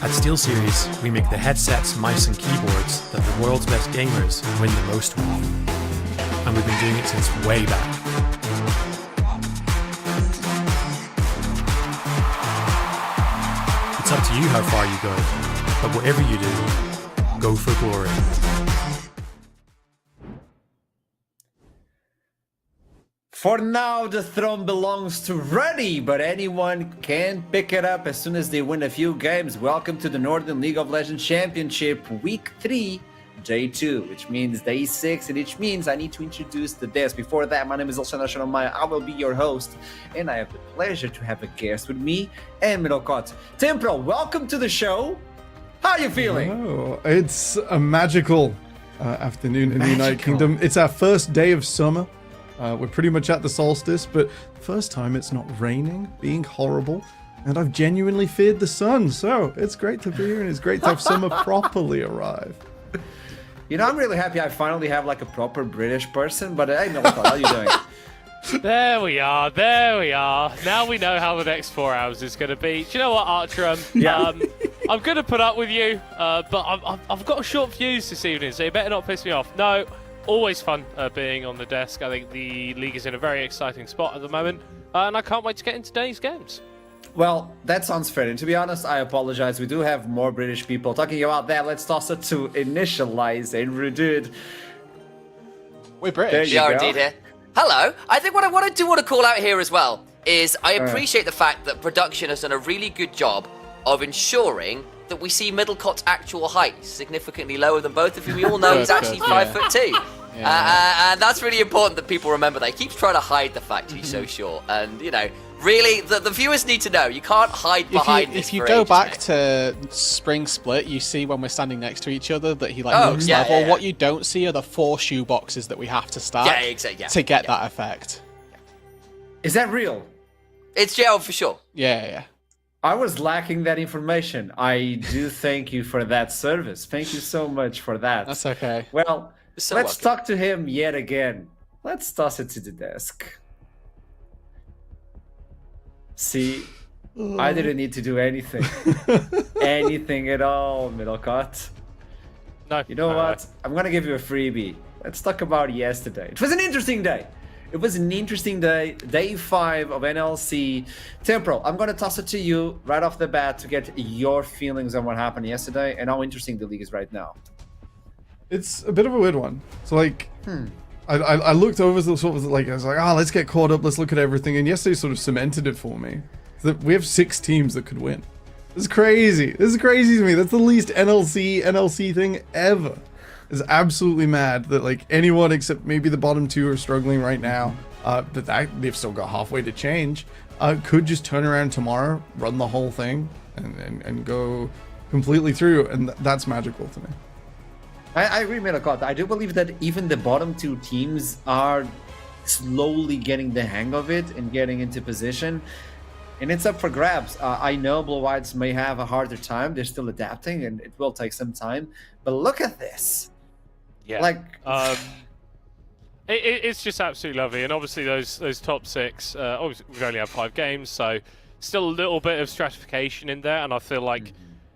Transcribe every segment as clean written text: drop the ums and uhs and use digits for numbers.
At SteelSeries, we make the headsets, mice and keyboards that the world's best gamers win the most with. And we've been doing it since way back. It's up to you how far you go, but whatever you do, go for glory. For now, the throne belongs to Ruddy, but anyone can pick it up as soon as they win a few games. Welcome to the Northern League of Legends Championship, Week 3, Day 2, which means Day 6, and which means I need to introduce the desk. Before that, my name is Alexander Shanomaya. I will be your host, and I have the pleasure to have a guest with me, and Middelkot. Temporal, welcome to the show. How are you feeling? Oh, it's a magical afternoon in the United Kingdom. It's our first day of summer. We're pretty much at the solstice, but first time it's not raining, being horrible, and I've genuinely feared the sun, so it's great to be here, and it's great to have summer properly arrive. You know, I'm really happy I finally have like a proper British person, but hey, Middelkot, how are you doing? There we are, there we are. Now we know how the next 4 hours is going to be. Do you know what, Archerum? Yeah. I'm going to put up with you, but I've got a short fuse this evening, so you better not piss me off. No. Always fun being on the desk. I think the league is in a very exciting spot at the moment, and I can't wait to get into today's games. Well, that sounds fair. And to be honest, I apologize. We do have more British people talking about that. Let's toss it to Initialize and Redude. We're British. We are indeed here. Hello. I think what I do want to call out here as well is I appreciate the fact that production has done a really good job of ensuring that we see Middelkot's actual height significantly lower than both of you. We all know he's actually 5'2". And that's really important that people remember that. He keeps trying to hide the fact he's so short. And, you know, really, the viewers need to know. You can't hide behind this. If you go back to Spring Split, you see when we're standing next to each other that he looks level. What you don't see are the 4 shoe boxes that we have to stack to get that effect. Is that real? It's jail for sure. Yeah. I was lacking that information. I do thank you for that service. Thank you so much for that. That's okay. Well, let's talk to him yet again. Let's toss it to the desk. See, I didn't need to do anything. Anything at all, Middelkot. No. You know what? I'm going to give you a freebie. Let's talk about yesterday. It was an interesting day. It was an interesting day, Day 5 of NLC. Temporal, I'm going to toss it to you right off the bat to get your feelings on what happened yesterday and how interesting the league is right now. It's a bit of a weird one. So, like, I looked over, sort of like, I was like, let's get caught up, let's look at everything. And yesterday sort of cemented it for me. That we have 6 teams that could win. This is crazy. This is crazy to me. That's the least NLC thing ever. Is absolutely mad that like anyone except maybe the bottom 2 are struggling right now. That they've still got halfway to change. Could just turn around tomorrow, run the whole thing, and go completely through, and that's magical to me. I agree, Middelkot. I do believe that even the bottom 2 teams are slowly getting the hang of it and getting into position. And it's up for grabs. I know Blue Whites may have a harder time. They're still adapting, and it will take some time. But look at this. Yeah. Like, it's just absolutely lovely. And obviously those top 6, obviously we've only had 5 games, so still a little bit of stratification in there. And I feel like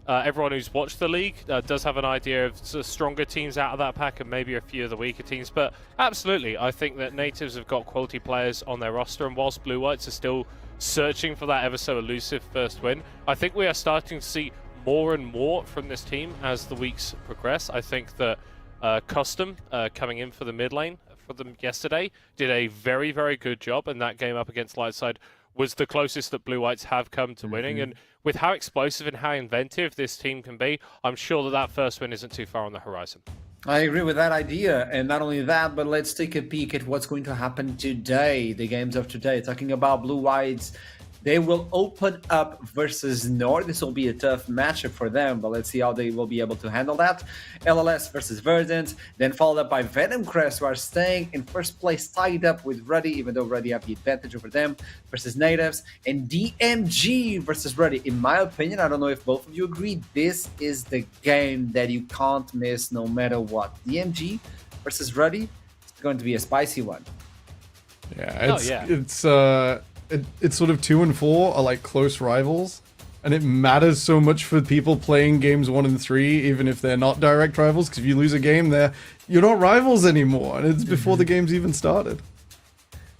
everyone who's watched the league does have an idea of sort of stronger teams out of that pack and maybe a few of the weaker teams. But absolutely, I think that Natives have got quality players on their roster, and whilst Blue Whites are still searching for that ever so elusive first win, I think we are starting to see more and more from this team as the weeks progress. I think that Custom coming in for the mid lane for them yesterday did a very, very good job, and that game up against Lightside was the closest that Blue Whites have come to winning. And with how explosive and how inventive this team can be, I'm sure that first win isn't too far on the horizon. I agree with that idea, and not only that, but let's take a peek at what's going to happen today, the games of today. Talking about Blue Whites They will open up versus Nord. This will be a tough matchup for them, but let's see how they will be able to handle that. LLS versus Verdant, then followed up by Venom Crest, who are staying in first place, tied up with Ruddy, even though Ruddy have the advantage over them, versus Natives, and DMG versus Ruddy. In my opinion, I don't know if both of you agree, this is the game that you can't miss no matter what. DMG versus Ruddy, it's going to be a spicy one. Yeah, it's sort of 2 and 4 are like close rivals, and it matters so much for people playing games 1 and 3, even if they're not direct rivals. Because if you lose a game, you're not rivals anymore, and it's before the game's even started.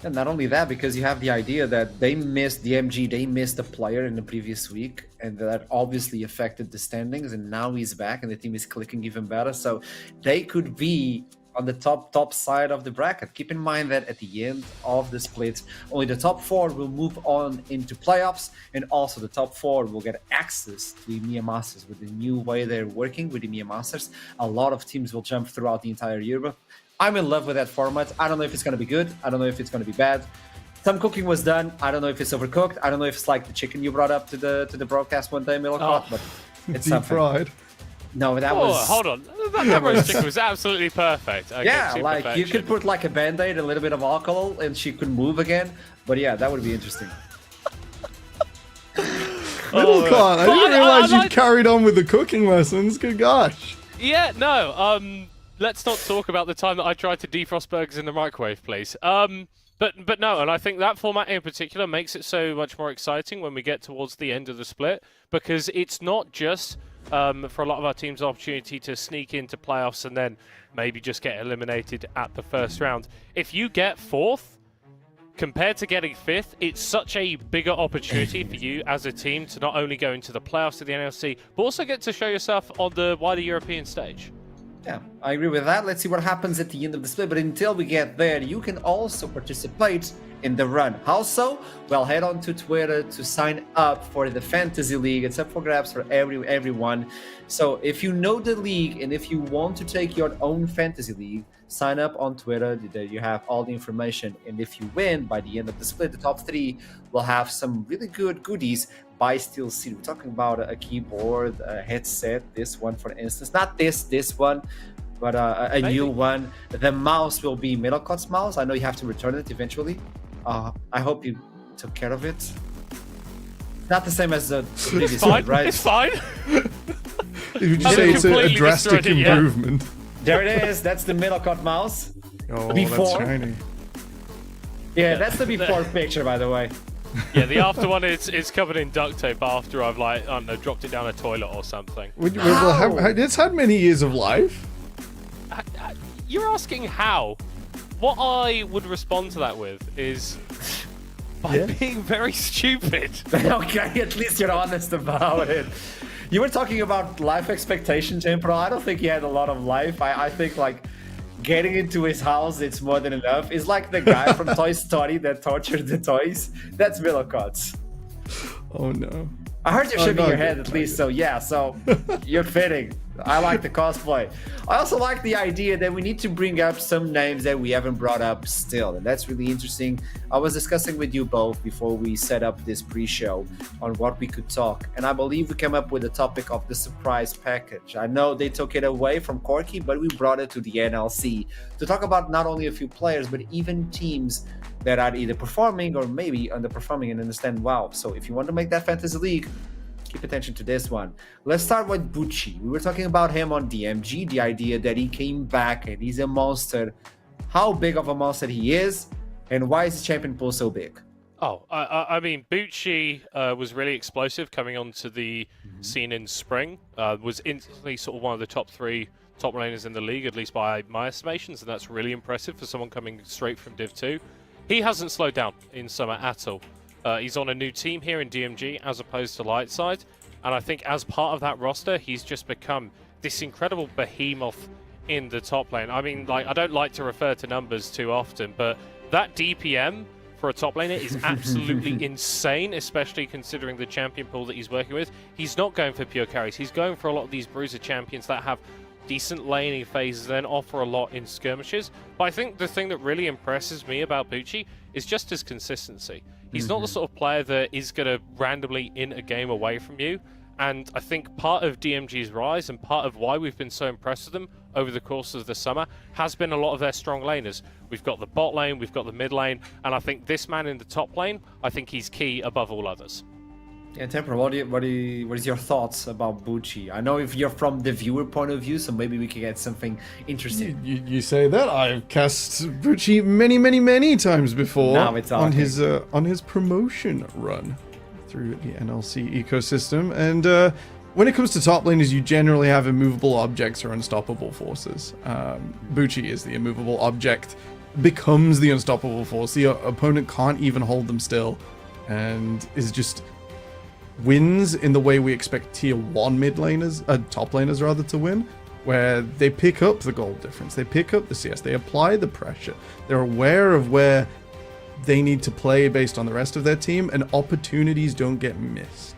And not only that, because you have the idea that they missed DMG, they missed a player in the previous week, and that obviously affected the standings. And now he's back, and the team is clicking even better. So they could be on the top side of the bracket. Keep in mind that at the end of the split, only the top 4 will move on into playoffs, and also the top 4 will get access to the EMEA Masters. With the new way they're working with the EMEA Masters, a lot of teams will jump throughout the entire Europe. I'm in love with that format. I don't know if it's going to be good. I don't know if it's going to be bad. Some cooking was done. I don't know if it's overcooked. I don't know if it's like the chicken you brought up to the broadcast one day, Millicott, but it's deep fried. No, that was... Hold on. That roast chicken was absolutely perfect. Okay, yeah, like you could put like a Band-Aid, a little bit of alcohol, and she could move again. But yeah, that would be interesting. Millicott, I didn't realize you carried on with the cooking lessons. Good gosh. Yeah, no. Let's not talk about the time that I tried to defrost burgers in the microwave, please. But no, and I think that format in particular makes it so much more exciting when we get towards the end of the split, because it's not just for a lot of our teams an opportunity to sneak into playoffs and then maybe just get eliminated at the first round. If you get 4th, compared to getting 5th, it's such a bigger opportunity for you as a team to not only go into the playoffs of the NLC, but also get to show yourself on the wider European stage. Yeah, I agree with that. Let's see what happens at the end of the split. But until we get there, you can also participate in the run. How so? Well, head on to Twitter to sign up for the Fantasy League. It's up for grabs for everyone. So if you know the league and if you want to take your own Fantasy League, sign up on Twitter. There you have all the information. And if you win by the end of the split, the top 3 will have some really good goodies by Steel City. We're talking about a keyboard, a headset, this one for instance, not this one, but a new one. The mouse will be Middlecott's mouse. I know you have to return it eventually. I hope you took care of it. Not the same as the previous one, right? It's fine. You just say it's a drastic improvement. There it is. That's the Middlecott mouse. Oh, before. That's shiny. Yeah, that's the before picture, by the way. Yeah, the after one is covered in duct tape after I've, like, I don't know, dropped it down a toilet or something. It's had many years of life. You're asking how? What I would respond to that with is by being very stupid. Okay, at least you're honest about it. You were talking about life expectations, Emperor. I don't think he had a lot of life. I think, like, getting into his house, it's more than enough. It's like the guy from Toy Story that tortured the toys. That's Middlecott's. Oh, no. I heard you shaking your head at least, so yeah, so you're fitting. I like the cosplay. I also like the idea that we need to bring up some names that we haven't brought up still, and that's really interesting. I was discussing with you both before we set up this pre-show on what we could talk, and I believe we came up with the topic of the surprise package. I know they took it away from Corky, but we brought it to the NLC to talk about not only a few players, but even teams that are either performing or maybe underperforming, and understand, wow, so if you want to make that fantasy league, keep attention to this one. Let's start with Bucci. We were talking about him on DMG, the idea that he came back and he's a monster. How big of a monster he is, and why is his champion pool so big? Oh, I mean, Bucci was really explosive coming onto the scene in spring. Was instantly sort of one of the top 3 top laners in the league, at least by my estimations, and that's really impressive for someone coming straight from Div 2. He hasn't slowed down in summer at all. He's on a new team here in DMG as opposed to Lightside, and I think as part of that roster, he's just become this incredible behemoth in the top lane. I mean, like, I don't like to refer to numbers too often, but that DPM for a top laner is absolutely insane, especially considering the champion pool that he's working with. He's not going for pure carries. He's going for a lot of these bruiser champions that have decent laning phases, then offer a lot in skirmishes. But I think the thing that really impresses me about Bucci is just his consistency. He's not the sort of player that is going to randomly in a game away from you. And I think part of DMG's rise and part of why we've been so impressed with them over the course of the summer has been a lot of their strong laners. We've got the bot lane, we've got the mid lane, and I think this man in the top lane, I think he's key above all others. Yeah, Temper, what is your thoughts about Bucci? I know if you're from the viewer point of view, so maybe we can get something interesting. You say that? I've cast Bucci many times before. Now it's on his promotion run through the NLC ecosystem, and when it comes to top laners, you generally have immovable objects or unstoppable forces. Bucci is the immovable object, becomes the unstoppable force. The opponent can't even hold them still, and is just wins in the way we expect tier 1 mid laners, top laners rather, to win, where they pick up the gold difference, they pick up the CS, they apply the pressure, they're aware of where they need to play based on the rest of their team, and opportunities don't get missed.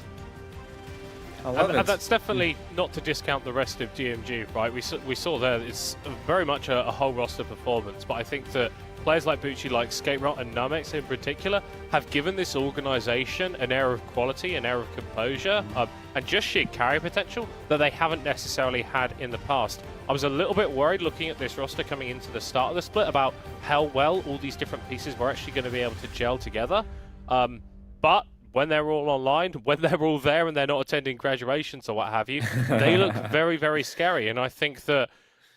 And that's definitely not to discount the rest of DMG, right? We saw there it's very much a whole roster performance, but I think that players like Bucci, like Skaterot and Namex in particular, have given this organization an air of quality, an air of composure, and just sheer carry potential that they haven't necessarily had in the past. I was a little bit worried looking at this roster coming into the start of the split about how well all these different pieces were actually going to be able to gel together. But when they're all online, when they're all there and they're not attending graduations or what have you, they look very scary. And I think that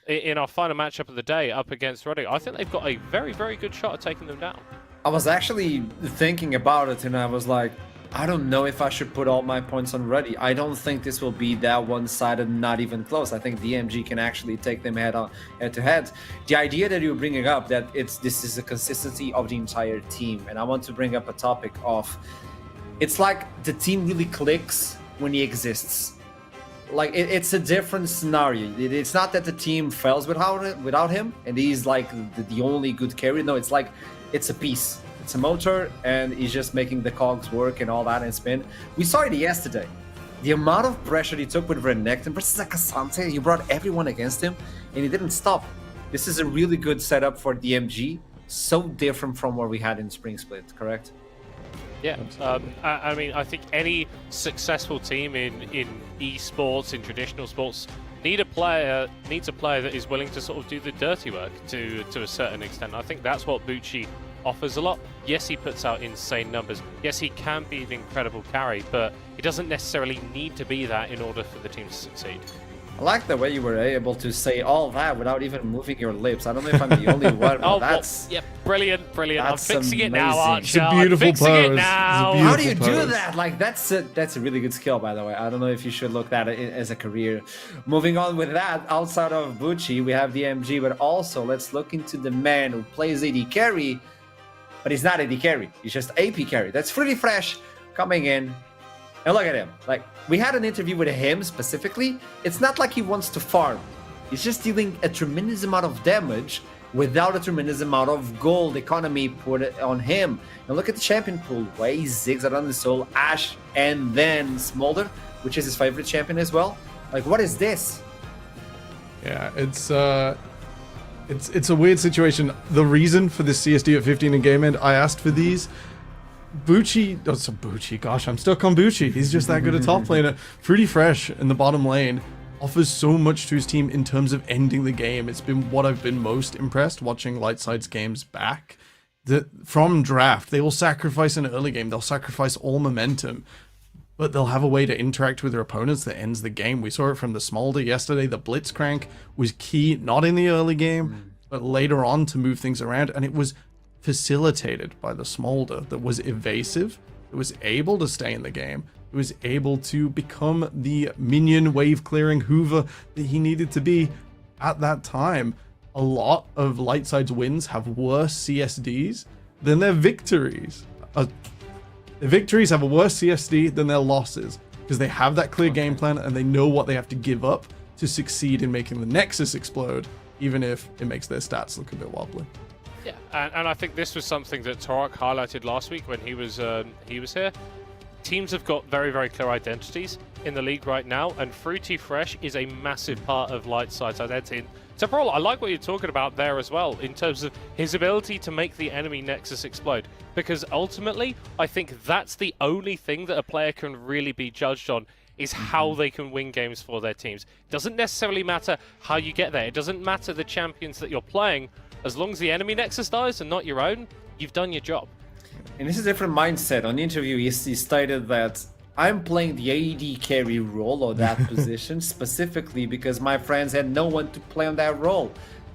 in our final matchup of the day up against Verdant, I think they've got a very good shot at taking them down. I was actually thinking about it, and I was like, I don't know if I should put all my points on Ready. I don't think this will be that one-sided, not even close. I think DMG can actually take them head-to-head. The idea that you're bringing up, that this is a consistency of the entire team, and I want to bring up a topic of, it's like the team really clicks when he exists. Like, it's a different scenario. It's not that the team fails without him, and he's like the only good carry. No, it's like, it's a piece. It's a motor, and he's just making the cogs work and all that and spin. We saw it yesterday. The amount of pressure he took with Renekton versus Akasante, he brought everyone against him, and he didn't stop. This is a really good setup for DMG. So different from what we had in Spring Split, correct? Yeah, I mean, I think any successful team in esports, in traditional sports, needs a player that is willing to sort of do the dirty work to a certain extent. I think that's what Bucci offers a lot. Yes, he puts out insane numbers. Yes, he can be an incredible carry, but he doesn't necessarily need to be that in order for the team to succeed. I like the way you were able to say all that without even moving your lips. I don't know if I'm the only one, but that's... Well, yeah, brilliant. I'm fixing amazing. it now, Archer. It's a beautiful I'm fixing pose. it now. How do you do that? Like, that's a really good skill, by the way. I don't know if you should look at it as a career. Moving on with that, outside of Bucci, we have DMG, but also let's look into the man who plays AD carry, but he's not AD carry. He's just AP carry. That's pretty fresh coming in. And look at him. Like, we had an interview with him specifically. It's not like he wants to farm. He's just dealing a tremendous amount of damage without a tremendous amount of gold economy put on him. And look at the champion pool. Way Ziggs on the Soul, Ashe, and then Smolder, which is his favorite champion as well. Like, what is this? Yeah, it's a weird situation. The reason for this CSD at 15 in game end, I asked for these. Bucci, gosh, I'm stuck on Bucci. He's just that good a top laner. Pretty fresh in the bottom lane. Offers so much to his team in terms of ending the game. It's been what I've been most impressed watching Lightside's games back. From draft, they will sacrifice an early game. They'll sacrifice all momentum, but they'll have a way to interact with their opponents that ends the game. We saw it from the Smolder yesterday. The Blitzcrank was key, not in the early game, but later on to move things around, and it was facilitated by the Smolder that was evasive, that was able to stay in the game, that was able to become the minion wave clearing Hoover that he needed to be at that time. A lot of Lightside's wins have worse CSDs than their victories. The victories have a worse CSD than their losses because they have that clear game plan and they know what they have to give up to succeed in making the Nexus explode, even if it makes their stats look a bit wobbly. Yeah, and I think this was something that Torok highlighted last week when he was here. Teams have got very clear identities in the league right now, and Fruity Fresh is a massive part of Lightside's identity. Temporal, I like what you're talking about there as well, in terms of his ability to make the enemy Nexus explode. Because ultimately, I think that's the only thing that a player can really be judged on, is how they can win games for their teams. It doesn't necessarily matter how you get there. It doesn't matter the champions that you're playing. As long as the enemy Nexus dies and not your own, you've done your job. And this is a different mindset. On the interview, he stated that I'm playing the AD carry role or that position specifically because my friends had no one to play on that role.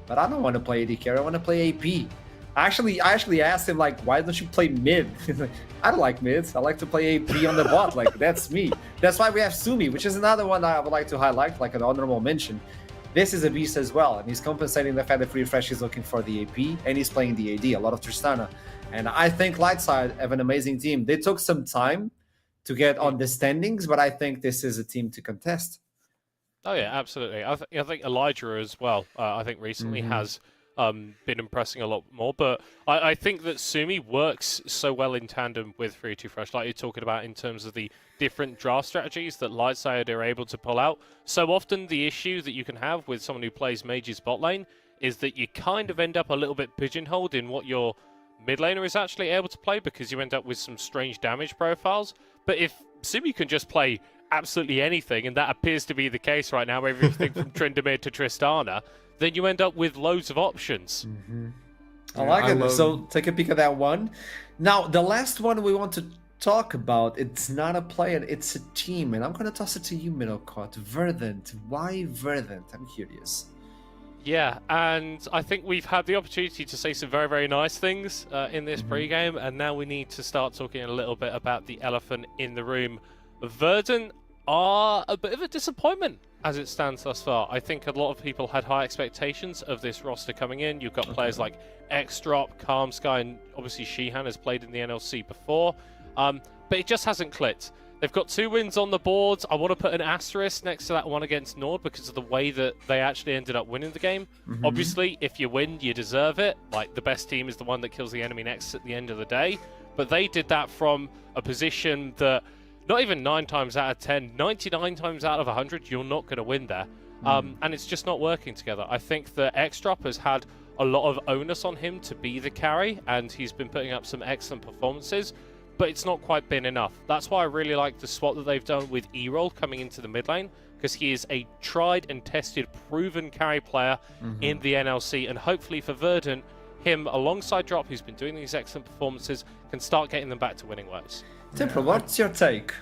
But I don't want to play AD carry. I want to play AP. I actually asked him, like, why don't you play mid? He's like, I don't like mids. I like to play AP on the bot. Like, that's me. That's why we have Sumi, which is another one I would like to highlight, like an honorable mention. This is a beast as well, and he's compensating the fact that Free Fresh is looking for the AP, and he's playing the AD, a lot of Tristana. And I think Lightside have an amazing team. They took some time to get on the standings, but I think this is a team to contest. Oh yeah, absolutely. I think Elijah as well, I think recently has been impressing a lot more, but I think that Sumi works so well in tandem with 3-2 Fresh, like you're talking about in terms of the different draft strategies that Lightside are able to pull out. So often the issue that you can have with someone who plays Mage's bot lane is that you kind of end up a little bit pigeonholed in what your mid laner is actually able to play, because you end up with some strange damage profiles. But if Sumi can just play absolutely anything, and that appears to be the case right now, everything from Tryndamere to Tristana, then you end up with loads of options. I like it. So take a peek at that one. Now, the last one we want to talk about, it's not a player, it's a team. And I'm going to toss it to you, Middlecott. Verdant. Why Verdant? I'm curious. Yeah, and I think we've had the opportunity to say some very, very nice things in this pregame, and now we need to start talking a little bit about the elephant in the room. Verdant are a bit of a disappointment as it stands thus far. I think a lot of people had high expectations of this roster coming in. You've got players like X-Drop, Calm Sky, and obviously Shihan has played in the NLC before, but it just hasn't clicked. They've got 2 wins on the board. I want to put an asterisk next to that one against Nord because of the way that they actually ended up winning the game. Obviously, if you win, you deserve it. Like, the best team is the one that kills the enemy next at the end of the day. But they did that from a position that not even 9 times out of 10, 99 times out of 100, you're not going to win there. And it's just not working together. I think that X-Drop has had a lot of onus on him to be the carry, and he's been putting up some excellent performances, but it's not quite been enough. That's why I really like the swap that they've done with E-Roll coming into the mid lane, because he is a tried and tested, proven carry player in the NLC, and hopefully for Verdant, him alongside Drop, who's been doing these excellent performances, can start getting them back to winning ways. Temporal, what's your take?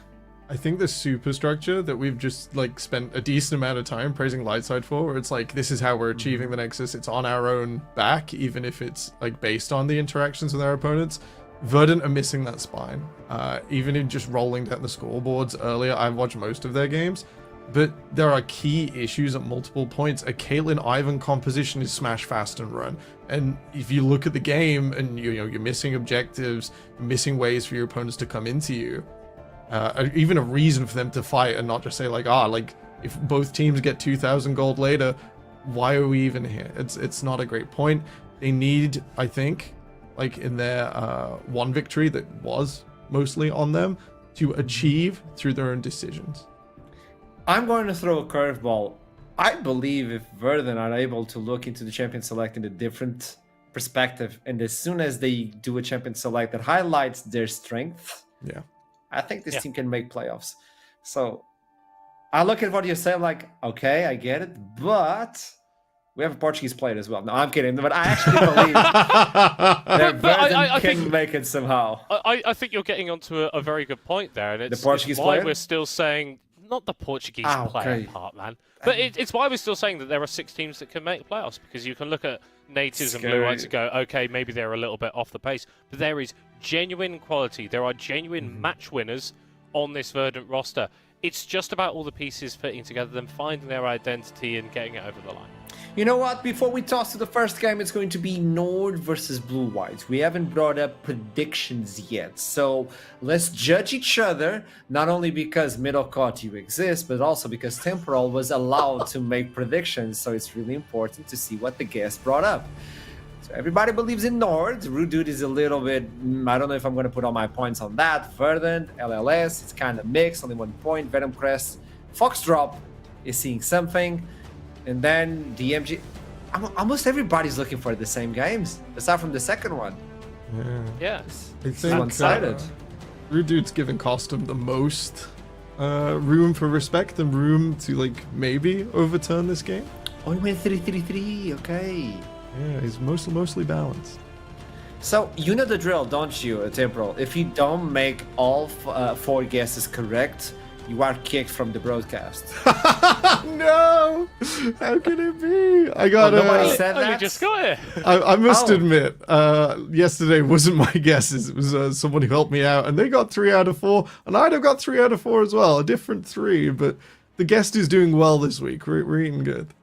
I think the superstructure that we've just like spent a decent amount of time praising Lightside for, where it's like, this is how we're achieving the Nexus, it's on our own back, even if it's like based on the interactions with our opponents. Verdant are missing that spine. Even in just rolling down the scoreboards earlier, I've watched most of their games, but there are key issues at multiple points. A Caitlyn Ivan composition is smash, fast, and run. And if you look at the game and you're missing objectives, missing ways for your opponents to come into you, even a reason for them to fight and not just say like, if both teams get 2,000 gold later, why are we even here? It's not a great point. They need, I think, like in their one victory that was mostly on them, to achieve through their own decisions. I'm going to throw a curveball. I believe if Verdant are able to look into the champion select in a different perspective, and as soon as they do a champion select that highlights their strength, I think this team can make playoffs. So I look at what you say, like, okay, I get it, but we have a Portuguese player as well. No, I'm kidding, but I actually believe that Verdant can make it somehow. I think you're getting onto a very good point there, and it's Portuguese why player? we're still saying, not the Portuguese player part, man, but it's why we're still saying that there are 6 teams that can make playoffs, because you can look at natives and blue whites and go, okay, maybe they're a little bit off the pace, but there is genuine quality. There are genuine match winners on this Verdant roster. It's just about all the pieces fitting together, them finding their identity and getting it over the line. You know what? Before we toss to the first game, it's going to be Nord versus Blue Whites. We haven't brought up predictions yet, so let's judge each other, not only because Middlecott you exist, but also because Temporal was allowed to make predictions, so it's really important to see what the guest brought up. So everybody believes in Nord. Rude Dude is a little bit, I don't know if I'm going to put all my points on that. Verdant, LLS, it's kind of mixed, only 1 point. Venom Crest, Fox Drop is seeing something. And then DMG, almost everybody's looking for the same games, aside from the second one. Yeah. I think one-sided. Rude Dude's giving Custom the most room for respect and room to like maybe overturn this game. Oh, he went 3-3-3. Okay. Yeah, he's mostly balanced. So you know the drill, don't you, Temporal? If you don't make all 4 guesses correct, you are kicked from the broadcast. No! How can it be? I got nobody said You that. just got it. I must Oh. admit, yesterday wasn't my guesses. It was someone who helped me out, and they got 3 out of 4, and I'd have got 3 out of 4 as well. A different 3, but the guest is doing well this week. We're eating good.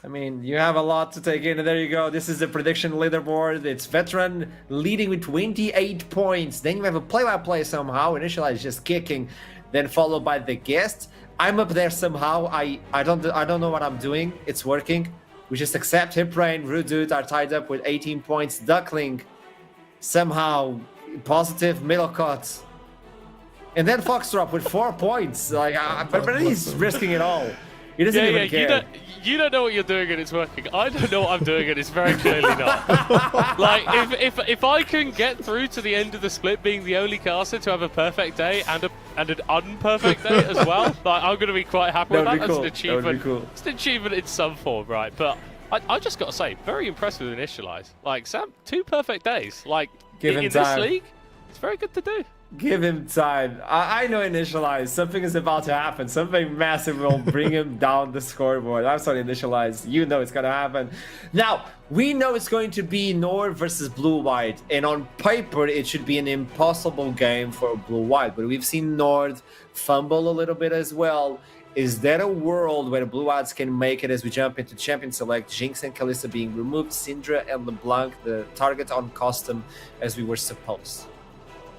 I mean, you have a lot to take in. And there you go. This is the prediction leaderboard. It's Veteran leading with 28 points. Then you have a play-by-play somehow. Initialize just kicking, then followed by the guest. I'm up there somehow. I don't know what I'm doing. It's working. We just accept Hip Rain, Rude Dude are tied up with 18 points. Duckling somehow positive middle cut. And then Foxtrot with 4 points. Like, but he's risking it all. He doesn't even care. You don't know what you're doing and it's working. I don't know what I'm doing and it's very clearly not. Like, if I can get through to the end of the split being the only caster to have a perfect day and an unperfect day as well, like, I'm going to be quite happy with that. That's an achievement. That would be cool. It's an achievement in some form, right? But I just got to say, very impressed with Initialize. Like, Sam, 2 perfect days. Like, Give him in time. this league, it's very good to do. Give him time. I know Initialize. Something is about to happen. Something massive will bring him down the scoreboard. I'm sorry, Initialize. You know it's going to happen. Now, we know it's going to be Nord versus Blue-White. And on paper, it should be an impossible game for Blue-White. But we've seen Nord fumble a little bit as well. Is there a world where Blue Whites can make it as we jump into Champion Select? Jinx and Kalista being removed. Syndra and LeBlanc, the target on custom as we were supposed.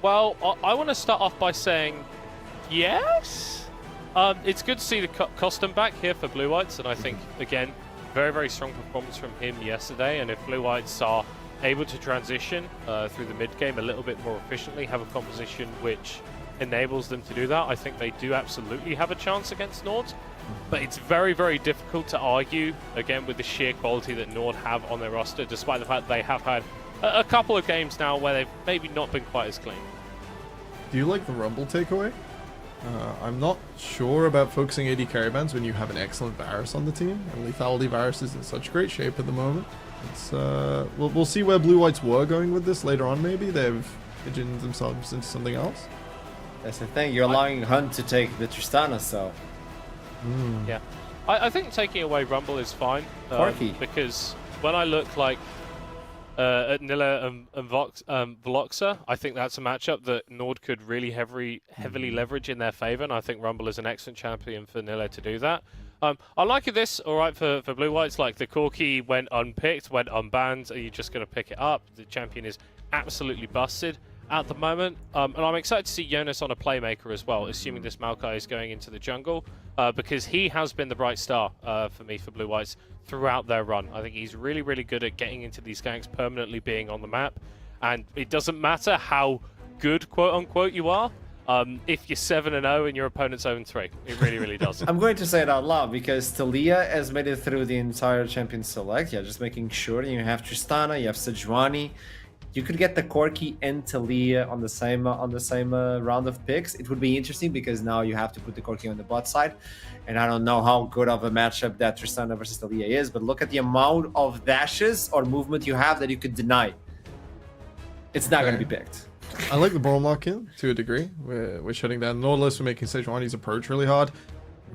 Well, I want to start off by saying yes. It's good to see the custom back here for Blue Whites, and I think, again, very, very strong performance from him yesterday. And if Blue Whites are able to transition through the mid game a little bit more efficiently, have a composition which enables them to do that, I think they do absolutely have a chance against Nord. But it's very, very difficult to argue, again, with the sheer quality that Nord have on their roster, despite the fact they have had a couple of games now where they've maybe not been quite as clean. Do you like the Rumble takeaway? I'm not sure about focusing AD carry bans when you have an excellent Varus on the team, and Lethality Varus is in such great shape at the moment. It's we'll see where Blue Whites were going with this later on. Maybe they've pigeoned themselves into something else. That's the thing. You're allowing Hunt to take the Tristana, so. Yeah, I think taking away Rumble is fine. Quirky. Because when I look like at Nilla and Veloxa, I think that's a matchup that Nord could really heavily leverage in their favor, and I think Rumble is an excellent champion for Nilla to do that. I like this, all right, for Blue Whites. Like, the Corki went unpicked, went unbanned. Are you just going to pick it up? The champion is absolutely busted at the moment, and I'm excited to see Jonas on a playmaker as well, assuming this Maokai is going into the jungle, because he has been the bright star for me for Blue Whites throughout their run. I think he's really, really good at getting into these ganks, permanently being on the map, and it doesn't matter how good, quote-unquote, you are, if you're 7-0 and your opponent's 0-3. It really, really doesn't. I'm going to say it out loud because Talia has made it through the entire Champion Select. Yeah, just making sure. You have Tristana, you have Sejuani. You could get the Corki and Talia on the same round of picks. It would be interesting because now you have to put the Corki on the bot side, and I don't know how good of a matchup that Tristana versus Talia is. But look at the amount of dashes or movement you have that you could deny. It's not going to be picked. I like the Brawl lock-in to a degree. We're shutting down Nautilus. We're making Sejuani's approach really hard.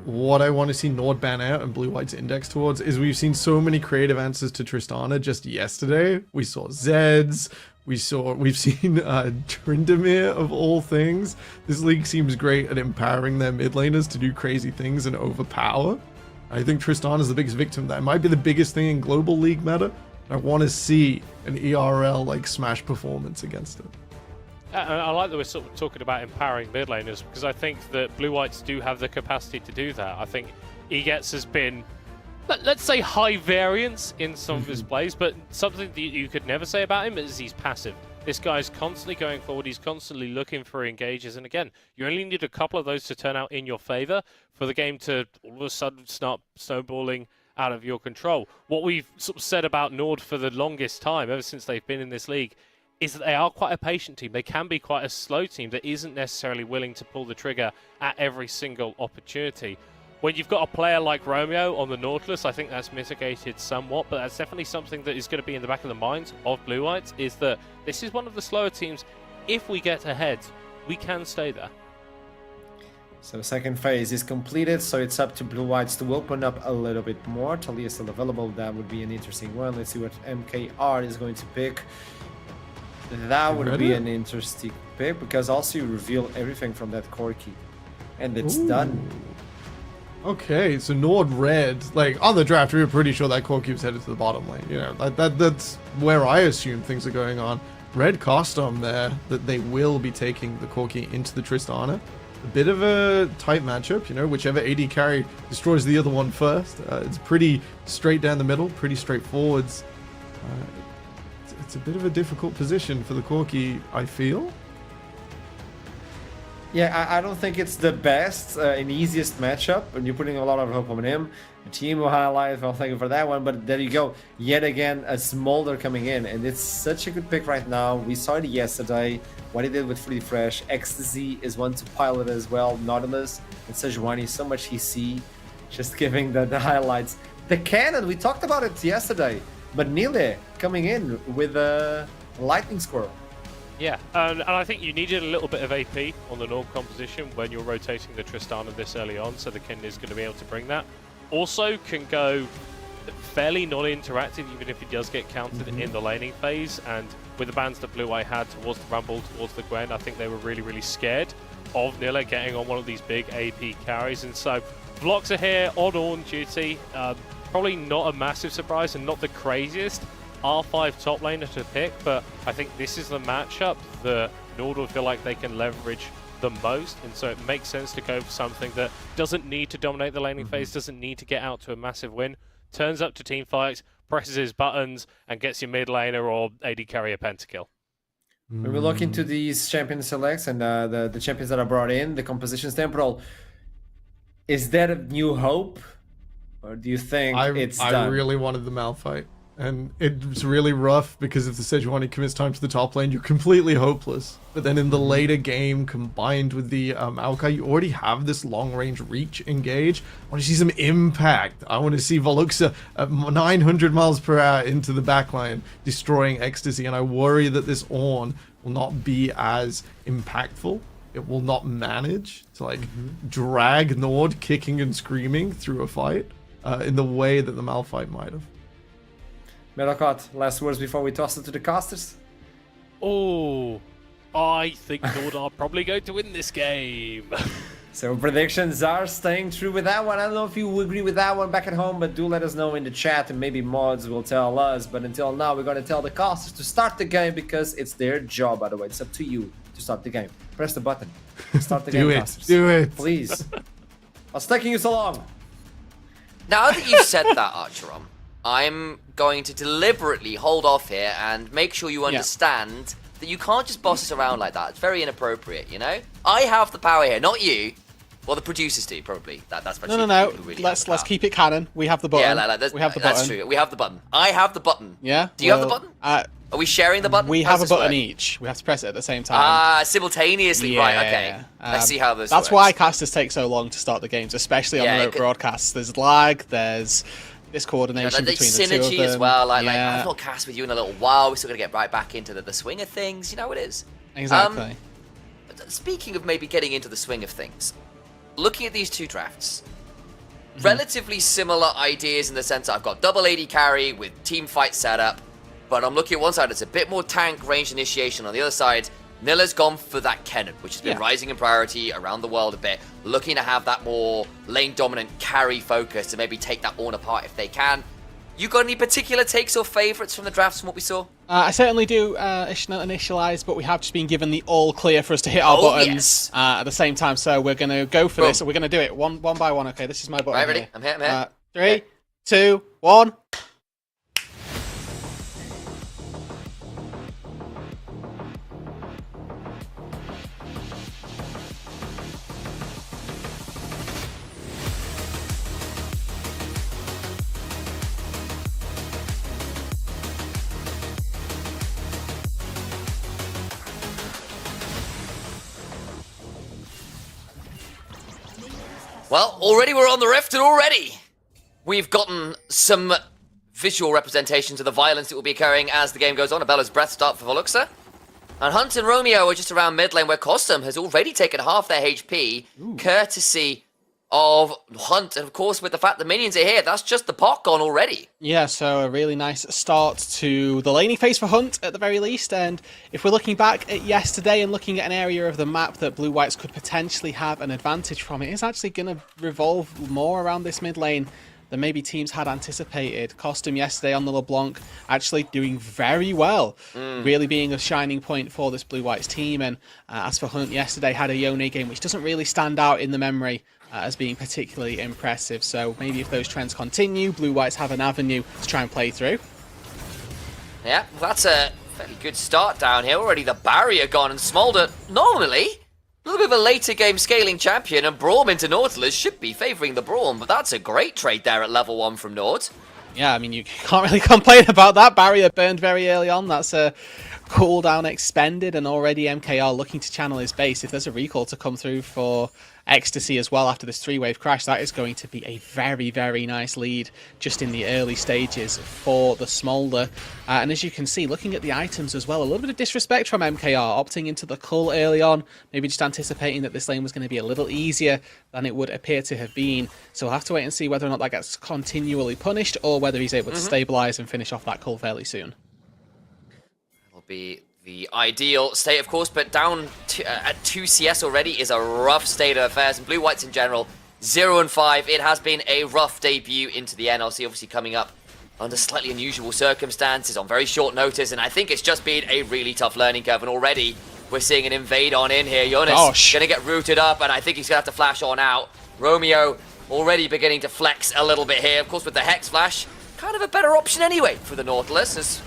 What I want to see Nord ban out and Blue White's index towards is we've seen so many creative answers to Tristana just yesterday. We saw Zeds. We've seen Tryndamere of all things. This league seems great at empowering their mid laners to do crazy things and overpower. I think Tristana is the biggest victim of that. It might be the biggest thing in global league meta. I want to see an ERL like smash performance against it. I like that we're sort of talking about empowering mid laners, because I think that Blue Whites do have the capacity to do that. I think Egets has been, let's say, high variance in some of his plays, but something that you could never say about him is he's passive. This guy's constantly going forward, he's constantly looking for engages, and again, you only need a couple of those to turn out in your favor for the game to all of a sudden start snowballing out of your control. What we've sort of said about Nord for the longest time, ever since they've been in this league, is that they are quite a patient team. They can be quite a slow team that isn't necessarily willing to pull the trigger at every single opportunity. When you've got a player like Romeo on the Nautilus, I think that's mitigated somewhat, but that's definitely something that is going to be in the back of the minds of Blue Whites, is that this is one of the slower teams. If we get ahead, we can stay there. So second phase is completed, so it's up to Blue Whites to open up a little bit more. Talia is still available. That would be an interesting one. Let's see what MKR is going to pick. That would be an interesting pick, because also you reveal everything from that core key. And it's done. Okay, so Nord red, like on the draft, we were pretty sure that core cube's headed to the bottom lane. You know, that's where I assume things are going on. Red custom there, that they will be taking the core key into the Tristana. A bit of a tight matchup, you know, whichever AD carry destroys the other one first. It's pretty straight down the middle, pretty straightforwards. It's a bit of a difficult position for the Corki, I feel. Yeah, I don't think it's the best and easiest matchup, and you're putting a lot of hope on him. The team will highlight, well, thank you for that one, but there you go. Yet again, a Smolder coming in, and it's such a good pick right now. We saw it yesterday, what he did with Free Fresh. Ecstasy is one to pilot as well. Nautilus and Sejuani, so much he see, just giving the highlights. The cannon, we talked about it yesterday, but Nile coming in with a Lightning Squirrel. Yeah, and I think you needed a little bit of AP on the Nord composition when you're rotating the Tristana this early on, so the Ken is going to be able to bring that. Also can go fairly non-interactive, even if he does get counted in the laning phase, and with the bans that Blue Eye had towards the Rumble, towards the Gwen, I think they were really, really scared of Nilla getting on one of these big AP carries, and so blocks are here on duty. Probably not a massive surprise and not the craziest R5 top laner to pick, but I think this is the matchup that Nord will feel like they can leverage the most, and so it makes sense to go for something that doesn't need to dominate the laning phase, doesn't need to get out to a massive win, turns up to team fights, presses his buttons, and gets your mid laner or AD carry a pentakill. When we look into these champion selects and the champions that are brought in, the compositions temporal, is that a new hope? Or do you think it's done? I really wanted the Malphite. And it's really rough because if the Sejuani commits time to the top lane, you're completely hopeless. But then in the later game, combined with the Maokai, you already have this long-range reach engage. I want to see some impact. I want to see Veluxa at 900 miles per hour into the backline, destroying Ecstasy. And I worry that this Ornn will not be as impactful. It will not manage to like drag Nord kicking and screaming through a fight in the way that the Malphite might have. Medalcott, last words before we toss it to the casters? Oh, I think Nord are probably going to win this game. So predictions are staying true with that one. I don't know if you agree with that one back at home, but do let us know in the chat, and maybe mods will tell us. But until now, we're going to tell the casters to start the game because it's their job, by the way. It's up to you to start the game. Press the button. Start the game, casters. Do it. Please. What's taking you so long? Now that you've said that, Archeron, I'm going to deliberately hold off here and make sure you understand that you can't just boss us around like that. It's very inappropriate, you know? I have the power here, not you. Well, the producers do, probably. That's No. Really let's keep it canon. We have the button. Yeah, we have the button. That's true. We have the button. I have the button. Yeah? Do you have the button? Are we sharing the button? We have a button each. We have to press it at the same time. Simultaneously. Right, okay. Let's see how this That's works. why casters take so long to start the games, especially on remote broadcasts. There's lag, there's this coordination between the two of them. Synergy as well. Like I've not cast with you in a little while. We're still going to get right back into the swing of things. You know how it is. Exactly. Speaking of maybe getting into the swing of things, looking at these two drafts, relatively similar ideas in the sense that I've got double AD carry with team fight setup, but I'm looking at one side, it's a bit more tank range initiation. On the other side, Nilla's gone for that Kennen, which has been rising in priority around the world a bit, looking to have that more lane dominant carry focus to maybe take that Ornn apart if they can. You got any particular takes or favourites from the drafts from what we saw? I certainly do initialise, but we have just been given the all clear for us to hit our buttons at the same time. So we're going to go for this. So we're going to do it one by one. Okay, this is my button. Right, ready? I'm here. 3, 2, 1. Well, already we're on the rift, and already we've gotten some visual representations of the violence that will be occurring as the game goes on. A Bella's breath start for Veluxa. And Hunt and Romeo are just around mid lane, where Costum has already taken half their HP, courtesy of Hunt. And of course, with the fact the minions are here, that's just the pot gone already. Yeah, so a really nice start to the laning phase for Hunt at the very least. And if we're looking back at yesterday and looking at an area of the map that Blue Whites could potentially have an advantage from, it is actually going to revolve more around this mid lane than maybe teams had anticipated. Costum yesterday on the LeBlanc actually doing very well, really being a shining point for this Blue Whites team. And as for Hunt yesterday, had a Yone game which doesn't really stand out in the memory as being particularly impressive. So maybe if those trends continue, Blue Whites have an avenue to try and play through. Yeah, that's a fairly good start down here. Already the barrier gone, and Smolder, normally a little bit of a later game scaling champion, and Braum into Nautilus should be favouring the Braum, but that's a great trade there at level 1 from Nord. Yeah, I mean, you can't really complain about that. Barrier burned very early on. That's a cooldown expended, and already MKR looking to channel his base. If there's a recall to come through for Ecstasy as well after this 3-wave crash, that is going to be a very, very nice lead just in the early stages for the Smolder. And as you can see, looking at the items as well, a little bit of disrespect from MKR, opting into the Cull early on, maybe just anticipating that this lane was going to be a little easier than it would appear to have been. So we'll have to wait and see whether or not that gets continually punished, or whether he's able to stabilize and finish off that Cull fairly soon. Will be the ideal state, of course, but down at 2 CS already is a rough state of affairs, and Blue Whites in general, 0-5. It has been a rough debut into the NLC, obviously coming up under slightly unusual circumstances on very short notice, and I think it's just been a really tough learning curve, and already we're seeing an invade on in here. Jonas gonna get rooted up, and I think he's gonna have to flash on out. Romeo already beginning to flex a little bit here, of course with the Hex Flash, kind of a better option anyway for the Nautilus, as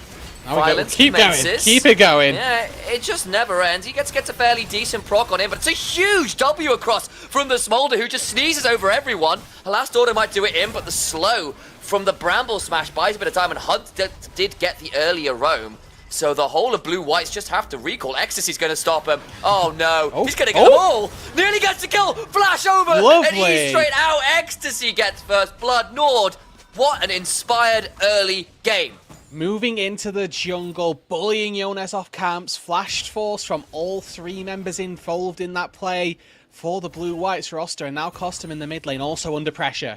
violence keep commences. going, keep it going. Yeah, it just never ends. He gets a fairly decent proc on him, but it's a huge W across from the Smolder, who just sneezes over everyone. A last order might do it in, but the slow from the Bramble Smash buys a bit of time, and Hunt did get the earlier roam. So the whole of Blue Whites just have to recall. Ecstasy's going to stop him. Oh no, he's going to get them all. Nearly gets the kill. Flash over, and he's straight out. Ecstasy gets first blood. Nord, what an inspired early game. Moving into the jungle, bullying Jonas off camps, flashed force from all 3 members involved in that play for the Blue Whites roster, and now Costum in the mid lane also under pressure.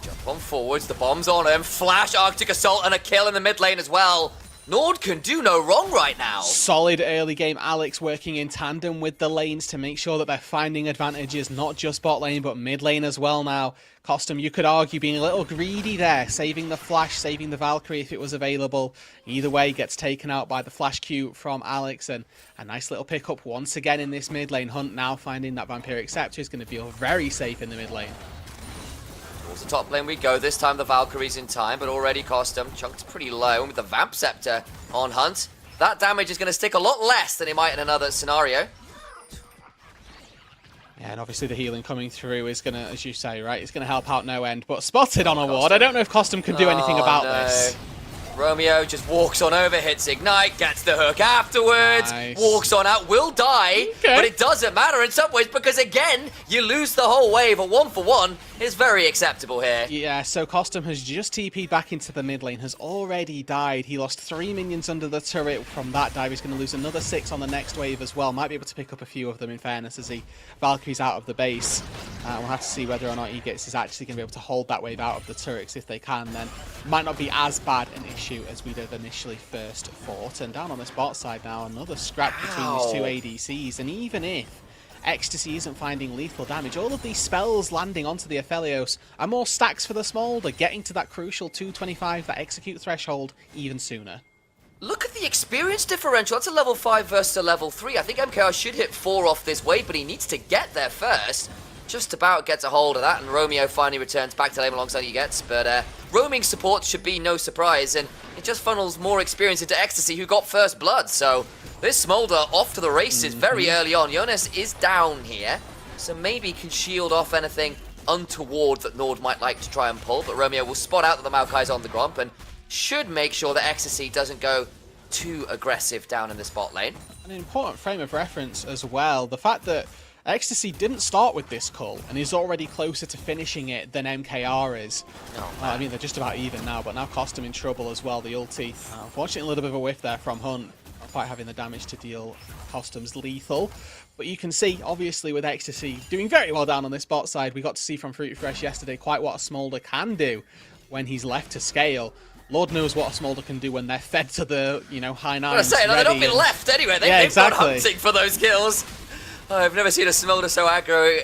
Jump on forwards, the bomb's on him, flash Arctic Assault and a kill in the mid lane as well. Nord can do no wrong right now. Solid early game. Alex working in tandem with the lanes to make sure that they're finding advantages, not just bot lane, but mid lane as well now. Costum, you could argue, being a little greedy there, saving the flash, saving the Valkyrie if it was available. Either way, gets taken out by the flash Q from Alex, and a nice little pickup once again in this mid lane. Hunt now finding that Vampiric Scepter is going to feel very safe in the mid lane. Towards the top lane we go. This time the Valkyrie's in time, but already Costum chunked pretty low. And with the Vamp Scepter on Hunt, that damage is going to stick a lot less than it might in another scenario. Yeah, and obviously the healing coming through is going to, as you say, right, it's going to help out no end. But spotted on a ward. I don't know if Costum can do anything about this. Romeo just walks on over, hits Ignite, gets the hook afterwards, walks on out, will die, but it doesn't matter in some ways because, again, you lose the whole wave. A 1-for-1 is very acceptable here. Yeah, so Costum has just TP'd back into the mid lane, has already died. He lost 3 minions under the turret from that dive. He's going to lose another 6 on the next wave as well. Might be able to pick up a few of them, in fairness, as he Valkyrie's out of the base. We'll have to see whether or not Aegis is actually going to be able to hold that wave out of the turrets. If they can, then might not be as bad an issue as we'd have initially first thought. And down on this bot side now, another scrap between these 2 ADCs. And even if Ecstasy isn't finding lethal damage, all of these spells landing onto the Aphelios are more stacks for the Smolder, getting to that crucial 225, that execute threshold, even sooner. Look at the experience differential. That's a level 5 versus a level 3. I think MKR should hit 4 off this wave, but he needs to get there first. Just about gets a hold of that, and Romeo finally returns back to lane alongside he gets. But roaming support should be no surprise, and it just funnels more experience into Ecstasy, who got first blood. So this Smolder off to the races very early on. Jonas is down here, so maybe can shield off anything untoward that Nord might like to try and pull. But Romeo will spot out that the Maokai's on the Gromp and should make sure that Ecstasy doesn't go too aggressive down in this bot lane. An important frame of reference as well. The fact that Ecstasy didn't start with this cull and is already closer to finishing it than MKR is. I mean, they're just about even now, but now Costum in trouble as well. The ulti, unfortunately, a little bit of a whiff there from Hunt. Not quite having the damage to deal Costum's lethal. But you can see, obviously, with Ecstasy doing very well down on this bot side, we got to see from Fruity Fresh yesterday quite what a Smolder can do when he's left to scale. Lord knows what a Smolder can do when they're fed to the, high nines. I say, they don't be left anyway. They've gone hunting for those kills. Oh, I've never seen a Smolder so aggro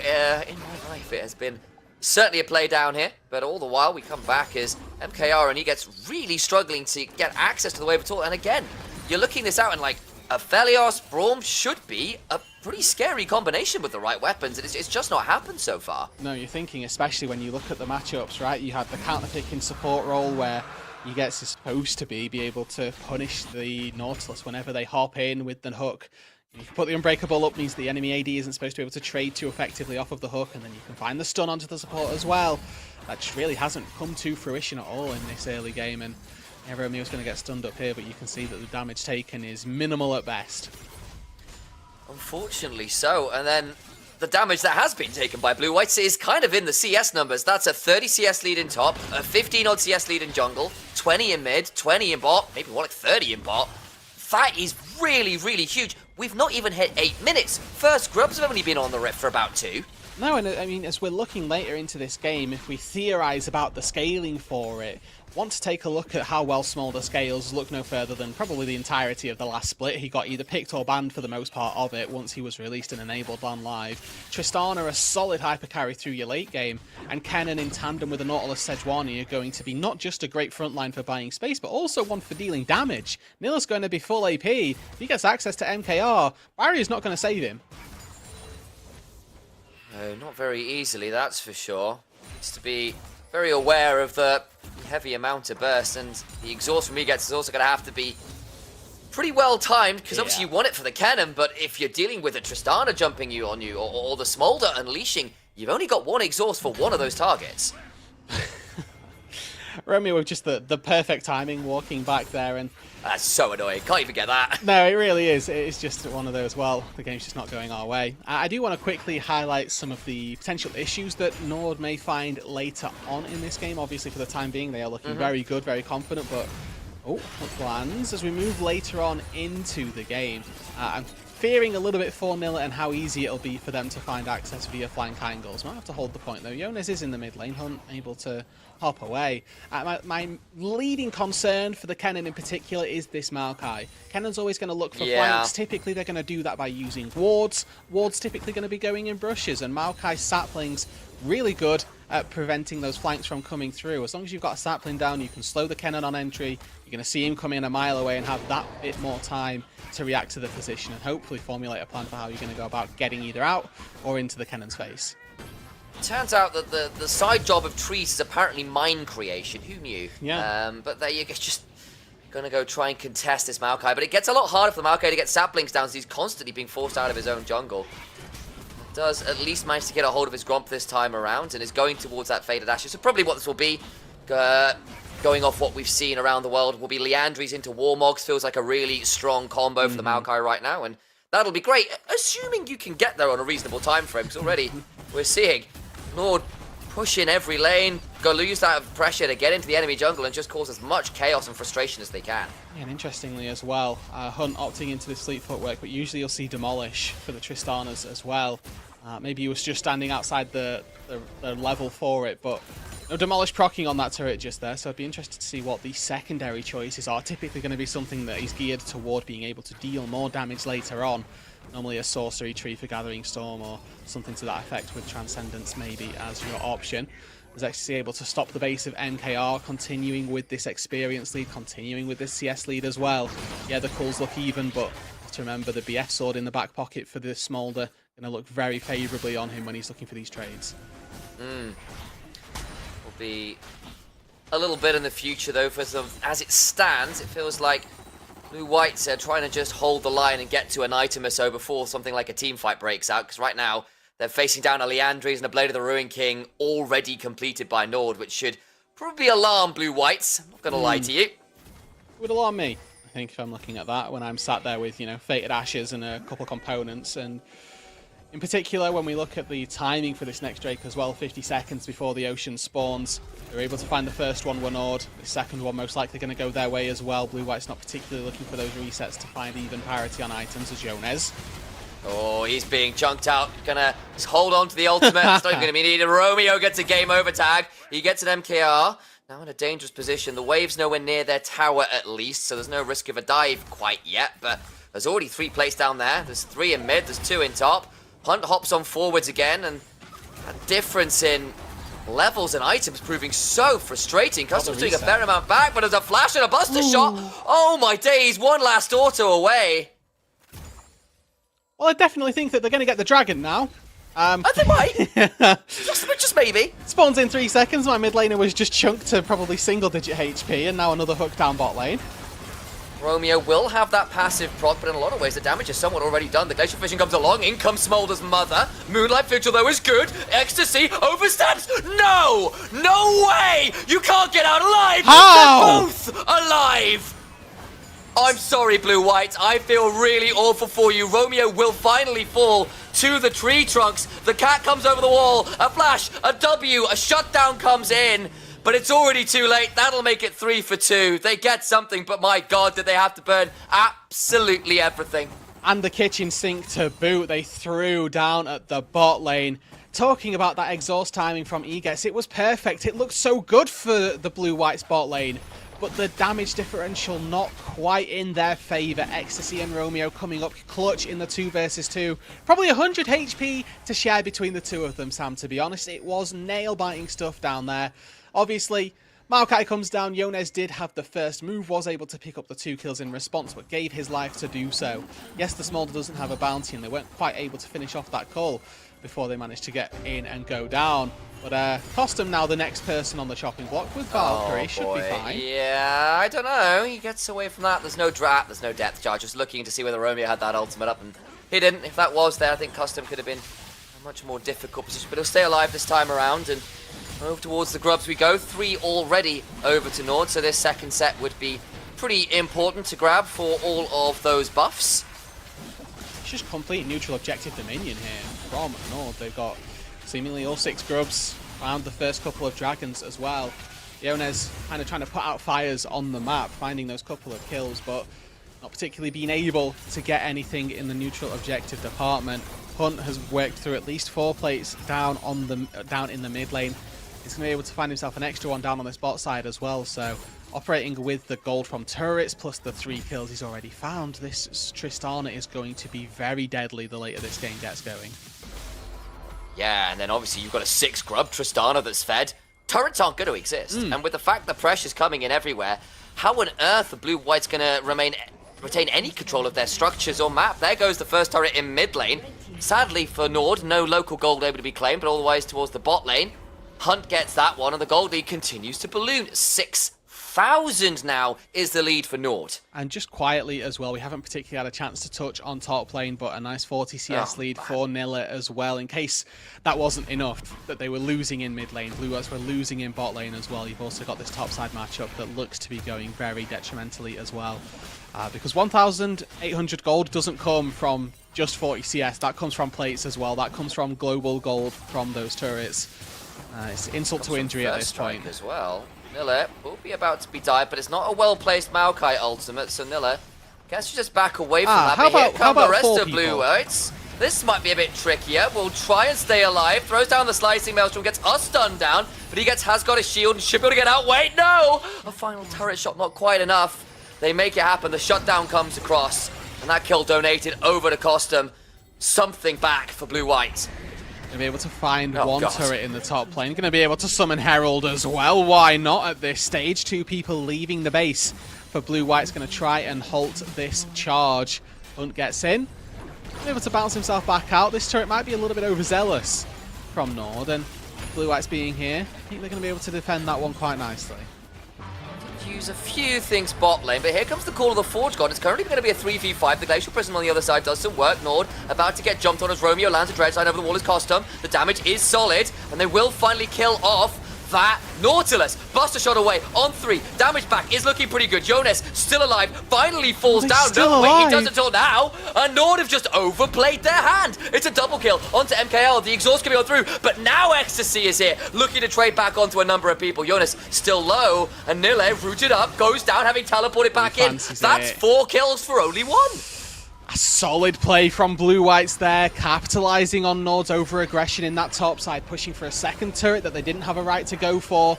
in my life. It has been certainly a play down here, but all the while we come back as MKR and he gets really struggling to get access to the wave at all. And again, you're looking this out and like, a Felios Braum should be a pretty scary combination with the right weapons, and it's just not happened so far. No, you're thinking, especially when you look at the matchups, right? You had the counter-picking support role where you get supposed to be able to punish the Nautilus whenever they hop in with the hook. You can put the Unbreakable up, means the enemy AD isn't supposed to be able to trade too effectively off of the hook, and then you can find the stun onto the support as well. That just really hasn't come to fruition at all in this early game, and Romeo's going to get stunned up here, but you can see that the damage taken is minimal at best. Unfortunately so, and then the damage that has been taken by Blue Whites is kind of in the CS numbers. That's a 30 CS lead in top, a 15 odd CS lead in jungle, 20 in mid, 20 in bot, maybe more like 30 in bot. That is really, really huge. We've not even hit 8 minutes. First Grubs have only been on the rip for about 2. No, and I mean, as we're looking later into this game, if we theorize about the scaling for it, want to take a look at how well Smolder scales, look no further than probably the entirety of the last split. He got either picked or banned for the most part of it once he was released and enabled on live. Tristana, a solid hyper carry through your late game, and Kennen in tandem with the Nautilus Sejuani are going to be not just a great frontline for buying space, but also one for dealing damage. Nilla's going to be full AP. If he gets access to MKR, Barrier's not going to save him. No, not very easily, that's for sure. Needs to be very aware of the heavy amount of burst, and the exhaust from he gets is also going to have to be pretty well timed, because obviously you want it for the cannon, but if you're dealing with a Tristana jumping you on you, or the Smolder unleashing, you've only got one exhaust for one of those targets. Romeo with just the perfect timing walking back there, and that's so annoying. Can't even get that. no, it really is. It's just one of those, well, the game's just not going our way. I do want to quickly highlight some of the potential issues that Nord may find later on in this game. Obviously, for the time being, they are looking very good, very confident, but hook lands as we move later on into the game. I'm fearing a little bit for Nilla and how easy it'll be for them to find access via flank angles. Might have to hold the point, though. Jonas is in the mid lane, Hunt able to hop away. My leading concern for the Kennen in particular is this Maokai. Kennen's always going to look for flanks. Typically, they're going to do that by using wards. Wards typically going to be going in brushes, and Maokai's sapling's really good at preventing those flanks from coming through. As long as you've got a sapling down, you can slow the Kennen on entry. You're going to see him come in a mile away and have that bit more time to react to the position and hopefully formulate a plan for how you're going to go about getting either out or into the Kennen's face. Turns out that the side job of trees is apparently mine creation. Who knew? Yeah. But there you're just going to go try and contest this Maokai. But it gets a lot harder for the Maokai to get saplings down, so he's constantly being forced out of his own jungle. Does at least manage to get a hold of his Gromp this time around and is going towards that Faded Ashes. So probably what this will be, going off what we've seen around the world, will be Liandry's into Warmogs. Feels like a really strong combo for the Maokai right now, and that'll be great, assuming you can get there on a reasonable time frame, because already we're seeing Lord push in every lane, go lose that pressure to get into the enemy jungle and just cause as much chaos and frustration as they can. Yeah, and interestingly as well, Hunt opting into this fleet footwork, but usually you'll see Demolish for the Tristanas as well. Maybe he was just standing outside the level for it, but no Demolish proccing on that turret just there, so I'd be interested to see what the secondary choices are. Typically going to be something that is geared toward being able to deal more damage later on. Normally a sorcery tree for Gathering Storm or something to that effect with Transcendence maybe as your option. Was actually able to stop the base of MKR, continuing with this experience lead, continuing with this CS lead as well. Yeah, the calls look even, but have to remember the BF sword in the back pocket for this Smolder. Going to look very favourably on him when he's looking for these trades. Will be a little bit in the future though, for some, as it stands, it feels like Blue Whites are trying to just hold the line and get to an item or so before something like a team fight breaks out, because right now they're facing down a Liandry's and a Blade of the Ruin King already completed by Nord, which should probably alarm Blue Whites. I'm not going to lie to you. It would alarm me, I think, if I'm looking at that, when I'm sat there with, Fated Ashes and a couple components, and In particular, when we look at the timing for this next Drake as well, 50 seconds before the ocean spawns, they're able to find the first one, Winord. The second one most likely going to go their way as well. Blue-White's not particularly looking for those resets to find even parity on items as Yonez. Oh, he's being chunked out. Gonna hold on to the ultimate. It's not even gonna be needed. Romeo gets a game over tag. He gets an MKR. Now in a dangerous position. The wave's nowhere near their tower at least, so there's no risk of a dive quite yet, but there's already 3 placed down there. There's 3 in mid, there's 2 in top. Hunt hops on forwards again, and that difference in levels and items proving so frustrating. Custom's doing a fair amount back, but there's a flash and a buster shot. Oh my days, one last auto away. Well, I definitely think that they're going to get the dragon now. I think might. just maybe. Spawns in 3 seconds. My mid laner was just chunked to probably single-digit HP, and now another hook down bot lane. Romeo will have that passive proc, but in a lot of ways the damage is somewhat already done. The Glacial Vision comes along, in comes Smolder's mother. Moonlight Vigil though is good. Ecstasy oversteps. No! No way! You can't get out alive! How? They're both alive! I'm sorry, Blue-White. I feel really awful for you. Romeo will finally fall to the tree trunks. The cat comes over the wall. A flash, a W, a shutdown comes in. But it's already too late. That'll make it 3 for 2. They get something, but my God, did they have to burn absolutely everything. And the kitchen sink to boot. They threw down at the bot lane. Talking about that exhaust timing from Egex, it was perfect. It looked so good for the Blue-White's bot lane. But the damage differential not quite in their favour. Ecstasy and Romeo coming up clutch in the 2 versus 2. Probably 100 HP to share between the two of them, Sam, to be honest. It was nail-biting stuff down there. Obviously, Maokai comes down. Yonez did have the first move, was able to pick up the 2 kills in response, but gave his life to do so. Yes, the Smolder doesn't have a bounty, and they weren't quite able to finish off that call before they managed to get in and go down. But Custom now the next person on the chopping block with Valkyrie. Should be fine. Yeah, I don't know. He gets away from that. There's no drat, there's no depth charge. Just looking to see whether Romeo had that ultimate up, and he didn't. If that was there, I think Custom could have been a much more difficult position. But he'll stay alive this time around and move towards the grubs we go. 3 already over to Nord, so this second set would be pretty important to grab for all of those buffs. It's just complete neutral objective dominion here from Nord. They've got seemingly all 6 grubs, found the first couple of dragons as well. Yonez kind of trying to put out fires on the map, finding those couple of kills, but not particularly being able to get anything in the neutral objective department. Hunt has worked through at least 4 plates down in the mid lane. He's going to be able to find himself an extra one down on this bot side as well, so operating with the gold from turrets plus the 3 kills he's already found, this Tristana is going to be very deadly the later this game gets going. Yeah, and then obviously you've got a 6 grub Tristana that's fed. Turrets aren't going to exist, and with the fact that pressure's coming in everywhere, how on earth are Blue-White's going to retain any control of their structures or map? There goes the first turret in mid lane. Sadly for Nord, no local gold able to be claimed, but all the way towards the bot lane. Hunt gets that one, and the gold lead continues to balloon. 6,000 now is the lead for Nord. And just quietly as well, we haven't particularly had a chance to touch on top lane, but a nice 40 CS lead for Nilla as well, in case that wasn't enough, that they were losing in mid lane. Blue-Whites were losing in bot lane as well. You've also got this topside matchup that looks to be going very detrimentally as well. Because 1,800 gold doesn't come from just 40 CS, that comes from plates as well, that comes from global gold from those turrets. It's insult to injury at this point. As well. Nilla will be about to be died, but it's not a well-placed Maokai ultimate, so Nilla gets to just back away from that. But here come the rest of Blue-Whites. This might be a bit trickier. We'll try and stay alive. Throws down the slicing maelstrom, gets us stunned down, but has got his shield and should be able to get out. Wait, no! A final turret shot, not quite enough. They make it happen. The shutdown comes across, and that kill donated over to Costum. Something back for Blue-White. Going to be able to find one turret in the top lane. Going to be able to summon Herald as well. Why not at this stage? 2 people leaving the base for Blue-White's going to try and halt this charge. Hunt gets in. Able to bounce himself back out. This turret might be a little bit overzealous from Nord, and Blue-White's being here, I think they're going to be able to defend that one quite nicely. Use a few things bot lane, but here comes the call of the Forge God. It's currently going to be a 3v5. The Glacial Prism on the other side does some work. Nord about to get jumped on as Romeo lands a dread side over the wall as Costum. The damage is solid, and they will finally kill off that. Nautilus, Buster shot away on 3. Damage back is looking pretty good. Jonas still alive, finally falls They're down. still No, wait, he alive. doesn't until now. And Nord have just overplayed their hand. It's a double kill onto MKL. The exhaust can be on through, but now Ecstasy is here, looking to trade back onto a number of people. Jonas still low, and Nile rooted up, goes down, having teleported back in. fancies That's it. 4 kills for only 1. A solid play from Blue Whites there, capitalizing on Nord's over-aggression in that top side, pushing for a second turret that they didn't have a right to go for.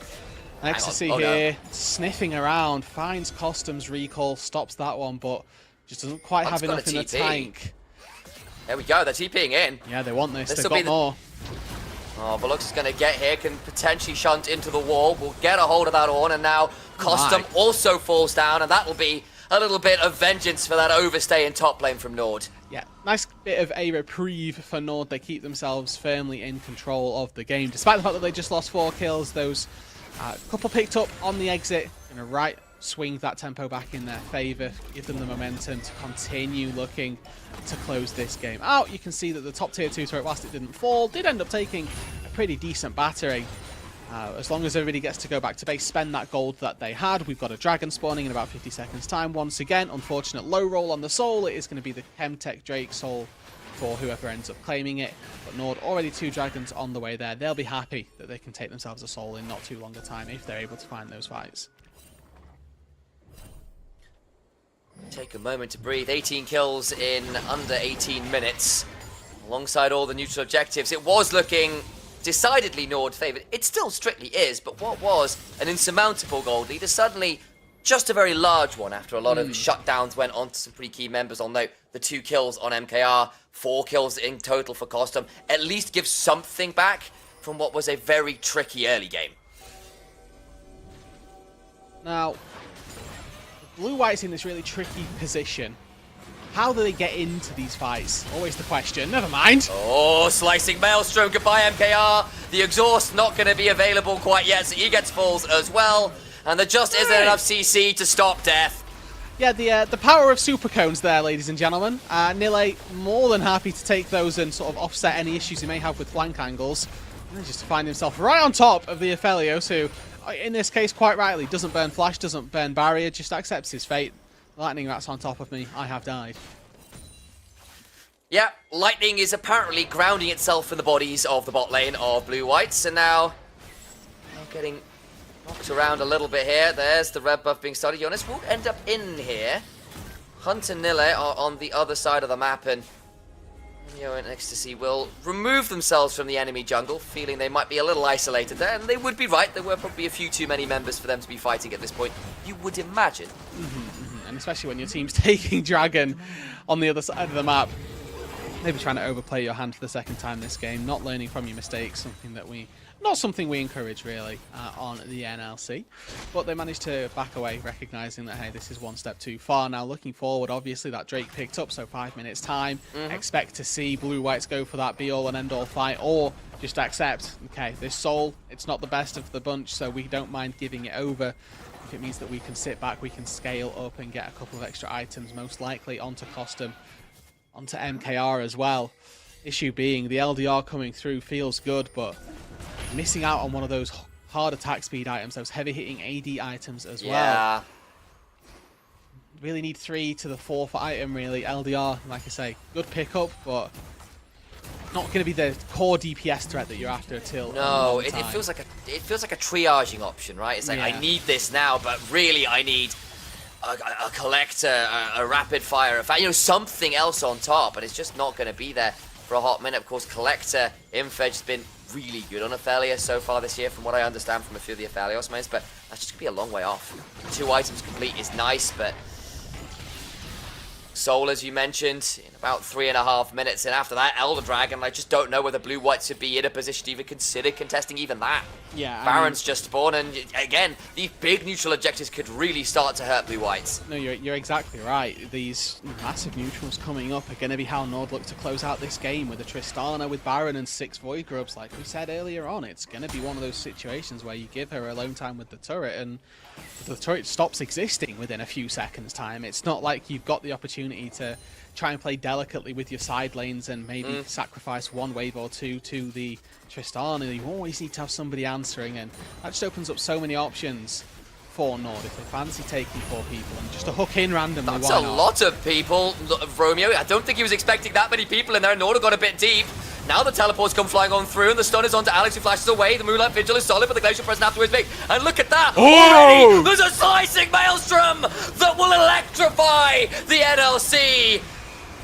Ecstasy Oh, no. here, sniffing around, finds Customs recall, stops that one, but just doesn't quite Hunt's have got enough a in the TP. tank. There we go, they're TPing in. Yeah, they want this. This'll They've be got more. Oh, Volux is going to get here, can potentially shunt into the wall. Will get a hold of that horn, and now Custom my. also falls down, and that will be a little bit of vengeance for that overstay in top lane from Nord. Yeah, nice bit of a reprieve for Nord. They keep themselves firmly in control of the game. Despite the fact that they just lost 4 kills, those couple picked up on the exit. Going to swing that tempo back in their favour, give them the momentum to continue looking to close this game out. You can see that the top tier 2 turret, whilst it didn't fall, did end up taking a pretty decent battering. As long as everybody gets to go back to base, spend that gold that they had. We've got a dragon spawning in about 50 seconds time. Once again, unfortunate low roll on the soul. It is going to be the Chemtech Drake soul for whoever ends up claiming it. But Nord already 2 dragons on the way there. They'll be happy that they can take themselves a soul in not too long a time if they're able to find those fights. Take a moment to breathe. 18 kills in under 18 minutes. Alongside all the neutral objectives, it was looking decidedly Nord favoured. It still strictly is, but what was an insurmountable gold lead is suddenly just a very large one after a lot of shutdowns went on to some pretty key members. I'll note the 2 kills on MKR, 4 kills in total for Costum. At least gives something back from what was a very tricky early game. Now, Blue White's in this really tricky position. How do they get into these fights? Always the question. Never mind. Oh, slicing Maelstrom. Goodbye, MKR. The exhaust not going to be available quite yet, so he gets falls as well. And there just isn't enough CC to stop death. Yeah, the power of super cones there, ladies and gentlemen. Nile more than happy to take those and sort of offset any issues he may have with flank angles. And just to find himself right on top of the Aphelios, who, in this case, quite rightly, doesn't burn flash, doesn't burn barrier, just accepts his fate. Lightning Rat's on top of me. I have died. Yeah, Lightning is apparently grounding itself in the bodies of the bot lane of Blue Whites, and now getting knocked around a little bit here. There's the red buff being started. Jonas will end up in here. Hunt and Nile are on the other side of the map, and Neo and Ecstasy will remove themselves from the enemy jungle, feeling they might be a little isolated there, and they would be right. There were probably a few too many members for them to be fighting at this point, you would imagine. And especially when your team's taking Dragon on the other side of the map. Maybe trying to overplay your hand for the second time this game, not learning from your mistakes, not something we encourage really on the NLC. But they managed to back away, recognizing that, hey, this is one step too far. Now looking forward, obviously that Drake picked up, so 5 minutes time. Expect to see Blue Whites go for that be-all and end-all fight, or just accept, okay, this soul, it's not the best of the bunch, so we don't mind giving it over. If it means that we can sit back, we can scale up and get a couple of extra items, most likely onto Costum, onto MKR as well. Issue being, the LDR coming through feels good, but missing out on one of those hard attack speed items, those heavy hitting AD items as well. Really need 3 to the 4th item, really. LDR, like I say, good pickup, but not going to be the core DPS threat that you're after till No, it feels like a triaging option, right? It's like, I need this now, but really I need a collector, a rapid fire, something else on top, but it's just not going to be there for a hot minute. Of course, collector Infedge has been really good on Aphelios so far this year, from what I understand from a few of the Aphelios mates, but that's just going to be a long way off. 2 items complete is nice, but Soul, as you mentioned, in about 3.5 minutes, and after that, Elder Dragon, I just don't know whether Blue Whites would be in a position to even consider contesting even that. Yeah, Baron's just spawned, and again, these big neutral objectives could really start to hurt Blue Whites. No, you're exactly right. These massive neutrals coming up are going to be how Nord look to close out this game with a Tristana, with Baron and 6 Void Grubs. Like we said earlier on, it's going to be one of those situations where you give her alone time with the turret, and the turret stops existing within a few seconds time. It's not like you've got the opportunity opportunity to try and play delicately with your side lanes and maybe sacrifice one wave or two to the Tristana. You always need to have somebody answering, and that just opens up so many options for Nord if they fancy taking 4 people and just to hook in randomly. That's why a not? lot of people. Romeo, I don't think he was expecting that many people in there. Nord got a bit deep. Now the teleports come flying on through, and the stun is onto Alex, who flashes away. The Moonlight Vigil is solid, but the Glacial Presence after is big. And look at that! Already, there's a slicing Maelstrom that will electrify the NLC.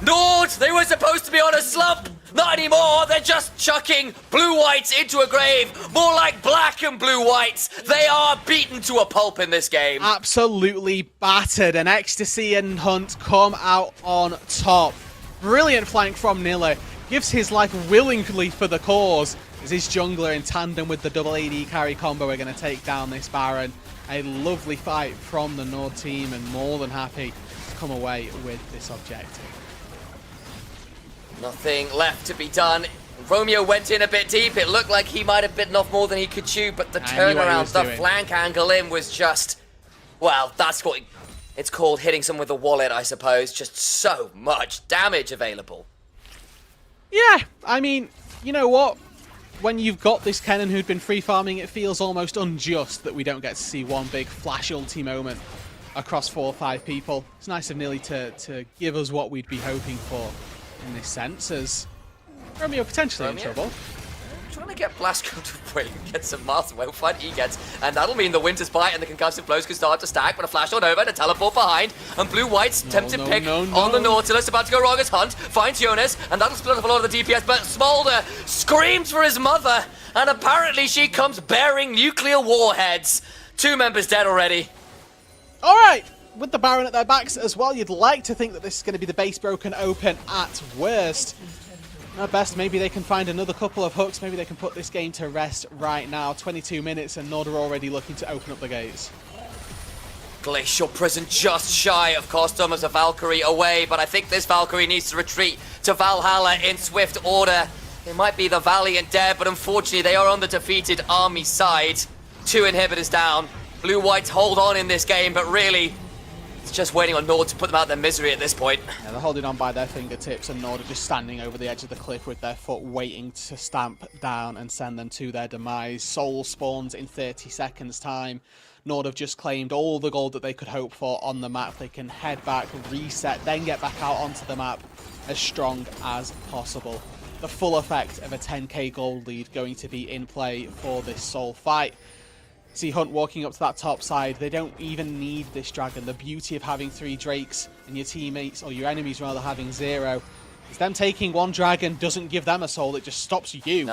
Nord, they were supposed to be on a slump. Not anymore. They're just chucking blue-whites into a grave. More like black and blue-whites. They are beaten to a pulp in this game. Absolutely battered, and Ecstasy and Hunt come out on top. Brilliant flank from Nilla. Gives his life willingly for the cause, as his jungler in tandem with the double AD carry combo are going to take down this Baron. A lovely fight from the Nord team, and more than happy to come away with this objective. Nothing left to be done. Romeo went in a bit deep. It looked like he might have bitten off more than he could chew, but the turnaround, the flank angle in was just, well, that's what it's called, hitting someone with a wallet, I suppose. Just so much damage available. Yeah, I mean, you know what? When you've got this Kennen who'd been free farming, it feels almost unjust that we don't get to see one big flash ulti moment across 4 or 5 people. It's nice of Nilly to give us what we'd be hoping for in this sense, as Romeo potentially in trouble. Trying to get Blasco to wait and get some miles away. We'll find Egets, and that'll mean the Winter's Bite and the concussive blows can start to stack, but a flash on over and a teleport behind, and blue-white's tempted pick on the Nautilus, about to go wrong as Hunt finds Jonas, and that'll split up a lot of the DPS, but Smolder screams for his mother, and apparently she comes bearing nuclear warheads. 2 members dead already. Alright, with the Baron at their backs as well, you'd like to think that this is going to be the base broken open at worst. At best, maybe they can find another couple of hooks. Maybe they can put this game to rest right now. 22 minutes and Nord are already looking to open up the gates. Glacial Prison just shy of Costum as a Valkyrie away, but I think this Valkyrie needs to retreat to Valhalla in swift order. It might be the Valiant dead, but unfortunately they are on the defeated army side. 2 inhibitors down. Blue-Whites hold on in this game, but really, it's just waiting on Nord to put them out of their misery at this point. Yeah, they're holding on by their fingertips, and Nord are just standing over the edge of the cliff with their foot waiting to stamp down and send them to their demise. Soul spawns in 30 seconds time. Nord have just claimed all the gold that they could hope for on the map. They can head back, reset, then get back out onto the map as strong as possible. The full effect of a 10k gold lead going to be in play for this Soul fight. See Hunt walking up to that top side. They don't even need this dragon. The beauty of having 3 Drakes and your teammates, or your enemies rather, having 0, is them taking 1 dragon doesn't give them a soul. It just stops you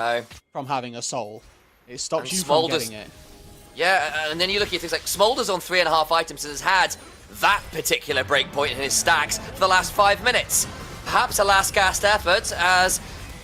from having a soul. It stops you from getting it. Yeah, and then you look at things like Smolder's on 3.5 items and has had that particular breakpoint in his stacks for the last 5 minutes. Perhaps a last gasp effort as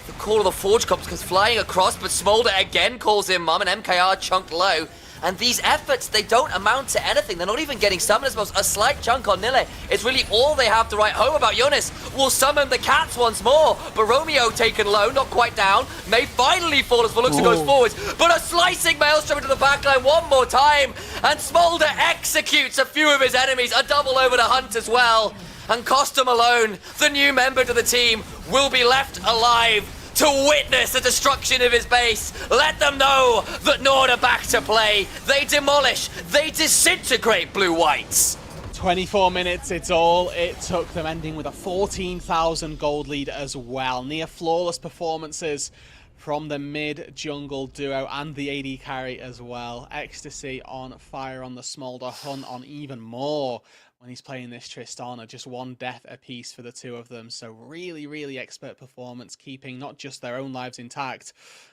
the Call of the Forge comes flying across, but Smolder again calls him mum, and MKR chunked low. And these efforts, they don't amount to anything. They're not even getting summoned. A slight chunk on Nille is really all they have to write home about. Jonas will summon the cats once more, but Romeo taken low, not quite down, may finally fall as Volux goes forwards, but a slicing Maelstrom into the backline one more time, and Smolder executes a few of his enemies, a double over to Hunt as well, and Costum alone, the new member to the team, will be left alive to witness the destruction of his base. Let them know that Nord are back to play. They demolish, they disintegrate blue-whites. 24 minutes, it's all it took them, ending with a 14,000 gold lead as well. Near flawless performances from the mid-jungle duo and the AD carry as well. Ecstasy on fire on the Smolder, Hunt on even more when he's playing this Tristana. Just 1 death apiece for the 2 of them. So really, really expert performance, keeping not just their own lives intact,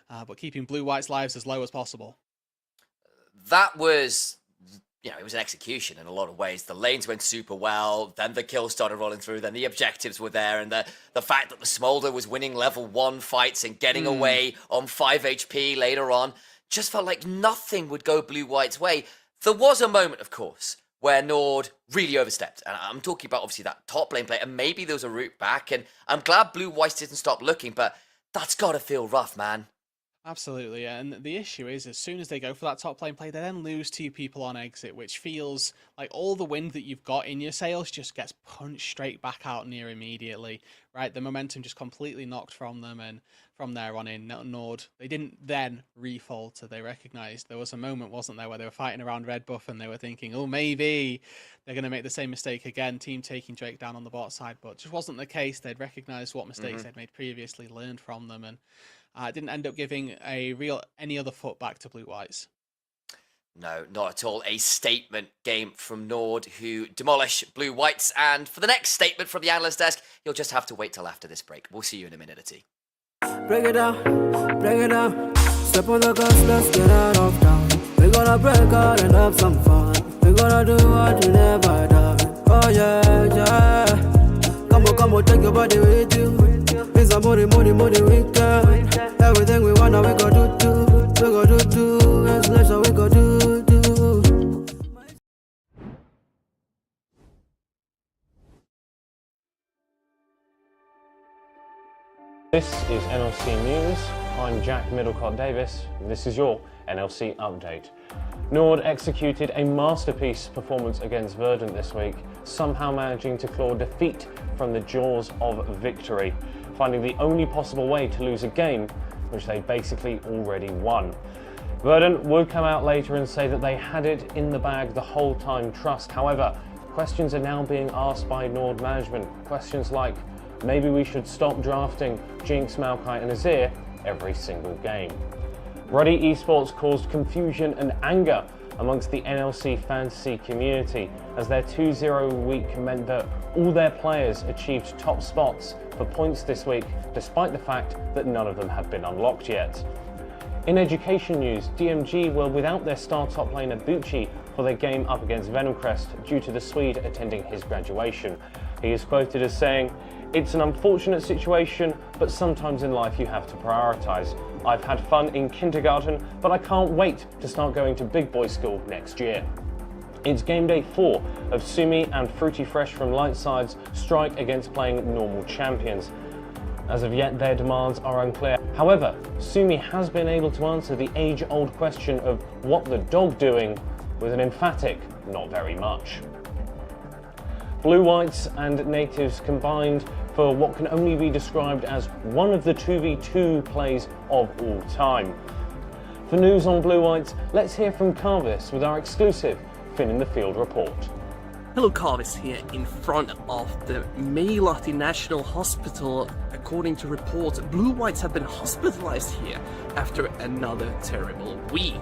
but keeping blue-white's lives as low as possible. That was, it was an execution in a lot of ways. The lanes went super well, then the kills started rolling through, then the objectives were there, and the fact that the Smolder was winning level 1 fights and getting away on 5 HP later on, just felt like nothing would go blue-white's way. There was a moment, of course, where Nord really overstepped. And I'm talking about, obviously, that top lane play, and maybe there was a route back, and I'm glad blue-white didn't stop looking, but that's got to feel rough, man. Absolutely, yeah. And the issue is, as soon as they go for that top lane play, they then lose 2 people on exit, which feels like all the wind that you've got in your sails just gets punched straight back out near immediately, right? The momentum just completely knocked from them, and from there on in, Nord, they didn't then refalter. They recognised there was a moment, wasn't there, where they were fighting around red buff and they were thinking, oh, maybe they're going to make the same mistake again, team taking Drake down on the bot side, but it just wasn't the case. They'd recognised what mistakes they'd made previously, learned from them, and didn't end up giving any other foot back to Blue Whites. No, not at all. A statement game from Nord, who demolish Blue Whites. And for the next statement from the analyst desk, you'll just have to wait till after this break. We'll see you in a minute or two. Break it down, break it down. Step on the gas, let's get out of town. We're gonna break out and have some fun. We're gonna do what you never done. Oh yeah, yeah. Come on, take your body with you. It's a money weekend. Everything we want, we go do. We go do. It's leisure, we go do. This is NLC News. I'm Jack Middlecott Davis. This is your NLC update. Nord executed a masterpiece performance against Verdant this week, somehow managing to claw defeat from the jaws of victory, finding the only possible way to lose a game, which they basically already won. Verdant would come out later and say that they had it in the bag the whole time trust. However, questions are now being asked by Nord management. Questions like, maybe we should stop drafting Jinx, Maokai and Azir every single game. Ruddy Esports caused confusion and anger amongst the NLC fantasy community as their 2-0 week meant that all their players achieved top spots for points this week, despite the fact that none of them had been unlocked yet. In education news, DMG were without their star top laner Bucci for their game up against Venomcrest due to the Swede attending his graduation. He is quoted as saying, "It's an unfortunate situation, but sometimes in life you have to prioritise. I've had fun in kindergarten, but I can't wait to start going to big boy school next year." It's game day 4 of Sumi and Fruity Fresh from Lightside's strike against playing normal champions. As of yet, their demands are unclear. However, Sumi has been able to answer the age-old question of what the dog doing with an emphatic not very much. Blue Whites and Natives combined for what can only be described as one of the 2v2 plays of all time. For news on Blue Whites, let's hear from Carvis with our exclusive Finn in the Field report. Hello, Carvis here in front of the Meilahti National Hospital. According to reports, Blue Whites have been hospitalized here after another terrible week.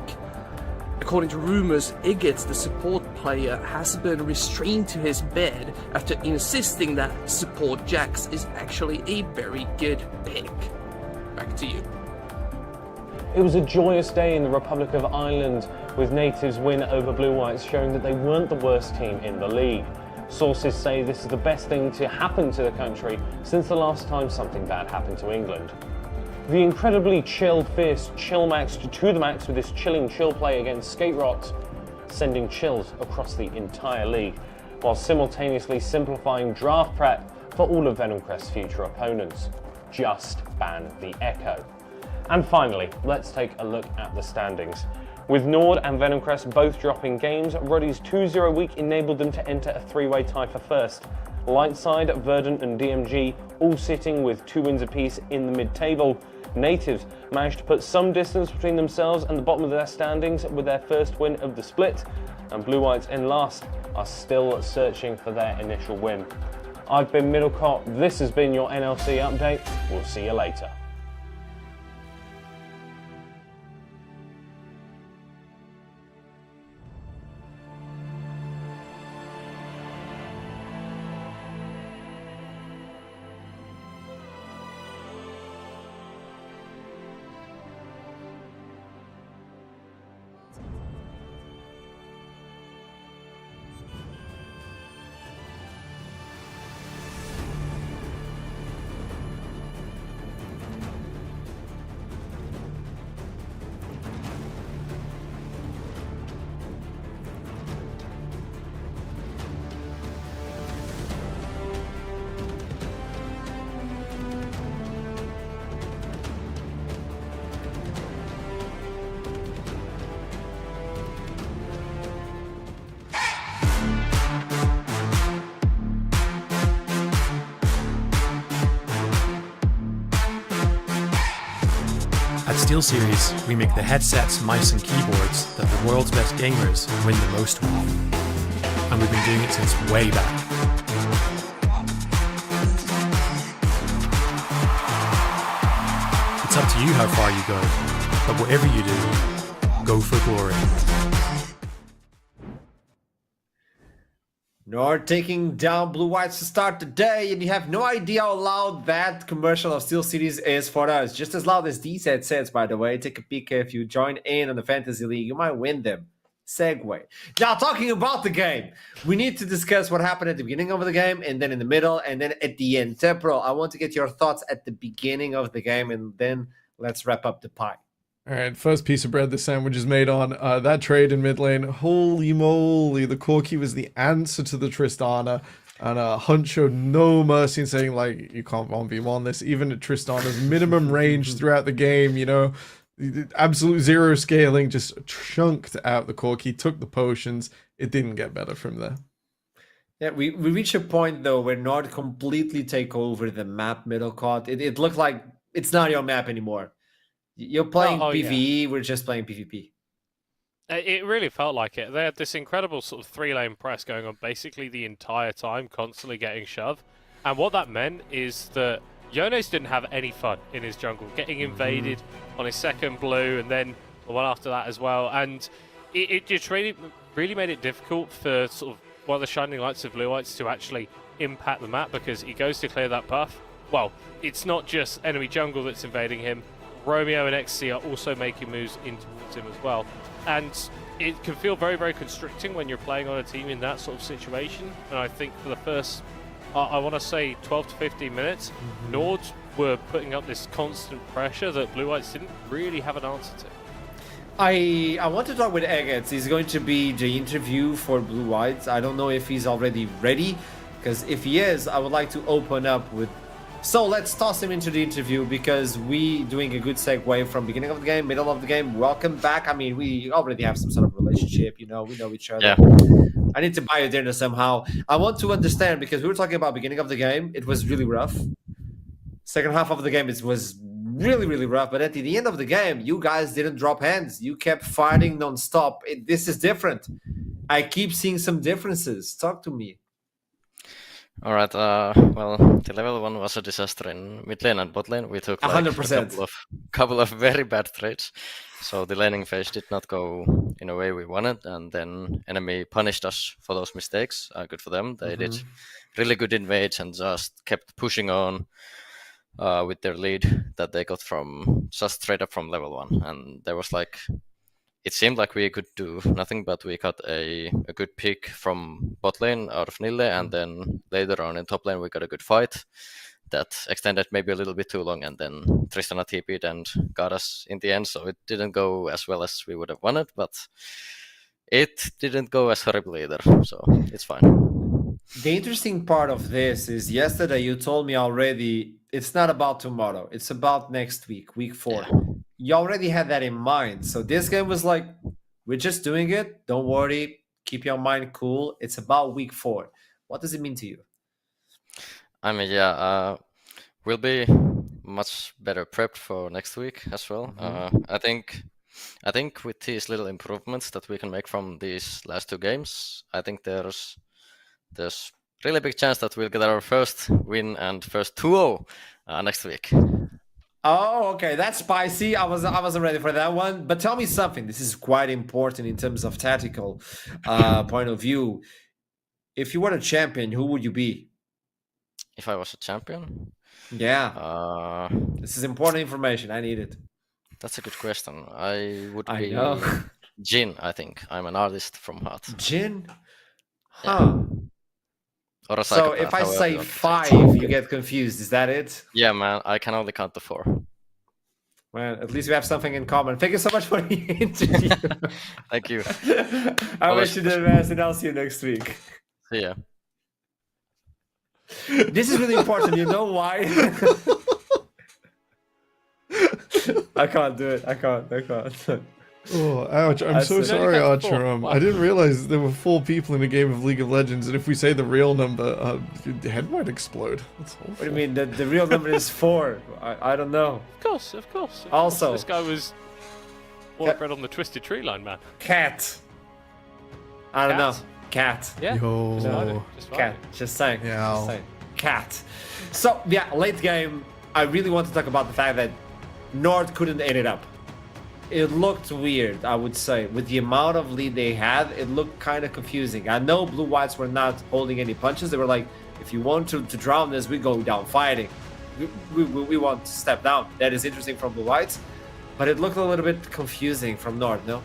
According to rumors, Igit, the support player, has been restrained to his bed after insisting that support Jax is actually a very good pick. Back to you. It was a joyous day in the Republic of Ireland, with Natives' win over Blue Whites showing that they weren't the worst team in the league. Sources say this is the best thing to happen to the country since the last time something bad happened to England. The incredibly chilled Fierce chill maxed to the max with this chilling chill play against Skate Rot, sending chills across the entire league, while simultaneously simplifying draft prep for all of Venomcrest's future opponents. Just ban the Echo. And finally, let's take a look at the standings. With Nord and Venomcrest both dropping games, Ruddy's 2-0 week enabled them to enter a 3-way tie for first. Lightside, Verdant and DMG all sitting with 2 wins apiece in the mid-table. Natives managed to put some distance between themselves and the bottom of their standings with their first win of the split, and Blue Whites in last are still searching for their initial win. I've been Middlecott, this has been your NLC update, we'll see you later. At SteelSeries, we make the headsets, mice, and keyboards that the world's best gamers win the most with. And we've been doing it since way back. It's up to you how far you go, but whatever you do, go for glory. Nord taking down Blue Whites to start the day, and you have no idea how loud that commercial of SteelSeries is for us. Just as loud as these headsets, by the way. Take a peek if you join in on the Fantasy League. You might win them. Segue. Now, talking about the game, we need to discuss what happened at the beginning of the game, and then in the middle, and then at the end. Temporal, I want to get your thoughts at the beginning of the game, and then let's wrap up the pie. All right, first piece of bread the sandwich is made on. That trade in mid lane, holy moly, the Corki was the answer to the Tristana. And Hunt showed no mercy in saying, like, you can't 1v1 this, even at Tristana's minimum range throughout the game, you know. Absolute zero scaling, just chunked out the Corki, took the potions. It didn't get better from there. Yeah, we reach a point, though, where Nord completely take over the map, Middlecott. It looked like it's not your map anymore. You're playing PvE, yeah. We're just playing PvP. It really felt like it. They had this incredible sort of 3-lane press going on basically the entire time, constantly getting shoved. And what that meant is that Jonas didn't have any fun in his jungle, getting invaded on his second blue and then the one after that as well. And it just really made it difficult for sort of one of the shining lights of Blue Whites to actually impact the map, because he goes to clear that buff. Well, it's not just enemy jungle that's invading him. Romeo and XC are also making moves in towards him as well. And it can feel very, very constricting when you're playing on a team in that sort of situation. And I think for the first, I want to say 12 to 15 minutes, Nord were putting up this constant pressure that Blue Whites didn't really have an answer to. I want to talk with Eggets. He's going to be the interview for Blue Whites. I don't know if he's already ready, because if he is, I would like to open up with... So let's toss him into the interview, because we doing a good segue from beginning of the game, middle of the game. Welcome back. I mean, we already have some sort of relationship, you know, we know each other. Yeah. I need to buy you dinner somehow. I want to understand, because we were talking about beginning of the game. It was really rough. Second half of the game, it was really, really rough. But at the end of the game, you guys didn't drop hands. You kept fighting nonstop. This is different. I keep seeing some differences. Talk to me. All right. Well, the level 1 was a disaster in mid lane and bot lane. We took like 100%. a couple of very bad trades. So the laning phase did not go in a way we wanted, and then enemy punished us for those mistakes. Good for them. They did really good invades and just kept pushing on with their lead that they got from just straight up from level 1. And there was like, it seemed like we could do nothing, but we got a good pick from bot lane out of Nille, and then later on in top lane we got a good fight that extended maybe a little bit too long, and then Tristana TP'd and got us in the end, so it didn't go as well as we would have wanted, but it didn't go as horribly either, so it's fine. The interesting part of this is yesterday you told me already it's not about tomorrow, it's about next week, week 4. Yeah. You already had that in mind. So this game was like, we're just doing it. Don't worry. Keep your mind cool. It's about week 4. What does it mean to you? I mean, yeah, we'll be much better prepped for next week as well. I think with these little improvements that we can make from these last 2 games, I think there's really big chance that we'll get our first win and first 2-0 next week. Oh, okay, that's spicy. I wasn't ready for that one. But tell me something. This is quite important in terms of tactical point of view. If you were a champion, who would you be? If I was a champion? Yeah. This is important information. I need it. That's a good question. I would be Jin, I think. I'm an artist from heart. Jin? Huh. Yeah. Or a so if I say 5, you get confused. Is that it? Yeah, man. I can only count to 4. Well, at least we have something in common. Thank you so much for the interview. Thank you. I wish you the best, and I'll see you next week. See ya. This is really important. You know why? I can't do it. I can't. Oh, ouch. I'm so That's- sorry, No, you got Archerum. four. I didn't realize there were 4 people in a game of League of Legends, and if we say the real number, your head might explode. That's awful. What do you mean? The real number is 4. I don't know. Of course. Also- this guy was all bred on the twisted tree line, man. Cat. I don't Cat? know. Cat. Yeah. Yo. Just vibing, just Cat. vibing. Just saying. Yeah. Just saying. Cat. So, yeah, late game, I really want to talk about the fact that Nord couldn't eat it up. It looked weird, I would say. With the amount of lead they had, it looked kind of confusing. I know Blue Whites were not holding any punches. They were like, if you want to drown this, we go down fighting. We want to step down. That is interesting from Blue Whites. But it looked a little bit confusing from Nord, no?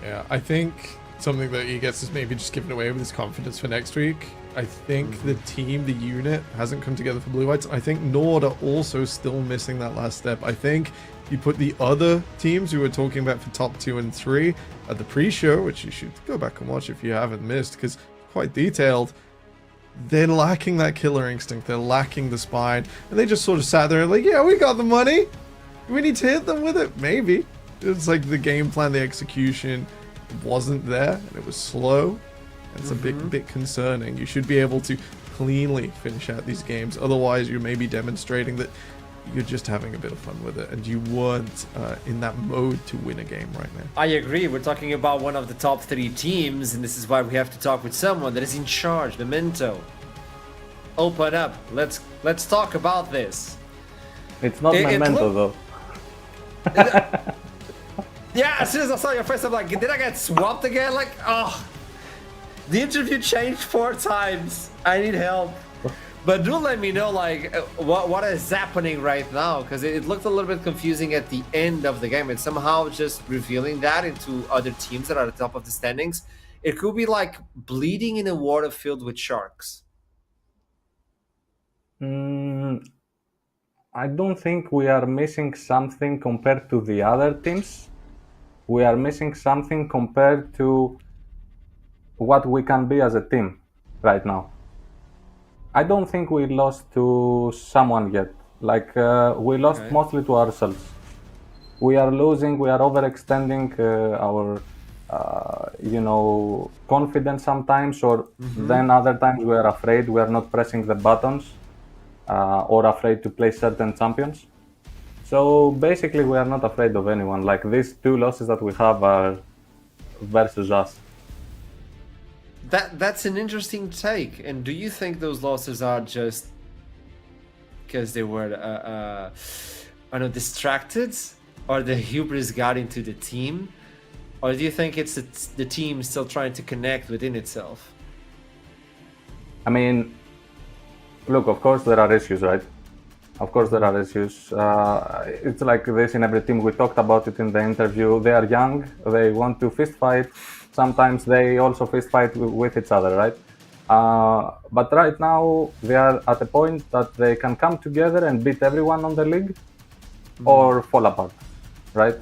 Yeah, I think something that he gets is maybe just given away with his confidence for next week. I think the team, the unit, hasn't come together for Blue Whites. I think Nord are also still missing that last step. I think you put the other teams who were talking about for top 2 and 3 at the pre-show, which you should go back and watch if you haven't missed, because quite detailed. They're lacking that killer instinct. They're lacking the spine. And they just sort of sat there and like, yeah, we got the money. We need to hit them with it. Maybe. It's like the game plan, the execution wasn't there, and it was slow. It's a bit concerning. You should be able to cleanly finish out these games. Otherwise, you may be demonstrating that you're just having a bit of fun with it, and you weren't in that mode to win a game right now. I agree. We're talking about one of the top 3 teams, and this is why we have to talk with someone that is in charge. Memento, open up. Let's talk about this. It's not Memento though. Yeah, as soon as I saw your face, I'm like, did I get swamped again? Like, oh, the interview changed 4 times. I need help. But do let me know, like, what is happening right now, because it looked a little bit confusing at the end of the game. It's somehow just revealing that into other teams that are at the top of the standings. It could be like bleeding in a water filled with sharks. I don't think we are missing something compared to the other teams. We are missing something compared to what we can be as a team right now. I don't think we lost to someone yet. Like, we lost mostly to ourselves. We are losing, we are overextending our, confidence sometimes, or then other times we are afraid, we are not pressing the buttons, or afraid to play certain champions. So basically, we are not afraid of anyone. Like, these 2 losses that we have are versus us. That's an interesting take. And do you think those losses are just because they were, distracted, or the hubris got into the team, or do you think it's the team still trying to connect within itself? I mean, look, of course there are issues, right? Of course there are issues. It's like this in every team. We talked about it in the interview. They are young. They want to fist fight. Sometimes they also fist fight with each other, right? But right now they are at a point that they can come together and beat everyone on the league, or fall apart, right?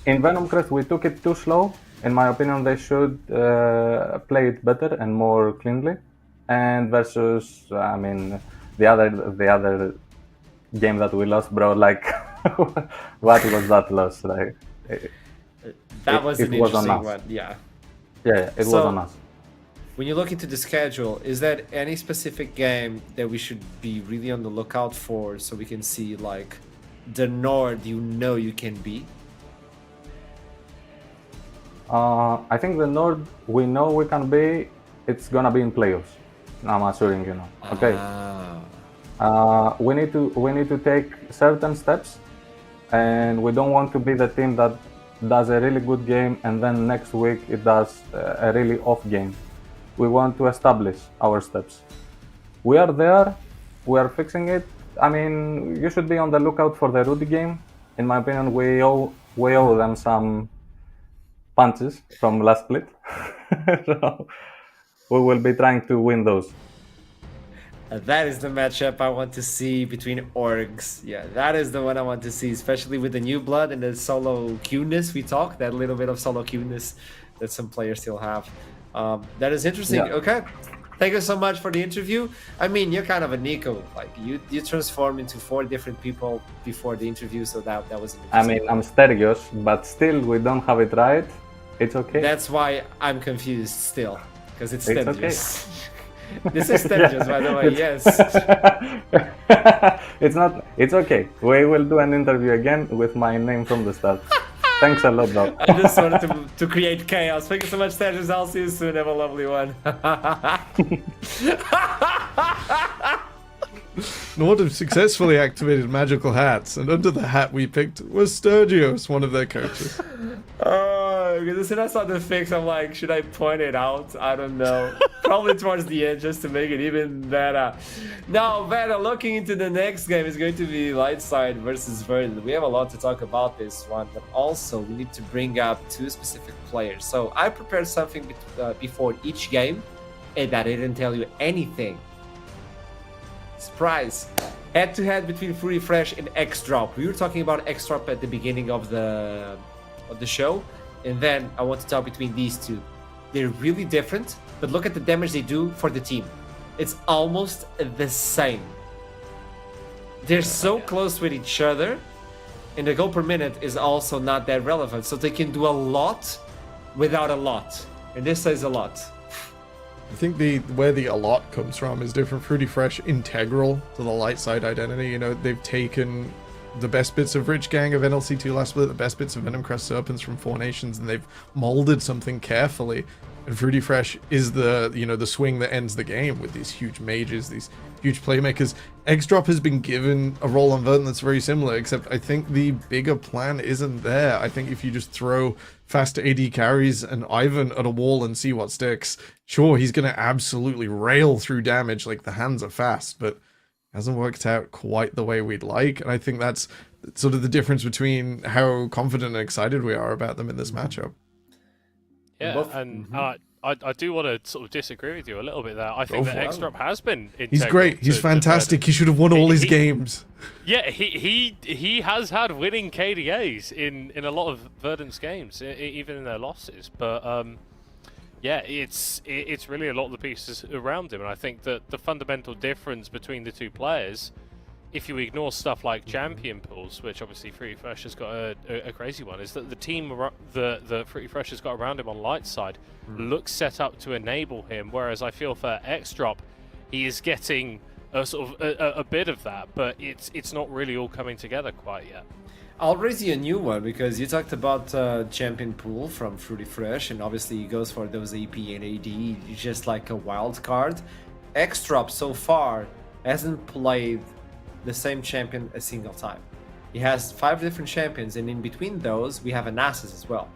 In Venom Crest we took it too slow. In my opinion, they should play it better and more cleanly. And versus, the other game that we lost, bro, like, what was that loss? Like, That was an interesting one, yeah. Yeah, it was on us. When you look into the schedule, is there any specific game that we should be really on the lookout for, so we can see, like, the Nord you can beat? I think the Nord we know we can be, it's gonna be in playoffs. I'm assuring you now. Okay. We need to take certain steps, and we don't want to be the team that does a really good game and then next week it does a really off game. We want to establish our steps. We are there. We are fixing it. I mean, you should be on the lookout for the Rudy game. In my opinion, we owe them some punches from last split. So we will be trying to win those. That is the matchup I want to see between orgs. Yeah, that is the one I want to see, especially with the new blood and the solo queue-ness we talk, that little bit of solo queue-ness that some players still have. That is interesting. Yeah. Okay. Thank you so much for the interview. I mean, you're kind of a Nico. Like you transformed into 4 different people before the interview, so that was. I mean, I'm Sterios, but still we don't have it right. It's okay. That's why I'm confused still, because it's It's Sterios. This is Sterios, by the way. Yes. It's not. It's okay. We will do an interview again with my name from the start. Thanks a lot, though. I just wanted to create chaos. Thank you so much, Sterios. I'll see you soon. Have a lovely one. Nord have successfully activated magical hats, and under the hat we picked was Sturgios, one of their coaches. Because as soon as I saw the fix, I'm like, should I point it out? I don't know. Probably towards the end, just to make it even better. Now, Vera, looking into the next game is going to be Lightside versus Verdant. We have a lot to talk about this one, but also we need to bring up 2 specific players. So I prepared something before each game, and I didn't tell you anything. Surprise! Head-to-head between Fruity Fresh and X-Drop. We were talking about X-Drop at the beginning of the show, and then I want to talk between these 2. They're really different, but look at the damage they do for the team. It's almost the same. They're so close with each other, and the goal per minute is also not that relevant, so they can do a lot without a lot, and this says a lot. I think where the a lot comes from is different. Fruity Fresh integral to the light side identity. You know, they've taken the best bits of Rich Gang of NLC2 last split, the best bits of Venom Crest Serpents from 4 Nations, and they've molded something carefully. And Fruity Fresh is the, you know, the swing that ends the game with these huge mages, these huge playmakers. X-Drop has been given a role on Verdant that's very similar, except I think the bigger plan isn't there. I think if you just throw fast AD carries and Ivan at a wall and see what sticks, sure, he's going to absolutely rail through damage, like the hands are fast, but hasn't worked out quite the way we'd like. And I think that's sort of the difference between how confident and excited we are about them in this matchup. Yeah, and I do want to sort of disagree with you a little bit there. I think that X-Drop has been integral. He's great. He's fantastic. He should have won all his games. Yeah, he has had winning KDAs in a lot of Verdant's games, even in their losses. But yeah, it's really a lot of the pieces around him, and I think that the fundamental difference between the 2 players, if you ignore stuff like champion pools, which obviously Fruity Fresh has got a crazy one, is that the team the Fruity Fresh has got around him on light side looks set up to enable him, whereas I feel for X-Drop, he is getting a sort of a bit of that, but it's not really all coming together quite yet. I'll raise you a new one, because you talked about champion pool from Fruity Fresh, and obviously he goes for those AP and AD just like a wild card. X-Drop so far hasn't played the same champion a single time. He has 5 different champions, and in between those we have a Nasus as well.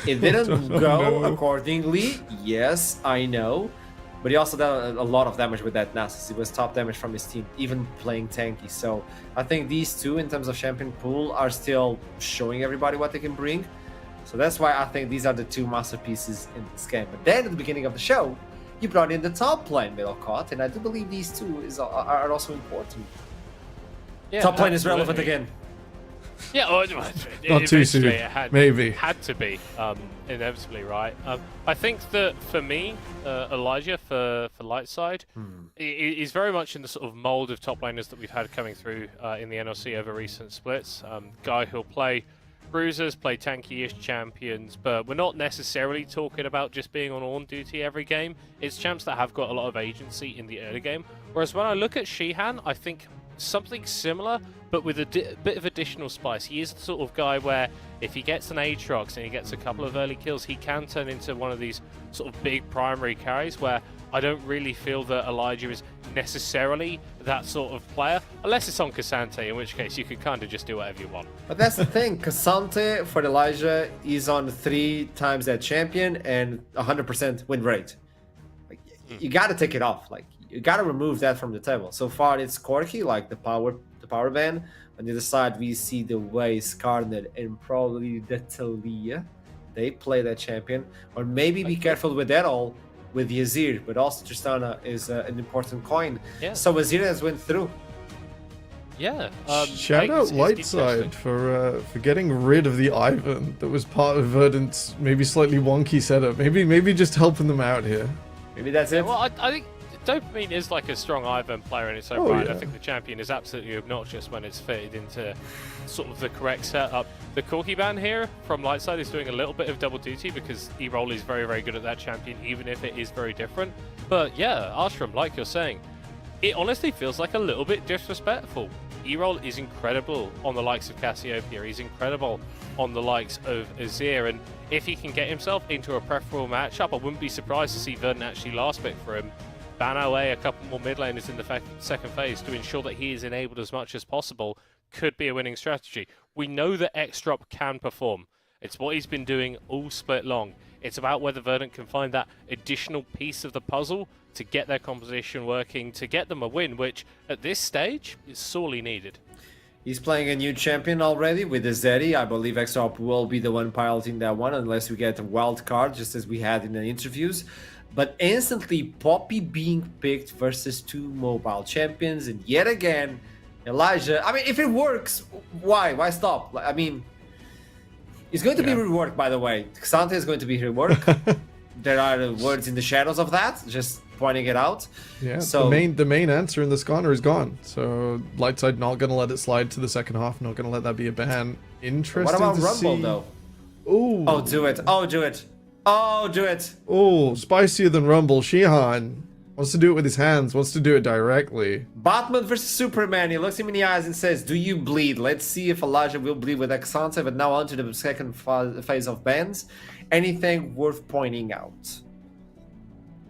It didn't go accordingly, yes, I know, but he also did a lot of damage with that Nasus. It was top damage from his team, even playing tanky. So I think these 2 in terms of champion pool are still showing everybody what they can bring. So that's why I think these are the 2 masterpieces in this game. But then at the beginning of the show, you brought in the top lane Middlecott, and I do believe these 2 are also important. Yeah, top lane is relevant again. Yeah, not too soon. Maybe had to be inevitably, right? I think that for me, Elijah for Lightside is very much in the sort of mold of top laners that we've had coming through in the NLC over recent splits. Guy who'll play bruisers, play tanky-ish champions, but we're not necessarily talking about just being on duty every game. It's champs that have got a lot of agency in the early game. Whereas when I look at Shihan, I think something similar, but with a bit of additional spice. He is the sort of guy where if he gets an Aatrox and he gets a couple of early kills, he can turn into one of these sort of big primary carries, where I don't really feel that Elijah is necessarily that sort of player, unless it's on Cassante, in which case you can kind of just do whatever you want. But that's the thing, Cassante for Elijah is on 3 times that champion and 100% win rate. Like, you gotta take it off. Like, you gotta remove that from the table. So far it's Corki, like the power ban. On the other side we see the way Skarnet and probably the Talia, they play that champion. Or maybe be careful with that all with Yazir, but also Tristana is an important coin. Yeah. So Yazir has went through. Yeah. Shout out Lightside for getting rid of the Ivan that was part of Verdant's maybe slightly wonky setup. Maybe just helping them out here. Maybe that's it. Well, I think Dopamine is like a strong Ivan player in its own right. I think the champion is absolutely obnoxious when it's fitted into sort of the correct setup. The Corki ban here from Lightside is doing a little bit of double duty because E-Roll is very, very good at that champion, even if it is very different. But yeah, Arstrom, like you're saying, it honestly feels like a little bit disrespectful. E-Roll is incredible on the likes of Cassiopeia. He's incredible on the likes of Azir. And if he can get himself into a preferable matchup, I wouldn't be surprised to see Verdant actually last pick for him. Ban away a couple more mid laners in the second phase to ensure that he is enabled as much as possible could be a winning strategy. We know that X-Drop can perform. It's what he's been doing all split long. It's about whether Verdant can find that additional piece of the puzzle to get their composition working, to get them a win, which at this stage is sorely needed. He's playing a new champion already with the Zeri. I believe X-Drop will be the one piloting that one unless we get a wild card, just as we had in the interviews. But instantly, Poppy being picked versus 2 mobile champions, and yet again, Elijah. I mean, if it works, why? Why stop? I mean, it's going to be reworked, by the way. Xante is going to be reworked. There are words in the shadows of that, just pointing it out. Yeah, so the main answer in the scanner is gone. So Lightside not going to let it slide to the second half, not going to let that be a ban. Interesting. What about to Rumble, see. though? Ooh. Oh, do it. Oh, do it. Oh, do it. Oh, spicier than Rumble. Shihan wants to do it with his hands, wants to do it directly. Batman versus Superman. He looks him in the eyes and says, do you bleed? Let's see if Elijah will bleed with Xante. But now on to the second phase of bans. Anything worth pointing out?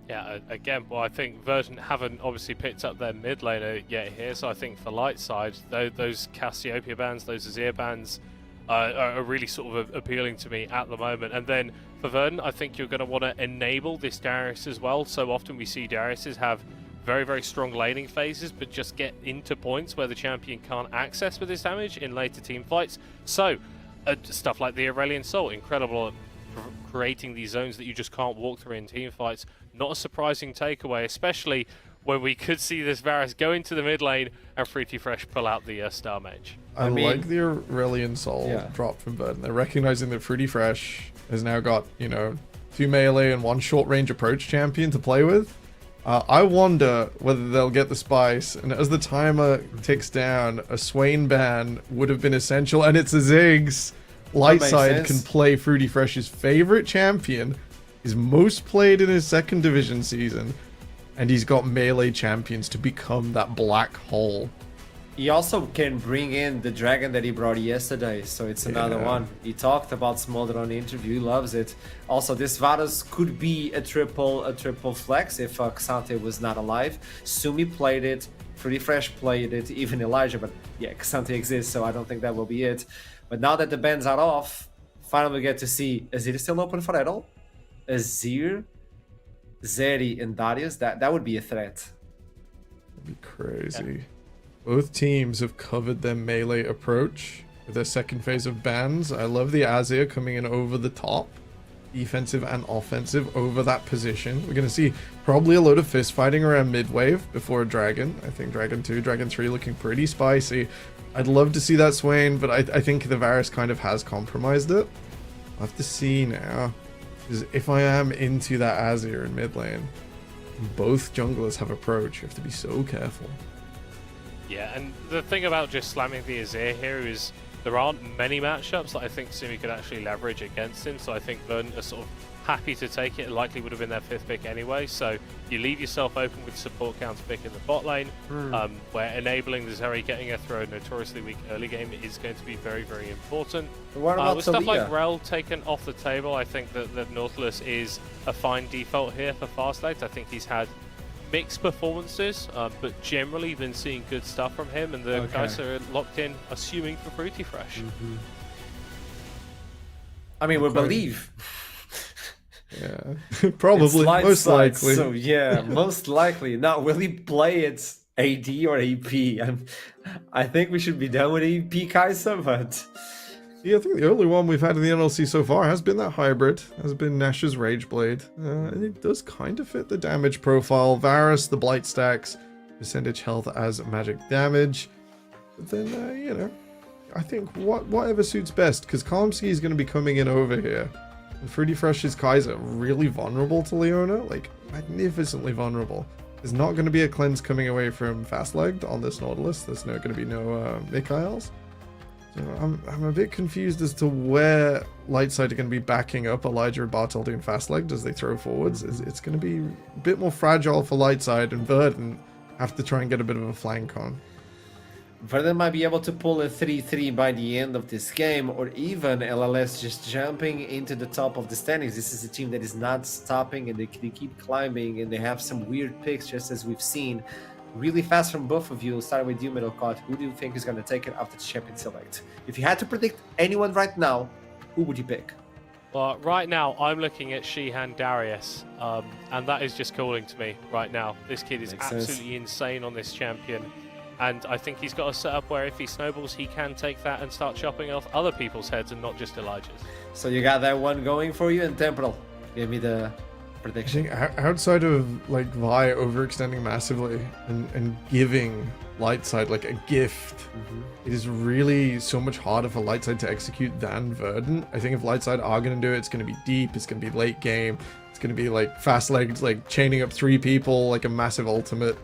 Yeah, again, well, I think Verdant haven't obviously picked up their mid laner yet here, so I think for Lightside, those Cassiopeia bans, those Azir bans are really sort of appealing to me at the moment. And then for Verdant, I think you're going to want to enable this Darius as well. So often we see Dariuses have very, very strong laning phases, but just get into points where the champion can't access with his damage in later team fights. So stuff like the Aurelion Soul, incredible at creating these zones that you just can't walk through in team fights. Not a surprising takeaway, especially when we could see this Varus go into the mid lane and Fruity Fresh pull out the Star Mage. I like the Aurelion Soul drop from Verdant. They're recognizing that Fruity Fresh has now got, 2 melee and 1 short range approach champion to play with. I wonder whether they'll get the spice, and as the timer ticks down, a Swain ban would have been essential, and it's a Ziggs. Lightside can play Fruity Fresh's favorite champion, his most played in his 2nd division season, and he's got melee champions to become that black hole. He also can bring in the dragon that he brought yesterday, so it's another one. He talked about Smolder on the interview, he loves it. Also, this Varus could be a triple flex if Xante was not alive. Sumi played it, Fruity Fresh played it, even Elijah, but yeah, Xante exists, so I don't think that will be it. But now that the bans are off, finally we get to see Azir still open for Errol. Azir, Zeri, and Darius, that would be a threat. That'd be crazy. Yeah. Both teams have covered their melee approach with their 2nd phase of bans. I love the Azir coming in over the top, defensive and offensive over that position. We're going to see probably a load of fist fighting around mid wave before a Dragon. I think Dragon 2, Dragon 3 looking pretty spicy. I'd love to see that Swain, but I think the Varus kind of has compromised it. I'll have to see now. Because if I am into that Azir in mid lane, both junglers have approach. You have to be so careful. Yeah, and the thing about just slamming the Azir here is there aren't many matchups that I think Sumi could actually leverage against him, so I think Verdant are sort of happy to take it. It likely would have been their 5th pick anyway, so you leave yourself open with support counter pick in the bot lane, where enabling the Zeri getting her through a notoriously weak early game is going to be very, very important. What about with stuff like Rel taken off the table, I think that Nautilus is a fine default here for Fastlane. I think he's had mixed performances, but generally been seeing good stuff from him, and the guys are locked in, assuming for Fruity Fresh. I mean, we believe. Yeah, probably, most likely. So yeah, most likely. Now, will he play it AD or AP? I think we should be done with AP, Kaisa, but... Yeah, I think the only one we've had in the NLC so far has been that hybrid, has been Nash's Rageblade. And it does kind of fit the damage profile. Varus, the Blight stacks, percentage health as magic damage. But then, I think whatever suits best, because Kalmsky is going to be coming in over here And Fruity Fresh's Kaiser, really vulnerable to Leona, like magnificently vulnerable. There's not going to be a cleanse coming away from Fast-Legged on this Nautilus. There's not going to be no Mikhails. So I'm a bit confused as to where Lightside are going to be backing up Elijah and Bartoldi and Fast-Legged as they throw forwards. It's going to be a bit more fragile for Lightside, and Verdant have to try and get a bit of a flank on. Verdant might be able to pull a 3-3 by the end of this game, or even LLS just jumping into the top of the standings. This is a team that is not stopping, and they keep climbing, and they have some weird picks, just as we've seen. Really fast from both of you. Starting with you, Middlecott. Who do you think is going to take it after the champion select? If you had to predict anyone right now, who would you pick? Well, right now I'm looking at Shihan Darius, and that is just calling to me right now. This kid is Makes sense. absolutely insane on this champion, and I think he's got a setup where if he snowballs, he can take that and start chopping off other people's heads and not just Elijah's. So you got that one going for you, and Temporal, give me the I prediction. think outside of like Vi overextending massively and giving Lightside like a gift, it is really so much harder for Lightside to execute than Verdant. I think if Lightside are going to do it, it's going to be deep, it's going to be late game, it's going to be like Fast-Legged, like chaining up 3 people, like a massive ultimate.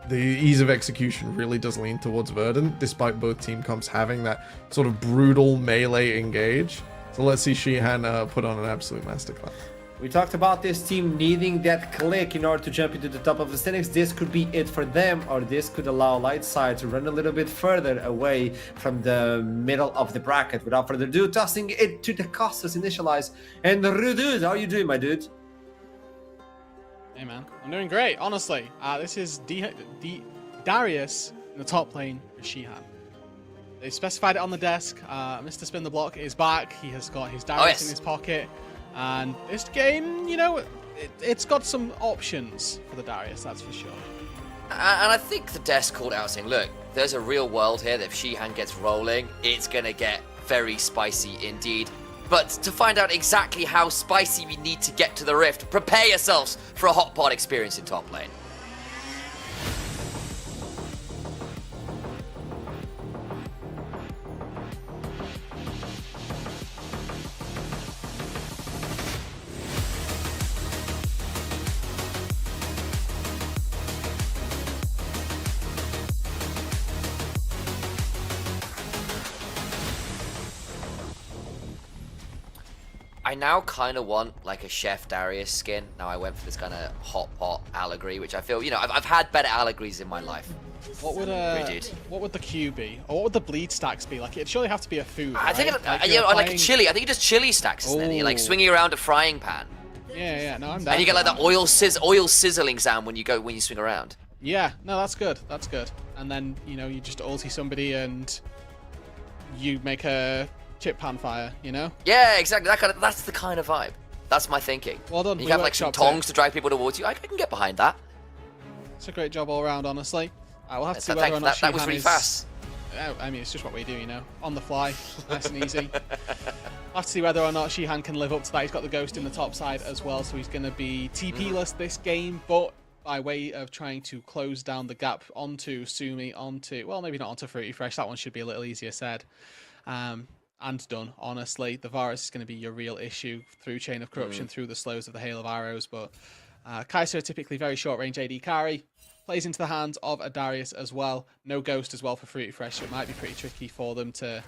The ease of execution really does lean towards Verdant, despite both team comps having that sort of brutal melee engage. So let's see Shihan put on an absolute masterclass. We talked about this team needing that click in order to jump into the top of the standings. This could be it for them, or this could allow Lightside to run a little bit further away from the middle of the bracket. Without further ado, tossing it to the Costas Initialize. And Rudude, how are you doing, my dude? Hey man, I'm doing great, honestly. This is Darius in the top lane for Shihan. They specified it on the desk. Mr. Spin the Block is back. He has got his Darius in his pocket. And this game, you know, it's got some options for the Darius, that's for sure. And I think the desk called out saying, look, there's a real world here that if Shihan gets rolling, it's going to get very spicy indeed. But to find out exactly how spicy we need to get to the Rift, prepare yourselves for a hot pot experience in top lane. I now kind of want like a Chef Darius skin. Now I went for this kind of hot pot allegory, which I feel, you know, I've had better allegories in my life. What would the Q be? Or what would the bleed stacks be? Like, it'd surely have to be a food, I think right? like a chili. I think it does chili stacks, isn't it? You're like swinging around a frying pan. Yeah, no, I'm down. And you get like the oil sizzling sound when you swing around. Yeah, no, that's good. That's good. And then, you know, you just ulti somebody and you make a chip pan fire, you know? Yeah, exactly. That's the kind of vibe. That's my thinking. Well done. And you have like some tongs to drag people towards you. I can get behind that. It's a great job all around, honestly. We'll have to see whether or not that was really fast. I mean, it's just what we do, you know, on the fly, nice and easy. I'll have to see whether or not Shihan can live up to that. He's got the Ghost in the top side as well, so he's going to be TP-less this game, but by way of trying to close down the gap onto Sumi, well, maybe not onto Fruity Fresh. That one should be a little easier said. And done, honestly. The Varus is going to be your real issue through Chain of Corruption, through the slows of the Hail of Arrows, but Kaiser typically very short-range AD carry. Plays into the hands of a Darius as well. No Ghost as well for Fruity Fresh, so it might be pretty tricky for them to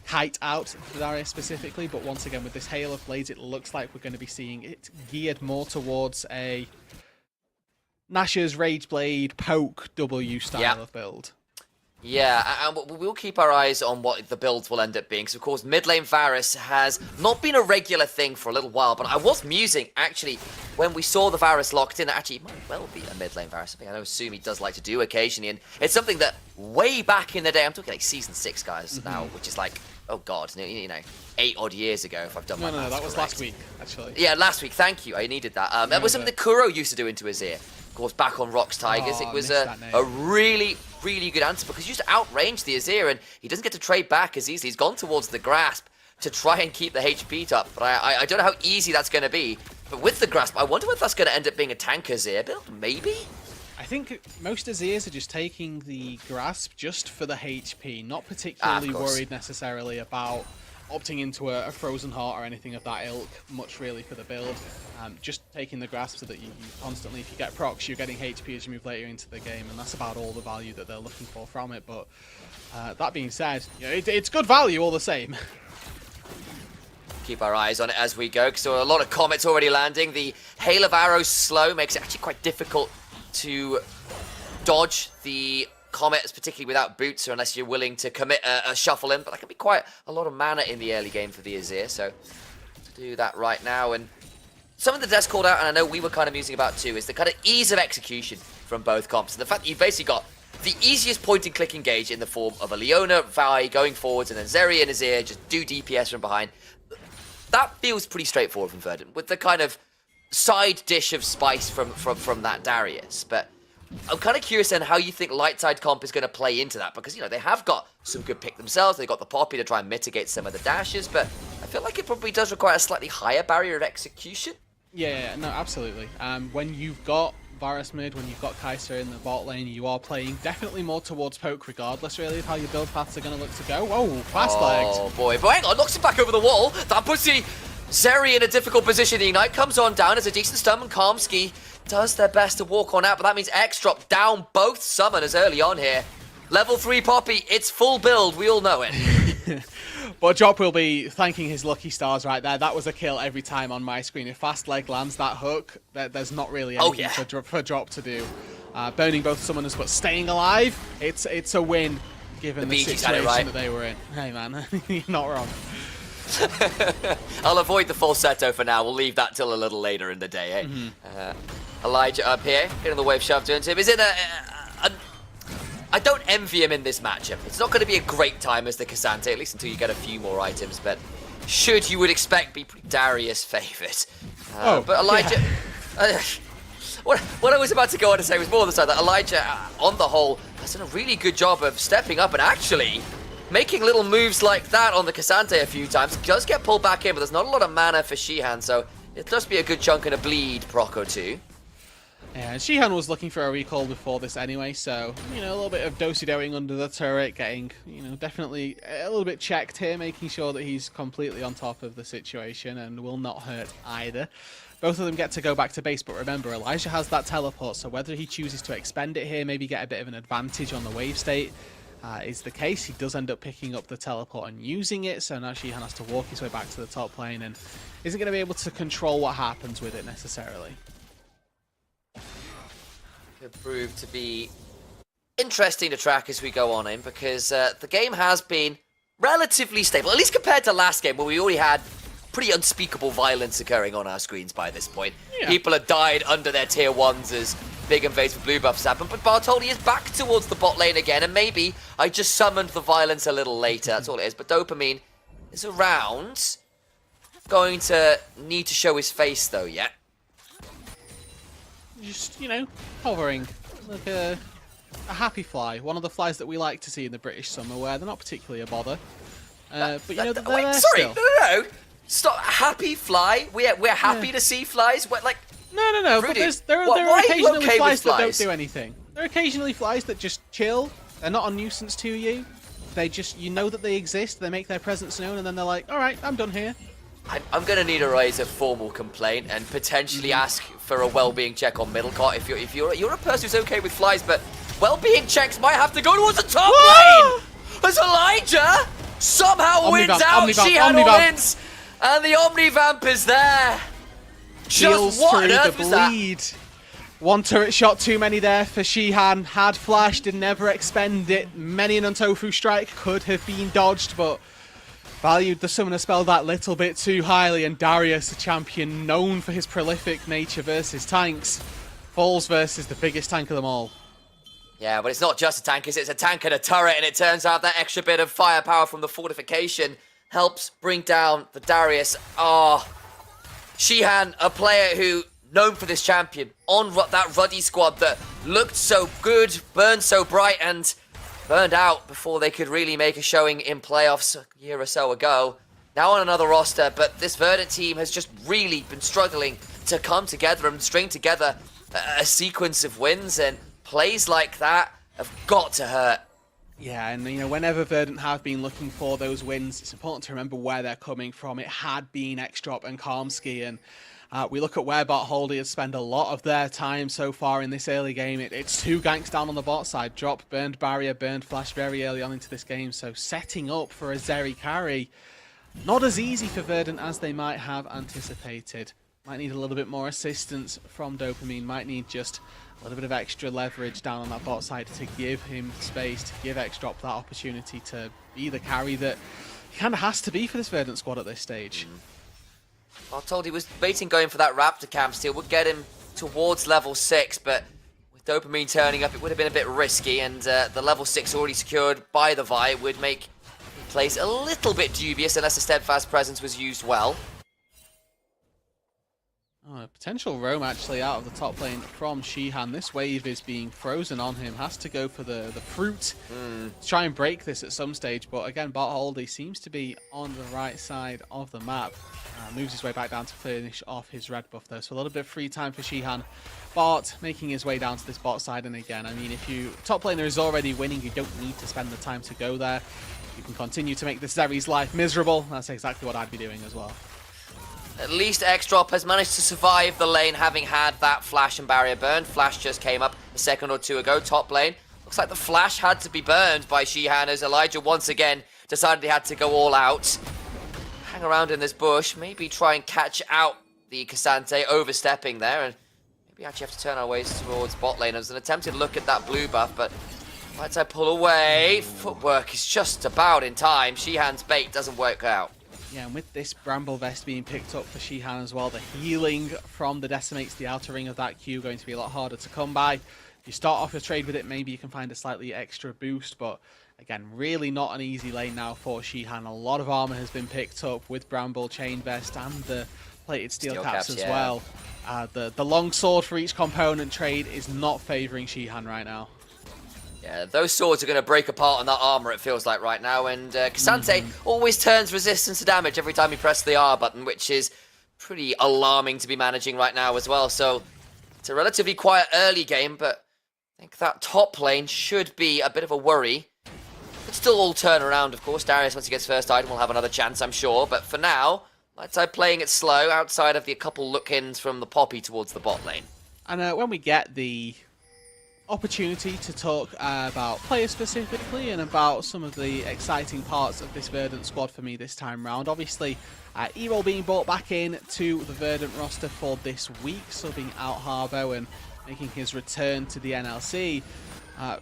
kite out the Darius specifically, but once again, with this Hail of Blades, it looks like we're going to be seeing it geared more towards a Nash's Rage Blade poke W style of build. Yeah, and we'll keep our eyes on what the builds will end up being, because of course mid lane Varus has not been a regular thing for a little while, but I was musing, actually, when we saw the Varus locked in, actually it might well be a mid lane Varus, something I know Sumi does like to do occasionally, and it's something that way back in the day, I'm talking like Season 6 guys now, which is like, oh god, you know, 8 odd years ago if I've done my maths No, that was correct. last week, actually. Yeah, last week, thank you, I needed that. That was something that Kuro used to do into his ear. Of course, back on Rocks Tigers, it was a really good answer because he used to outrange the Azir and he doesn't get to trade back as easily. He's gone towards the Grasp to try and keep the HP up, but I don't know how easy that's going to be. But with the Grasp, I wonder if that's going to end up being a tank Azir build, maybe? I think most Azirs are just taking the Grasp just for the HP, not particularly worried necessarily about opting into a Frozen Heart or anything of that ilk, much really for the build. Just taking the grasp so that you constantly, if you get procs, you're getting HP as you move later into the game, and that's about all the value that they're looking for from it. But that being said, you know, it's good value all the same. Keep our eyes on it as we go, so a lot of comets already landing. The hail of arrows slow makes it actually quite difficult to dodge the comets, particularly without boots, or unless you're willing to commit a shuffle in. But that can be quite a lot of mana in the early game for the Azir, so to do that right now. And something that Des called out, and I know we were kind of musing about too, is the kind of ease of execution from both comps. And the fact that you've basically got the easiest point-and-click engage in the form of a Leona, Vi going forwards, and then Zeri and Azir just do DPS from behind. That feels pretty straightforward from Verdant, with the kind of side dish of spice from that Darius. But I'm kind of curious then how you think light side comp is going to play into that, because, you know, they have got some good pick themselves. They've got the Poppy to try and mitigate some of the dashes, but I feel like it probably does require a slightly higher barrier of execution. Yeah, no, absolutely. When you've got Varus mid, when you've got Kai'Sa in the bot lane, you are playing definitely more towards poke, regardless really of how your build paths are going to look to go. Whoa, fast legs. Oh boy, but hang on, knocks him back over the wall. That puts the Zeri in a difficult position. The Ignite comes on down as a decent stun, and Kalmski does their best to walk on out, but that means X drop down both summoners early on here. Level 3 Poppy, it's full build, we all know it. But Drop will be thanking his lucky stars right there. That was a kill every time on my screen. If Fast Leg lands that hook, there's not really anything for Drop to do. Burning both summoners, but staying alive, it's a win, given the situation that they were in. Hey man, you're not wrong. I'll avoid the falsetto for now. We'll leave that till a little later in the day, eh? Elijah up here, getting the wave shoved into him. Is it I don't envy him in this matchup. It's not going to be a great time as the Cassante, at least until you get a few more items, but should, you would expect, be pretty Darius favourite. But Elijah... Yeah. What I was about to go on to say was more on the side that Elijah, on the whole, has done a really good job of stepping up and actually making little moves like that on the Cassante a few times. It does get pulled back in, but there's not a lot of mana for Shihan, so it does be a good chunk and a bleed proc or two. Yeah, Shihan was looking for a recall before this anyway, so, you know, a little bit of do-si-doing under the turret, getting, you know, definitely a little bit checked here, making sure that he's completely on top of the situation and will not hurt either. Both of them get to go back to base, but remember, Elijah has that teleport, so whether he chooses to expend it here, maybe get a bit of an advantage on the wave state, is the case. He does end up picking up the teleport and using it, so now Shihan has to walk his way back to the top lane and isn't going to be able to control what happens with it necessarily. Could prove to be interesting to track as we go on in, because the game has been relatively stable, at least compared to last game where we already had pretty unspeakable violence occurring on our screens by this point. Yeah. People had died under their tier 1s as big invasive blue buffs happened, but Bartoli is back towards the bot lane again, and maybe I just summoned the violence a little later, that's all it is. But Dopamine is around, going to need to show his face though yet. Just, you know, hovering like a happy fly, one of the flies that we like to see in the British summer, where they're not particularly a bother. But you know, they're there sorry, still. no. Stop. Happy fly? We're happy to see flies? What, like? No. Rudy, But there are occasionally okay flies that don't do anything. There are occasionally flies that just chill. They're not a nuisance to you. They just, you know that they exist. They make their presence known, and then they're like, all right, I'm done here. I'm going to need to raise a formal complaint and potentially ask for a well-being check on Middlecott. If you're a person who's okay with flies, but well-being checks might have to go towards the top lane. As Elijah somehow wins out, Shihan wins, and the Omnivamp is there. Just what on earth was that? One turret shot too many there for Shihan. Had flash, did never expend it. Many an Untofu strike could have been dodged, but valued the summoner spell that little bit too highly, and Darius, a champion known for his prolific nature versus tanks, falls versus the biggest tank of them all. Yeah, but it's not just a tank, it's a tank and a turret, and it turns out that extra bit of firepower from the fortification helps bring down the Darius. Shihan, a player who, known for this champion, on that Ruddy squad that looked so good, burned so bright, and burned out before they could really make a showing in playoffs a year or so ago. Now on another roster, but this Verdant team has just really been struggling to come together and string together a sequence of wins, and plays like that have got to hurt Yeah, and whenever Verdant have been looking for those wins, it's important to remember where they're coming from. It had been X-Drop and Karmsky, and we look at where bot Holdy has spent a lot of their time so far in this early game. It's 2 ganks down on the bot side. Drop, burned barrier, burned flash very early on into this game, so setting up for a Zeri carry. Not as easy for Verdant as they might have anticipated. Might need a little bit more assistance from Dopamine, might need just a little bit of extra leverage down on that bot side to give him space, to give X-Drop that opportunity to be the carry that he kind of has to be for this Verdant squad at this stage. I was told he was baiting going for that Raptor camp steal, would get him towards level 6, but with Dopamine turning up, it would have been a bit risky, and the level 6 already secured by the Vi would make plays a little bit dubious unless a steadfast presence was used well. Oh, a potential roam actually out of the top lane from Shihan. This wave is being frozen on him. Has to go for the fruit to try and break this at some stage. But again, bot Holdy seems to be on the right side of the map. Moves his way back down to finish off his red buff though. So a little bit of free time for Shihan. Bart making his way down to this bot side. And again, I mean, if you top laner is already winning, you don't need to spend the time to go there. You can continue to make the Zeri's life miserable. That's exactly what I'd be doing as well. At least X-Drop has managed to survive the lane, having had that flash and barrier burned. Flash just came up a second or two ago, top lane. Looks like the flash had to be burned by Shihan as Elijah once again decided he had to go all out. Hang around in this bush, maybe try and catch out the Cassante overstepping there, and maybe actually have to turn our ways towards bot lane. It was an attempted look at that blue buff, but once I pull away, footwork is just about in time. Shihan's bait doesn't work out. Yeah, and with this Bramble Vest being picked up for Shihan as well, the healing from the Decimates, the outer ring of that Q, going to be a lot harder to come by. If you start off a trade with it, maybe you can find a slightly extra boost, but again, really not an easy lane now for Shihan. A lot of armor has been picked up with Bramble, Chain Vest, and the plated steel caps as well. The long sword for each component trade is not favoring Shihan right now. Yeah, those swords are going to break apart on that armor, it feels like right now, and Cassante always turns resistance to damage every time you press the R button, which is pretty alarming to be managing right now as well. So it's a relatively quiet early game, but I think that top lane should be a bit of a worry. Could still all turn around, of course. Darius, once he gets first item, will have another chance, I'm sure, but for now, let's try playing it slow outside of the couple look-ins from the Poppy towards the bot lane. And when we get the opportunity to talk about players specifically and about some of the exciting parts of this Verdant squad for me this time round. Obviously, E-Roll being brought back in to the Verdant roster for this week, subbing out Harbo and making his return to the NLC.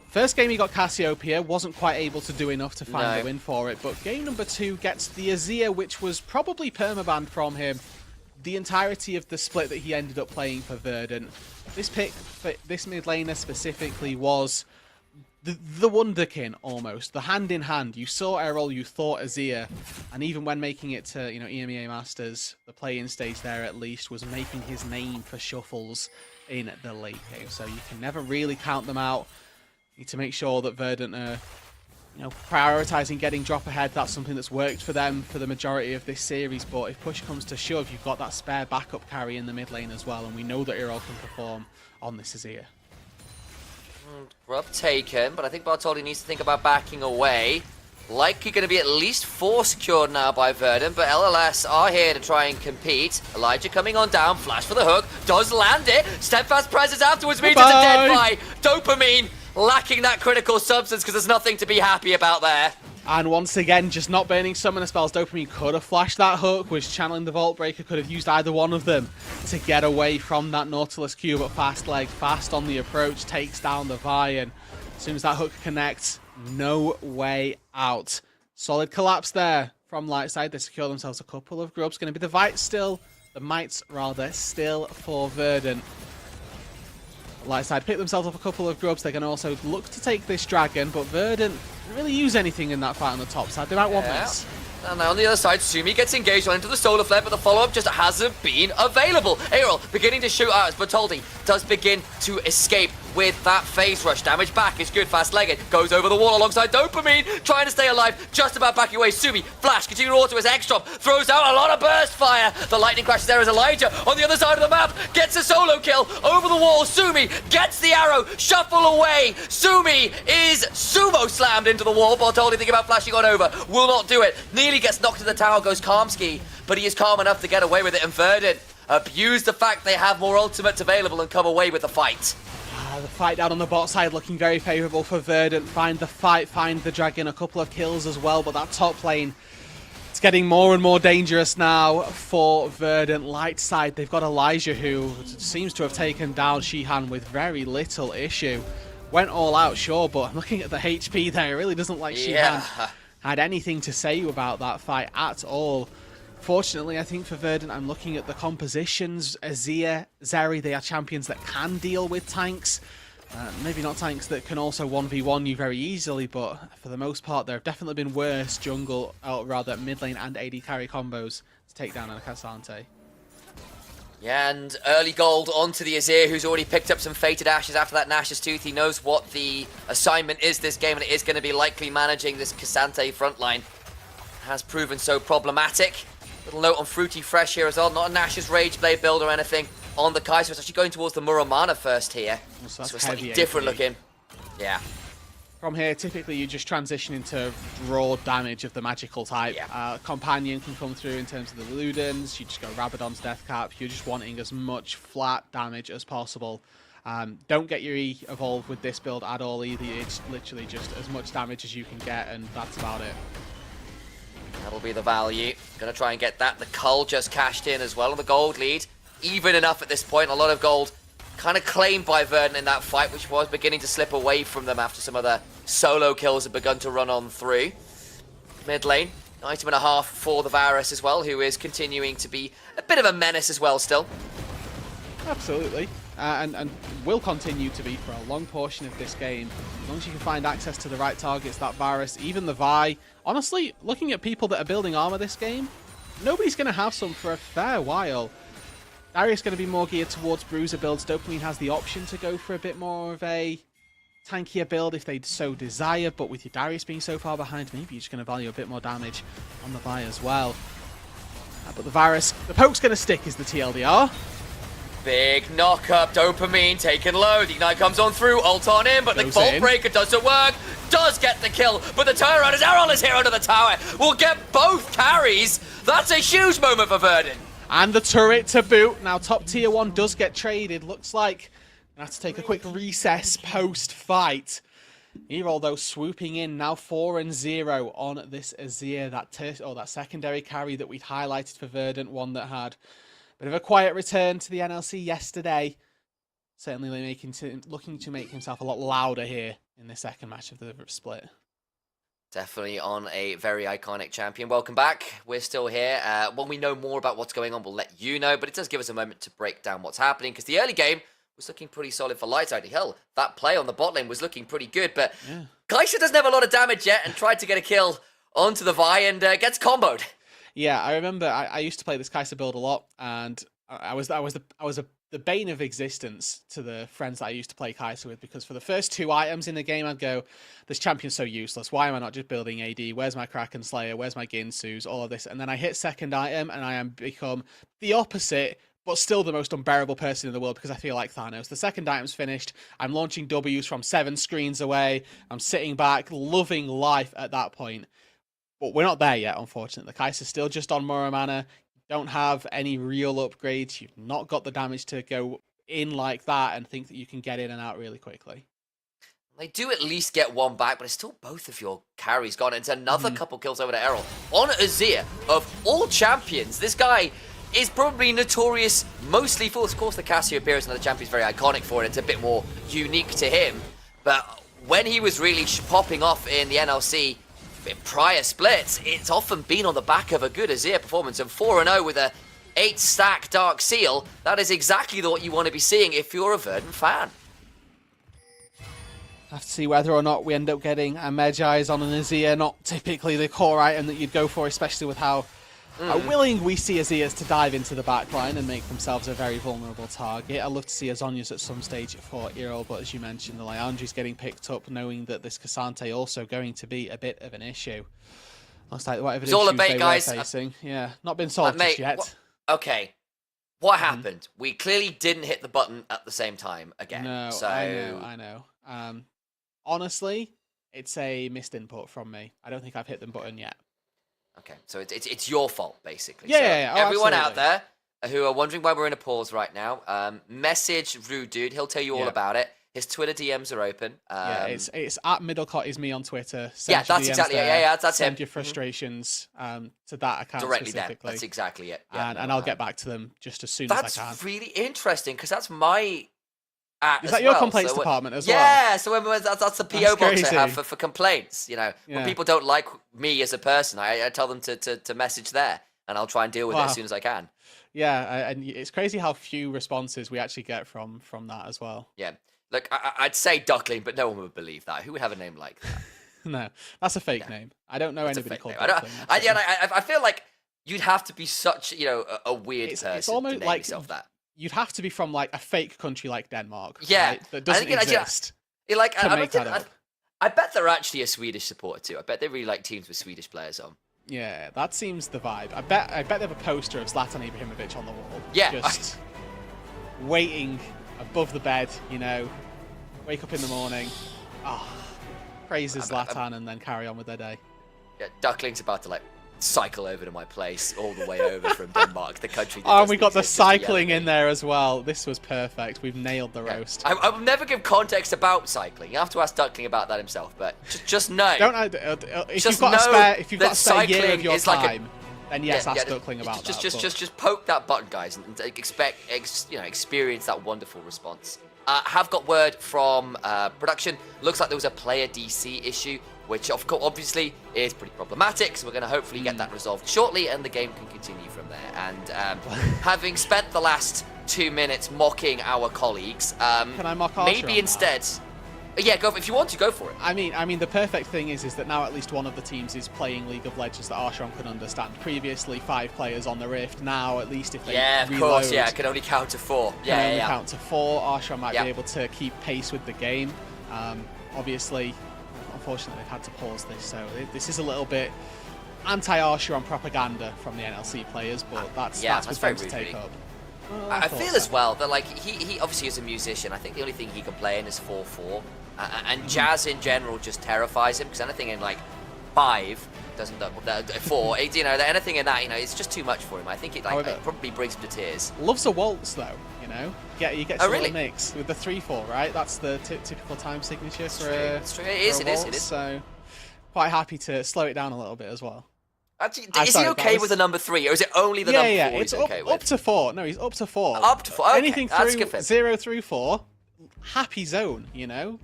First game he got Cassiopeia, wasn't quite able to do enough to find the win for it, but game number 2 gets the Azir, which was probably permabanned from him the entirety of the split that he ended up playing for Verdant. This pick for this mid laner specifically was the wonderkin almost, the hand in hand. You saw Errol, you thought Azir, and even when making it to EMEA Masters, the play-in stage there at least was making his name for shuffles in the late game. So you can never really count them out. You need to make sure that Verdant are prioritizing getting drop ahead. That's something that's worked for them for the majority of this series, but if push comes to shove, you've got that spare backup carry in the mid lane as well, and we know that Errol can perform on this Azir. Grub taken, but I think Bartoli needs to think about backing away. Likely going to be at least 4 secured now by Verdant, but LLS are here to try and compete. Elijah coming on down, flash for the hook, does land it. Steadfast presence afterwards means it's a dead buy. Dopamine lacking that critical substance because there's nothing to be happy about there. And once again, just not burning summoner spells. Dopamine could have flashed that hook, was channeling the Vault Breaker, could have used either one of them to get away from that Nautilus Q, but fast leg, fast on the approach, takes down the Vi, and as soon as that hook connects, no way out. Solid collapse there from Lightside. They secure themselves a couple of grubs. Going to be the Mites still for Verdant. Lightside pick themselves up a couple of grubs. They're going to also look to take this dragon, but Verdant didn't really use anything in that fight on the top side. They might want this. And now on the other side, Sumi gets engaged on into the solar flare, but the follow-up just hasn't been available. Aerol beginning to shoot out as Bertoldi does begin to escape with that phase rush. Damage back is good, fast-legged. Goes over the wall alongside Dopamine, trying to stay alive, just about backing away. Sumi, flash, continue auto his X-drop, throws out a lot of burst fire. The lightning crashes there as Elijah on the other side of the map gets a solo kill over the wall. Sumi gets the arrow, shuffle away. Sumi is sumo slammed into the wall. Bartoli thinking about flashing on over, will not do it. Nearly gets knocked to the tower, goes Karmsky, but he is calm enough to get away with it, and Verdant abuse the fact they have more ultimates available and come away with the fight. The fight down on the bot side looking very favourable for Verdant. Find the fight, find the dragon, a couple of kills as well, but that top lane, it's getting more and more dangerous now for Verdant. Light side, they've got Elijah, who seems to have taken down Shihan with very little issue. Went all out, sure, but looking at the HP there, it really doesn't like Shihan had anything to say about that fight at all. Fortunately, I think for Verdant, I'm looking at the compositions. Azir, Zeri, they are champions that can deal with tanks. Maybe not tanks that can also 1v1 you very easily, but for the most part, there have definitely been worse jungle, or rather mid lane and AD carry combos to take down a Cassante. Yeah, and early gold onto the Azir, who's already picked up some Fated Ashes after that Nash's Tooth. He knows what the assignment is this game, and it is going to be likely managing this Cassante frontline. Has proven so problematic. Little note on Fruity Fresh here as well. Not a Nash's Rage Blade build or anything on the Kai'Sa. It's actually going towards the Muramana first here. So it's slightly different looking. Yeah. From here, typically you just transition into raw damage of the magical type. Yeah. Companion can come through in terms of the Ludens. You just go Rabadon's Death Cap. You're just wanting as much flat damage as possible. Don't get your E evolved with this build at all either. It's literally just as much damage as you can get, and that's about it. That'll be the value. Gonna try and get that. The Cull just cashed in as well on the gold lead. Even enough at this point. A lot of gold kind of claimed by Verdant in that fight, which was beginning to slip away from them after some of the solo kills had begun to run on through. Mid lane, item and a half for the Varus as well, who is continuing to be a bit of a menace as well still. Absolutely. And will continue to be for a long portion of this game. As long as you can find access to the right targets, that Varus, even the Vi. Honestly, looking at people that are building armor this game, nobody's going to have some for a fair while. Darius is going to be more geared towards bruiser builds. Dopamine has the option to go for a bit more of a tankier build if they so desire, but with your Darius being so far behind, maybe you're just going to value a bit more damage on the Vi as well. But the Varus, the poke's going to stick is the TLDR. Big knock up, Dopamine taken low. The Ignite comes on through, ult on in, but the Bolt Breaker doesn't work. Does get the kill, but the turnaround is Errol is here under the tower. We'll get both carries. That's a huge moment for Verdant. And the turret to boot. Now top tier 1 does get traded. Looks like I have to take a quick recess post-fight. Errol, though, swooping in, now 4-0 on this Azir, that secondary carry that we'd highlighted for Verdant, one that had a bit of a quiet return to the NLC yesterday. Certainly looking to make himself a lot louder here in the second match of the split. Definitely on a very iconic champion. Welcome back. We're still here. When we know more about what's going on, we'll let you know, but it does give us a moment to break down what's happening, because the early game was looking pretty solid for Lightside. Hell, that play on the bot lane was looking pretty good, but Kai'Sa doesn't have a lot of damage yet and tried to get a kill onto the Vi and gets comboed. Yeah, I remember I used to play this Kai'Sa build a lot, and I was the bane of existence to the friends that I used to play Kai'Sa with, because for the first 2 items in the game, I'd go, this champion's so useless. Why am I not just building AD? Where's my Kraken Slayer? Where's my Ginsus? All of this. And then I hit second item, and I am become the opposite, but still the most unbearable person in the world, because I feel like Thanos. The second item's finished. I'm launching Ws from 7 screens away. I'm sitting back, loving life at that point. But we're not there yet, unfortunately. The Kai'Sa's still just on Muramana. Don't have any real upgrades. You've not got the damage to go in like that and think that you can get in and out really quickly. They do at least get one back, but it's still both of your carries gone. It's another couple kills over to Errol. On Azir, of all champions, this guy is probably notorious mostly for, of course, the Cassio appearance and the champion is very iconic for it. It's a bit more unique to him. But when he was really popping off in the NLC in prior splits, it's often been on the back of a good Azir performance. And 4-0 with a 8-stack Dark Seal, that is exactly what you want to be seeing if you're a Verdant fan. Have to see whether or not we end up getting a Medjai's on an Azir, not typically the core item that you'd go for, especially with how Willing we see Azias to dive into the backline and make themselves a very vulnerable target. I'd love to see Azonius at some stage for Earl, but as you mentioned, the Liandry's getting picked up, knowing that this Cassante also going to be a bit of an issue. Looks like whatever It's all a issues bait, they guys. were facing, yeah, not been solved just yet. Okay, what happened? We clearly didn't hit the button at the same time again. No, so... I know. Honestly, it's a missed input from me. I don't think I've hit the button yet. Okay, so it's your fault, basically. Yeah, so yeah. Oh, everyone absolutely. out there who are wondering why we're in a pause right now, message Rude Dude. He'll tell you all about it. His Twitter DMs are open. It's at Middlecott is me on Twitter. Yeah, that's exactly it. Yeah, that's Send him. your frustrations to that account Directly there. specifically. That's exactly it. Yeah, and I'll get back to them just as soon that's as I can. That's really interesting because that's my at Is as that your well. complaints so department as well? Yeah, so that's the PO box I have for complaints. When people don't like me as a person, I tell them to message there, and I'll try and deal with it as soon as I can. Yeah, and it's crazy how few responses we actually get from that as well. Yeah, look, I'd say Duckling, but no one would believe that. Who would have a name like that? No, that's a fake name. I don't know anybody called name. Duckling. I feel like you'd have to be such a weird person it's almost to name like yourself that. You'd have to be from like a fake country like Denmark. Yeah, right? That doesn't exist. I bet they're actually a Swedish supporter too. I bet they really like teams with Swedish players on. Yeah, that seems the vibe. I bet they have a poster of Zlatan Ibrahimovic on the wall. Yeah, just waiting above the bed. Wake up in the morning, praises Zlatan, and then carry on with their day. Yeah, Duckling's about to cycle over to my place all the way over from Denmark, the country. And we got the cycling in there as well. This was perfect. We've nailed the roast. I will never give context about cycling. You have to ask Duckling about that himself. But just know. If you've got a spare year of your time, then yes, ask Duckling about that. Just poke that button, guys, and experience that wonderful response. Have got word from production. Looks like there was a player DC issue, which of course obviously is pretty problematic, so we're going to hopefully get that resolved shortly and the game can continue from there. And having spent the last 2 minutes mocking our colleagues, can I mock Archer maybe instead go if you want to go for it. I mean the perfect thing is that now at least one of the teams is playing League of Legends that Archeron can understand. Previously 5 players on the Rift, now at least if they reload, it can only count to 4. Count to 4. Archeron might be able to keep pace with the game. Obviously, unfortunately, they've had to pause this, so this is a little bit anti-Archeron propaganda from the NLC players, but that's with them to take up. I feel as well that he obviously is a musician. I think the only thing he can play in is 4/4, and jazz in general just terrifies him because anything in 5 doesn't 4. Anything in that it's just too much for him. I think it probably brings him to tears. Loves a waltz though. You get a really? mix with the 3/4, right? That's the typical time signature for a It is. So quite happy to slow it down a little bit as well. Actually, is he okay with the number 3, or is it only the number 4 it's he's okay with? up to 4. No, he's up to 4. Up to 4. Okay, anything through 0 through 4, happy zone.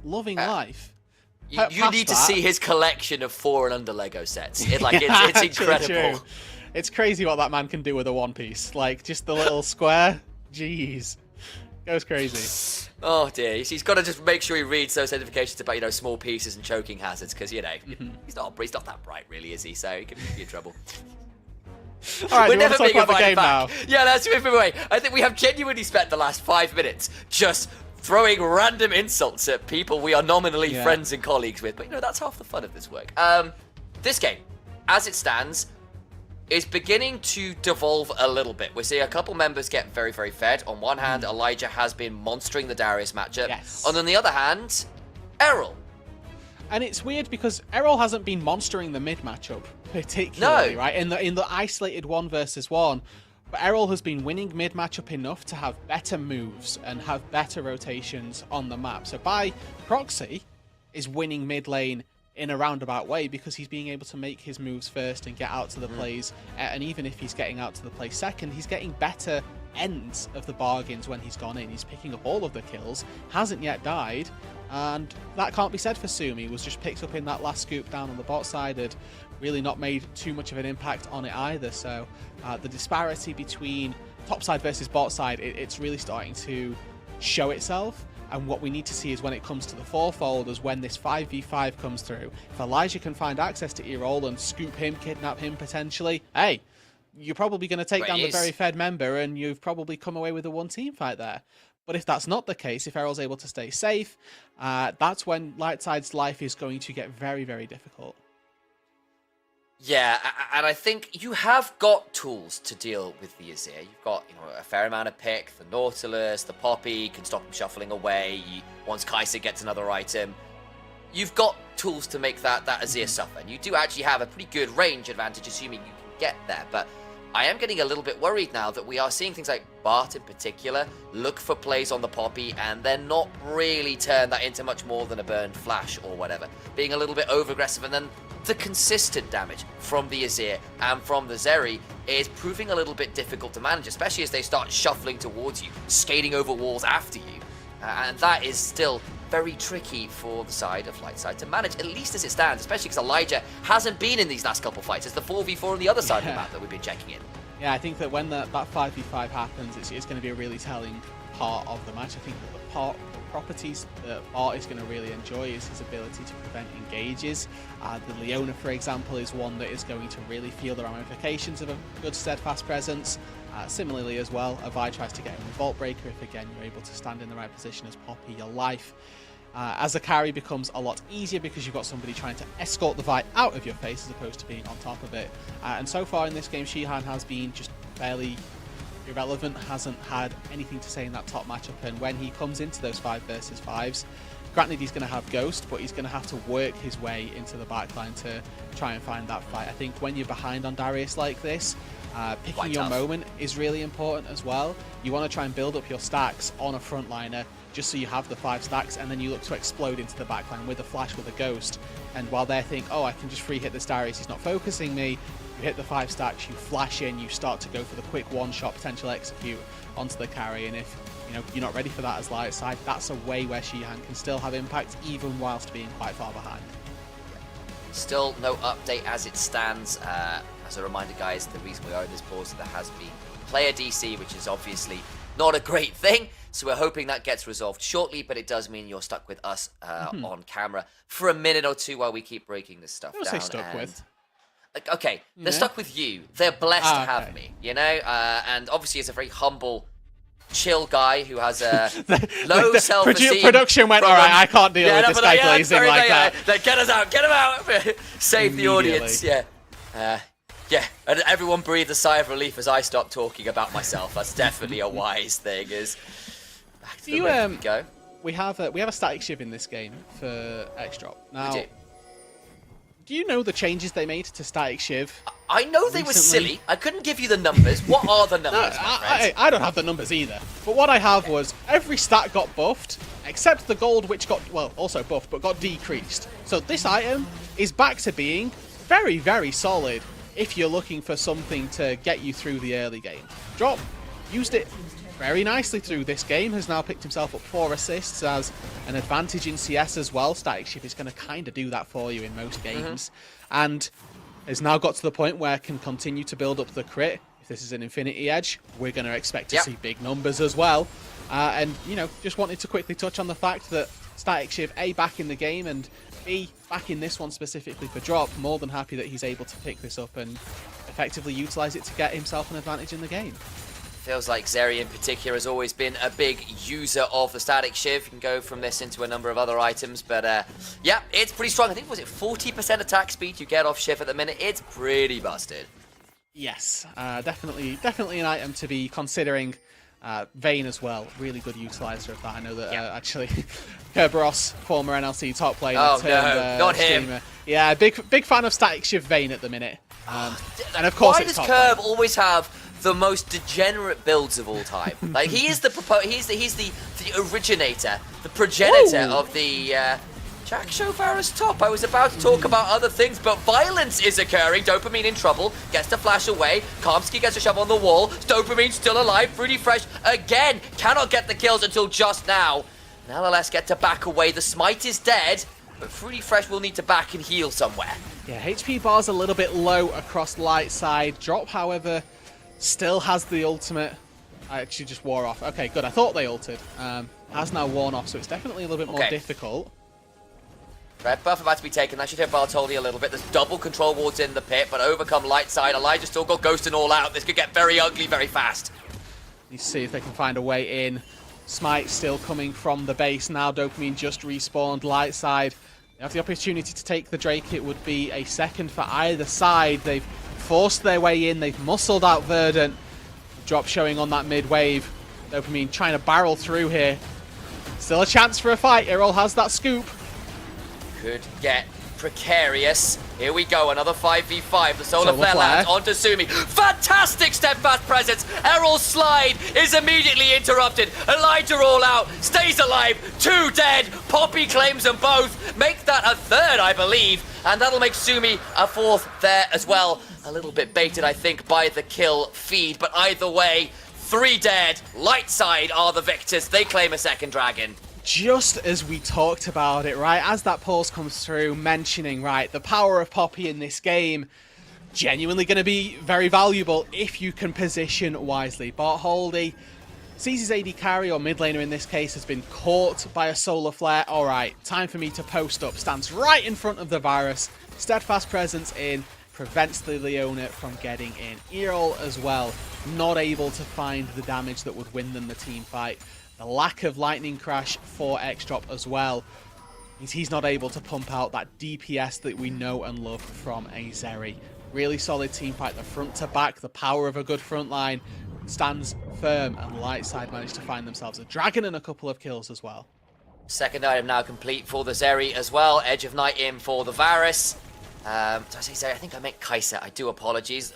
Loving life. You need to see his collection of 4 and under Lego sets. It's incredible. True. It's crazy what that man can do with a one piece. Just the little square. Jeez. Goes crazy. Oh dear, he's got to just make sure he reads those notifications about small pieces and choking hazards because he's not that bright really, is he? So he could be in trouble. All right, we're never being invited back. Yeah, let's move away. I think we have genuinely spent the last 5 minutes just throwing random insults at people we are nominally friends and colleagues with, but that's half the fun of this work. This game, as it stands, is beginning to devolve a little bit. We're seeing a couple members get very, very fed. On one hand, Elijah has been monstering the Darius matchup. Yes. And on the other hand, Errol. And it's weird because Errol hasn't been monstering the mid matchup particularly, right? In the isolated 1 versus 1. But Errol has been winning mid matchup enough to have better moves and have better rotations on the map. So by proxy, is winning mid lane in a roundabout way because he's being able to make his moves first and get out to the plays, and even if he's getting out to the play second, he's getting better ends of the bargains when he's gone in. He's picking up all of the kills, hasn't yet died, and that can't be said for Sumi. He was just picked up in that last scoop down on the bot side, had really not made too much of an impact on it either. So the disparity between top side versus bot side, it's really starting to show itself. And what we need to see is when it comes to the fourfold, is when this 5v5 comes through. If Elijah can find access to Erol and scoop him, kidnap him potentially, hey, you're probably going to take Great down the use. very fed member, and you've probably come away with a 1-team fight there. But if that's not the case, if Errol's able to stay safe, that's when Lightside's life is going to get very, very difficult. Yeah, and I think you have got tools to deal with the Azir. You've got, a fair amount of pick. The Nautilus, the Poppy can stop him shuffling away. Once Kai'Sa gets another item, you've got tools to make that Azir suffer. And you do actually have a pretty good range advantage, assuming you can get there. But I am getting a little bit worried now that we are seeing things like Bart in particular look for plays on the Poppy and then not really turn that into much more than a burned flash or whatever. Being a little bit over-aggressive, and then the consistent damage from the Azir and from the Zeri is proving a little bit difficult to manage, especially as they start shuffling towards you, skating over walls after you. And that is still very tricky for the side of Lightside to manage, at least as it stands, especially because Elijah hasn't been in these last couple of fights. It's the 4v4 on the other side of the map that we've been checking in. Yeah, I think that when that 5v5 happens, it's going to be a really telling part of the match. I think that the properties that Bart is going to really enjoy is his ability to prevent engages. The Leona, for example, is one that is going to really feel the ramifications of a good steadfast presence. Similarly as well, a Vi tries to get him with Vault Breaker. If again you're able to stand in the right position as Poppy, your life as a carry becomes a lot easier because you've got somebody trying to escort the Vi out of your face as opposed to being on top of it. And so far in this game, Shihan has been just fairly irrelevant, hasn't had anything to say in that top matchup, and when he comes into those 5 versus 5s, granted he's going to have Ghost, but he's going to have to work his way into the backline to try and find that fight. I think when you're behind on Darius like this, picking your moment is really important as well. You want to try and build up your stacks on a frontliner just so you have the 5 stacks, and then you look to explode into the backline with a flash, with a Ghost, and while they think, oh, I can just free hit this Darius, he's not focusing me, you hit the 5 stacks, you flash in, you start to go for the quick one-shot potential execute onto the carry, and if you're not ready for that as Lightside, that's a way where Shihan can still have impact even whilst being quite far behind. Still no update as it stands. As a reminder, guys, the reason we are in this pause is there has been player DC, which is obviously not a great thing. So we're hoping that gets resolved shortly, but it does mean you're stuck with us on camera for a minute or two while we keep breaking this stuff down. Say stuck with. Okay, they're stuck with you. They're blessed to have me, and obviously it's a very humble, chill guy who has a low self-esteem. Production went, alright, I can't deal with this guy glazing like that. Get us out, get him out! Save the audience, yeah, and everyone breathed a sigh of relief as I stopped talking about myself. That's definitely a wise thing, back to the ring we go. We have a static shiv in this game for X-Drop. Now, do you know the changes they made to static shiv? I know they were silly. I couldn't give you the numbers. What are the numbers, I don't have the numbers either. But what I have was every stat got buffed, except the gold, which got, also buffed, but got decreased. So this item is back to being very, very solid if you're looking for something to get you through the early game. Drop used it very nicely through this game, has now picked himself up 4 assists as an advantage in CS as well. Static Shiv is going to kind of do that for you in most games. And has now got to the point where it can continue to build up the crit. If this is an Infinity Edge, we're going to expect to see big numbers as well. And, just wanted to quickly touch on the fact that Static Shiv, A, back in the game, and B, back in this one specifically for Drop, more than happy that he's able to pick this up and effectively utilize it to get himself an advantage in the game. Feels like Zeri in particular has always been a big user of the Static Shiv. You can go from this into a number of other items, but yeah, it's pretty strong. I think, was it 40% attack speed you get off Shiv at the minute? It's pretty busted. Yes, definitely an item to be considering. Vayne as well, really good utilizer of that. I know that actually Kerberos, former NLC top player, not him. Streamer. Yeah, big fan of Static Shiv Vayne at the minute. And of course, why does Kerb always have the most degenerate builds of all time? Like, he is he's the originator, the progenitor of the Jack Shofara's top. I was about to talk about other things, but violence is occurring. Dopamine in trouble, gets to flash away. Karmsky gets a shove on the wall. Dopamine still alive. Fruity Fresh again cannot get the kills until just now. Nevertheless, get to back away. The smite is dead, but Fruity Fresh will need to back and heal somewhere. Yeah, HP bar's a little bit low across Lightside. Drop, however, still has the ultimate. I actually just wore off. Okay, good. I thought they ulted. Has now worn off, so it's definitely a little bit more difficult. Red buff about to be taken. That should hit Bartoli a little bit. There's double control wards in the pit, but overcome light side. Elijah still got Ghost and all out. This could get very ugly very fast. You see if they can find a way in. Smite still coming from the base now. Dopamine just respawned. Light side. They have the opportunity to take the Drake. It would be a second for either side. They've forced their way in. They've muscled out Verdant. Drop showing on that mid wave. Dopamine trying to barrel through here. Still a chance for a fight. Errol has that scoop. Could get precarious. Here we go, another 5v5. The Solar Flare lands onto Sumi. Fantastic steadfast presence. Errol's slide is immediately interrupted. Elijah all out, stays alive, 2 dead. Poppy claims them both. Make that a 3rd, I believe. And that'll make Sumi a 4th there as well. A little bit baited, I think, by the kill feed. But either way, 3 dead. Light side are the victors. They claim a 2nd dragon. Just as we talked about it, right? As that pause comes through, mentioning, right, the power of Poppy in this game, genuinely going to be very valuable if you can position wisely. Bartholdi sees his AD carry, or mid laner in this case, has been caught by a solar flare. All right, time for me to post up. Stands right in front of the virus. Steadfast presence in, prevents the Leona from getting in. Errol as well, not able to find the damage that would win them the team fight. The lack of lightning crash for X-Drop as well means he's not able to pump out that DPS that we know and love from a Zeri. Really solid team fight, the front to back, the power of a good front line stands firm, and Lightside managed to find themselves a dragon and a couple of kills as well. 2nd item now complete for the Zeri as well. Edge of Night in for the Varus. Did I say Zeri? I think I meant Kai'Sa. I do apologize.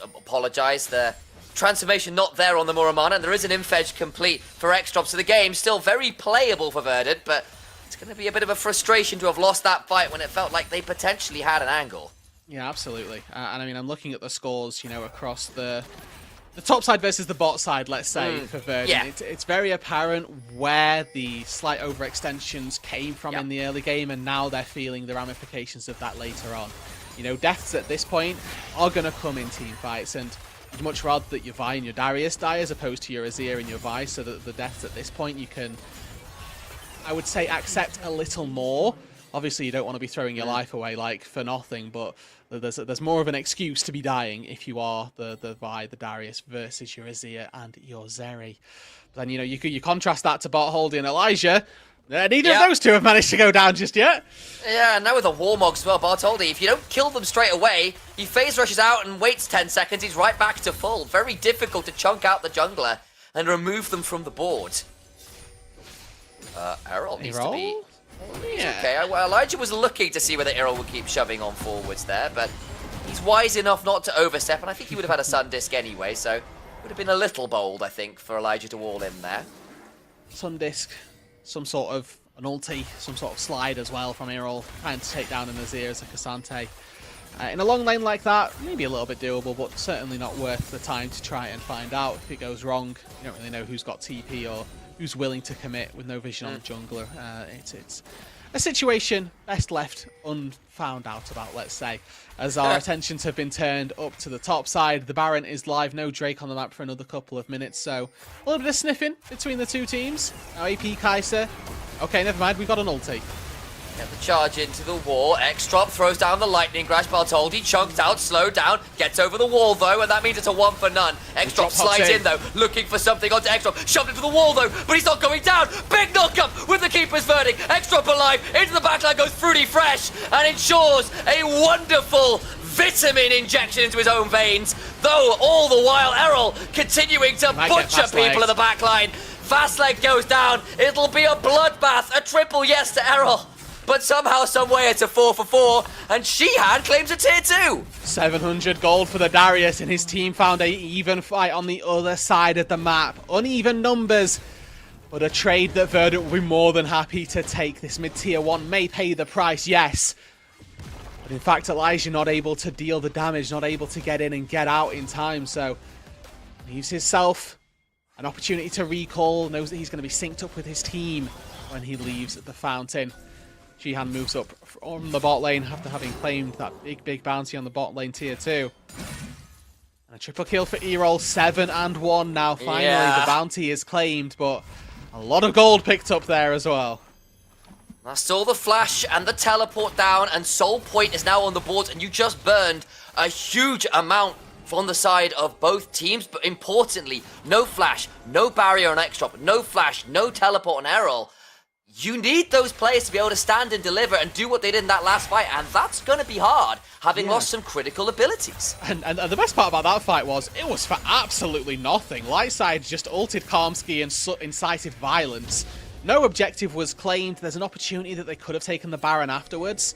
The transformation not there on the Muramana, and there is an Infedge complete for X-Drop, so the game still very playable for Verdant, but it's going to be a bit of a frustration to have lost that fight when it felt like they potentially had an angle. Yeah, absolutely. And I mean, I'm looking at the scores, you know, across the top side versus the bot side, let's say, for Verdant. Yeah. It's very apparent where the slight overextensions came from in the early game, and now they're feeling the ramifications of that later on. You know, deaths at this point are going to come in team fights, and I'd much rather that your Vi and your Darius die as opposed to your Azir and your Vi, so that the deaths at this point you can, I would say, accept a little more. Obviously, you don't want to be throwing your life away like for nothing, but there's more of an excuse to be dying if you are the Vi, the Darius versus your Azir and your Zeri. But then, you know, you contrast that to Bartholdi and Elijah. Neither of those two have managed to go down just yet. Yeah, and now with a Warmog as well, Bartholdi, if you don't kill them straight away, he phase rushes out and waits 10 seconds, he's right back to full. Very difficult to chunk out the jungler and remove them from the board. Errol needs to be... Yeah. Okay, Elijah was looking to see whether Errol would keep shoving on forwards there, but he's wise enough not to overstep, and I think he would have had a Sun Disc anyway, so it would have been a little bold, I think, for Elijah to wall in there. Sun Disc, some sort of an ulti, some sort of slide as well from Errol, trying to take down an Azir as a Cassante. In a long lane like that, maybe a little bit doable, but certainly not worth the time to try and find out. If it goes wrong, you don't really know who's got TP or who's willing to commit with no vision on the jungler. It's a situation best left unfound out about, let's say, as our attentions have been turned up to the top side. The Baron is live, no Drake on the map for another couple of minutes, so a little bit of sniffing between the two teams. Now AP Kai'Sa. Okay, never mind, we got an ulti. Get the charge into the wall. X-Drop throws down the lightning crash. Bartholdi chunked out, slowed down, gets over the wall though, and that means it's a 1 for none. X-Drop slides in though, looking for something onto X-Drop. Shoved into the wall though, but he's not going down. Big knockup with the keeper's verdict. X-Drop alive, into the backline goes Fruity Fresh, and ensures a wonderful vitamin injection into his own veins. Though all the while, Errol continuing to butcher people in the backline. Fast leg goes down. It'll be a bloodbath. A triple yes to Errol. But somehow, someway, it's a 4 for 4, and Shihan claims a tier 2. 700 gold for the Darius, and his team found a even fight on the other side of the map. Uneven numbers, but a trade that Verdant will be more than happy to take. This mid-tier 1 may pay the price, yes. But in fact, Elijah not able to deal the damage, not able to get in and get out in time, so leaves himself an opportunity to recall, knows that he's going to be synced up with his team when he leaves the fountain. Shihan moves up from the bot lane after having claimed that big bounty on the bot lane tier 2. And a triple kill for Errol, 7 and 1 now. Finally, the bounty is claimed, but a lot of gold picked up there as well. I saw the flash and the teleport down, and Soul Point is now on the board, and you just burned a huge amount from the side of both teams. But importantly, no flash, no barrier on X-Drop, no flash, no teleport on Errol. You need those players to be able to stand and deliver and do what they did in that last fight, and that's going to be hard, having lost some critical abilities. And the best part about that fight was, it was for absolutely nothing. Lightside just ulted Karmsky and incited violence. No objective was claimed. There's an opportunity that they could have taken the Baron afterwards.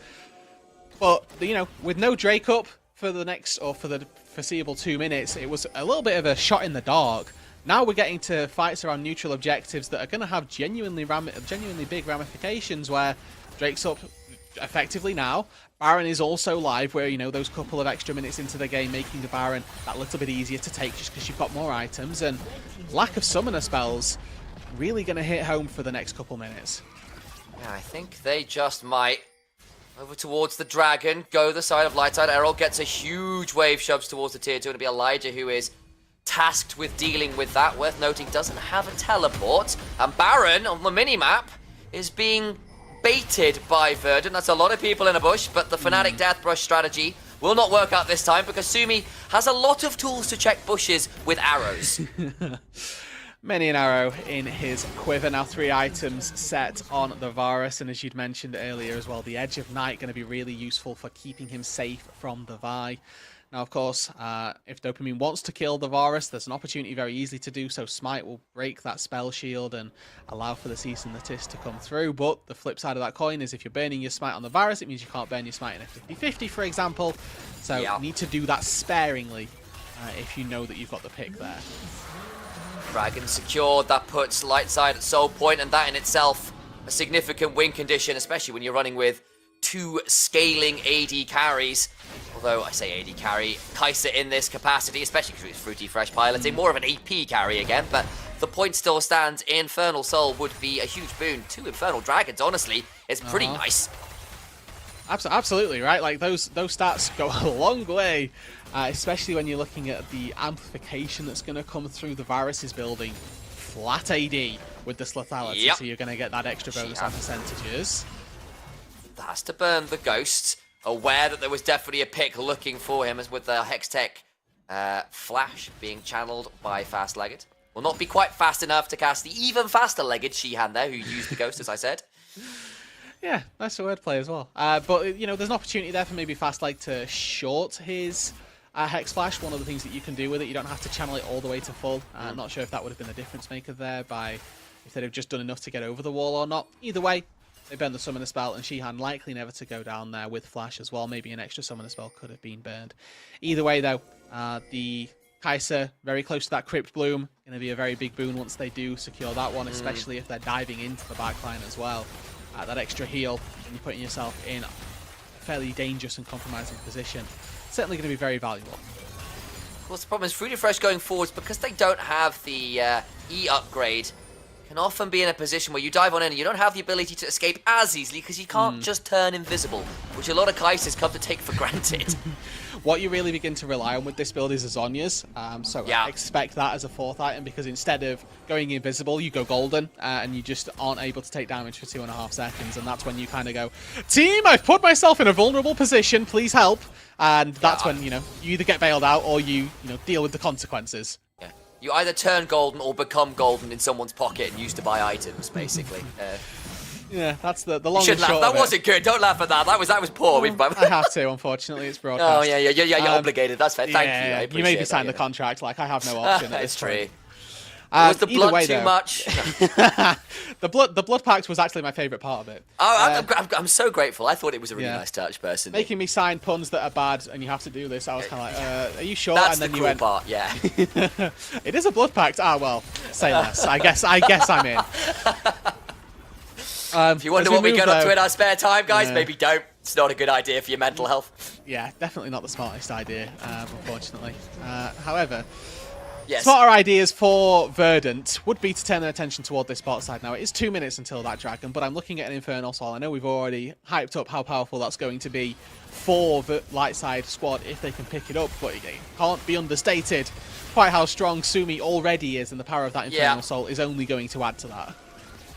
But, you know, with no Drake up for the next, or for the foreseeable 2 minutes, it was a little bit of a shot in the dark. Now we're getting to fights around neutral objectives that are going to have genuinely big ramifications, where Drake's up effectively now. Baron is also live, where, you know, those couple of extra minutes into the game, making the Baron that little bit easier to take just because you've got more items. And lack of summoner spells really going to hit home for the next couple minutes. Yeah, I think they just might. Over towards the Dragon, go the side of Lightside. Errol gets a huge wave, shoves towards the tier 2. It'll be Elijah who is tasked with dealing with that. Worth noting, doesn't have a teleport. And Baron, on the minimap, is being baited by Verdant. That's a lot of people in a bush, but the Fnatic Death Brush strategy will not work out this time, because Sumi has a lot of tools to check bushes with arrows. Many an arrow in his quiver. Now 3 items set on the Varus, and as you'd mentioned earlier as well, the Edge of Night going to be really useful for keeping him safe from the Vi. Now, of course, if Dopamine wants to kill the Varus, there's an opportunity very easily to do so. Smite will break that spell shield and allow for the Cease and the Tis to come through. But the flip side of that coin is, if you're burning your Smite on the Varus, it means you can't burn your Smite in a 50-50, for example. So you need to do that sparingly if you know that you've got the pick there. Dragon secured. That puts Lightside at Soul Point, and that in itself a significant win condition, especially when you're running with 2 scaling AD carries. Although I say AD carry, Kai'Sa in this capacity, especially because it's Fruity Fresh piloting, more of an AP carry again, but the point still stands. Infernal Soul would be a huge boon. 2 Infernal Dragons, honestly, is pretty nice. Absolutely, right? Like, those stats go a long way, especially when you're looking at the amplification that's going to come through. The Varus is building flat AD with this lethality, so you're going to get that extra bonus on percentages. Has to burn the Ghost, aware that there was definitely a pick looking for him, as with the Hextech Flash being channeled by Fast-Legged. Will not be quite fast enough to cast the even faster-legged Shihan there, who used the Ghost, as I said. Yeah, nice wordplay as well. But, you know, there's an opportunity there for maybe Fast-Leg to short his Hex Flash. One of the things that you can do with it, you don't have to channel it all the way to full. Not sure if that would have been a difference maker there, if they'd have just done enough to get over the wall or not. Either way, they burned the Summoner Spell, and Shihan likely never to go down there with Flash as well. Maybe an extra Summoner Spell could have been burned. Either way, though, the Kai'Sa very close to that Crypt Bloom. Going to be a very big boon once they do secure that one, especially if they're diving into the backline as well. That extra heal, and you're putting yourself in a fairly dangerous and compromising position. Certainly going to be very valuable. Of course, the problem is Fruity Fresh going forwards, because they don't have the E upgrade, can often be in a position where you dive on in and you don't have the ability to escape as easily, because you can't just turn invisible, which a lot of Kai'Sas come to take for granted. What you really begin to rely on with this build is Azonias, so expect that as a 4th item, because instead of going invisible, you go golden, and you just aren't able to take damage for 2.5 seconds, and that's when you kind of go, team, I've put myself in a vulnerable position, please help, and that's when, you know, you either get bailed out or you deal with the consequences. You either turn golden or become golden in someone's pocket and use to buy items, basically. Yeah, that's the long and short laugh. That wasn't good. Don't laugh at that. That was poor. I have to, unfortunately. It's broadcast. Oh, yeah, you're obligated. That's fair. Thank you. I appreciate you made me sign the contract. Like, I have no option. That's true. Was the blood too much? The blood pact was actually my favourite part of it. Oh, I'm so grateful. I thought it was a really nice touch, personally. Making me sign puns that are bad and you have to do this, I was kind of like, are you sure? That's and then the you cool part, yeah. It is a blood pact. Ah, well, say less. I guess I'm in. If you wonder what we get up to in our spare time, guys, maybe don't. It's not a good idea for your mental health. Yeah, definitely not the smartest idea, unfortunately. However, yes. Smarter ideas for Verdant would be to turn their attention toward this bot side now. It is 2 minutes until that Dragon, but I'm looking at an Infernal Soul. I know we've already hyped up how powerful that's going to be for the Lightside squad if they can pick it up, but it can't be understated quite how strong Sumi already is, and the power of that Infernal Soul is only going to add to that.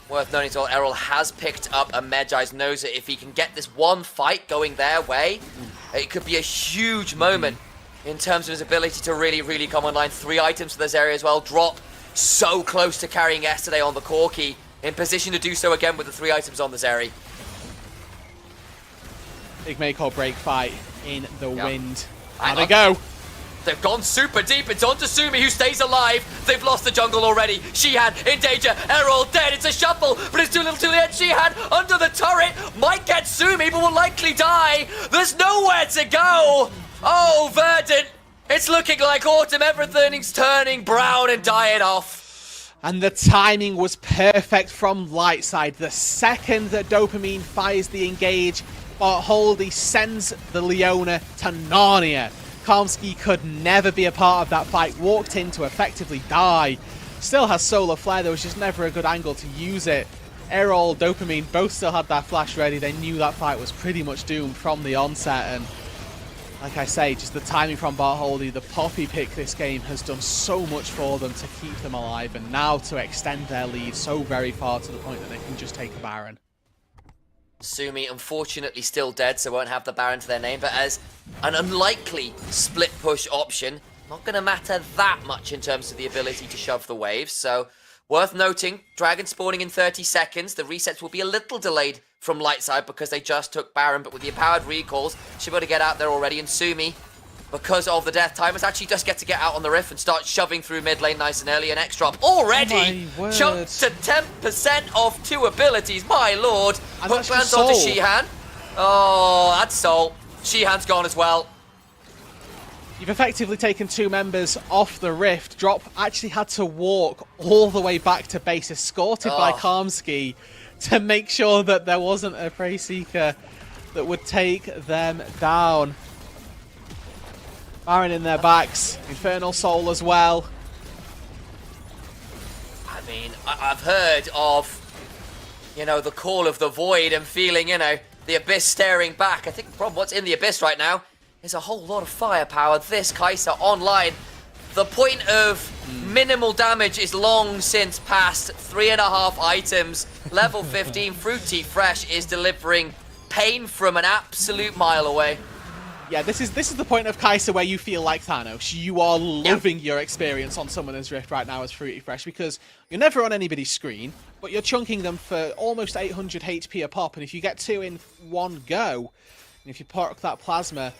Worth noting as well, Errol has picked up a Medjai's knows that if he can get this one fight going their way, it could be a huge moment in terms of his ability to really, really come online. 3 items for this area as well. Drop so close to carrying yesterday on the Corki. In position to do so again with the 3 items on the Zeri. Big make or break fight in the wind. Hang There they on. go. They've gone super deep. It's on to Sumi, who stays alive. They've lost the jungle already. Shihan in danger. Errol dead. It's a shuffle, but it's too little too late. Shihan under the turret. Might get Sumi, but will likely die. There's nowhere to go. Oh, Verdant. It's looking like autumn. Everything's turning brown and dying off. And the timing was perfect from Lightside. The second that Dopamine fires the engage, Holdy sends the Leona to Narnia. Karmsky could never be a part of that fight. Walked in to effectively die. Still has Solar Flare. There was just never a good angle to use it. Errol, Dopamine both still had that flash ready. They knew that fight was pretty much doomed from the onset. And like I say, just the timing from Bartholdi, the Poppy pick this game has done so much for them to keep them alive. And now to extend their lead so very far to the point that they can just take a Baron. Sumi, unfortunately, still dead, so won't have the Baron to their name, but as an unlikely split push option, not going to matter that much in terms of the ability to shove the waves. So, worth noting, Dragon spawning in 30 seconds. The resets will be a little delayed from Lightside because they just took Baron, but with the empowered recalls, should be able to get out there already. And Sumi, because of the death timers, actually just get out on the riff and start shoving through mid lane nice and early. An X drop already jumped to 10% off 2 abilities. My lord. Hook lands onto Shihan. Oh, that's Soul. Shihan's gone as well. You've effectively taken 2 members off the rift. Drop actually had to walk all the way back to base, escorted by Karmsky, to make sure that there wasn't a Prey Seeker that would take them down. Baron in their backs, Infernal Soul as well. I mean, I've heard of, the call of the void and feeling, the abyss staring back. I think the problem, what's in the abyss right now, is a whole lot of firepower. This Kai'Sa online. The point of minimal damage is long since past. 3.5 items. Level 15, Fruity Fresh is delivering pain from an absolute mile away. Yeah, this is the point of Kai'Sa where you feel like Thanos. You are loving your experience on Summoner's Rift right now as Fruity Fresh because you're never on anybody's screen, but you're chunking them for almost 800 HP a pop, and if you get 2 in one go, and if you park that plasma,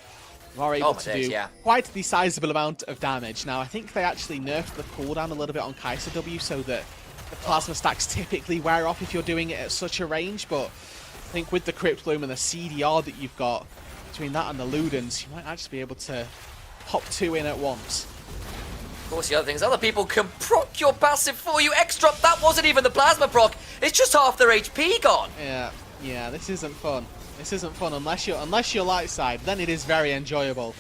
you are able to do quite the sizable amount of damage. Now, I think they actually nerfed the cooldown a little bit on Kai'Sa W so that the plasma stacks typically wear off if you're doing it at such a range, but I think with the Crypt Bloom and the CDR that you've got, between that and the Ludens, you might actually be able to pop 2 in at once. Of course, the other thing is other people can proc your passive for you. X-drop, that wasn't even the plasma proc. It's just half their HP gone. Yeah, this isn't fun. This isn't fun unless you're Lightside. Then it is very enjoyable.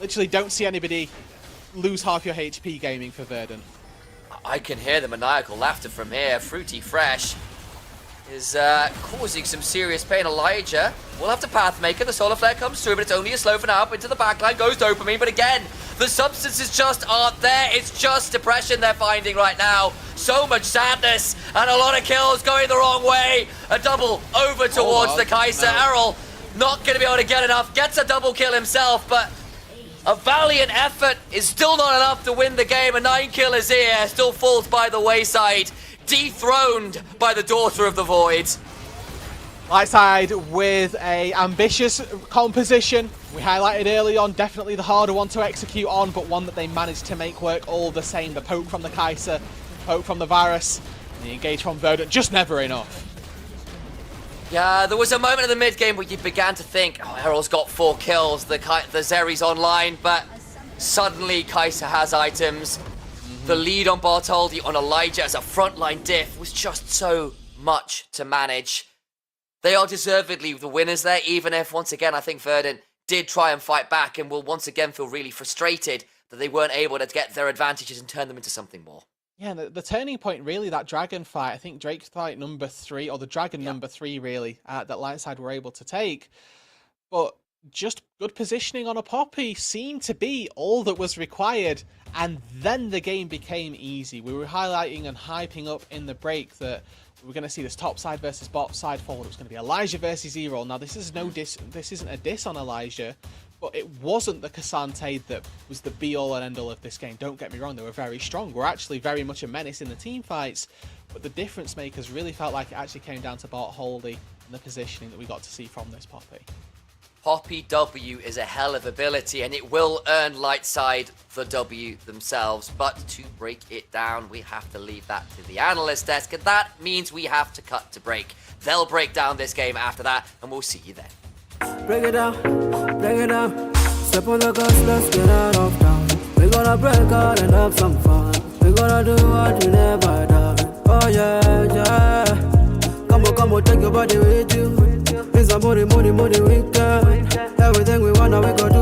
Literally don't see anybody lose half your HP gaming for Verdant. I can hear the maniacal laughter from here. Fruity Fresh is causing some serious pain. Elijah will have to Pathmaker. The Solar Flare comes through, but it's only a slow for now. Up into the backline goes Dopamine, but again, the substances just aren't there. It's just depression they're finding right now. So much sadness and a lot of kills going the wrong way. A double over towards the Kai'Sa. Errol not going to be able to get enough. Gets a double kill himself, but a valiant effort is still not enough to win the game. A 9-kill is here, still falls by the wayside. Dethroned by the Daughter of the Void. Lightside with a ambitious composition. We highlighted early on, definitely the harder one to execute on, but one that they managed to make work all the same. The poke from the Kai'Sa, poke from the Varus, and the engage from Verdant, just never enough. Yeah, there was a moment in the mid-game where you began to think, Errol's got 4 kills, the Zeri's online, but suddenly Kai'Sa has items. The lead on Bartholdi on Elijah as a frontline diff was just so much to manage. They are deservedly the winners there, even if, once again, I think Verdant did try and fight back and will once again feel really frustrated that they weren't able to get their advantages and turn them into something more. Yeah, the turning point, really, that Dragon fight, I think Drake's fight number 3, or the Dragon number 3, really, that Lightside were able to take. But just good positioning on a Poppy seemed to be all that was required, and then the game became easy. We were highlighting and hyping up in the break that we're going to see this top side versus bot side forward. It's going to be Elijah versus E-Roll. Now, this is this isn't a diss on Elijah, but it wasn't the Cassante that was the be-all and end-all of this game. Don't get me wrong, they were very strong. We're actually very much a menace in the team fights, but the difference makers really felt like it actually came down to bot Holdy and the positioning that we got to see from this Poppy. Poppy W is a hell of ability, and it will earn Lightside the W themselves. But to break it down, we have to leave that to the analyst desk, and that means we have to cut to break. They'll break down this game after that, and we'll see you then. Break it down, break it down. Step on the gas, let's get out of town. We're gonna break out and have some fun. We're gonna do what you never done. Oh yeah, yeah. Come on, take your body with you. It's a money weekend. Everything we wanna, we go do.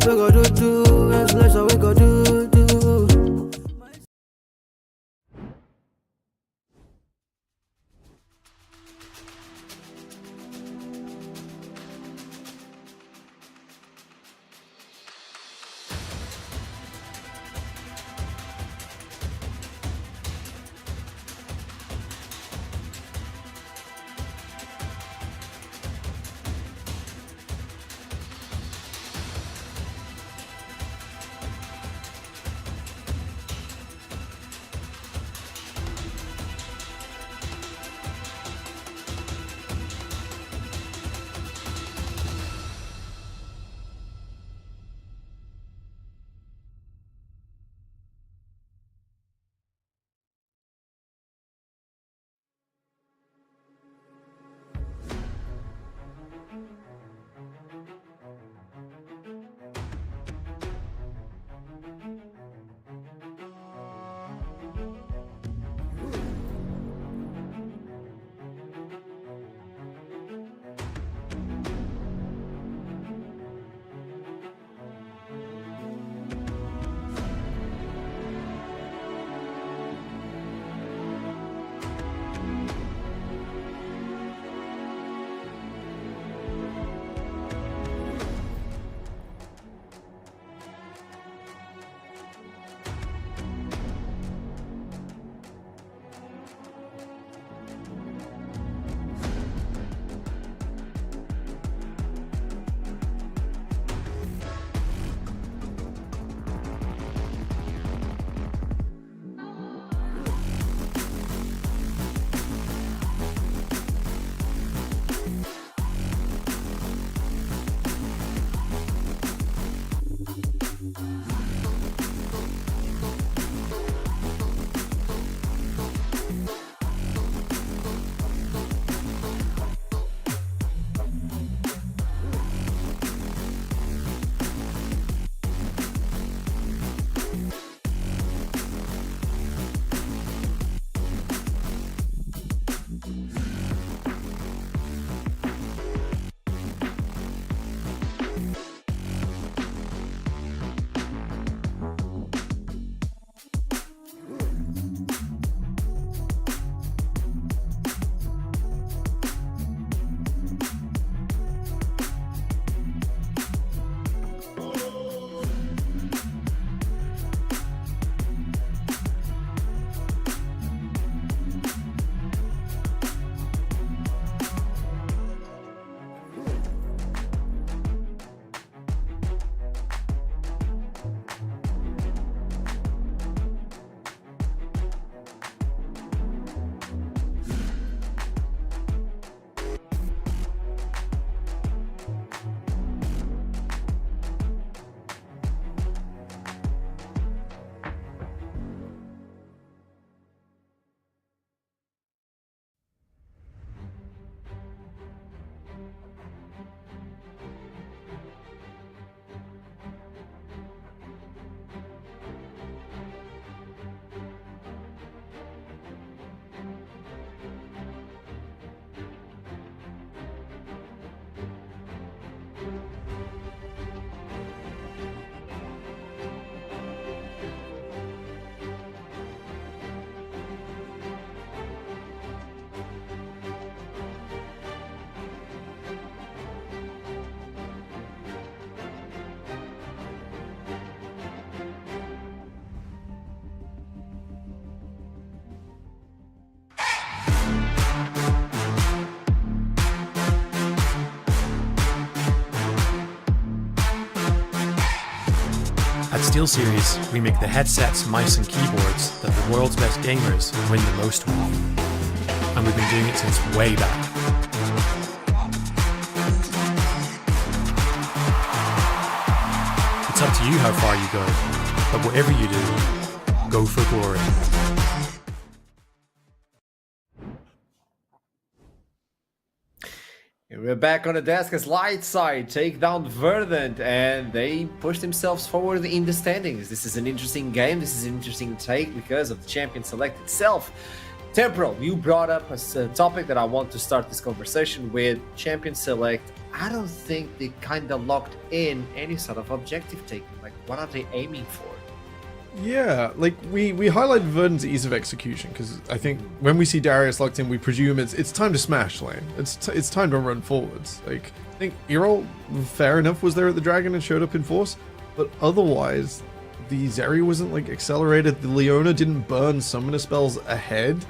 We go do. It's leisure, we go do. At SteelSeries, we make the headsets, mice, and keyboards that the world's best gamers win the most with. And we've been doing it since way back. It's up to you how far you go, but whatever you do, go for glory. We're back on the desk as Lightside take down Verdant, and they push themselves forward in the standings. This is an interesting game. This is an interesting take because of the champion select itself. Temporal, you brought up a topic that I want to start this conversation with. Champion select, I don't think they kind of locked in any sort of objective taking. Like, what are they aiming for? Yeah, like we highlighted Verdant's ease of execution because I think when we see Darius locked in, we presume it's time to smash lane. It's time to run forwards. Like, I think Erol, fair enough, was there at the Dragon and showed up in force, but otherwise the Zeri wasn't like accelerated. The Leona didn't burn summoner spells ahead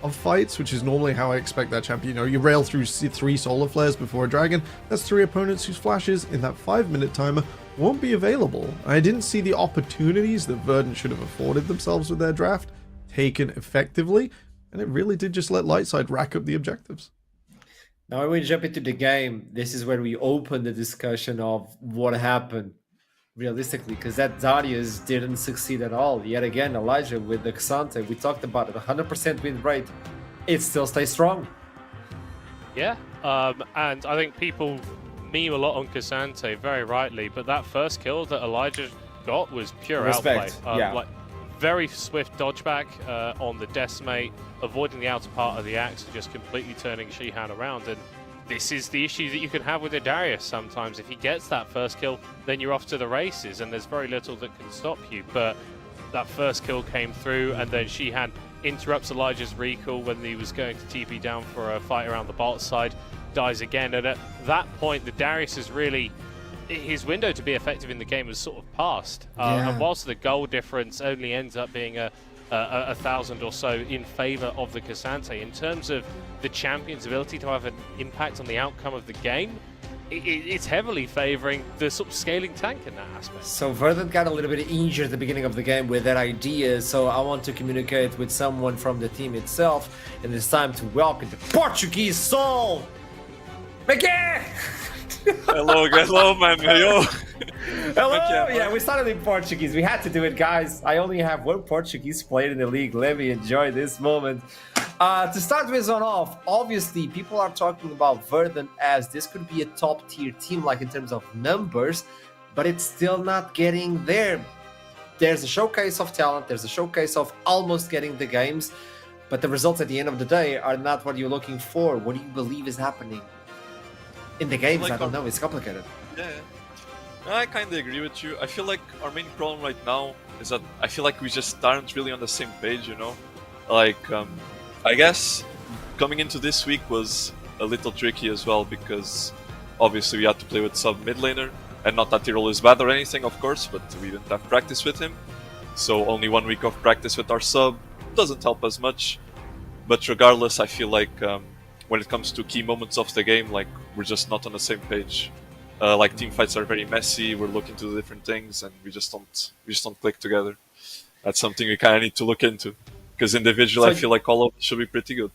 of fights, which is normally how I expect that champion. You know, you rail through 3 solar flares before a dragon. That's 3 opponents whose flashes in that 5-minute timer won't be available. I didn't see the opportunities that Verdant should have afforded themselves with their draft taken effectively, and it really did just let Lightside rack up the objectives. Now when we jump into the game, this is where we open the discussion of what happened realistically, because that Darius didn't succeed at all. Yet again, Elijah with the Xante, we talked about it, 100% win rate. It still stays strong. Yeah, and I think people meme a lot on Xante, very rightly, but that first kill that Elijah got was pure Respect. outplay. Yeah. Like, very swift dodge back on the Decimate, avoiding the outer part of the axe, and just completely turning Shihan around. And this is the issue that you can have with a Darius sometimes. If he gets that first kill, then you're off to the races, and there's very little that can stop you. But that first kill came through, and then Shihan interrupts Elijah's recall when he was going to TP down for a fight around the bot side, dies again, and at that point, the Darius is really... his window to be effective in the game was sort of passed. And whilst the goal difference only ends up being a 1,000 or so in favour of the Xante, in terms of the champion's ability to have an impact on the outcome of the game, it's heavily favouring the sort of scaling tank in that aspect. So Verdant got a little bit injured at the beginning of the game with that idea, so I want to communicate with someone from the team itself, and it's time to welcome the Portuguese soul, Miguel! Hello, man. Yo. Hello. Yeah, we started in Portuguese. We had to do it, guys. I only have 1 Portuguese player in the league. Let me enjoy this moment. To start with on off, obviously people are talking about Verdant as this could be a top tier team, like in terms of numbers, but it's still not getting there. There's a showcase of talent. There's a showcase of almost getting the games, but the results at the end of the day are not what you're looking for. What do you believe is happening in the games? I don't know. It's complicated. Yeah. I kind of agree with you. I feel like our main problem right now is that I feel like we just aren't really on the same page, you know? Like, I guess coming into this week was a little tricky as well because obviously we had to play with sub mid laner, and not that Tyrell is bad or anything, of course, but we didn't have practice with him. So only 1 week of practice with our sub doesn't help as much. But regardless, I feel like when it comes to key moments of the game, like we're just not on the same page. Like team fights are very messy. We're looking to different things, and we just don't click together. That's something we kind of need to look into, because individually, I feel like all of it should be pretty good.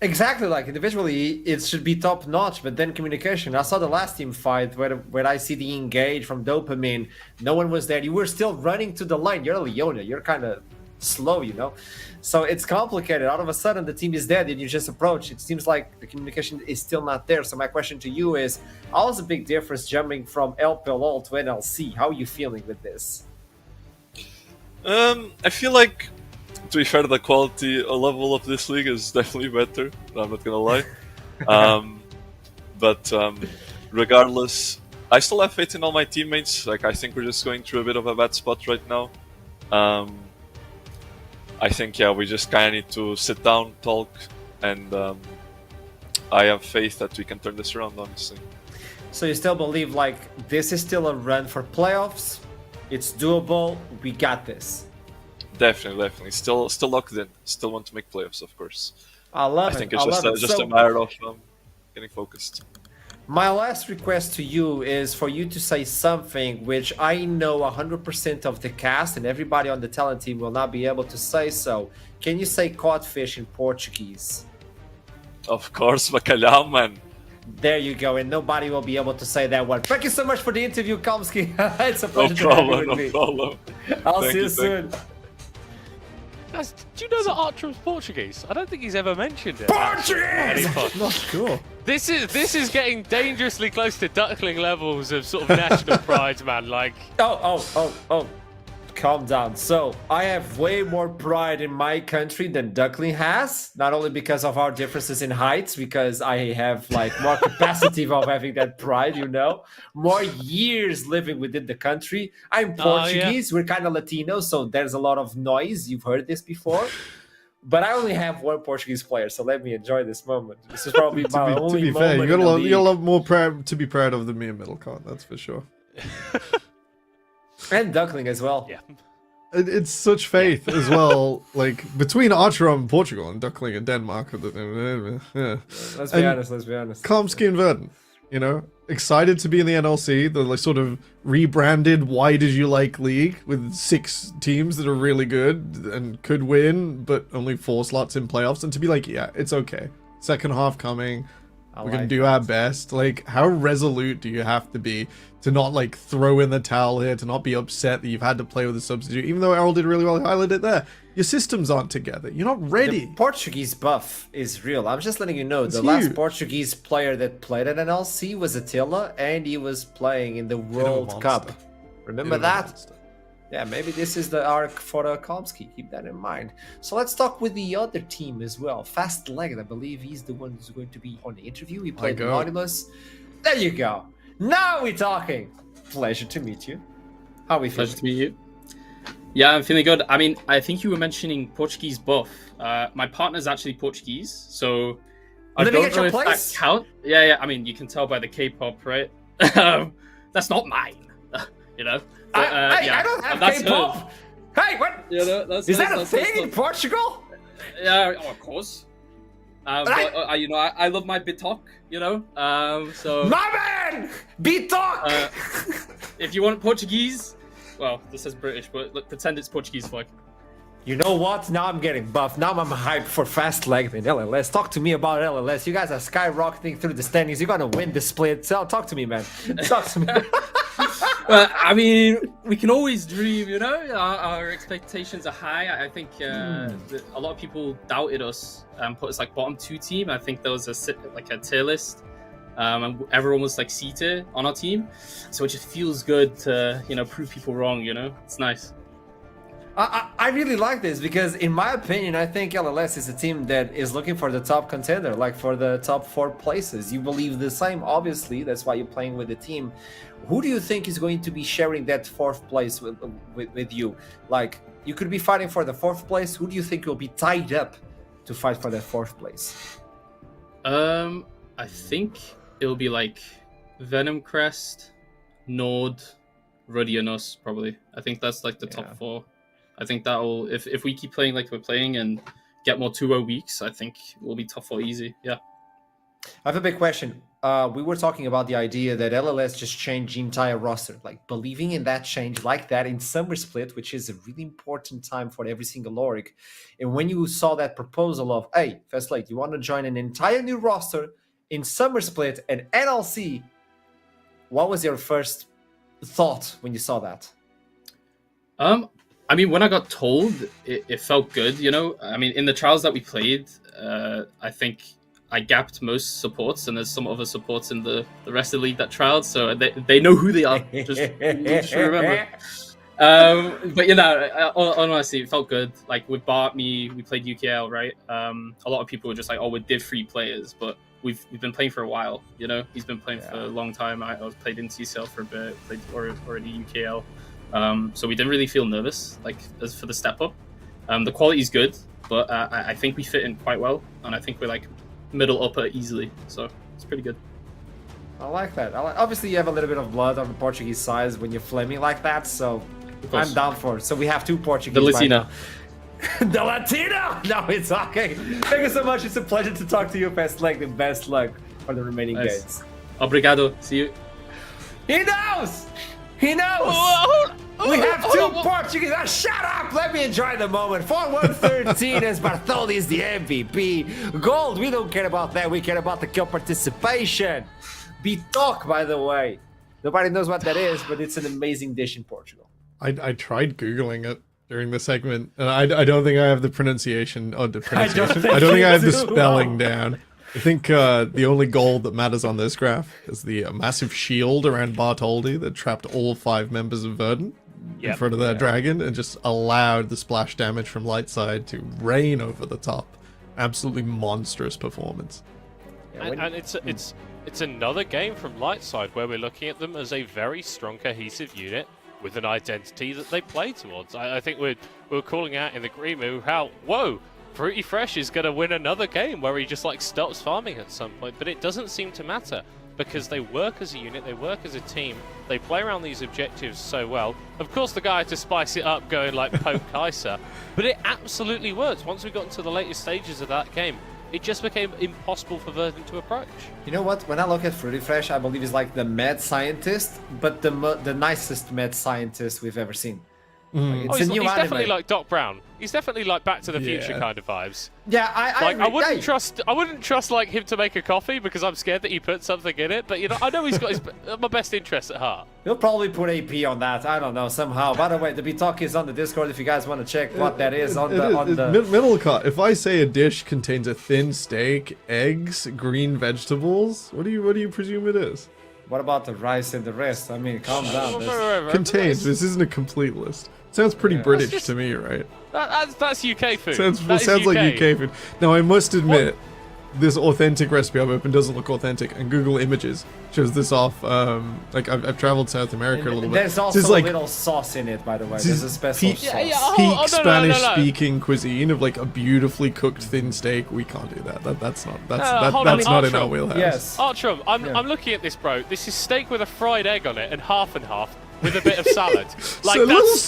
Exactly, like individually, it should be top notch, but then communication. I saw the last team fight where I see the engage from Dopamine. No one was there. You were still running to the line. You're a Leona. You're kind of slow, you know. So it's complicated. All of a sudden the team is dead and you just approach. It seems like the communication is still not there. So my question to you is, how is a big difference jumping from LPLL to NLC? How are you feeling with this? I feel like, to be fair, the quality level of this league is definitely better. I'm not gonna lie. But regardless, I still have faith in all my teammates. Like, I think we're just going through a bit of a bad spot right now. I think, yeah, we just kind of need to sit down, talk, and I have faith that we can turn this around, honestly. So you still believe, like, this is still a run for playoffs? It's doable. We got this. Definitely. Still locked in. Still want to make playoffs, of course. I love it. I think it's just a matter of getting focused. My last request to you is for you to say something which I know 100% of the cast and everybody on the talent team will not be able to say so. Can you say codfish in Portuguese? Of course, bacalhau, man. There you go, and nobody will be able to say that one. Thank you so much for the interview, Kamski. It's a pleasure to have you with me. No problem. I'll see you soon. Guys, do you know that Archer's Portuguese? I don't think he's ever mentioned it. Portuguese! Not cool. This is getting dangerously close to duckling levels of sort of national pride, man. Like, Oh. Calm down. So, I have way more pride in my country than Duckling has. Not only because of our differences in heights, because I have like more capacity of having that pride, you know. More years living within the country. I'm Portuguese. We're kind of Latino, so there's a lot of noise. You've heard this before. But I only have one Portuguese player, so let me enjoy this moment. This is probably my only To be moment. fair, you got a lot more to be proud of than me and Middlecott, that's for sure. And Duckling as well. yeah. It's such faith as well, like between Archeron and Portugal and Duckling and Denmark. Yeah. Let's be honest. Kamski and Verdant, you know, excited to be in the NLC, the like sort of rebranded Why Did You Like League with 6 teams that are really good and could win, but only 4 slots in playoffs, and to be like, yeah, it's okay. Second half coming. We're gonna do our best. Like, how resolute do you have to be to not like throw in the towel here, to not be upset that you've had to play with a substitute, even though Errol did really well, highlighted it there. Your systems aren't together. You're not ready. The Portuguese buff is real. I'm just letting you know, It's the last huge. Portuguese player that played at NLC was Attila, and he was playing in the World Cup. Remember that? Yeah, maybe this is the arc for Kamski. Keep that in mind. So let's talk with the other team as well. Fast Legged, I believe he's the one who's going to be on the interview. He played the Nautilus. There you go. Now we're talking. Pleasure to meet you. How are we feeling? Pleasure to meet you. Yeah, I'm feeling good. I mean, I think you were mentioning Portuguese buff. My partner's actually Portuguese, so I Living don't at know your if place? that count. Yeah. I mean, you can tell by the K-pop, right? That's not mine, you know. But, I don't have K-pop. Hey, what? You know, Is that a thing in Portugal? Yeah, of course. But you know, I love my Bitok, you know. So my man, Bitok. If you want Portuguese, well, this says British, but look, pretend it's Portuguese flag. You know what? Now I'm getting buffed. Now I'm hyped for Fast Legged and LLS. Talk to me about LLS. You guys are skyrocketing through the standings. You're gonna win the split. So talk to me, man. Talk to me. I mean, we can always dream, you know. Our expectations are high. I think a lot of people doubted us and put us like bottom 2 team. I think there was a tier list, and everyone was like C tier on our team. So it just feels good to prove people wrong. You know, it's nice. I really like this because, in my opinion, I think LLS is a team that is looking for the top contender, like for the top 4 places. You believe the same, obviously. That's why you're playing with the team. Who do you think is going to be sharing that 4th place with you? Like, you could be fighting for the 4th place. Who do you think will be tied up to fight for that 4th place? I think it'll be like Venom Crest, Nord, Ruddy and us, probably. I think that's like the top 4. I think that'll, if we keep playing like we're playing and get more 2-0 weeks, I think we'll be top 4 easy. Yeah. I have a big question. We were talking about the idea that LLS just changed the entire roster, like believing in that change like that in Summer Split, which is a really important time for every single org. And when you saw that proposal of, hey, Fastlane, you want to join an entire new roster in Summer Split and NLC, what was your first thought when you saw that? I mean, when I got told, it felt good, you know? I mean, in the trials that we played, I think I gapped most supports, and there's some other supports in the rest of the league that trialed, so they know who they are. Just remember. But, you know, honestly, it felt good. Like, with Bart, we played UKL, right? A lot of people were just like, oh, we're Div 3 players, but we've been playing for a while, you know? He's been playing for a long time. I was played in TCL for a bit, played already UKL. So we didn't really feel nervous, like, as for the step up. The quality is good, but I think we fit in quite well, and I think we're like middle upper easily, so it's pretty good. I like that. Obviously, you have a little bit of blood on the Portuguese side when you're flaming like that, so I'm down for it. So we have 2 Portuguese. The Latina. The Latina! No, it's okay. Thank you so much. It's a pleasure to talk to you, Fast Leg, and best luck for the remaining games. Obrigado. See you. He knows! He knows! We have two Portuguese. Shut up! Let me enjoy the moment. 4-1-13 as Bartoli is the MVP. Gold, we don't care about that. We care about the kill participation. Bitoque, by the way. Nobody knows what that is, but it's an amazing dish in Portugal. I tried Googling it during the segment, and I don't think I have the pronunciation. I don't think I have the spelling down. I think the only goal that matters on this graph is the massive shield around Bartholdi that trapped all 5 members of Verdant in front of their dragon and just allowed the splash damage from light side to rain over the top. Absolutely monstrous performance. And it's another game from light side where we're looking at them as a very strong cohesive unit with an identity that they play towards. I think we're calling out in the green move how, whoa, Fruity Fresh is going to win another game where he just like stops farming at some point, but it doesn't seem to matter because they work as a unit, they work as a team, they play around these objectives so well. Of course the guy had to spice it up going like poke Kaiser, but it absolutely works. Once we got into the latest stages of that game, it just became impossible for Verdant to approach. You know what? When I look at Fruity Fresh, I believe he's like the mad scientist, but the nicest mad scientist we've ever seen. Like, he's definitely like Doc Brown. He's definitely like Back to the Future kind of vibes. Yeah, I wouldn't trust like him to make a coffee because I'm scared that he put something in it. But you know, I know he's got my best interests at heart. He'll probably put AP on that. I don't know somehow. By the way, the Bitoque is on the Discord if you guys want to check what that is on the middle cut. If I say a dish contains a thin steak, eggs, green vegetables, what do you presume it is? What about the rice and the rest? I mean, calm down. Contains. This isn't a complete list. Sounds pretty British to me, right? That's UK food. Sounds like UK food. Now, I must admit, this authentic recipe I've opened doesn't look authentic, and Google Images shows this off. Like I've traveled South America a little bit. There's also a little sauce in it, by the way. There's a special sauce. Peak Spanish-speaking cuisine of like a beautifully cooked thin steak. We can't do that. That's not in our wheelhouse. Yes. Artrum, I'm looking at this, bro. This is steak with a fried egg on it and half with a bit of salad. Like so that's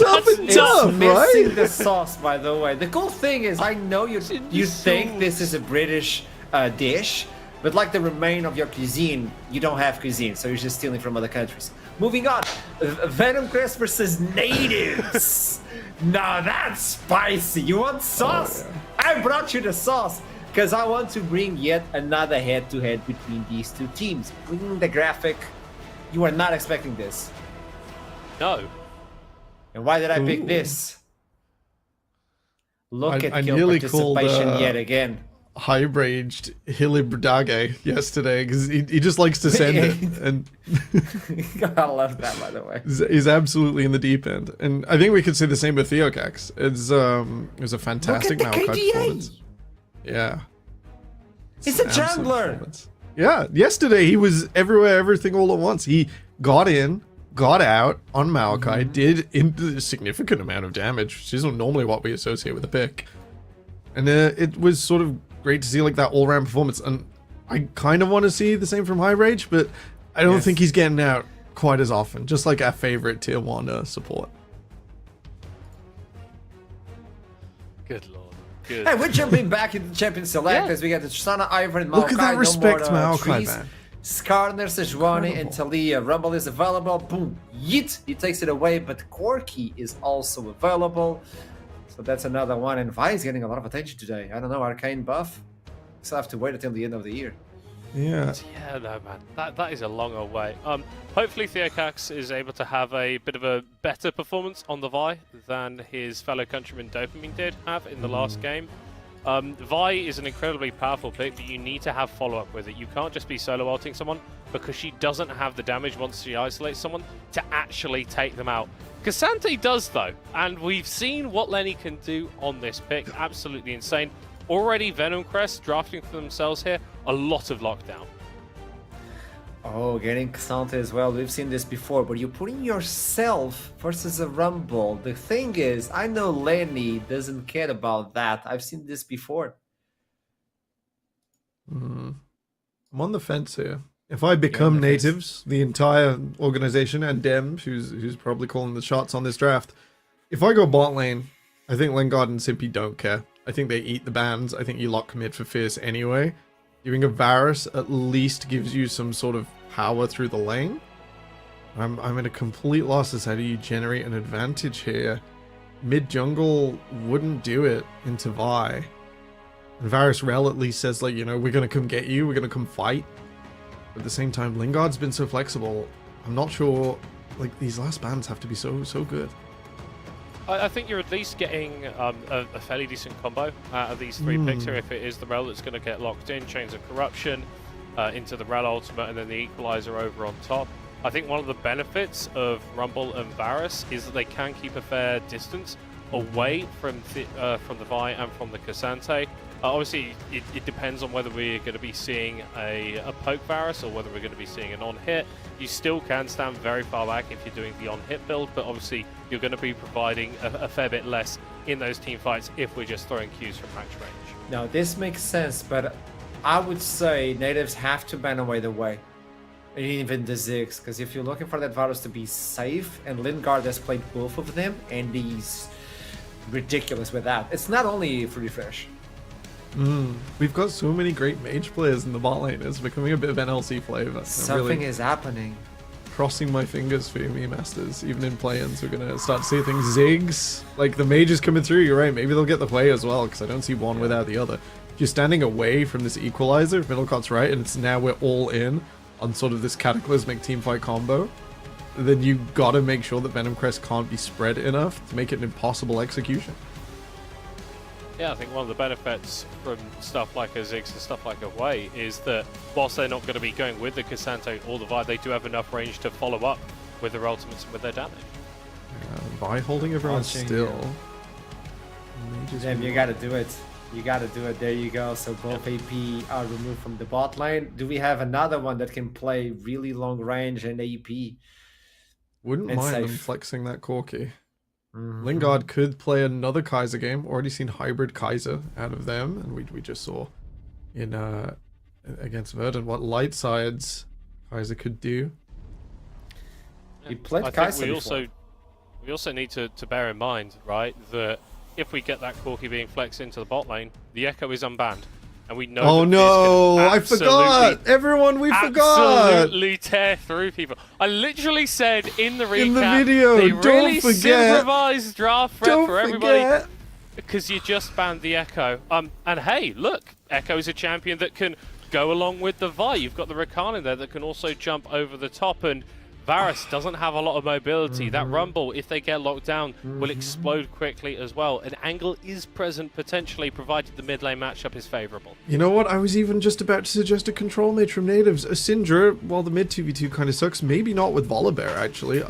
missing right? the sauce, by the way. The cool thing is, I know you think this is a British dish, but like the remain of your cuisine, you don't have cuisine, so you're just stealing from other countries. Moving on, Venom Crest versus Natives. Now that's spicy. You want sauce? Oh, yeah. I brought you the sauce because I want to bring yet another head-to-head between these two teams. Bringing the graphic, you are not expecting this. No. And why did I pick this? Look at I kill nearly participation called, yet again. High-raged Hilibrdage yesterday because he just likes to send it, and I love that, by the way. He's absolutely in the deep end, and I think we could say the same with Theocax. It was a fantastic Maokai performance. Yeah, He's a jungler. Yeah, yesterday he was everywhere, everything all at once. He got in, got out on Maokai, did a significant amount of damage, which isn't normally what we associate with a pick. And it was sort of great to see like that all-round performance. And I kind of want to see the same from High Rage, but I don't think he's getting out quite as often, just like our favorite tier 1 support. Good lord. Good. Hey, we're jumping back into the Champion Select as we get the Tristana, Ivern, and Maokai. Look at that respect, Maokai, trees. man. Skarner, Sejuani, and Talia. Rumble is available. Boom. Yeet. He takes it away, but Corki is also available. So that's another one. And Vi is getting a lot of attention today. I don't know, Arcane buff. So I have to wait until the end of the year. Yeah. Yeah, no, man. That is a long old way. Hopefully Theocax is able to have a bit of a better performance on the Vi than his fellow countryman Dopamine did have in the last game. Vi is an incredibly powerful pick, but you need to have follow-up with it. You can't just be solo ulting someone because she doesn't have the damage once she isolates someone to actually take them out. Cassante does, though, and we've seen what Lenny can do on this pick. Absolutely insane. Already Venom Crest drafting for themselves here. A lot of lockdown. Oh, getting Cassante as well. We've seen this before, but you're putting yourself versus a Rumble. The thing is, I know Lenny doesn't care about that. I've seen this before. I'm on the fence here. If I become natives, the entire organization, and Dems, who's probably calling the shots on this draft, if I go bot lane, I think Lengard and Simpy don't care. I think they eat the bans. I think you lock mid for Fierce anyway. Giving a Varus at least gives you some sort of power through the lane. I'm at a complete loss as how do you generate an advantage here. Mid jungle wouldn't do it into Vi. And Varus Rel at least says, like, you know, we're gonna come get you, we're gonna come fight. But at the same time, Lingard's been so flexible. I'm not sure, like, these last bans have to be so good. I think you're at least getting a fairly decent combo out of these 3 picks here. If it is the Rel that's going to get locked in, Chains of Corruption into the Rel ultimate, and then the Equalizer over on top. I think one of the benefits of Rumble and Varus is that they can keep a fair distance away from the Vi and from the Cassante. Obviously, it depends on whether we're going to be seeing a poke Varus or whether we're going to be seeing an on-hit. You still can stand very far back if you're doing the on-hit build, but obviously you're going to be providing a fair bit less in those team fights if we're just throwing Qs from max range. Now, this makes sense, but I would say natives have to ban away the way. Even the Ziggs, because if you're looking for that Varus to be safe, and Lingard has played both of them, and he's ridiculous with that. It's not only for refresh. We've got so many great mage players in the bot lane. It's becoming a bit of NLC flavor. Something is happening. Crossing my fingers for you, me masters. Even in play-ins, we're gonna start to see things. Ziggs, like the mages coming through. You're right. Maybe they'll get the play as well, because I don't see one without the other. If you're standing away from this Equalizer, if Middlecott's right, and it's now we're all in on sort of this cataclysmic teamfight combo, then you gotta make sure that Venom Crest can't be spread enough to make it an impossible execution. Yeah, I think one of the benefits from stuff like a Ziggs and stuff like a Way is that whilst they're not going to be going with the Cassante or the Vi, they do have enough range to follow up with their ultimates and with their damage. Vi holding everyone still. Damn, you gotta do it. You gotta do it. There you go. So both AP are removed from the bot lane. Do we have another one that can play really long range and AP? Wouldn't mind them flexing that Corki. Lingard could play another Kaiser game. Already seen hybrid Kaiser out of them, and we just saw in against Verdant what light sides Kaiser could do. He played I Kaiser think before. we also need to bear in mind, right, that if we get that Corki being flexed into the bot lane, the Echo is unbanned. And we know Oh no, I forgot! Everyone, we forgot! Absolutely tear through people. I literally said in the recap, in the video, they don't really forget! supervised draft prep Don't for everybody. forget. Because you just banned the Echo. And hey, look, Echo is a champion that can go along with the Vi. You've got the Rakan in there that can also jump over the top, and Varus doesn't have a lot of mobility. That Rumble, if they get locked down, will explode quickly as well. An angle is present potentially, provided the mid lane matchup is favourable. You know what? I was even just about to suggest a control mage from natives. A Syndra, while the mid 2v2 kind of sucks, maybe not with Volibear actually,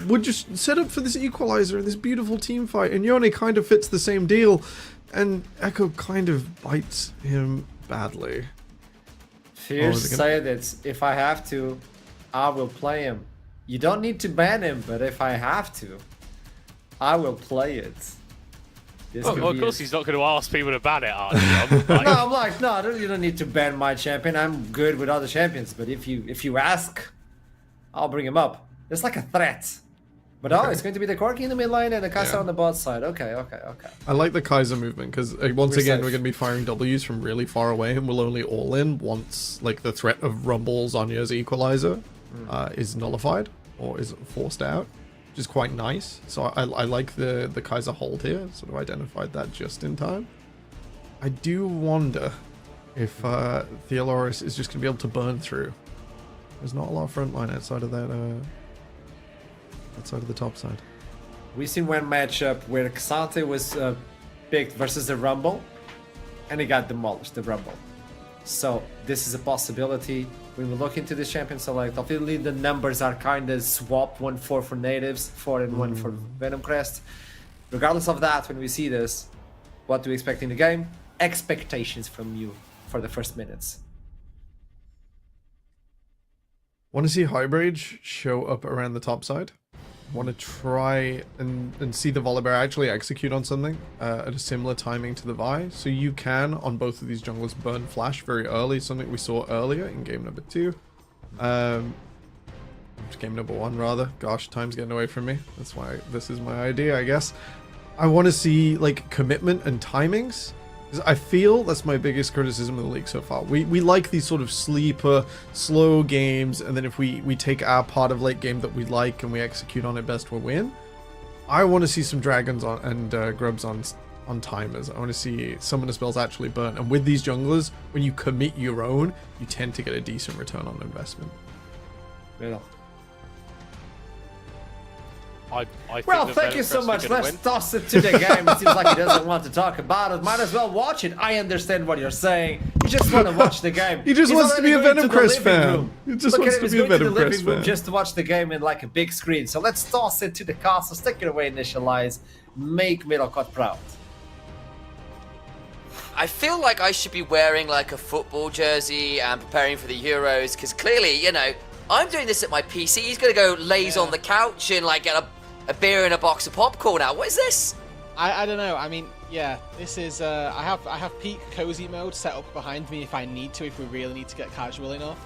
would just set up for this Equalizer and this beautiful team fight. And Yone kind of fits the same deal, and Echo kind of bites him badly. Fierce said that if I have to, I will play him. You don't need to ban him, but if I have to, I will play it. Well, of course he's not going to ask people to ban it, are you? No, I'm like, no, you don't need to ban my champion. I'm good with other champions, but if you ask, I'll bring him up. It's like a threat. But oh, it's going to be the Corki in the mid lane and the Kaiser on the bot side. Okay. I like the Kaiser movement because once again we're going to be firing Ws from really far away, and we'll only all in once like the threat of Rumble Zonya's Equalizer is nullified or is forced out, which is quite nice. So I like the Kaiser hold here. Sort of identified that just in time. I do wonder if Theoloris is just going to be able to burn through. There's not a lot of front line outside of that. Outside of the top side. We've seen one matchup where Xante was picked versus the Rumble, and he got demolished, the Rumble. So this is a possibility when we look into this champion select. Obviously the numbers are kind of swapped, 1-4 for natives, 4 and 1 for Venom Crest. Regardless of that, when we see this, what do we expect in the game? Expectations from you for the first minutes. Want to see Highbrage show up around the top side? Want to try and see the Volibear actually execute on something at a similar timing to the Vi. So you can, on both of these junglers, burn flash very early, something we saw earlier in game number 2. Game number 1 rather. Gosh, time's getting away from me. That's why this is my idea, I guess. I want to see like commitment and timings 'Cause I feel that's my biggest criticism of the league so far. We like these sort of sleeper, slow games, and then if we take our part of late game that we like and we execute on it best, we'll win. I want to see some dragons on and grubs on timers. I want to see summoner spells actually burn. And with these junglers, when you commit your own, you tend to get a decent return on investment. Yeah. I think Well, that thank you Venom so Crest much. are gonna Let's win. toss it to the game. It seems like he doesn't want to talk about it. Might as well watch it. I understand what you're saying. You just want to watch the game. He just He's wants to already be a going Venom to the Crest living fan. room. He just Look wants at him, to he's be a going Venom the living Crest room fan. just to watch the game in like a big screen. So let's toss it to the castle. Stick it away, initialize. Make Middlecott proud. I feel like I should be wearing like a football jersey and preparing for the Euros, because clearly, you know, I'm doing this at my PC. He's going to go laze on the couch and like get a beer and a box of popcorn out. What is this? I don't know. I mean, yeah, this is. I have peak cozy mode set up behind me if I need to, if we really need to get casual enough.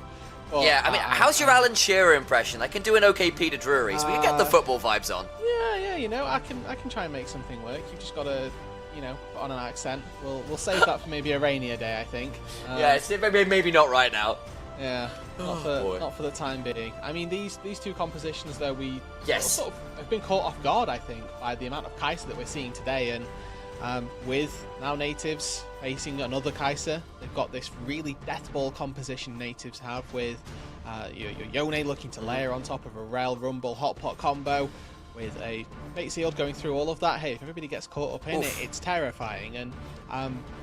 But, Yeah, I mean, how's your Alan Shearer impression? I can do an okay Peter Drury, so we can get the football vibes on. Yeah, you know, I can try and make something work. You've just got to, you know, put on an accent. We'll save that for maybe a rainier day, I think. Yeah, it's maybe not right now. Yeah, not for the time being. I mean, these two compositions, though, we sort of have been caught off guard, I think, by the amount of Kai'Sa that we're seeing today. And with now natives facing another Kai'Sa, they've got this really deathball composition natives have with your Yone looking to layer on top of a Rel Rumble Hot Pot combo, with a Fate Sealed going through all of that. Hey, if everybody gets caught up in it, it's terrifying. And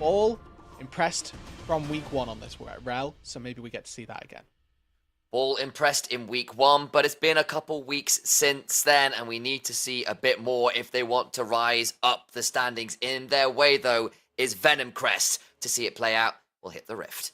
all impressed from week 1 on this Rel, so maybe we get to see that again. All impressed in week 1, but it's been a couple weeks since then, and we need to see a bit more if they want to rise up the standings. In their way, though, is Venom Crest. To see it play out, we'll hit the rift.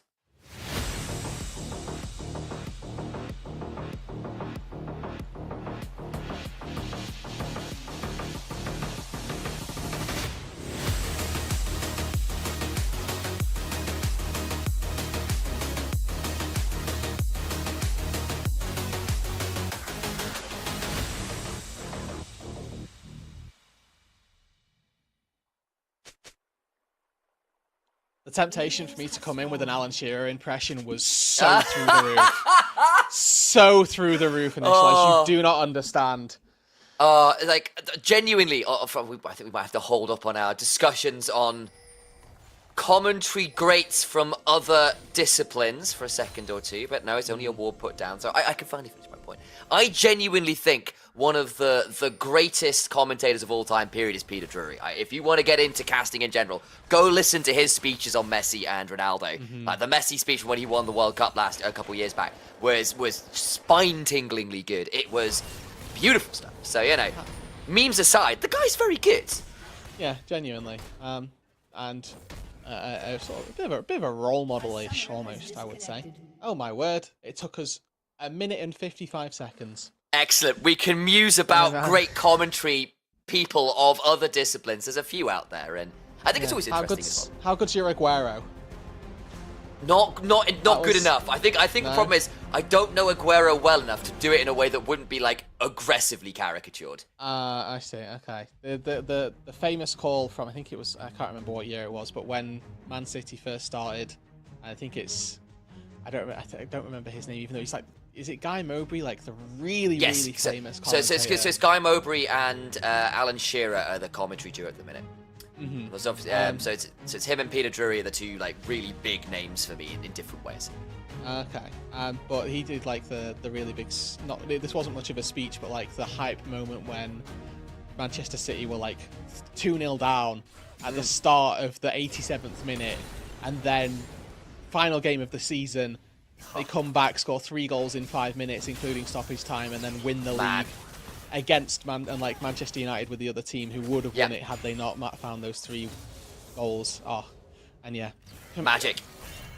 The temptation for me to come in with an Alan Shearer impression was so through the roof. So through the roof, initially. You do not understand. Like, genuinely, I think we might have to hold up on our discussions on commentary greats from other disciplines for a second or two, but no, it's only a award put down, so I can finally finish my point. I genuinely think one of the greatest commentators of all time, period, is Peter Drury. If you want to get into casting in general, go listen to his speeches on Messi and Ronaldo. Like the Messi speech when he won the World Cup a couple years back was spine-tinglingly good. It was beautiful stuff. So, you know, memes aside, the guy's very good. Yeah, genuinely. And a sort of a bit of a role model-ish, almost, I would say. Oh my word, it took us 1 minute and 55 seconds. Excellent. We can muse about great commentary people of other disciplines. There's a few out there, and I think it's always interesting as well. How good's your Aguero? Not good enough. I think the problem is I don't know Aguero well enough to do it in a way that wouldn't be like aggressively caricatured. I see. Okay. The famous call from, I think it was, I can't remember what year it was, but when Man City first started, I think it's, I don't remember his name, even though he's like, is it Guy Mowbray, like the really famous commentator? So it's Guy Mowbray and Alan Shearer are the commentary duo at the minute. Mm-hmm. So it's him and Peter Drury are the two like really big names for me in different ways. Okay, but he did like the really big. This wasn't much of a speech, but like the hype moment when Manchester City were like 2-0 down at the start of the 87th minute, and then final game of the season, they come back, score 3 goals in 5 minutes, including stoppage time, and then win the league against Manchester United with the other team who would have won it had they not found those 3 goals. And yeah, magic.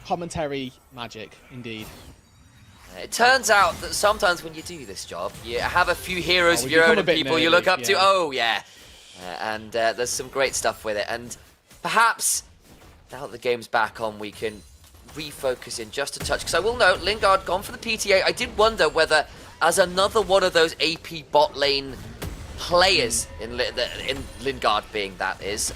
Commentary magic, indeed. It turns out that sometimes when you do this job, you have a few heroes of your own and people you look up to. Oh, yeah. And there's some great stuff with it. And perhaps, now that the game's back on, we can refocus in just a touch. Because I will note, Lingard gone for the PTA. I did wonder whether, as another one of those AP bot lane players, in Lingard being that is,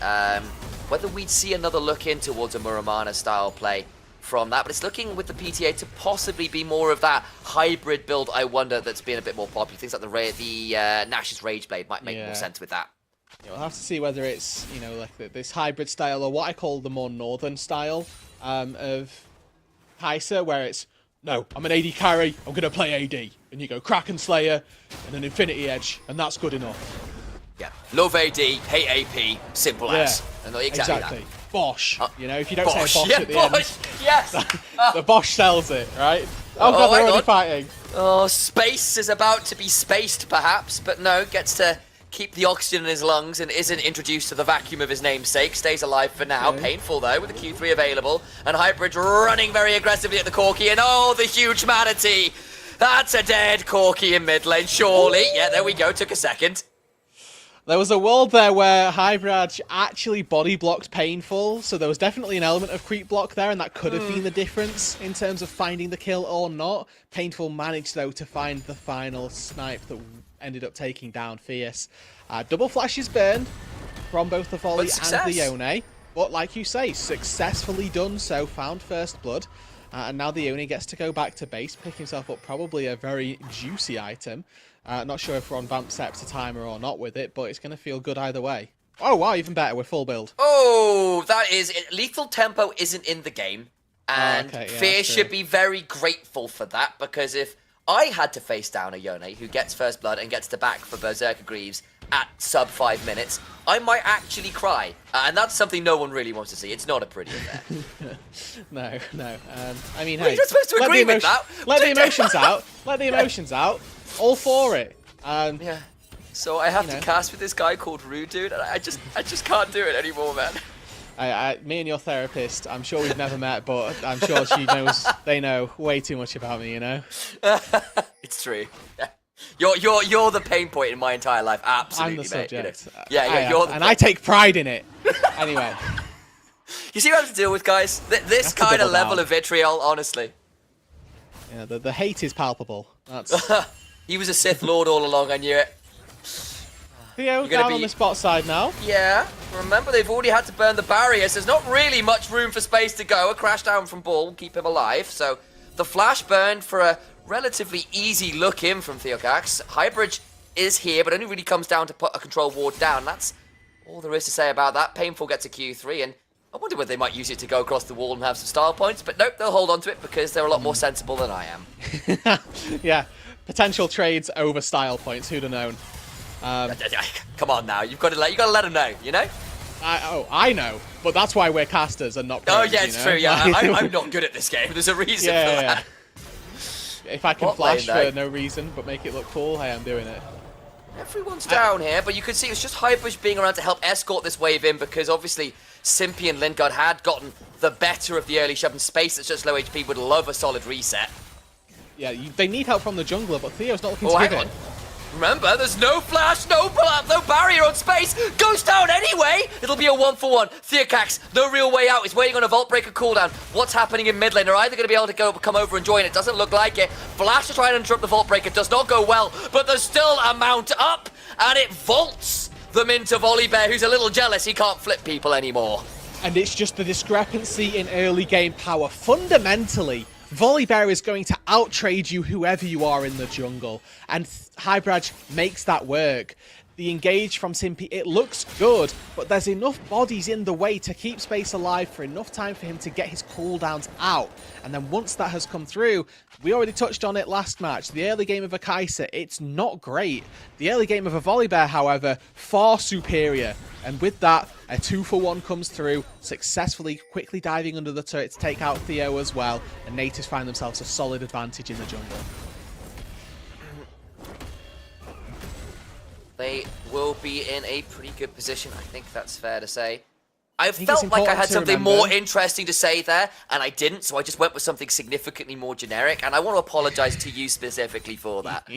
whether we'd see another look in towards a Muramana style play from that, but it's looking with the PTA to possibly be more of that hybrid build, I wonder, that's been a bit more popular. Things like the Nash's Rage Blade might make more sense with that. We'll have to see whether it's, you know, like this hybrid style or what I call the more northern style of Kai'Sa, where it's, no, I'm an AD carry, I'm going to play AD. And you go Kraken Slayer and an Infinity Edge, and that's good enough. Yeah, love AD, hate AP, simple as. And exactly that. Bosch. You know, if you don't say Bosch yeah, at the Bosch, end, yes. the Bosch sells it, right? Oh god, they're already fighting. Oh, Space is about to be spaced, perhaps, but no, gets to keep the oxygen in his lungs and isn't introduced to the vacuum of his namesake. Stays alive for now. Okay. Painful, though, with the Q3 available. And Hybrid running very aggressively at the Corki. And oh, the huge manatee. That's a dead Corki in mid lane, surely. Ooh. Yeah, there we go. Took a second. There was a world there where Hybrid actually body blocked Painful, so there was definitely an element of creep block there, and that could have been the difference in terms of finding the kill or not. Painful managed, though, to find the final snipe that ended up taking down Fierce. Double flashes burned from both the Volley and the Yone, but like you say, successfully done so, found first blood, and now the Yone gets to go back to base, pick himself up probably a very juicy item. Not sure if Ron Vamp sets a timer or not with it, but it's going to feel good either way. Oh wow, even better, we're full build. Oh, that is it. Lethal Tempo isn't in the game, and Fierce should be very grateful for that, because if I had to face down a Yone who gets first blood and gets to back for Berserker Greaves at sub 5 minutes, I might actually cry. And that's something no one really wants to see. It's not a pretty affair. No. I mean, hey, you're supposed to agree with that. Let the emotions out. Let the emotions out. All for it. Yeah. So I have to cast with this guy called Rude Dude, and I just can't do it anymore, man. Me and your therapist, I'm sure we've never met, but I'm sure they know way too much about me, you know? It's true. You're the pain point in my entire life, absolutely, I'm the subject. Mate. You're the I take pride in it. Anyway. You see what I have to deal with, guys? This kind of level of vitriol, honestly. Yeah, the hate is palpable. That's... He was a Sith Lord all along, I knew it. Theo down on the spot side now. Yeah, remember they've already had to burn the barriers. There's not really much room for space to go. A crash down from Ball will keep him alive. So the flash burned for a relatively easy look in from Theocax. Hybrid is here, but only really comes down to put a control ward down. That's all there is to say about that. Painful gets a Q3, and I wonder whether they might use it to go across the wall and have some style points. But nope, they'll hold on to it because they're a lot more sensible than I am. Yeah, potential trades over style points. Who'd have known? Come on now, you got to let them know, you know. I know, but that's why we're casters and not pros. Oh yeah, it's true. Yeah, I'm not good at this game. There's a reason for that. If I can flash for no reason but make it look cool, hey, I'm doing it. Everyone's down here, but you can see it's just Hybush being around to help escort this wave in, because obviously Simpy and Lingard had gotten the better of the early shove, and Space that's just low HP would love a solid reset. Yeah, they need help from the jungler, but Theo's not looking to give it. Remember, there's no flash, no pull-up, no barrier on Space. Goes down anyway. It'll be a 1-for-1. Theocax, no real way out. He's waiting on a Vault Breaker cooldown. What's happening in mid lane? They're either going to be able to come over and join. It doesn't look like it. Flash to try and interrupt the Vault Breaker does not go well, but there's still a mount up, and it vaults them into Volibear, who's a little jealous he can't flip people anymore. And it's just the discrepancy in early game power. Fundamentally, Volibear is going to outtrade you whoever you are in the jungle, and Hybraj makes that work. The engage from Simpy, it looks good, but there's enough bodies in the way to keep Space alive for enough time for him to get his cooldowns out. And then once that has come through, we already touched on it last match, the early game of a Kai'Sa, it's not great. The early game of a Volibear, however, far superior. And with that, a 2-for-1 comes through, successfully quickly diving under the turret to take out Theo as well, and Natives find themselves a solid advantage in the jungle. They will be in a pretty good position, I think that's fair to say. I felt like I had something more interesting to say there, and I didn't, so I just went with something significantly more generic, and I want to apologize to you specifically for that.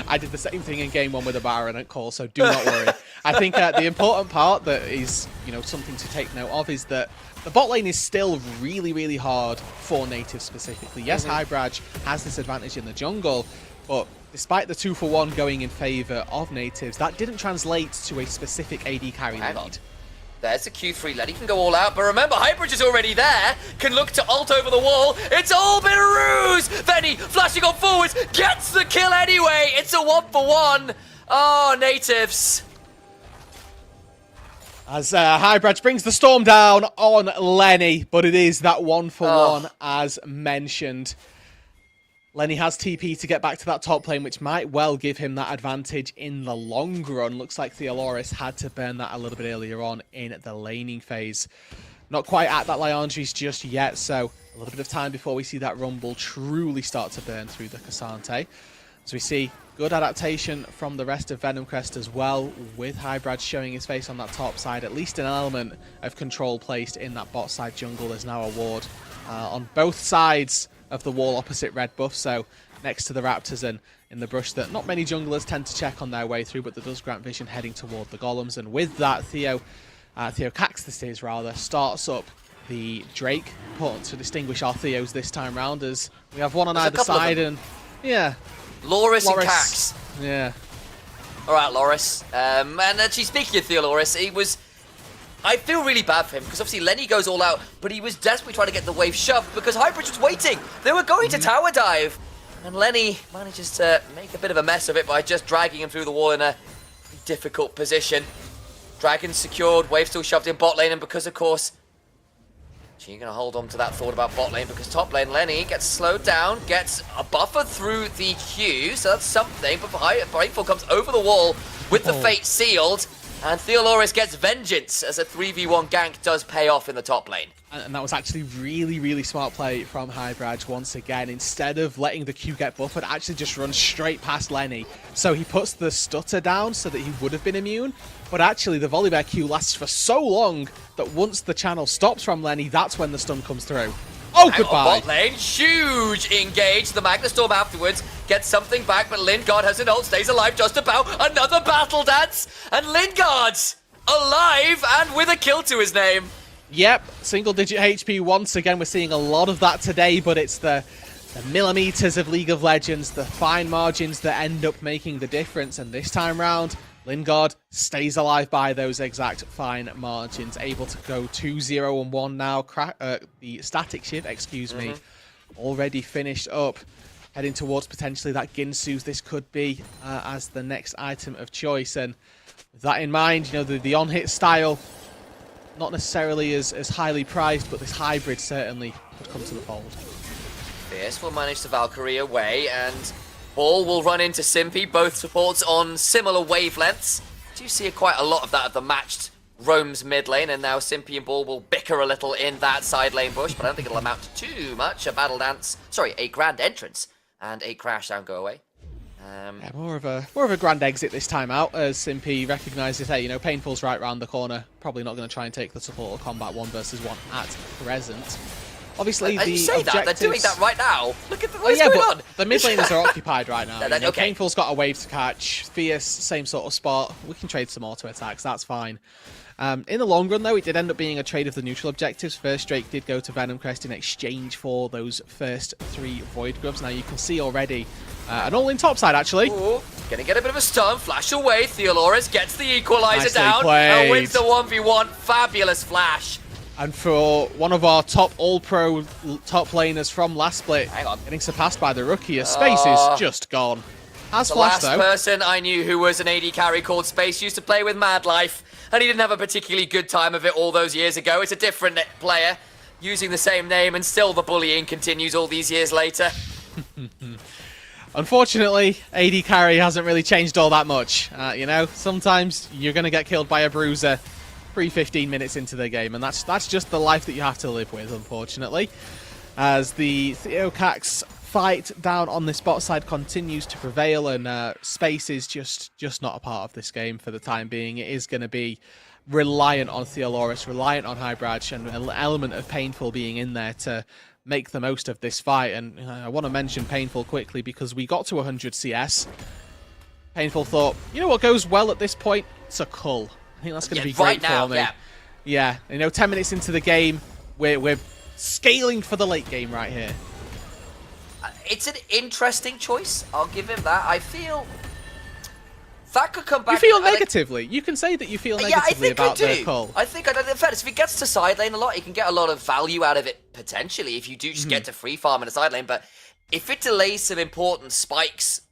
I did the same thing in game 1 with a Baron at call, so do not worry. I think the important part that is, something to take note of is that the bot lane is still really, really hard for Natives specifically. Yes, Hybraj has this advantage in the jungle, but despite the 2-for-1 going in favor of Natives, that didn't translate to a specific AD carry lead. There's the Q3 Lenny can go all out, but remember, Highbridge is already there. Can look to ult over the wall. It's all been a ruse. Venny flashing on forwards, gets the kill anyway. It's a 1-for-1. Oh, natives. As Highbridge brings the storm down on Lenny, but it is that 1-for-1 as mentioned. Lenny has TP to get back to that top lane, which might well give him that advantage in the long run. Looks like Theoloris had to burn that a little bit earlier on in the laning phase. Not quite at that Liandry's just yet, so a little bit of time before we see that Rumble truly start to burn through the Cassante. As we see good adaptation from the rest of Venomcrest as well, with Highbrad showing his face on that top side. At least an element of control placed in that bot side jungle. There's now a ward on both sides of the wall opposite red buff, so next to the Raptors and in the brush that not many junglers tend to check on their way through, but that does grant vision heading toward the golems. And with that, Theocax starts up the Drake. Important to distinguish our Theos this time round, as we have one on either side, and yeah, Loris and Cax. Yeah. All right, Loris. And actually, speaking of Theoloris, I feel really bad for him, because obviously Lenny goes all out, but he was desperately trying to get the wave shoved because Highbridge was waiting. They were going to tower dive, and Lenny manages to make a bit of a mess of it by just dragging him through the wall in a difficult position. Dragon secured, wave still shoved in bot lane, and because, of course, you're going to hold on to that thought about bot lane, because top lane Lenny gets slowed down, gets a buffer through the Q, so that's something, but Painful comes over the wall with the fate sealed. And Theoloris gets vengeance as a 3v1 gank does pay off in the top lane. And that was actually really, really smart play from Highbrad once again. Instead of letting the Q get buffered, actually just runs straight past Lenny. So he puts the stutter down so that he would have been immune. But actually the Volibear Q lasts for so long that once the channel stops from Lenny, that's when the stun comes through. Oh, goodbye. Bot lane, huge engage. The Magnastorm afterwards gets something back, but Lingard has an ult, stays alive just about. Another battle dance, and Lingard's alive and with a kill to his name. Yep, single-digit HP once again. We're seeing a lot of that today, but it's the millimeters of League of Legends, the fine margins that end up making the difference. And this time round, Lingard stays alive by those exact fine margins, able to go 2-0-1 now. The static shift, already finished up, heading towards potentially that Ginsu's. This could be as the next item of choice. And with that in mind, you know, the on-hit style, not necessarily as highly prized, but this hybrid certainly could come to the fold. Fierce will manage the Valkyrie away, and Ball will run into Simpy, both supports on similar wavelengths. Do you see quite a lot of that of the matched roams mid lane, and now Simpy and Ball will bicker a little in that side lane bush, but I don't think it'll amount to too much. A battle dance, sorry, a grand entrance and a crash down go away. Yeah, more of a grand exit this time out, as Simpy recognises, hey, you know, Painful's right round the corner. Probably not going to try and take the support or combat 1 versus 1 at present. Obviously, and the you say objectives... that, they're doing that right now. Look at what's going on. The mid laners are occupied right now. Okay. Painful's got a wave to catch. Fierce, same sort of spot. We can trade some auto attacks, that's fine. In the long run, though, it did end up being a trade of the neutral objectives. First Drake did go to Venomcrest in exchange for those first 3 Void Grubs. Now you can see already an all-in topside, actually. Ooh, gonna get a bit of a stun, flash away. Theoloris gets the equalizer Nicely down played. and wins the 1v1. Fabulous flash. And for one of our top all-pro top laners from last split, getting surpassed by the rookie, Space is just gone. Has The flash, last though. person I knew who was an AD carry called Space used to play with Mad Life, and he didn't have a particularly good time of it all those years ago. It's a different player using the same name, and still the bullying continues all these years later. Unfortunately, AD carry hasn't really changed all that much. You know, sometimes you're going to get killed by a bruiser 15 minutes into the game, and that's just the life that you have to live with, unfortunately. As the Theocax fight down on this bot side continues to prevail, and Space is just not a part of this game for the time being. It is going to be reliant on Theoloris, reliant on Highbrad, and an element of Painful being in there to make the most of this fight. And I want to mention Painful quickly because we got to 100 CS. Painful thought, you know what goes well at this point? It's a cull. I think that's going to be great now, for me. Yeah, you know, 10 minutes into the game, we're scaling for the late game right here. It's an interesting choice. I'll give him that. I feel That could come back. You feel negatively. You can say that you feel negatively about the call. I think, in fairness, if he gets to side lane a lot, he can get a lot of value out of it, potentially, if you do just get to free farm in a side lane. But if it delays some important spikes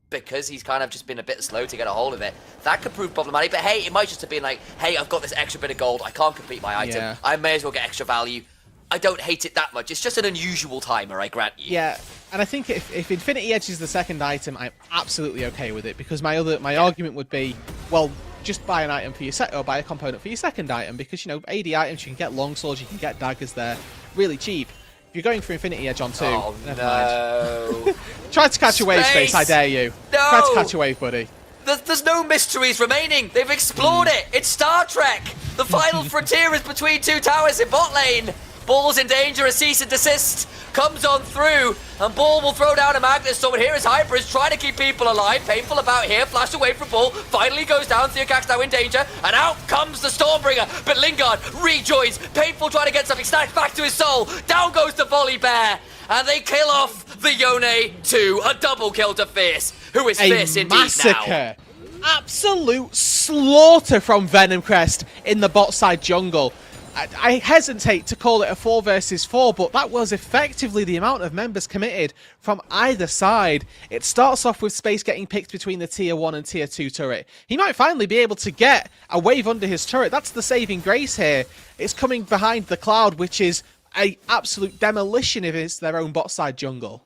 because he's kind of just been a bit slow to get a hold of it, that could prove problematic. But hey, it might just have been like, hey, I've got this extra bit of gold. I can't complete my item. Yeah. I may as well get extra value. I don't hate it that much. It's just an unusual timer, I grant you. Yeah, and I think if Infinity Edge is the second item, I'm absolutely okay with it, because my argument would be, well, just buy an item for your or buy a component for your second item, because, you know, AD items, you can get long swords, you can get daggers there, really cheap. If you're going for Infinity Edge on 2, never mind. Try to catch a wave, Space, I dare you. No! Try to catch a wave, buddy. There's no mysteries remaining. They've explored it. It's Star Trek. The final frontier is between two towers in bot lane. Ball's in danger, a cease and desist comes on through, and Ball will throw down a Magnus Sword. Here is Hyperis trying to keep people alive. Painful about here, flash away from Ball, finally goes down. Theocax now in danger, and out comes the Stormbringer, but Lingard rejoins. Painful trying to get something snatched back to his soul. Down goes the Volley Bear, and they kill off the Yone 2. A double kill to Fierce, who is Fierce indeed massacre. now. Absolute slaughter from Venom Crest in the bot side jungle. I hesitate to call it a 4 versus 4, but that was effectively the amount of members committed from either side. It starts off with Space getting picked between the tier 1 and tier 2 turret. He might finally be able to get a wave under his turret. That's the saving grace here. It's coming behind the Cloud, which is a absolute demolition if it's their own bot side jungle.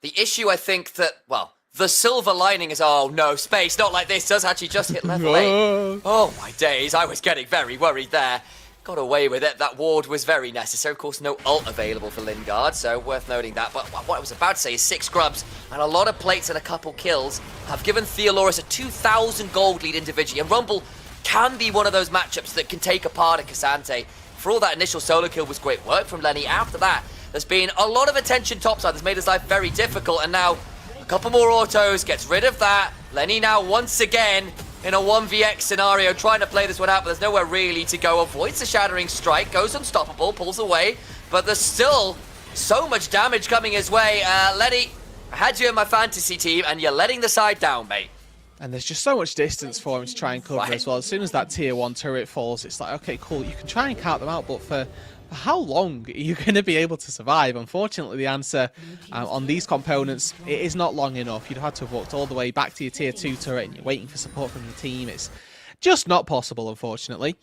The issue, I think that, well, the silver lining is, oh no, Space, not like this, does actually just hit level 8. Oh my days, I was getting very worried there. Got away with it. That ward was very necessary. Of course, no ult available for Lingard, so worth noting that. But what I was about to say is 6 scrubs and a lot of plates and a couple kills have given Theoloris a 2,000 gold lead individually. And Rumble can be one of those matchups that can take apart a Cassante. For all that initial solo kill was great work from Lenny. After that, there's been a lot of attention topside that's made his life very difficult. And now, a couple more autos, gets rid of that. Lenny now once again in a 1vx scenario, trying to play this one out, but there's nowhere really to go. Avoids the Shattering Strike, goes unstoppable, pulls away, but there's still so much damage coming his way. Lenny, I had you in my fantasy team, and you're letting the side down, mate. And there's just so much distance for him to try and cover as well. As soon as that tier 1 turret falls, it's like, okay, cool, you can try and count them out, but for how long are you going to be able to survive? Unfortunately, the answer on these components, it is not long enough. You'd have had to have walked all the way back to your tier 2 turret and you're waiting for support from your team. It's just not possible, unfortunately.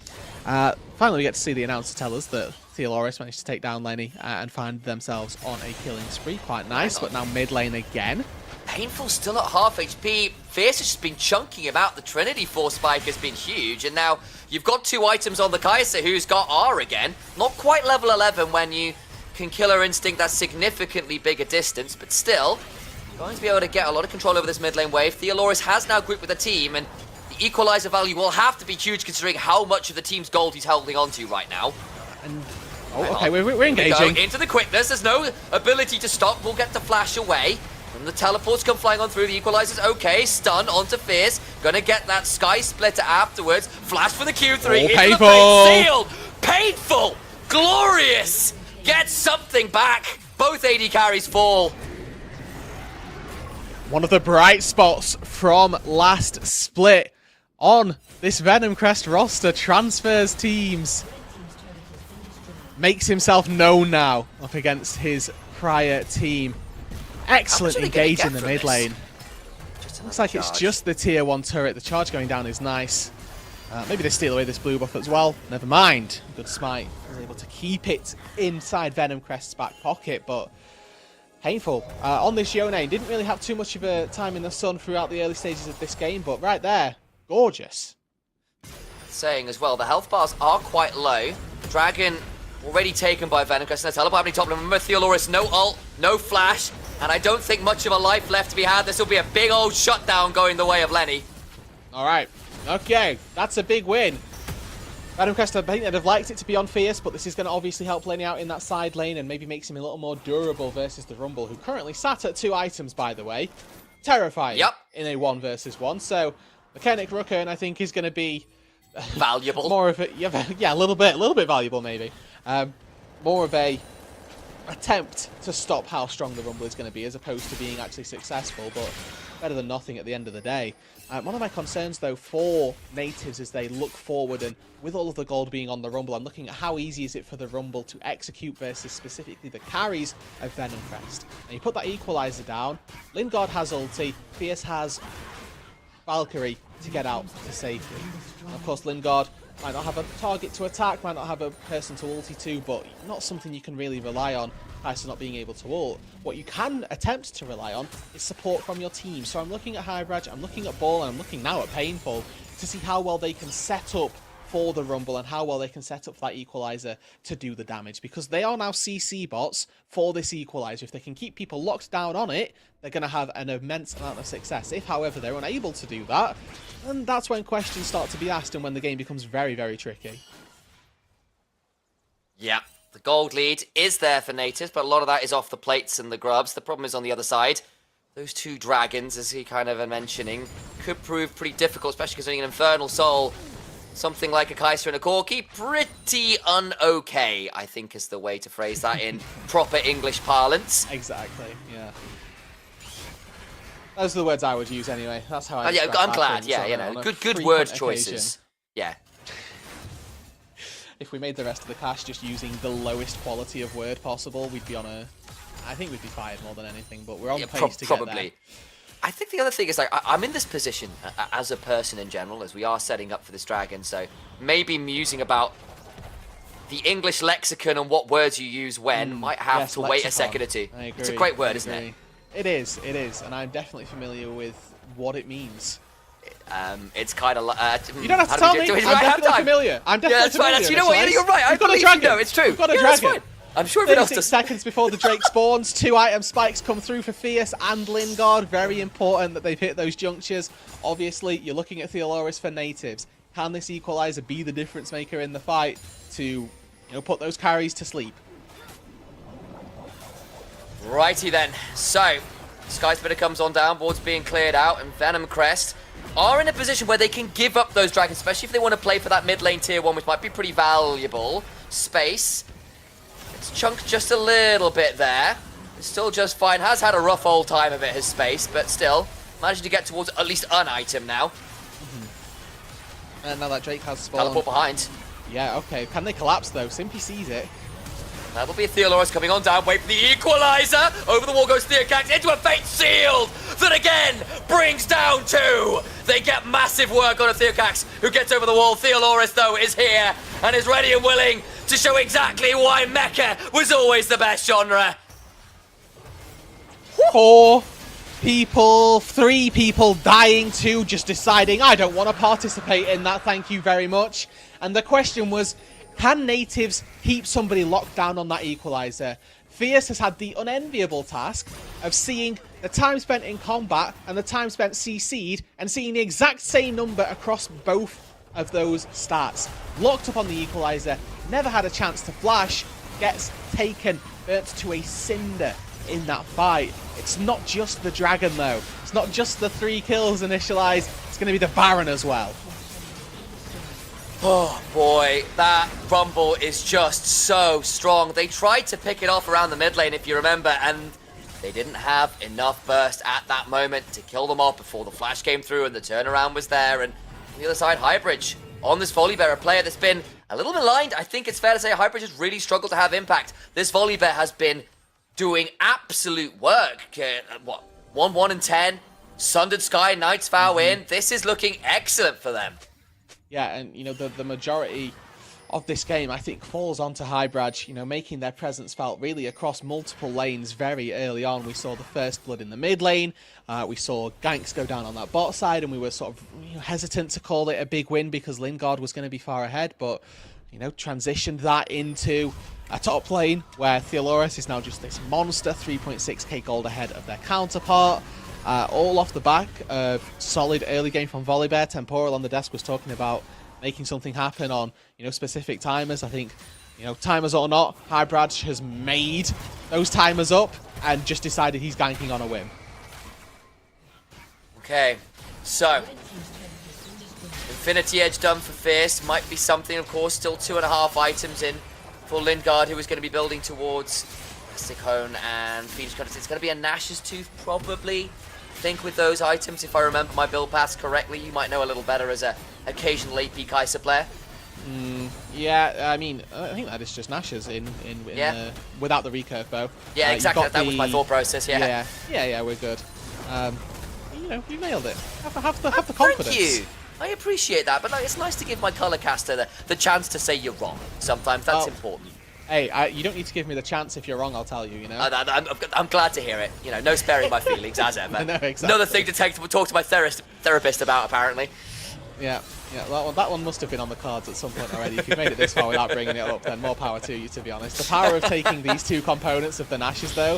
Finally, we get to see the announcer tell us that Theoloris managed to take down Lenny and find themselves on a killing spree. Quite nice, but now mid lane again. Painful still at half HP. Fierce has just been chunking him out. The Trinity Force spike has been huge, and now you've got 2 items on the Kai'Sa, who's got R again. Not quite level 11 when you can Killer Instinct that significantly bigger distance, but still going to be able to get a lot of control over this mid lane wave. Theoloris has now grouped with the team, and the equalizer value will have to be huge considering how much of the team's gold he's holding on to right now. And okay, we're engaging. Into the quickness. There's no ability to stop. We'll get the flash away. And the teleports come flying on through. The equalizer's okay. Stun onto Fierce. Gonna get that Sky Splitter afterwards. Flash for the Q3. Into painful. The face. Sealed. Painful. Glorious. Get something back. Both AD carries fall. One of the bright spots from last split on this Venom Crest roster transfers teams. Makes himself known now up against his prior team. Excellent engage in the mid lane. Looks like it's just the tier 1 turret. The charge going down is nice. Maybe they steal away this blue buff as well. Never mind. Good smite. Was able to keep it inside Venom Crest's back pocket, but painful. On this Yone, didn't really have too much of a time in the sun throughout the early stages of this game, but right there, gorgeous. Saying as well, the health bars are quite low. Dragon already taken by Venom Crest. There's teleport happening top lane. Remember Theoloris, no ult, no flash. And I don't think much of a life left to be had. This will be a big old shutdown going the way of Lenny. Alright, okay, that's a big win. Venom Crest, I think they'd have liked it to be on Fierce, but this is going to obviously help Lenny out in that side lane and maybe makes him a little more durable versus the Rumble, who currently sat at 2 items, by the way. Terrifying in a 1 versus 1. So, Mechanic Rookhorn, I think, is going to be valuable. More of a, yeah, a little bit valuable, maybe. More of a attempt to stop how strong the Rumble is going to be, as opposed to being actually successful, but better than nothing at the end of the day. One of my concerns, though, for natives is they look forward, and with all of the gold being on the Rumble, I'm looking at how easy is it for the Rumble to execute versus specifically the carries of Venom Crest. And you put that equalizer down, Lingard has ulti, Fierce has Valkyrie to get out to safety. And of course, Lingard might not have a target to attack, might not have a person to ulti to, but not something you can really rely on. Kai'Sa not being able to ult. What you can attempt to rely on is support from your team. So I'm looking at Hybridge, I'm looking at Ball, and I'm looking now at Painful to see how well they can set up for the Rumble and how well they can set up for that equalizer to do the damage, because they are now CC bots for this equalizer. If they can keep people locked down on it, they're going to have an immense amount of success. If, however, they're unable to do that, then that's when questions start to be asked and when the game becomes very, very tricky. Yeah, the gold lead is there for natives, but a lot of that is off the plates and the grubs. The problem is on the other side. Those two dragons, as he kind of mentioning, could prove pretty difficult, especially considering an Infernal Soul. Something like a Kai'Sa and a Corki, pretty un-okay, I think is the way to phrase that in proper English parlance. Exactly, yeah. Those are the words I would use anyway. That's how I yeah, I'm glad, yeah, you know, good word choices. Yeah. If we made the rest of the cast just using the lowest quality of word possible, we'd be on a... I think we'd be fired more than anything, but we're on pace to probably. get there. I think the other thing is, like, I'm in this position as a person in general, as we are setting up for this dragon, so maybe musing about the English lexicon and what words you use when might have to wait a second or two. I agree. It's a great word, isn't it? It is, and I'm definitely familiar with what it means. It's kind of like... you don't have to tell me, I'm definitely familiar. I'm definitely familiar. That's, you know what, you're right, I've got a dragon. No, it's true. We've got a dragon. I'm sure everyone else 36 does. seconds before the Drake spawns, 2 item spikes come through for Fierce and Lingard. Very important that they've hit those junctures. Obviously, you're looking at Theoloris for natives. Can this equalizer be the difference maker in the fight to, put those carries to sleep? Righty then. So, Sky Splitter comes on down, board's being cleared out, and Venom Crest are in a position where they can give up those dragons, especially if they want to play for that mid lane tier 1, which might be pretty valuable. Space. It's chunked just a little bit there. It's still just fine. Has had a rough old time of it, his Space, but still managed to get towards at least an item now. And now that Drake has spawned. Teleport behind. Yeah, okay. Can they collapse though? Simpy sees it. That'll be a Theoloris coming on down. Wait for the equalizer. Over the wall goes Theocax into a Fate Shield that again brings down 2. They get massive work on a Theocax who gets over the wall. Theoloris, though, is here and is ready and willing to show exactly why Mecha was always the best genre. 4 people, 3 people dying, 2 just deciding, I don't want to participate in that, thank you very much. And the question was, can natives keep somebody locked down on that equalizer? Fierce has had the unenviable task of seeing the time spent in combat and the time spent CC'd and seeing the exact same number across both of those stats. Locked up on the equalizer, never had a chance to flash, gets taken, burnt to a cinder in that fight. It's not just the dragon though. It's not just the 3 kills initialized, it's going to be the Baron as well. Oh boy, that Rumble is just so strong. They tried to pick it off around the mid lane, if you remember, and they didn't have enough burst at that moment to kill them off before the flash came through and the turnaround was there. And on the other side, Hybridge on this Volibear, a player that's been a little maligned. I think it's fair to say Hybridge has really struggled to have impact. This Volibear has been doing absolute work. 1-1 and 10, Sundered Sky, Knight's Vow in. This is looking excellent for them. Yeah, and the majority of this game, I think, falls onto Hybridge, making their presence felt really across multiple lanes very early on. We saw the first blood in the mid lane, we saw ganks go down on that bot side, and we were sort of hesitant to call it a big win because Lingard was going to be far ahead, but transitioned that into a top lane where Theoloris is now just this monster, 3.6k gold ahead of their counterpart. All off the back of solid early game from Volibear. Temporal on the desk was talking about making something happen on, specific timers. I think, timers or not, Hybridge has made those timers up and just decided he's ganking on a whim. Okay, so Infinity Edge done for Fierce. Might be something, of course, still 2.5 items in for Lingard, who is going to be building towards Sikhone and Phoenix Credits. It's going to be a Nash's Tooth, probably. I think with those items, if I remember my build paths correctly, you might know a little better as a occasional AP Kai'Sa player. Yeah, I mean, I think that is just Nash's without the recurve bow. Yeah, exactly. That was my thought process. Yeah. Yeah, we're good. You know, you nailed it. Have the confidence. Thank you. I appreciate that, but like, it's nice to give my color caster the chance to say you're wrong. Sometimes that's important. Hey, you don't need to give me the chance if you're wrong. I'll tell you. You know. I'm glad to hear it. You know, no sparing my feelings as ever. No, exactly. Another thing to talk to my therapist about, apparently. Yeah, that one must have been on the cards at some point already. If you've made it this far without bringing it up, then more power to you, to be honest. The power of taking these two components of the Nashes, though,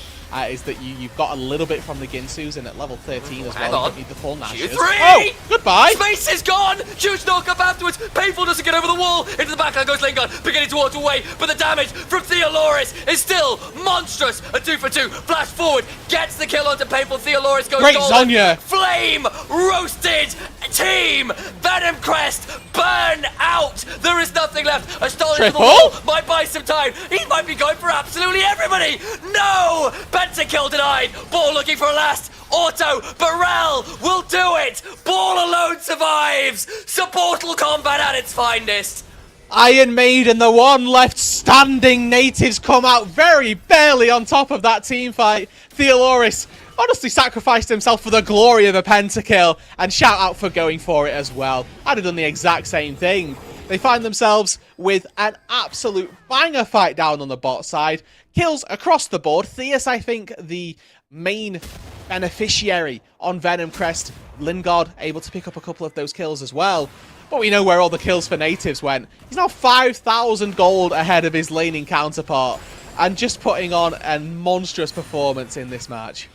is that you've got a little bit from the Ginsus, and at level 13 as well, you don't need the full Nashes. Q3! Oh, goodbye! Space is gone! Huge knock-up afterwards! Painful doesn't get over the wall! Into the backline goes Lingard, beginning to walk away, but the damage from Theoloris is still monstrous! A 2 for 2, flash forward, gets the kill onto Painful, Theoloris goes Great golden. Zonya! Flame roasted team! Venom Crest, burn out! There is nothing left. A stall into the wall might buy some time. He might be going for absolutely everybody! No! Pentakill denied! Ball looking for a last! Auto, Burrell will do it! Ball alone survives! Supportal combat at its finest! Iron Maiden, the one left standing. Natives come out very barely on top of that team fight. Theoloris honestly sacrificed himself for the glory of a pentakill, and shout out for going for it as well. I'd have done the exact same thing. They find themselves with an absolute banger fight down on the bot side. Kills across the board. Theus, I think, the main beneficiary on Venom Crest. Lingard able to pick up a couple of those kills as well. But we know where all the kills for Natives went. He's now 5,000 gold ahead of his laning counterpart, and just putting on a monstrous performance in this match.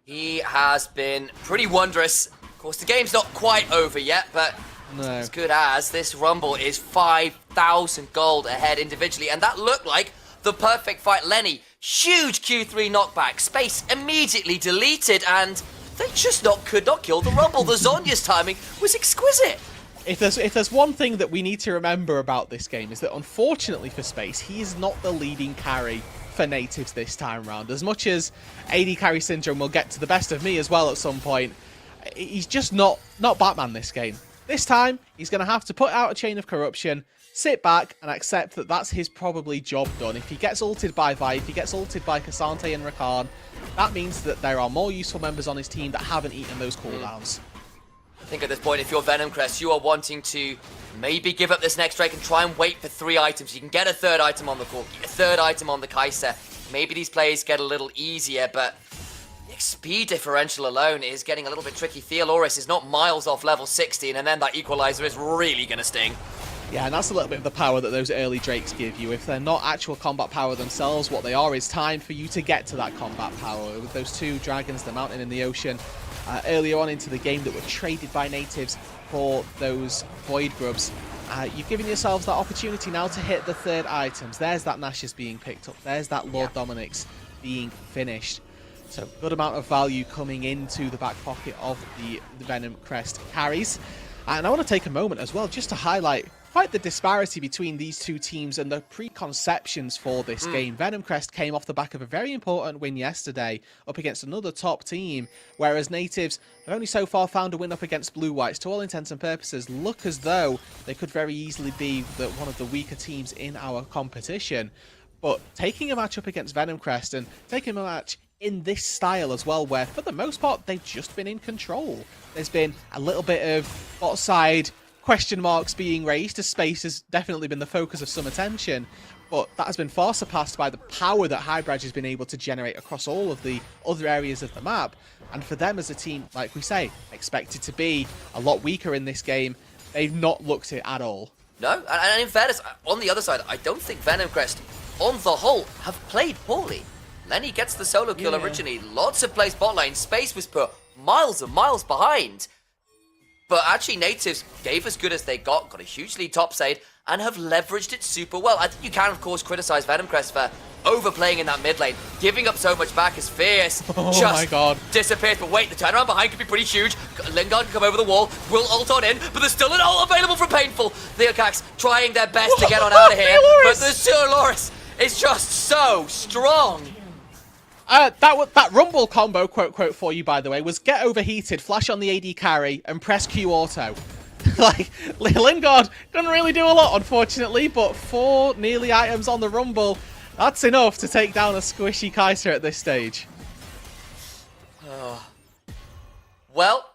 He has been pretty wondrous. Of course, the game's not quite over yet, but as good as this Rumble is 5,000 gold ahead individually, and that looked like the perfect fight. Lenny, huge Q3 knockback. Space immediately deleted, and they just could not kill the Rumble. The Zonya's timing was exquisite. If there's one thing that we need to remember about this game, is that unfortunately for Space, he is not the leading carry for Natives this time round. As much as AD carry syndrome will get to the best of me as well at some point, he's just not Batman this game. This time, he's going to have to put out a chain of corruption, sit back and accept that that's his probably job done. If he gets ulted by Vi, if he gets ulted by Cassante and Rakan, that means that there are more useful members on his team that haven't eaten those cooldowns. I think at this point, if you're Venom Crest, you are wanting to maybe give up this next Drake and try and wait for 3 items. You can get a 3rd item on the Corki, a 3rd item on the Kai'Sa. Maybe these plays get a little easier, but the XP differential alone is getting a little bit tricky. Theoloris is not miles off level 16, and then that Equalizer is really going to sting. Yeah, and that's a little bit of the power that those early Drakes give you. If they're not actual combat power themselves, what they are is time for you to get to that combat power. With those 2 dragons, the mountain and the ocean, earlier on into the game that were traded by Natives for those Void Grubs, you've given yourselves that opportunity now to hit the 3rd items. There's that Nash's being picked up. There's that Lord Dominic's being finished. So good amount of value coming into the back pocket of the Venom Crest carries. And I want to take a moment as well just to highlight quite the disparity between these two teams and the preconceptions for this game. Venom Crest came off the back of a very important win yesterday up against another top team, whereas Natives have only so far found a win up against Blue Whites. To all intents and purposes, look as though they could very easily be one of the weaker teams in our competition. But taking a match up against Venom Crest and taking a match in this style as well, where for the most part they've just been in control. There's been a little bit of bot side question marks being raised, as Space has definitely been the focus of some attention, but that has been far surpassed by the power that Hybridge has been able to generate across all of the other areas of the map. And for them as a team, like we say, expected to be a lot weaker in this game, they've not looked it at all. No, and in fairness, on the other side, I don't think Venom Crest, on the whole, have played poorly. Lenny gets the solo kill originally, lots of plays bot lane, Space was put miles and miles behind. But actually, Natives gave as good as they got a huge lead top side, and have leveraged it super well. I think you can, of course, criticize Venom Crest for overplaying in that mid lane. Giving up so much back is fierce. Oh my god. Disappears, but wait, the turnaround behind could be pretty huge. Lingard can come over the wall, will ult on in, but there's still an ult available from Painful. Theocax trying their best to get on out of here, but the Theoloris is just so strong. That Rumble combo, quote for you, by the way, was get overheated, flash on the AD carry, and press Q auto. Like, Lingard doesn't really do a lot, unfortunately, but 4 nearly items on the Rumble, that's enough to take down a squishy Kaiser at this stage. Oh. Well,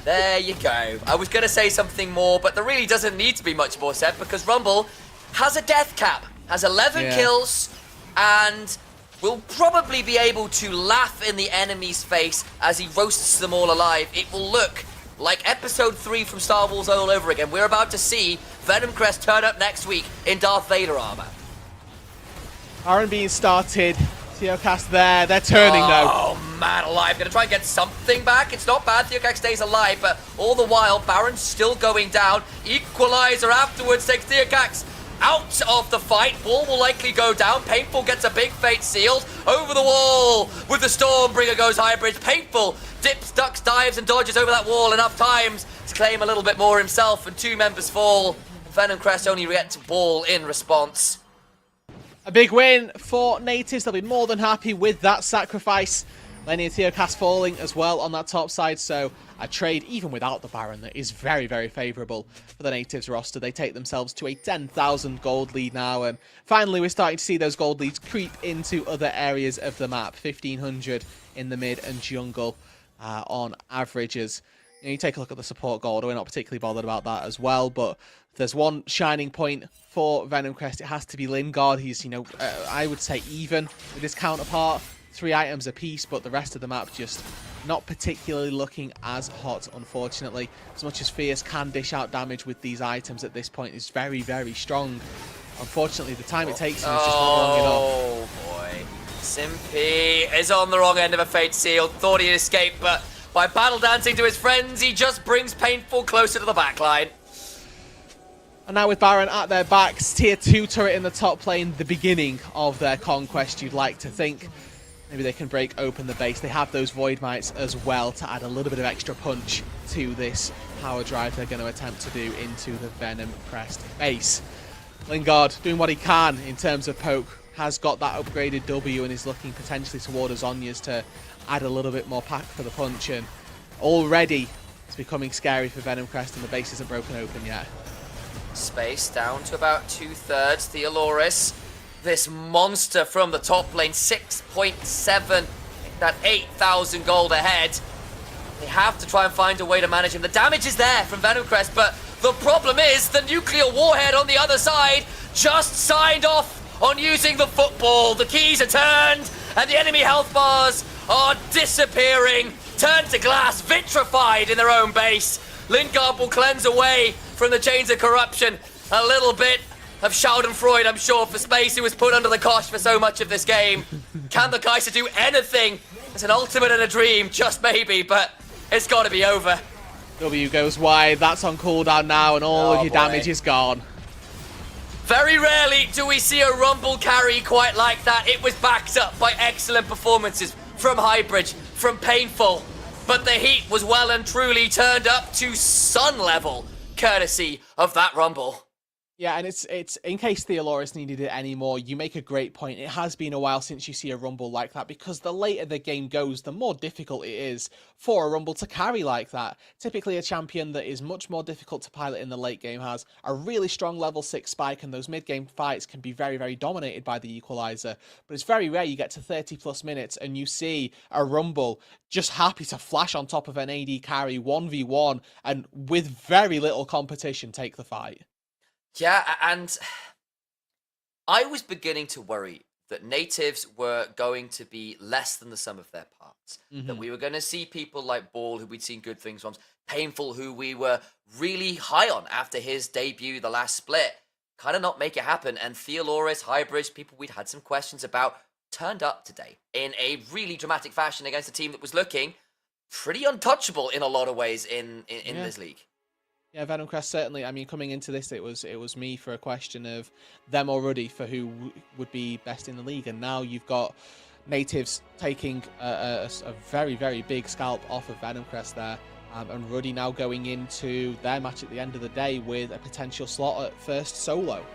there you go. I was going to say something more, but there really doesn't need to be much more said, because Rumble has a death cap, has 11 kills, and will probably be able to laugh in the enemy's face as he roasts them all alive. It will look like episode 3 from Star Wars all over again. We're about to see Venom Crest turn up next week in Darth Vader armor. Aaron being started. Theocast there. They're turning though. Oh man alive. Gonna try and get something back. It's not bad. Theocast stays alive, but all the while, Baron's still going down. Equalizer afterwards takes Theocast out of the fight. Ball will likely go down. Painful gets a big fate sealed. Over the wall with the Stormbringer goes Hybrid. Painful dips, ducks, dives, and dodges over that wall enough times to claim a little bit more himself, and 2 members fall. Venom Crest only gets ball in response. A big win for Natives. They'll be more than happy with that sacrifice. Lenny and Theocast falling as well on that top side, so a trade, even without the Baron, that is very, very favourable for the Natives roster. They take themselves to a 10,000 gold lead now, and finally we're starting to see those gold leads creep into other areas of the map. 1,500 in the mid and jungle on averages. You take a look at the support gold. We're not particularly bothered about that as well, but if there's one shining point for Venom Crest, it has to be Lingard. He's, I would say even with his counterpart. 3 items apiece, but the rest of the map just not particularly looking as hot, unfortunately. As much as Fierce can dish out damage with these items at this point, is very, very strong. Unfortunately, the time it takes him is just not long enough. Oh boy. Simpy is on the wrong end of a fate seal. Thought he'd escape, but by battle dancing to his friends, he just brings Painful closer to the backline. And now with Baron at their backs, tier 2 turret in the top lane, the beginning of their conquest, you'd like to think. Maybe they can break open the base. They have those Void Mites as well to add a little bit of extra punch to this power drive they're going to attempt to do into the Venom Crest base. Lingard doing what he can in terms of poke, has got that upgraded W and is looking potentially toward Azonia's to add a little bit more pack for the punch, and already it's becoming scary for Venom Crest and the base isn't broken open yet. Space down to about 2/3. Theoloris, this monster from the top lane, 6.7, that 8,000 gold ahead. They have to try and find a way to manage him. The damage is there from Venom Crest, but the problem is the nuclear warhead on the other side just signed off on using the football. The keys are turned, and the enemy health bars are disappearing, turned to glass, vitrified in their own base. Lingard will cleanse away from the chains of corruption a little bit of Schadenfreude, I'm sure, for Space, who was put under the cosh for so much of this game. Can the Kaiser do anything? It's an ultimate and a dream, just maybe, but it's got to be over. W goes wide, that's on cooldown now, and all of your damage is gone. Very rarely do we see a Rumble carry quite like that. It was backed up by excellent performances from Highbridge, from Painful, but the heat was well and truly turned up to sun level, courtesy of that Rumble. Yeah, and it's in case Theoloris needed it anymore, you make a great point. It has been a while since you see a Rumble like that, because the later the game goes, the more difficult it is for a Rumble to carry like that. Typically a champion that is much more difficult to pilot in the late game has a really strong level 6 spike, and those mid-game fights can be very, very dominated by the Equalizer. But it's very rare you get to 30 plus minutes and you see a Rumble just happy to flash on top of an AD carry 1v1 and with very little competition take the fight. Yeah, and I was beginning to worry that Natives were going to be less than the sum of their parts. That we were going to see people like Ball, who we'd seen good things from, Painful, who we were really high on after his debut, the last split, kind of not make it happen. And Theoloris, Highbridge, people we'd had some questions about, turned up today in a really dramatic fashion against a team that was looking pretty untouchable in a lot of ways in this league. Yeah, Venom Crest certainly. I mean, coming into this, it was me for a question of them already for who would be best in the league, and now you've got Natives taking a very, very big scalp off of Venom Crest there, and Ruddy now going into their match at the end of the day with a potential slot at first solo.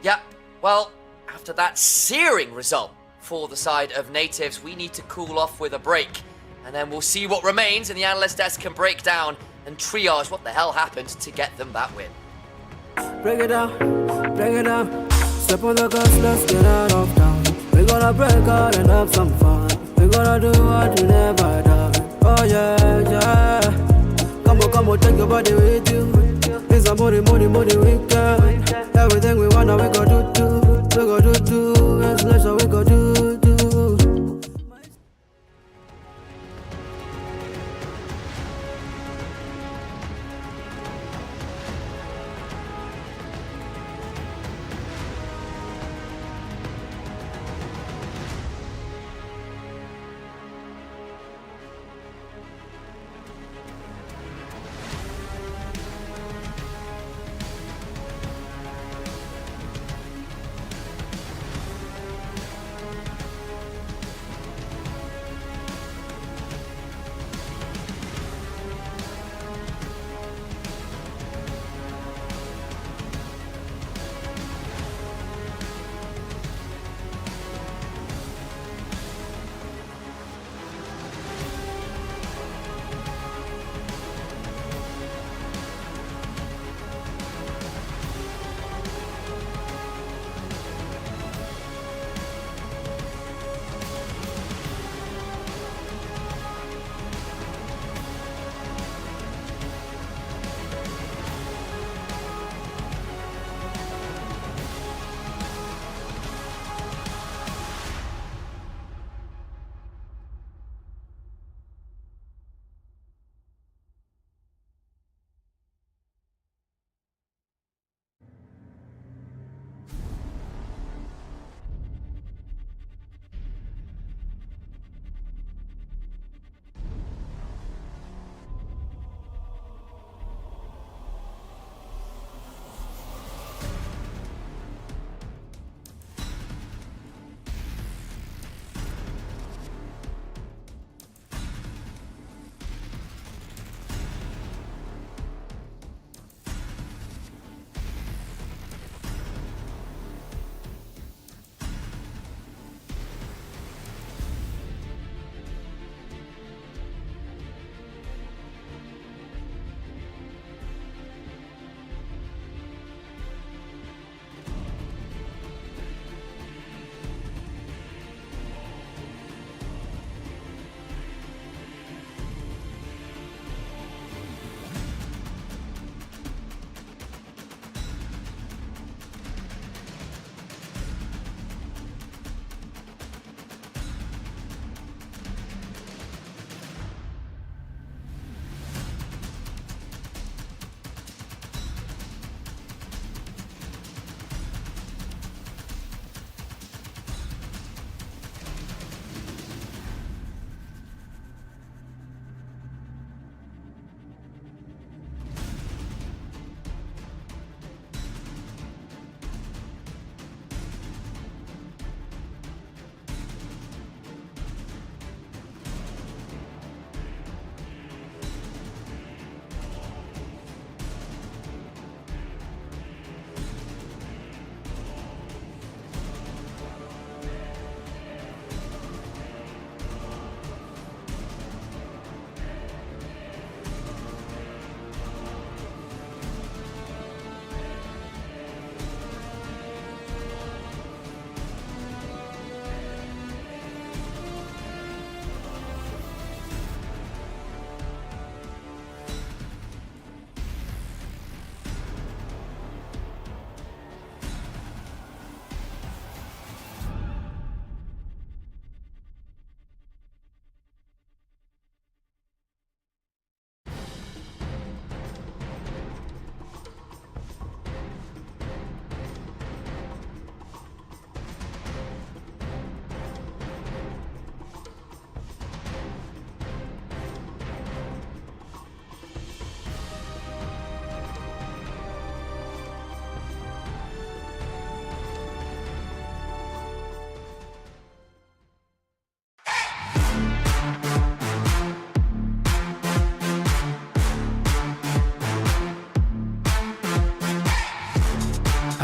Yeah, well, after that searing result for the side of natives, we need to cool off with a break. And then we'll see what remains, and the analyst desk can break down and triage what the hell happened to get them that win. Break it down, break it down. Step on the gas, let's get out of town. We gonna break out and have some fun. We gonna do what we never done. Oh yeah, yeah. Come on, take your body with you. It's a money weekend. Everything we wanna, we go do. We go do. It's leisure, we go do.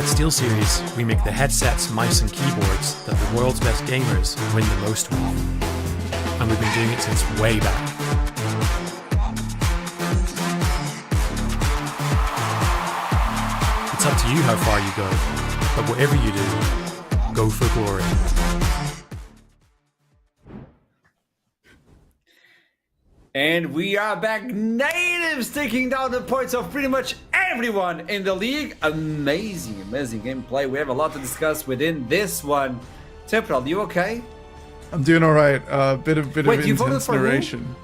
SteelSeries, we make the headsets, mice and keyboards that the world's best gamers win the most with. And we've been doing it since way back. It's up to you how far you go, but whatever you do, go for glory. And we are back. Natives taking down the points of pretty much everyone in the league. Amazing gameplay. We have a lot to discuss within this one. Temporal, you okay? I'm doing all right. Bit of intense narration.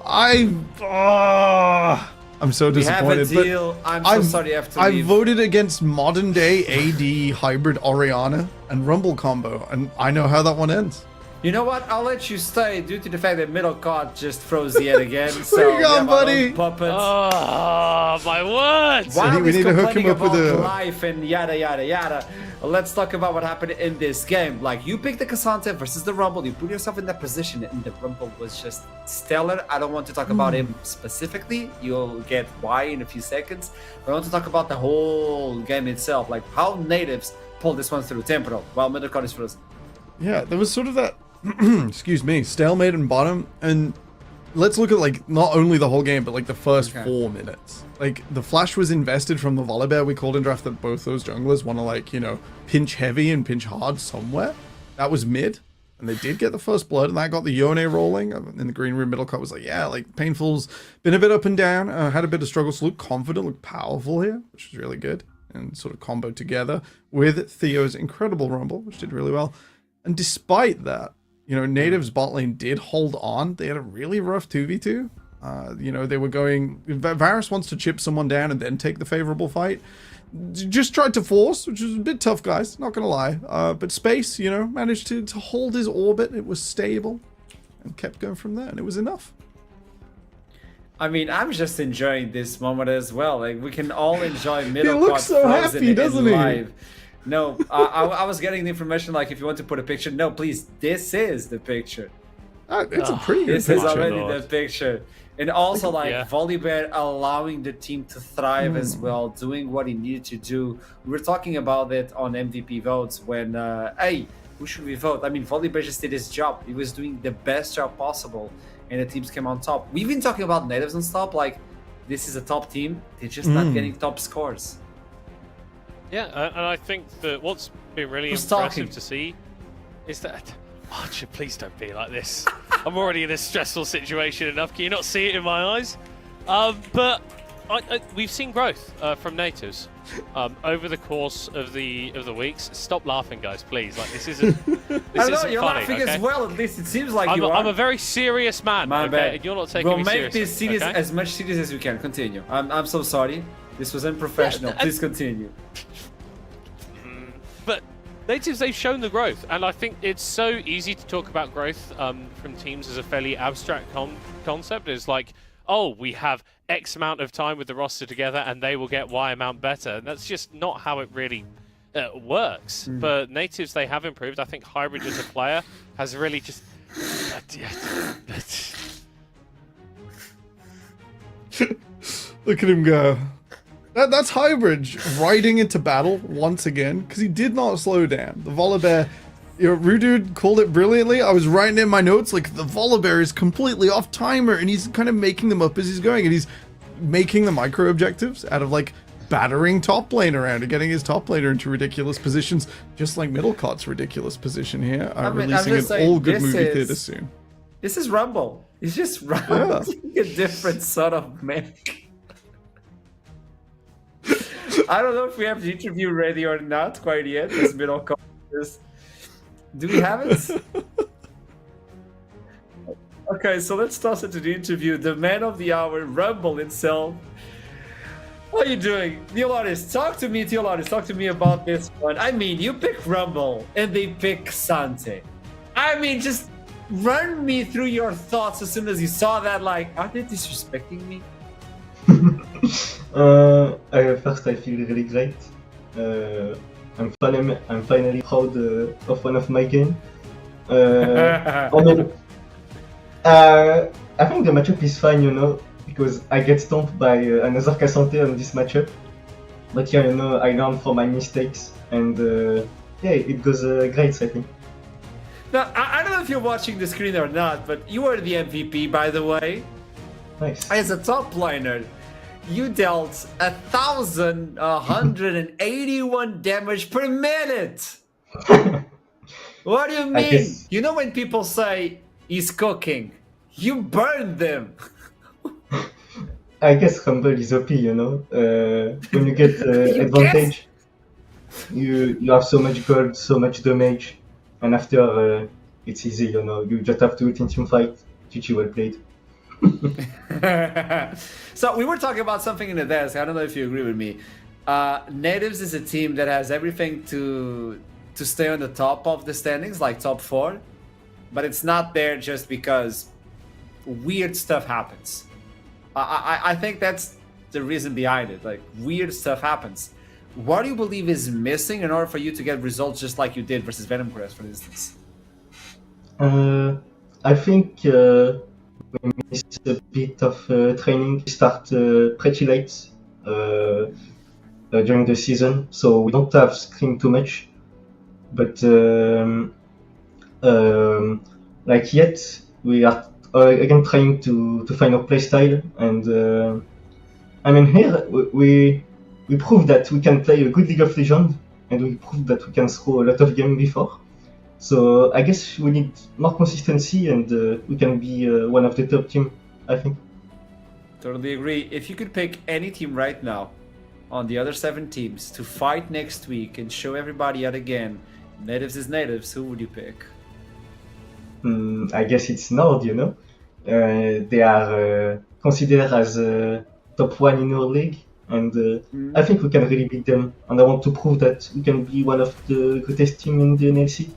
I'm so disappointed. We have a deal. I'm so sorry I have to leave. I voted against modern day AD hybrid Orianna and Rumble combo, and I know how that one ends. You know what? I'll let you stay due to the fact that middle card just froze yet again. So where you going, buddy? Puppets. Oh, my words! We need to hook him up with a life and yada yada yada. Let's talk about what happened in this game. Like, you picked the Cassante versus the Rumble. You put yourself in that position, and the Rumble was just stellar. I don't want to talk about him specifically. You'll get why in a few seconds. But I want to talk about the whole game itself, like how natives pulled this one through temporal while middle card is frozen. Yeah, there was sort of that. Excuse me, stalemate in bottom, and let's look at like not only the whole game but like the first 4 minutes. Like the flash was invested from the Volibear. We called in draft that both those junglers want to, like, you know, pinch heavy and pinch hard somewhere. That was mid, and they did get the first blood, and that got the Yone rolling in the green room. Middle cut was like, yeah, like Painful's been a bit up and down, had a bit of struggle, so looked confident, looked powerful here, which was really good, and sort of comboed together with Theo's incredible rumble, which did really well. And despite that, you know, Native's bot lane did hold on. They had a really rough 2v2. You know, they were going... Varus wants to chip someone down and then take the favorable fight. Just tried to force, which was a bit tough, guys. Not going to lie. But Space, you know, managed to hold his orbit. It was stable and kept going from there. And it was enough. I mean, I'm just enjoying this moment as well. Like, we can all enjoy middle He looks so happy, doesn't he? Live. No, I was getting the information, like, if you want to put a picture, no, please, this is the picture. It's a pretty good picture. This is already the picture. And also, like, Volibear allowing the team to thrive as well, doing what he needed to do. We were talking about it on MVP votes when, hey, who should we vote? I mean, Volibear just did his job. He was doing the best job possible, and the teams came on top. We've been talking about natives and stuff, like, this is a top team. They're just not getting top scores. Yeah, and I think that what's been really impressive to see is that... Archer, please don't be like this. I'm already in a stressful situation enough. Can you not see it in my eyes? But we've seen growth from natives over the course of the weeks. Stop laughing, guys, please. Like, this isn't. This isn't you're funny, laughing okay? as well. At least it seems like you are. I'm a very serious man. My bad. And you're not taking me seriously. We'll make this series as much serious as we can. Continue. I'm so sorry. This was unprofessional. Please continue. But natives, they've shown the growth, and I think it's so easy to talk about growth from teams as a fairly abstract concept. It's like, oh, we have X amount of time with the roster together and they will get Y amount better. And that's just not how it really works. But natives, they have improved. I think Hybrid as a player has really just... Look at him go. That's Hybrid riding into battle once again, because he did not slow down. The Volibear, you know, Rudude called it brilliantly. I was writing in my notes, like, the Volibear is completely off timer, and he's kind of making them up as he's going, and he's making the micro objectives out of, like, battering top lane around and getting his top laner into ridiculous positions, just like Middlecot's ridiculous position here. Releasing an all-good movie theater soon. This is Rumble. He's just running a different sort of make. I don't know if we have the interview ready or not quite yet. This middle is. Do we have it? Okay, so let's toss it to the interview. The man of the hour, Rumble itself. What are you doing? Theolaris, talk to me, Theolaris. Talk to me about this one. I mean, you pick Rumble and they pick Sante. I mean, just run me through your thoughts as soon as you saw that. Like, are they disrespecting me? First, I feel really great. I'm finally proud of one of my game. I mean, I think the matchup is fine, you know, because I get stomped by another Cassante on this matchup. But yeah, you know, I learned from my mistakes, and yeah, it goes great, I think. Now, I don't know if you're watching the screen or not, but you are the MVP, by the way. Nice. As a top laner, you dealt 1,181 damage per minute. What do you mean? You know when people say he's cooking, you burned them. I guess Rumble is OP, you know. When you get advantage, you have so much gold, so much damage, and after it's easy, you know. You just have to wait in team fight. GG, well played. So we were talking about something in the desk. I don't know if you agree with me. Natives is a team that has everything to stay on the top of the standings, like top 4, but it's not there just because weird stuff happens. I think that's the reason behind it. Like, weird stuff happens. What do you believe is missing in order for you to get results just like you did versus Venom Crest, for instance? I think we missed a bit of training. We start pretty late during the season, so we don't have screen too much. But like yet, we are again trying to find our playstyle, and I mean here we proved that we can play a good League of Legends, and we proved that we can throw a lot of game before. So I guess we need more consistency, and we can be one of the top team, I think. Totally agree. If you could pick any team right now on the other 7 teams to fight next week and show everybody yet again, Natives is Natives, who would you pick? I guess it's Nord, you know. They are considered as top 1 in our league, and I think we can really beat them. And I want to prove that we can be one of the greatest team in the NLC.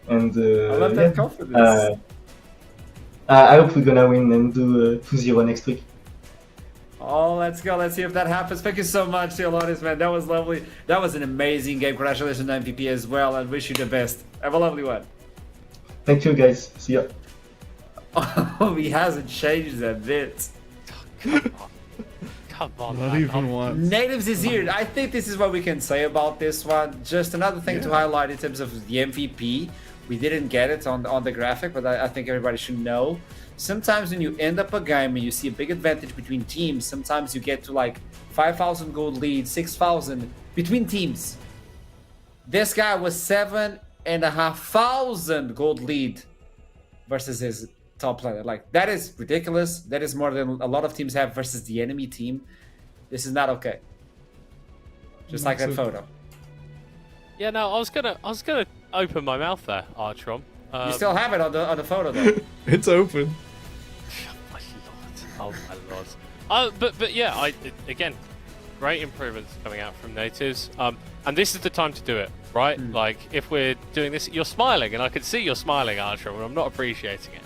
And I love that confidence. I hope we're gonna win and do 2-0 next week. Oh, let's go. Let's see if that happens. Thank you so much, Theolonis, man. That was lovely. That was an amazing game. Congratulations on MVP as well, and wish you the best. Have a lovely one. Thank you, guys. See ya. Oh, he hasn't changed a bit. Come on, Not man. even once. Natives is here. I think this is what we can say about this one. Just another thing to highlight in terms of the MVP. We didn't get it on the graphic, but I think everybody should know. Sometimes when you end up a game and you see a big advantage between teams, sometimes you get to like 5,000 gold lead, 6,000 between teams. This guy was 7,500 gold lead versus his top player. Like, that is ridiculous. That is more than a lot of teams have versus the enemy team. This is not okay. Just like that photo. Yeah, no, I was gonna open my mouth there, Archron. You still have it on the photo though. It's open. Oh my lord. But yeah, again, great improvements coming out from Natives. And this is the time to do it, right? Like, if we're doing this, you're smiling, and I can see you're smiling, Archer, and I'm not appreciating it.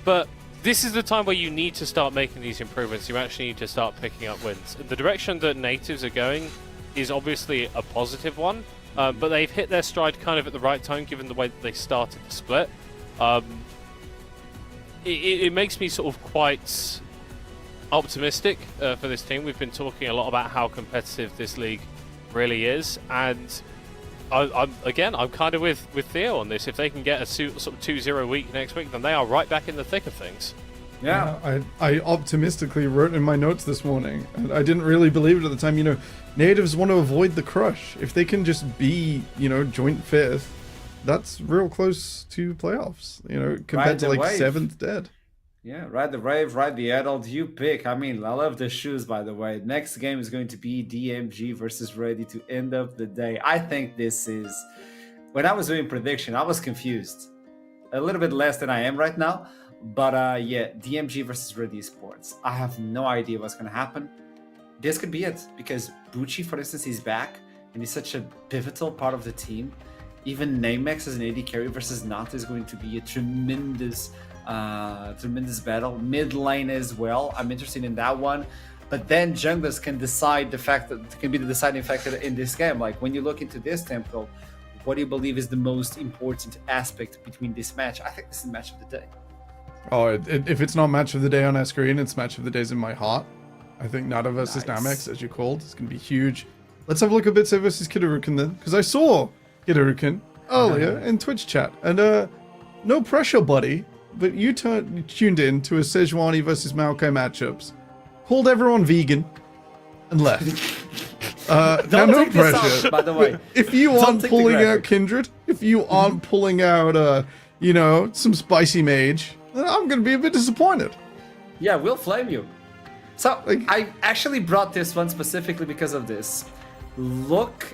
But this is the time where you need to start making these improvements. You actually need to start picking up wins. The direction that Natives are going is obviously a positive one, but they've hit their stride kind of at the right time, given the way that they started the split. It makes me sort of quite optimistic for this team. We've been talking a lot about how competitive this league really is, and I'm kind of with Theo on this. If they can get a sort of 2-0 week next week, then they are right back in the thick of things. Yeah. I optimistically wrote in my notes this morning, and I didn't really believe it at the time. You know, Natives want to avoid the crush. If they can just be, joint 5th, that's real close to playoffs, compared to like 7th dead. Yeah, ride the wave, ride the adult, you pick. I mean, I love the shoes, by the way. Next game is going to be DMG versus Ready to end up the day. I think this is... When I was doing prediction, I was confused. A little bit less than I am right now. But yeah, DMG versus Ready Sports. I have no idea what's going to happen. This could be it, because Bucci, for instance, is back, and he's such a pivotal part of the team. Even Namex as an AD carry versus Nata is going to be a tremendous battle. Mid lane as well. I'm interested in that one. But then junglers can decide can be the deciding factor in this game. Like, when you look into this temple, what do you believe is the most important aspect between this match? I think this is match of the day. Oh, if it's not match of the day on our screen, it's match of the days in my heart. I think Nata versus Namex, as you called, is going to be huge. let's have a look at Bitse versus Kidarukin then, because I saw Kidarukin earlier in Twitch chat, and no pressure, buddy, but you tuned in to a Sejuani versus Maokai matchups, called everyone vegan, and left. Now, no take this pressure. out, by the way. If you Don't aren't take the pulling out graphic. Kindred, if you aren't pulling out, you know, some spicy mage, then I'm gonna be a bit disappointed. Yeah, we'll flame you. So Like- I actually brought this one specifically because of this. Look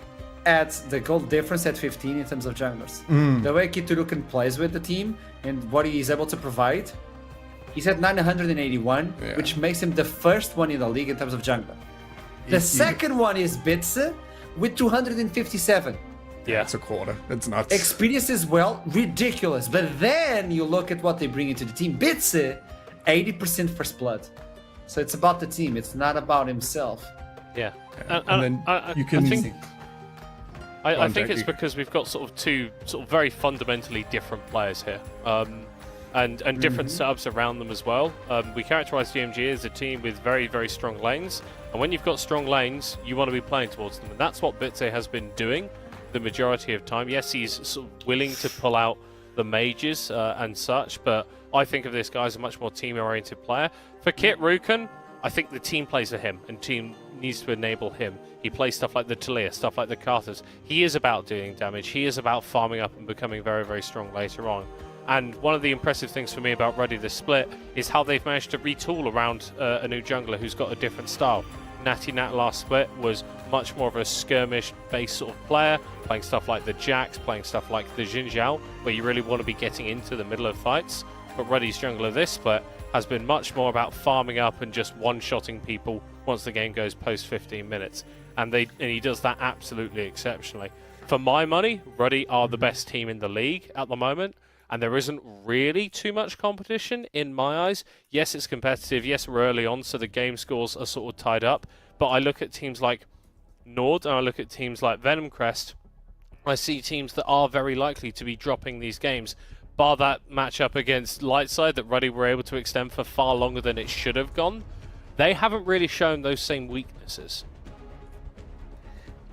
at the gold difference at 15 in terms of junglers. The way Kiturukan plays with the team and what he is able to provide. He's at 981, Yeah. which makes him the first one in the league in terms of jungler. The second one is Bitse with 257. Yeah. It's a quarter. It's nuts. Experience as well, ridiculous. But then you look at what they bring into the team. Bitse, 80% first blood. So it's about the team. It's not about himself. Yeah. and then you can. I think Jack, it's you- because we've got sort of two sort of very fundamentally different players here, and different setups around them as well. We characterize DMG as a team with very, very strong lanes, and when you've got strong lanes, you want to be playing towards them, and that's what Bitse has been doing the majority of time. Yes, he's sort of willing to pull out the mages and such, but I think of this guy as a much more team-oriented player. For Kit Rukan, I think the team plays for him, and team needs to enable him. He plays stuff like the Talia, stuff like the Karthus. He is about doing damage. He is about farming up and becoming very, very strong later on. And one of the impressive things for me about Ruddy this split is how they've managed to retool around a new jungler who's got a different style. Natty Nat last split was much more of a skirmish-based sort of player, playing stuff like the Jax, playing stuff like the Xin Zhao, where you really want to be getting into the middle of fights. But Ruddy's jungler this split has been much more about farming up and just one-shotting people once the game goes post 15 minutes. And he does that absolutely exceptionally. For my money, Ruddy are the best team in the league at the moment, and there isn't really too much competition in my eyes. Yes, it's competitive. Yes, we're early on, so the game scores are sort of tied up. But I look at teams like Nord and I look at teams like Venom Crest. I see teams that are very likely to be dropping these games. Bar that matchup against Lightside that Ruddy were able to extend for far longer than it should have gone, they haven't really shown those same weaknesses.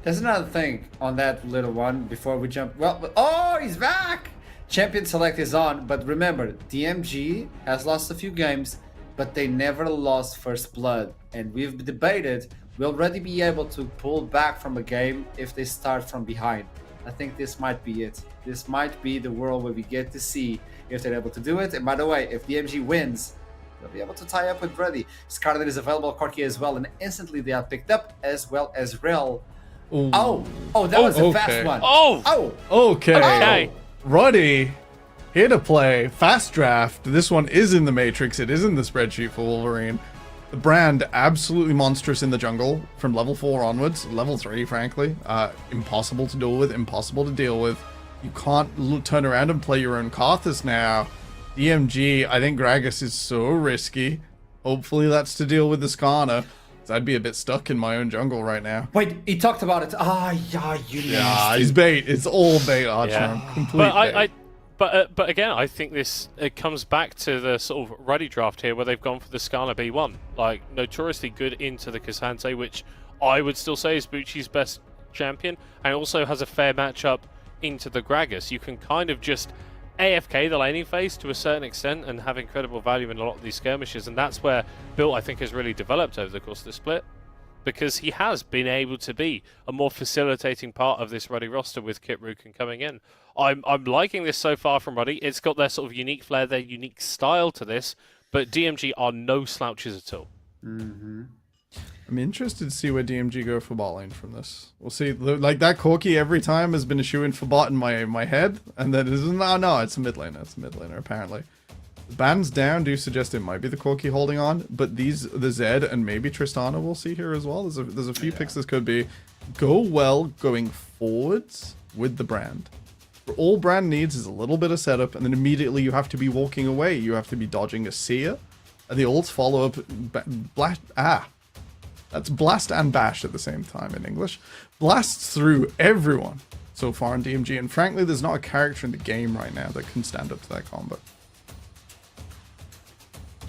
There's another thing on that little one before we jump. Well, oh, he's back! Champion Select is on, but remember, DMG has lost a few games, but they never lost First Blood. And we've debated, we'll already be able to pull back from a game if they start from behind. I think this might be it. This might be the world where we get to see if they're able to do it. And by the way, if DMG wins, they'll be able to tie up with Brady. Scarlet is available, Corki as well, and instantly they are picked up, as well as Rel. Oh, that was a fast one. Okay. Ruddy, here to play. Fast draft. This one is in the Matrix. It is in the spreadsheet for Wolverine. The brand, absolutely monstrous in the jungle from level 4 onwards. Level 3, frankly. Impossible to deal with. Impossible to deal with. You can't turn around and play your own Karthus now. DMG, I think Gragas is so risky. Hopefully that's to deal with the Skarner. I'd be a bit stuck in my own jungle right now. Wait, he talked about it. Yeah, he's bait. It's all bait, Archer. Complete bait. But again, I think it comes back to the sort of Ruddy draft here where they've gone for the Scala B1. Like, notoriously good into the Cassante, which I would still say is Bucci's best champion, and also has a fair matchup into the Gragas. You can kind of just AFK the laning phase to a certain extent and have incredible value in a lot of these skirmishes, and that's where Bill, I think, has really developed over the course of the split, because he has been able to be a more facilitating part of this Ruddy roster with Kit Rukan coming in. I'm liking this so far from Ruddy. It's got their sort of unique flair, their unique style to this, but DMG are no slouches at all. I'm interested to see where DMG go for bot lane from this. We'll see. Like, that Corki every time has been a shoe-in for bot in my head, and then no, it's a mid laner. It's a mid laner, apparently. The bans down do suggest it might be the Corki holding on, but the Zed and maybe Tristana we'll see here as well. There's a few picks this could be. Go well going forwards with the brand. All brand needs is a little bit of setup, and then immediately you have to be walking away. You have to be dodging a seer, and the ults follow up. That's blast and bash at the same time in English. Blasts through everyone so far in DMG, and frankly, there's not a character in the game right now that can stand up to that combo.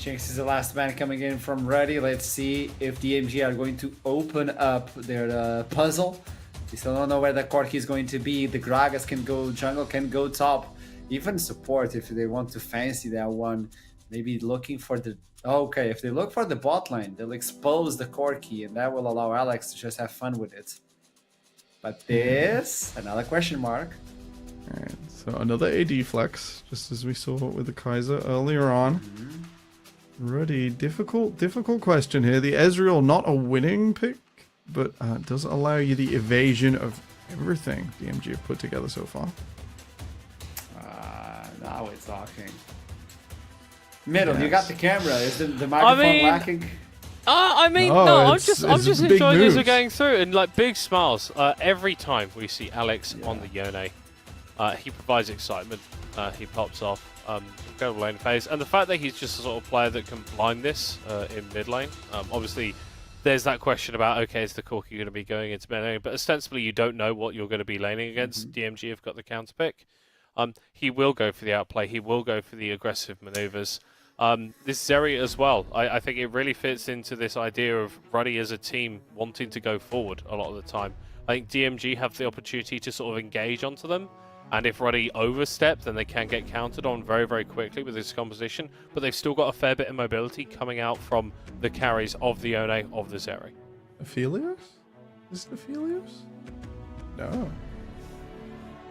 Jinx is the last man coming in from Ready. Let's see if DMG are going to open up their puzzle. We still don't know where the Corki is going to be. The Gragas can go jungle, can go top, even support if they want to fancy that one. Maybe looking for the... Okay, if they look for the bot lane, they'll expose the Corki, and that will allow Alex to just have fun with it. But this, another question mark. Alright, so another AD flex, just as we saw with the Kaiser earlier on. Ready, difficult question here. The Ezreal, not a winning pick, but does allow you the evasion of everything DMG have put together so far. Now we're talking. Middle, you got the camera. Is the microphone lacking? I'm just enjoying as we're going through, and like big smiles every time we see Alex on the Yone. He provides excitement. He pops off. Incredible lane phase, and the fact that he's just a sort of player that can blind this in mid lane. Obviously, there's that question about, okay, is the Corki going to be going into mid lane? But ostensibly, you don't know what you're going to be laning against. DMG have got the counter pick. He will go for the outplay. He will go for the aggressive maneuvers. This Zeri as well. I think it really fits into this idea of Ruddy as a team wanting to go forward a lot of the time. I think DMG have the opportunity to sort of engage onto them. And if Ruddy overstep, then they can get countered on very, very quickly with this composition. But they've still got a fair bit of mobility coming out from the carries of the Yone, of the Zeri. Aphelios? Is it Aphelios? No.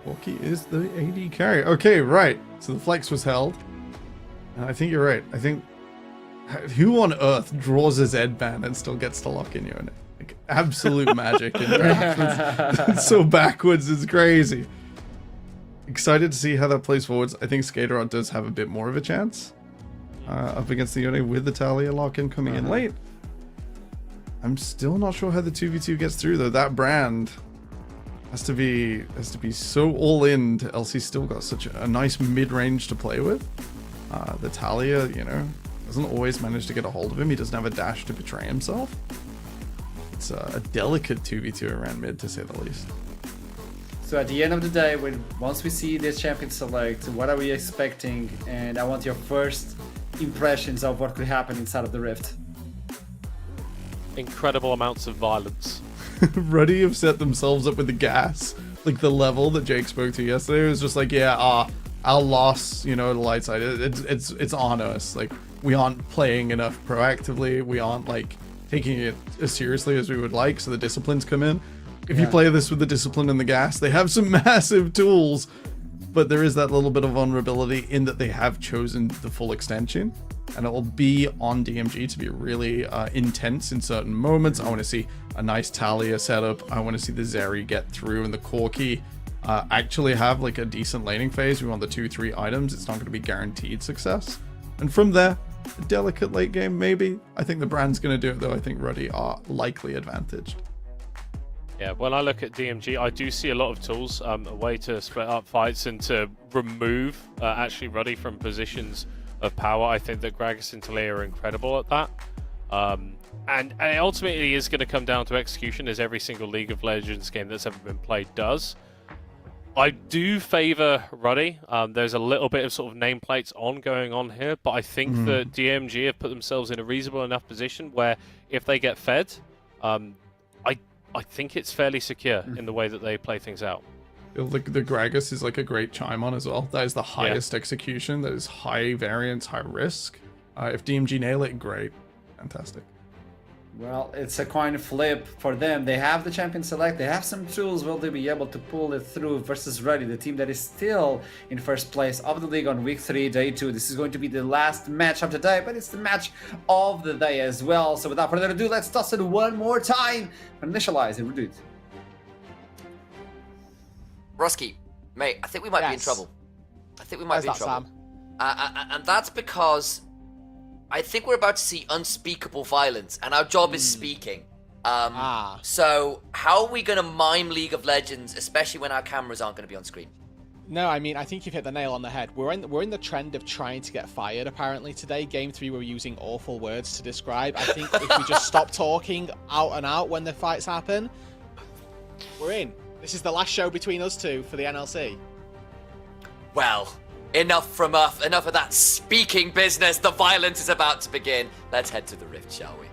Corki is the AD carry. Okay, right. So the flex was held. And I think you're right. I think... Who on earth draws a Z ban and still gets to lock in Yone? Like, absolute magic in there. It's so backwards, it's crazy. Excited to see how that plays forwards. I think Skater does have a bit more of a chance up against the Yone with the Talia lock-in coming in late. I'm still not sure how the 2v2 gets through though. That brand has to be so all in. LC still got such a nice mid-range to play with. The Talia, you know, doesn't always manage to get a hold of him. He doesn't have a dash to betray himself. It's a delicate 2v2 around mid to say the least. So at the end of the day, once we see this champion select, what are we expecting? And I want your first impressions of what could happen inside of the Rift. Incredible amounts of violence. Ruddy have set themselves up with the gas. Like the level that Jake spoke to yesterday was just like, yeah, our loss, you know, the light side, it's on us. Like, we aren't playing enough proactively. We aren't like taking it as seriously as we would like. So the disciplines come in. If you play this with the discipline and the gas, they have some massive tools, but there is that little bit of vulnerability in that they have chosen the full extension, and it will be on DMG to be really intense in certain moments. I want to see a nice Talia setup. I want to see the Zeri get through and the Corki actually have like a decent laning phase. We want the 2-3 items. It's not going to be guaranteed success. And from there, a delicate late game, maybe. I think the brand's going to do it though. I think Ruddy are likely advantaged. Yeah, when I look at DMG, I do see a lot of tools, a way to split up fights and to remove actually Ruddy from positions of power. I think that Gragas and Talia are incredible at that. And it ultimately is going to come down to execution, as every single League of Legends game that's ever been played does. I do favour Ruddy. There's a little bit of sort of nameplates going on here, but I think that DMG have put themselves in a reasonable enough position where if they get fed, I think it's fairly secure in the way that they play things out. Like the Gragas is like a great chime on as well. That is the highest execution. That is high variance, high risk. If DMG nail it, great. Fantastic. Well, it's a coin flip for them. They have the champion select. They have some tools. Will they be able to pull it through versus Ready, the team that is still in first place of the league on week 3, day 2. This is going to be the last match of the day, but it's the match of the day as well. So without further ado, let's toss it one more time. Initialize and redo it. Rusky, mate, I think we might be in trouble. I think we might be in trouble. And that's because I think we're about to see unspeakable violence, and our job is speaking. So how are we going to mime League of Legends, especially when our cameras aren't going to be on screen? No, I mean, I think you've hit the nail on the head. We're in the trend of trying to get fired, apparently, today. Game 3, we're using awful words to describe. I think if we just stop talking out and out when the fights happen, we're in. This is the last show between us two for the NLC. Well, enough of that speaking business. The violence is about to begin. Let's head to the Rift, shall we?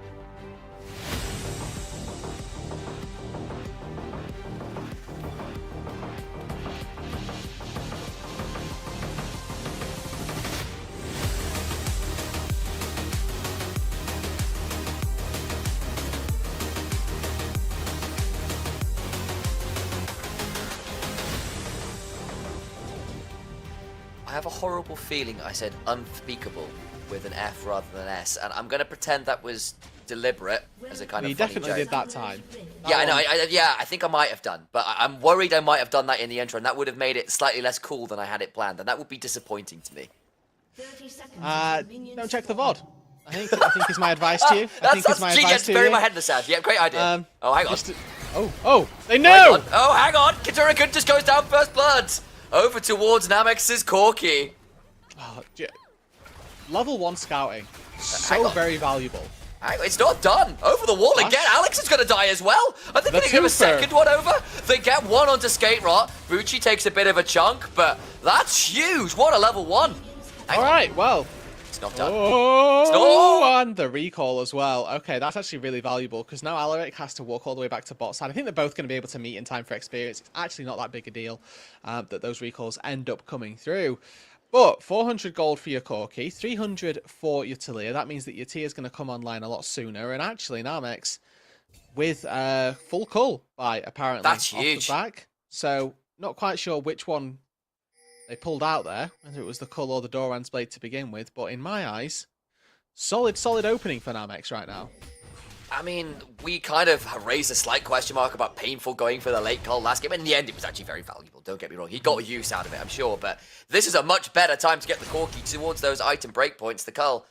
I have a horrible feeling I said unspeakable with an F rather than an S, and I'm going to pretend that was deliberate as a kind of funny definitely joke. did that time. Yeah, I know. I think I might have done, but I'm worried I might have done that in the intro, and that would have made it slightly less cool than I had it planned, and that would be disappointing to me. Don't check the VOD. I think is my advice to you. That's genius. Bury my head in the sand. Yeah, great idea. Hang on. They know. Hang on. Katurikan just goes down first blood. Over towards Namex's Corki. Oh, level 1 scouting. So very valuable. It's not done. Over the wall again. Alex is going to die as well. I think they give a second one over. They get one onto Skate Rot. Bucci takes a bit of a chunk, but that's huge. What a level 1. All right, well. It's not done. And the recall as well. Okay, that's actually really valuable because now Alaric has to walk all the way back to bot side. I think they're both going to be able to meet in time for experience. It's actually not that big a deal that those recalls end up coming through. But 400 gold for your Corki, 300 for your Talia. That means that your tier is going to come online a lot sooner. And actually, Namex with full cull by apparently that's off huge. The back. So not quite sure which one they pulled out there, whether it was the cull or the Doran's blade to begin with. But in my eyes, solid opening for Namex right now. I mean, we kind of raised a slight question mark about painful going for the late call last game. In the end, it was actually very valuable. Don't get me wrong. He got use out of it, I'm sure. But this is a much better time to get the Corki towards those item breakpoints. The cull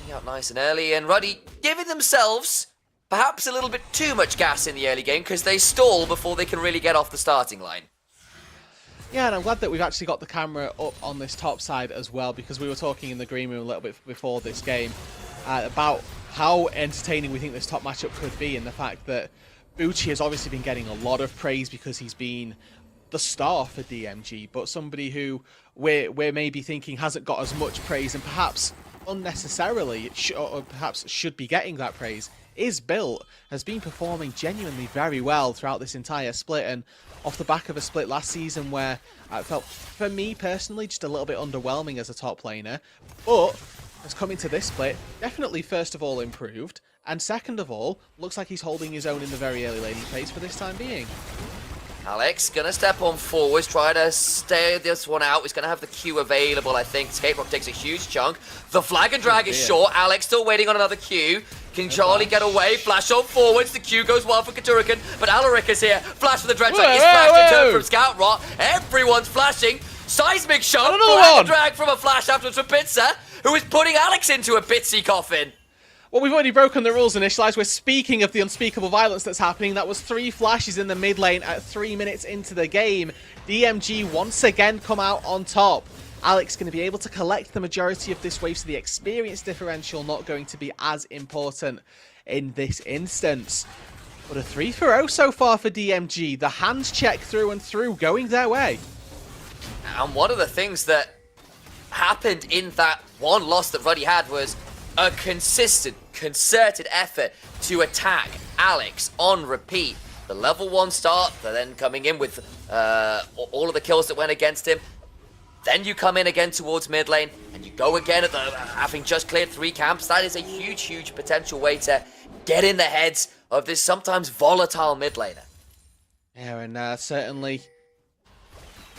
getting out nice and early. And Ruddy giving themselves perhaps a little bit too much gas in the early game because they stall before they can really get off the starting line. Yeah, and I'm glad that we've actually got the camera up on this top side as well, because we were talking in the green room a little bit before this game about how entertaining we think this top matchup could be, and the fact that Bucci has obviously been getting a lot of praise because he's been the star for DMG, but somebody who we're maybe thinking hasn't got as much praise and perhaps unnecessarily or perhaps should be getting that praise is Built, has been performing genuinely very well throughout this entire split, and off the back of a split last season where I felt, for me personally, just a little bit underwhelming as a top laner, but has come into this split, definitely first of all improved, and second of all, looks like he's holding his own in the very early laning phase for this time being. Alex gonna step on forwards, try to stay this one out. He's gonna have the Q available, I think. Skateboard takes a huge chunk. The flag and drag is short. Alex still waiting on another Q. Can Charlie get away? Flash on forwards. The Q goes well for Katurikan, but Alaric is here. Flash for the Dreadnought. He's flashed in turn from Scout Rot. Everyone's flashing. Seismic shot. Flag and drag from a flash afterwards for Pizza, who is putting Alex into a bitsy coffin. Well, we've already broken the rules initialized. We're speaking of the unspeakable violence that's happening. That was 3 flashes in the mid lane at 3 minutes into the game. DMG once again come out on top. Alex going to be able to collect the majority of this wave, so the experience differential not going to be as important in this instance. But a 3-0 so far for DMG. The hands check through and through, going their way. And one of the things that happened in that one loss that Ruddy had was a consistent, concerted effort to attack Alex on repeat. The level 1 start, they're then coming in with all of the kills that went against him. Then you come in again towards mid lane, and you go again at the having just cleared 3 camps. That is a huge, huge potential way to get in the heads of this sometimes volatile mid laner. Yeah, and certainly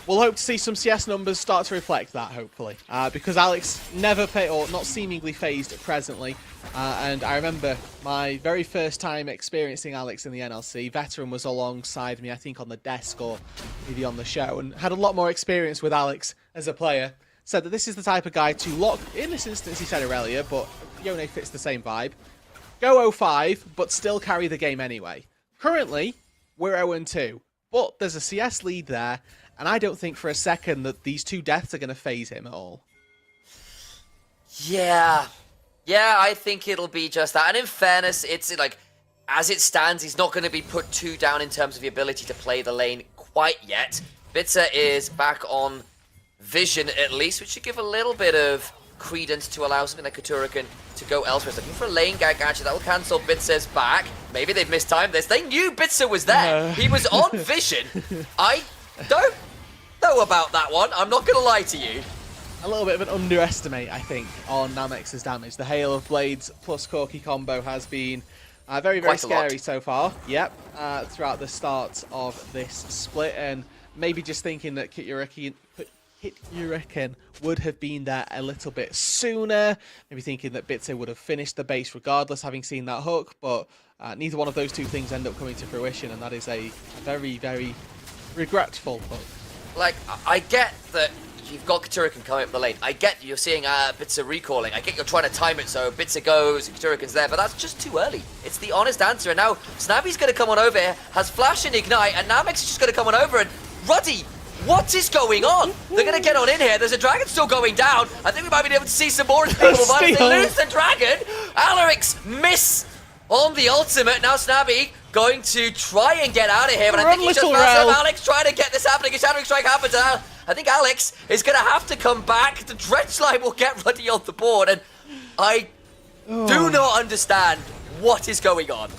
we'll hope to see some CS numbers start to reflect that, hopefully. Because Alex never not seemingly phased presently. And I remember my very first time experiencing Alex in the NLC. Veteran was alongside me, I think on the desk or maybe on the show, and had a lot more experience with Alex as a player. Said that this is the type of guy to lock, in this instance he said it earlier, but Yone fits the same vibe. Go 0-5, but still carry the game anyway. Currently, we're 0-2, but there's a CS lead there, and I don't think for a second that these 2 deaths are going to phase him at all. Yeah, I think it'll be just that. And in fairness, it's like, as it stands, he's not going to be put too down in terms of the ability to play the lane quite yet. Bitzer is back on vision at least, which should give a little bit of credence to allow something like Kuturikan to go elsewhere. Looking for a lane gag, actually, that will cancel Bitse's back. Maybe they've mistimed this. They knew Bitse was there. He was on vision. I don't know about that one. I'm not going to lie to you. A little bit of an underestimate, I think, on Namex's damage. The Hail of Blades plus Corki combo has been very, very scary so far. Yep, throughout the start of this split, and maybe just thinking that Kit Yuriken would have been there a little bit sooner. Maybe thinking that Bitse would have finished the base regardless, having seen that hook, but neither one of those two things end up coming to fruition, and that is a very, very regretful hook. Like, I get that you've got Kuturikan coming up the lane. I get you're seeing Bitse recalling. I get you're trying to time it so Bitse goes, Kuturikan's there, but that's just too early. It's the honest answer, and now Snabby's going to come on over here, has Flash and Ignite, and Namex is just going to come on over, and Ruddy, what is going on? They're going to get on in here. There's a dragon still going down. I think we might be able to see some more people, but they lose the dragon. Alaric's miss on the ultimate. Now Snabby going to try and get out of here, but I think he's just massive. Alex trying to get this happening. A Shattering Strike happens. I think Alex is going to have to come back. The Dredge Line will get Ruddy on the board, and I do not understand what is going on.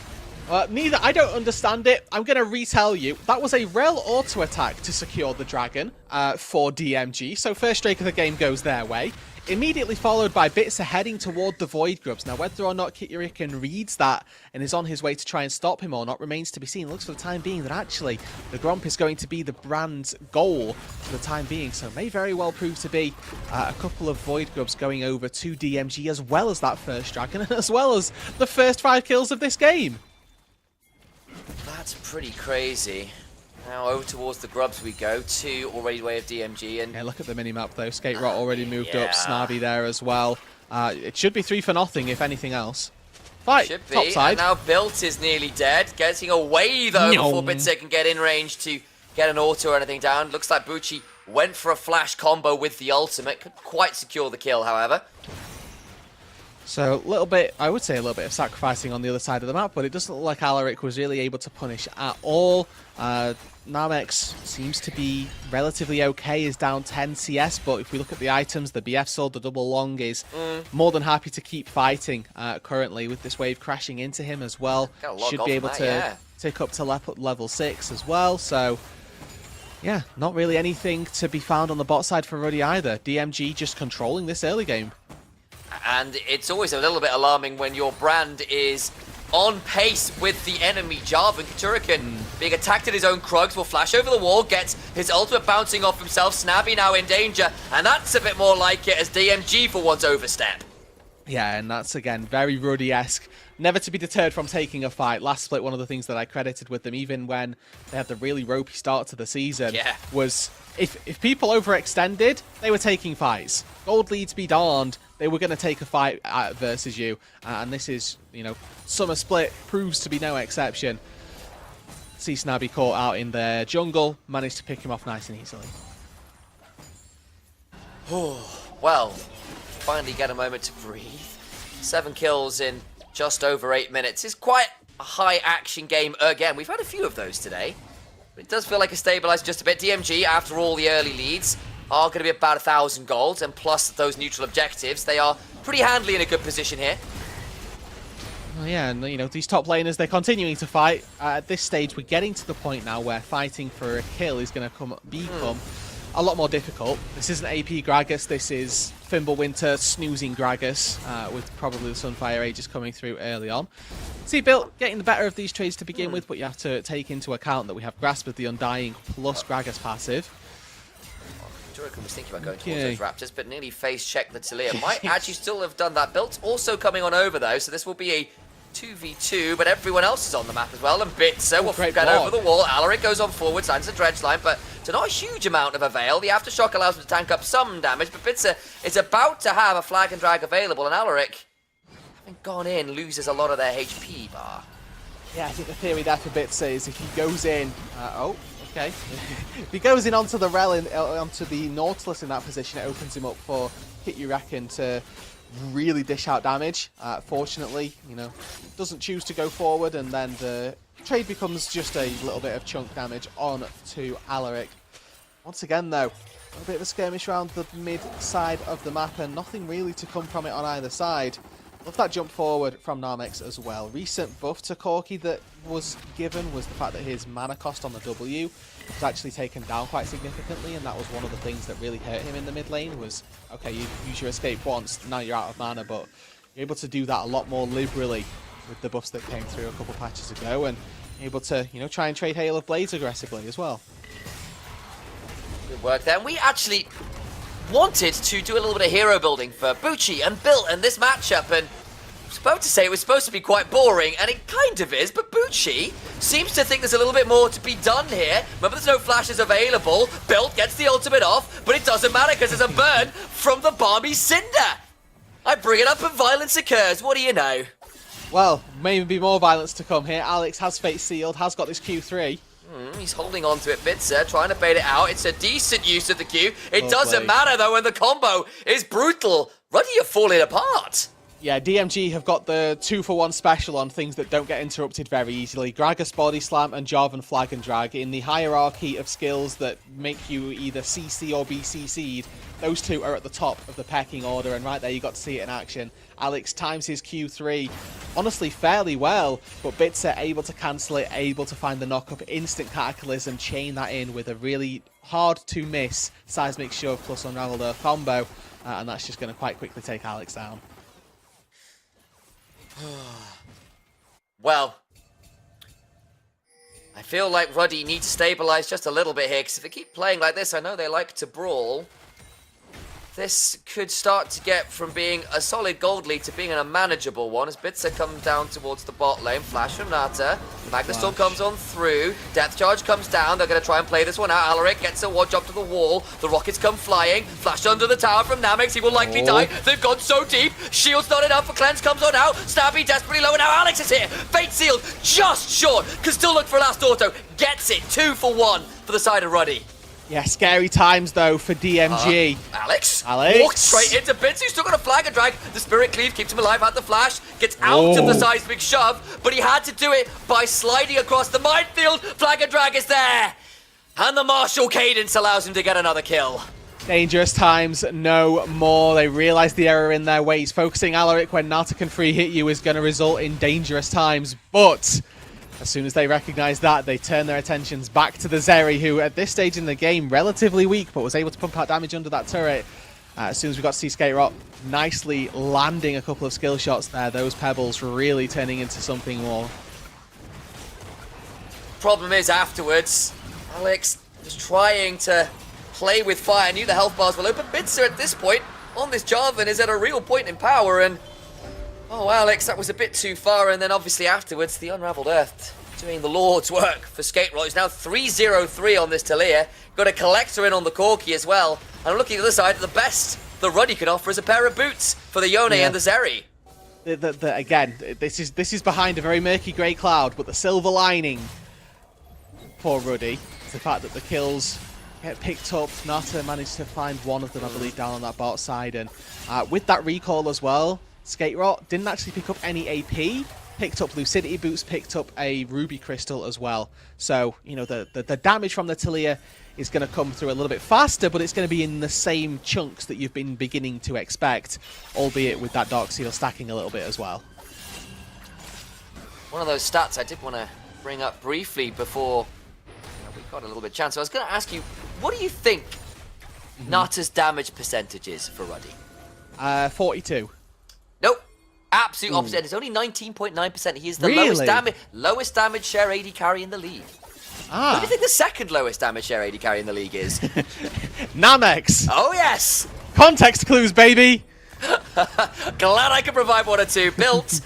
Neither. I don't understand it. I'm going to retell you. That was a Rel auto attack to secure the dragon for DMG. So first streak of the game goes their way. Immediately followed by Bitse heading toward the Void Grubs. Now, whether or not Kit Yuriken reads that and is on his way to try and stop him or not remains to be seen. It looks for the time being that actually the Gromp is going to be the brand's goal for the time being. So it may very well prove to be a couple of Void Grubs going over to DMG, as well as that first dragon, and as well as the first 5 kills of this game. That's pretty crazy. Now over towards the Grubs we go. 2 already way of DMG. And yeah, look at the minimap though. Skate Rot already moved up. Snarby there as well. It should be 3-0 if anything else. Fight, should be. top side. And now Built is nearly dead. Getting away though before Bitse can get in range to get an auto or anything down. Looks like Bucci went for a flash combo with the ultimate. Couldn't quite secure the kill, however. So I would say a little bit of sacrificing on the other side of the map, but it doesn't look like Alaric was really able to punish at all. Namex seems to be relatively okay, is down 10 CS, but if we look at the items, the BF Sword, the double long is more than happy to keep fighting currently with this wave crashing into him as well. Should be able to take up to level 6 as well, so yeah, not really anything to be found on the bot side for Ruddy either. DMG just controlling this early game. And it's always a little bit alarming when your brand is on pace with the enemy. Jarvan Kuturikan being attacked at his own Krugs will flash over the wall, gets his ultimate bouncing off himself. Snabby now in danger, and that's a bit more like it as DMG for once overstep. Yeah, and that's again very Ruddy-esque. Never to be deterred from taking a fight. Last split, one of the things that I credited with them, even when they had the really ropey start to the season, was if people overextended, they were taking fights. Gold leads be darned, they were going to take a fight versus you. And this is, you know, Summer Split proves to be no exception. See Snabby caught out in their jungle, managed to pick him off nice and easily. Well, finally get a moment to breathe. 7 kills in just over 8 minutes is quite a high action game again. We've had a few of those today. But it does feel like it's stabilized just a bit. DMG, after all the early leads, are going to be about 1,000 gold, and plus those neutral objectives, they are pretty handily in a good position here. Well, yeah, and you know, these top laners, they're continuing to fight. At this stage, we're getting to the point now where fighting for a kill is going to become a lot more difficult. This isn't AP Gragas, this is Fimbulwinter snoozing Gragas, with probably the Sunfire Aegis coming through early on. See, Built getting the better of these trades to begin with, but you have to take into account that we have Grasp of the Undying plus Gragas passive. Kuturikan was thinking about going towards those Raptors, but nearly face-checked the Talia. Might actually still have done that. Built also coming on over, though, so this will be a 2v2, but everyone else is on the map as well, and Bitse will get over the wall. Alaric goes on forward, signs the Dredge Line, but to not a huge amount of avail. The Aftershock allows him to tank up some damage, but Bitse is about to have a flag and drag available, and Alaric, having gone in, loses a lot of their HP bar. Yeah, I think the theory there for Bitse is if he goes in... if he goes in onto the Rel, onto the Nautilus in that position, it opens him up for Kit Yuriken to really dish out damage. Fortunately, you know, doesn't choose to go forward, and then the trade becomes just a little bit of chunk damage on to Alaric. Once again, though, A bit of a skirmish around the mid side of the map, and nothing really to come from it on either side. Love that jump forward from Narmex as well. Recent buff to Corki that was given was the fact that his mana cost on the W was actually taken down quite significantly, and that was one of the things that really hurt him in the mid lane was, okay, you use your escape once, now you're out of mana, but you're able to do that a lot more liberally with the buffs that came through a couple patches ago, and able to, you know, try and trade Hail of Blades aggressively as well. Good work there. And we actually wanted to do a little bit of hero building for Bucci and Bill in this matchup, and I was about to say it was supposed to be quite boring, and it kind of is, but Bucci seems to think there's a little bit more to be done here. Remember, there's no flashes available. Bill gets the ultimate off, but it doesn't matter because there's a burn from the Balmy Cinder. I bring it up and violence occurs. What do you know? Well, maybe more violence to come here. Alex has fate sealed, has got this Q3. He's holding on to it, Bitzer, trying to bait it out. It's a decent use of the Q. It Lovely. doesn't matter, though, when the combo is brutal. Ruddy are falling apart. Yeah, DMG have got the 2-for-1 special on things that don't get interrupted very easily. Gragas Body Slam and Jarvan Flag and Drag. In the hierarchy of skills that make you either CC or be CC'd, those two are at the top of the pecking order, and right there you got to see it in action. Alex times his Q3, honestly fairly well, but Bitzer able to cancel it, able to find the knock-up, instant Cataclysm, chain that in with a really hard-to-miss Seismic Shove plus Unraveled Earth combo, and that's just going to quite quickly take Alex down. Well, I feel like Ruddy needs to stabilize just a little bit here, because if they keep playing like this, I know they like to brawl. This could start to get from being a solid gold lead to being a manageable one as Bitzer come down towards the bot lane. Flash from Nata. Magnustorm comes on through. Depth Charge comes down. They're going to try and play this one out. Alaric gets a watch up to the wall. The rockets come flying. Flash under the tower from Namex. He will likely die. They've gone so deep. Shield's not enough for Cleanse comes on out. Stabby desperately low. And now Alex is here. Fate sealed. Just short. Can still look for a last auto. Gets it. 2-for-1 for the side of Ruddy. Yeah, scary times though for DMG. Alex Alex walked straight into Bitz, who's still got a flag and drag. The Spirit Cleave keeps him alive, had the flash, gets out of the Seismic Shove, but he had to do it by sliding across the minefield. Flag and drag is there, and the Martial Cadence allows him to get another kill. Dangerous times, no more. They realise the error in their ways. Focusing Alaric when Nata can free hit you is going to result in dangerous times, but as soon as they recognise that, they turn their attentions back to the Zeri, who at this stage in the game, relatively weak, but was able to pump out damage under that turret. As soon as we got to see Skate Rock nicely landing a couple of skill shots there, those pebbles really turning into something more. Problem is afterwards, Alex just trying to play with fire, knew the health bars were low, but Bitzer at this point on this Jarvan is at a real point in power, and oh, Alex, that was a bit too far, and then obviously afterwards, the Unraveled Earth doing the Lord's work for Skate Rock. He's now 3-0-3 on this Talia. Got a Collector in on the Corki as well. And I'm looking at the other side, the best the Ruddy can offer is a pair of boots for the Yone and the Zeri. Again, this is behind a very murky grey cloud, but the silver lining for Ruddy is the fact that the kills get picked up. Nata managed to find one of them, I believe, down on that bot side, and with that recall as well, Skate Rock didn't actually pick up any AP, picked up Lucidity Boots, picked up a Ruby Crystal as well. So, you know, the damage from the Talia is going to come through a little bit faster, but it's going to be in the same chunks that you've been beginning to expect, albeit with that Dark Seal stacking a little bit as well. One of those stats I did want to bring up briefly before we got a little bit of chance. So I was going to ask you, what do you think Nata's damage percentage is for Ruddy? 42. Nope. Absolute opposite. It's only 19.9%. He is the Really? lowest damage share AD carry in the league. What do you think the second lowest damage share AD carry in the league is? Namex! Oh, yes! Context clues, baby! Glad I could provide one or two. Built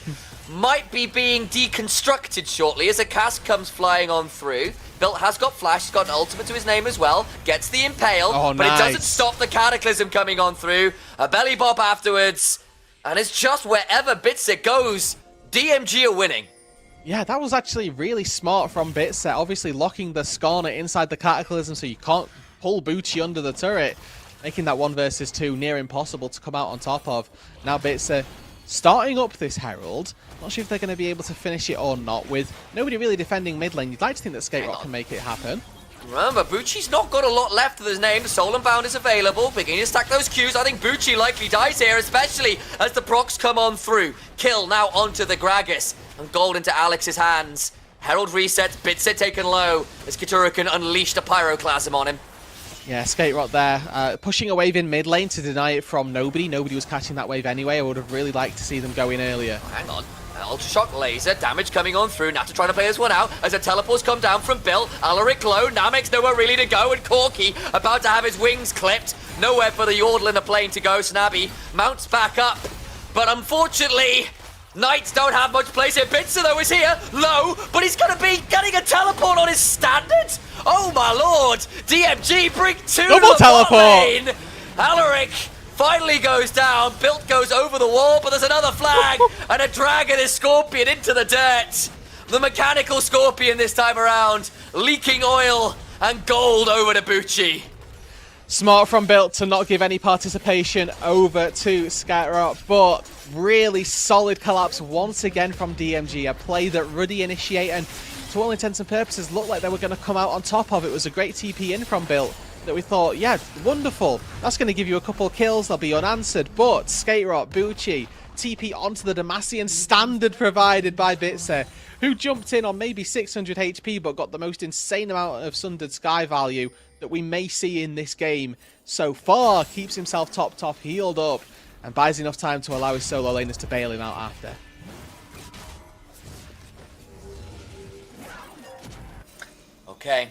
might be being deconstructed shortly as a cast comes flying on through. Built has got flash, he's got an ultimate to his name as well. Gets the impale, but it doesn't stop the Cataclysm coming on through. A belly bop afterwards. And it's just wherever Bitzer goes, DMG are winning. Yeah, that was actually really smart from Bitzer. Obviously locking the Skarner inside the Cataclysm so you can't pull Bucci under the turret, making that 1 versus 2 near impossible to come out on top of. Now Bitzer starting up this Herald. Not sure if they're going to be able to finish it or not, with nobody really defending mid lane. You'd like to think that Skate Rock can make it happen. Remember, Bucci's not got a lot left of his name. The Soul Bound is available. Beginning to stack those Qs. I think Bucci likely dies here, especially as the procs come on through. Kill now onto the Gragas. And gold into Alex's hands. Herald resets, Bitset taken low as Kiturukan unleashed a Pyroclasm on him. Yeah, Skate Rot there, pushing a wave in mid lane to deny it from nobody. Nobody was catching that wave anyway. I would have really liked to see them go in earlier. Oh, hang on. Ultra Shock Laser, damage coming on through. Nata trying to play this one out as the teleports come down from Bill. Alaric low, Namek's nowhere really to go, and Corky about to have his wings clipped. Nowhere for the Yordle in the plane to go. Snabby mounts back up, but unfortunately, Knights don't have much place here. Bitzer though is here, low, but he's going to be getting a teleport on his standard. Oh my lord, DMG bring 2 double to the teleport. bot lane. Alaric finally goes down, Built goes over the wall, but there's another flag, and a dragon is Scorpion into the dirt. The mechanical Scorpion this time around, leaking oil and gold over to Bucci. Smart from Built to not give any participation over to Skyrock, but really solid collapse once again from DMG. A play that Ruddy initiate and to all intents and purposes looked like they were going to come out on top of. It was a great TP in from Built that we thought, yeah, wonderful. That's going to give you a couple of kills, they'll be unanswered. But Skate Rock, Bucci, TP onto the Demacian standard provided by Bitzer, who jumped in on maybe 600 HP but got the most insane amount of Sundered Sky value that we may see in this game so far. Keeps himself topped off, healed up, and buys enough time to allow his solo laners to bail him out after. Okay,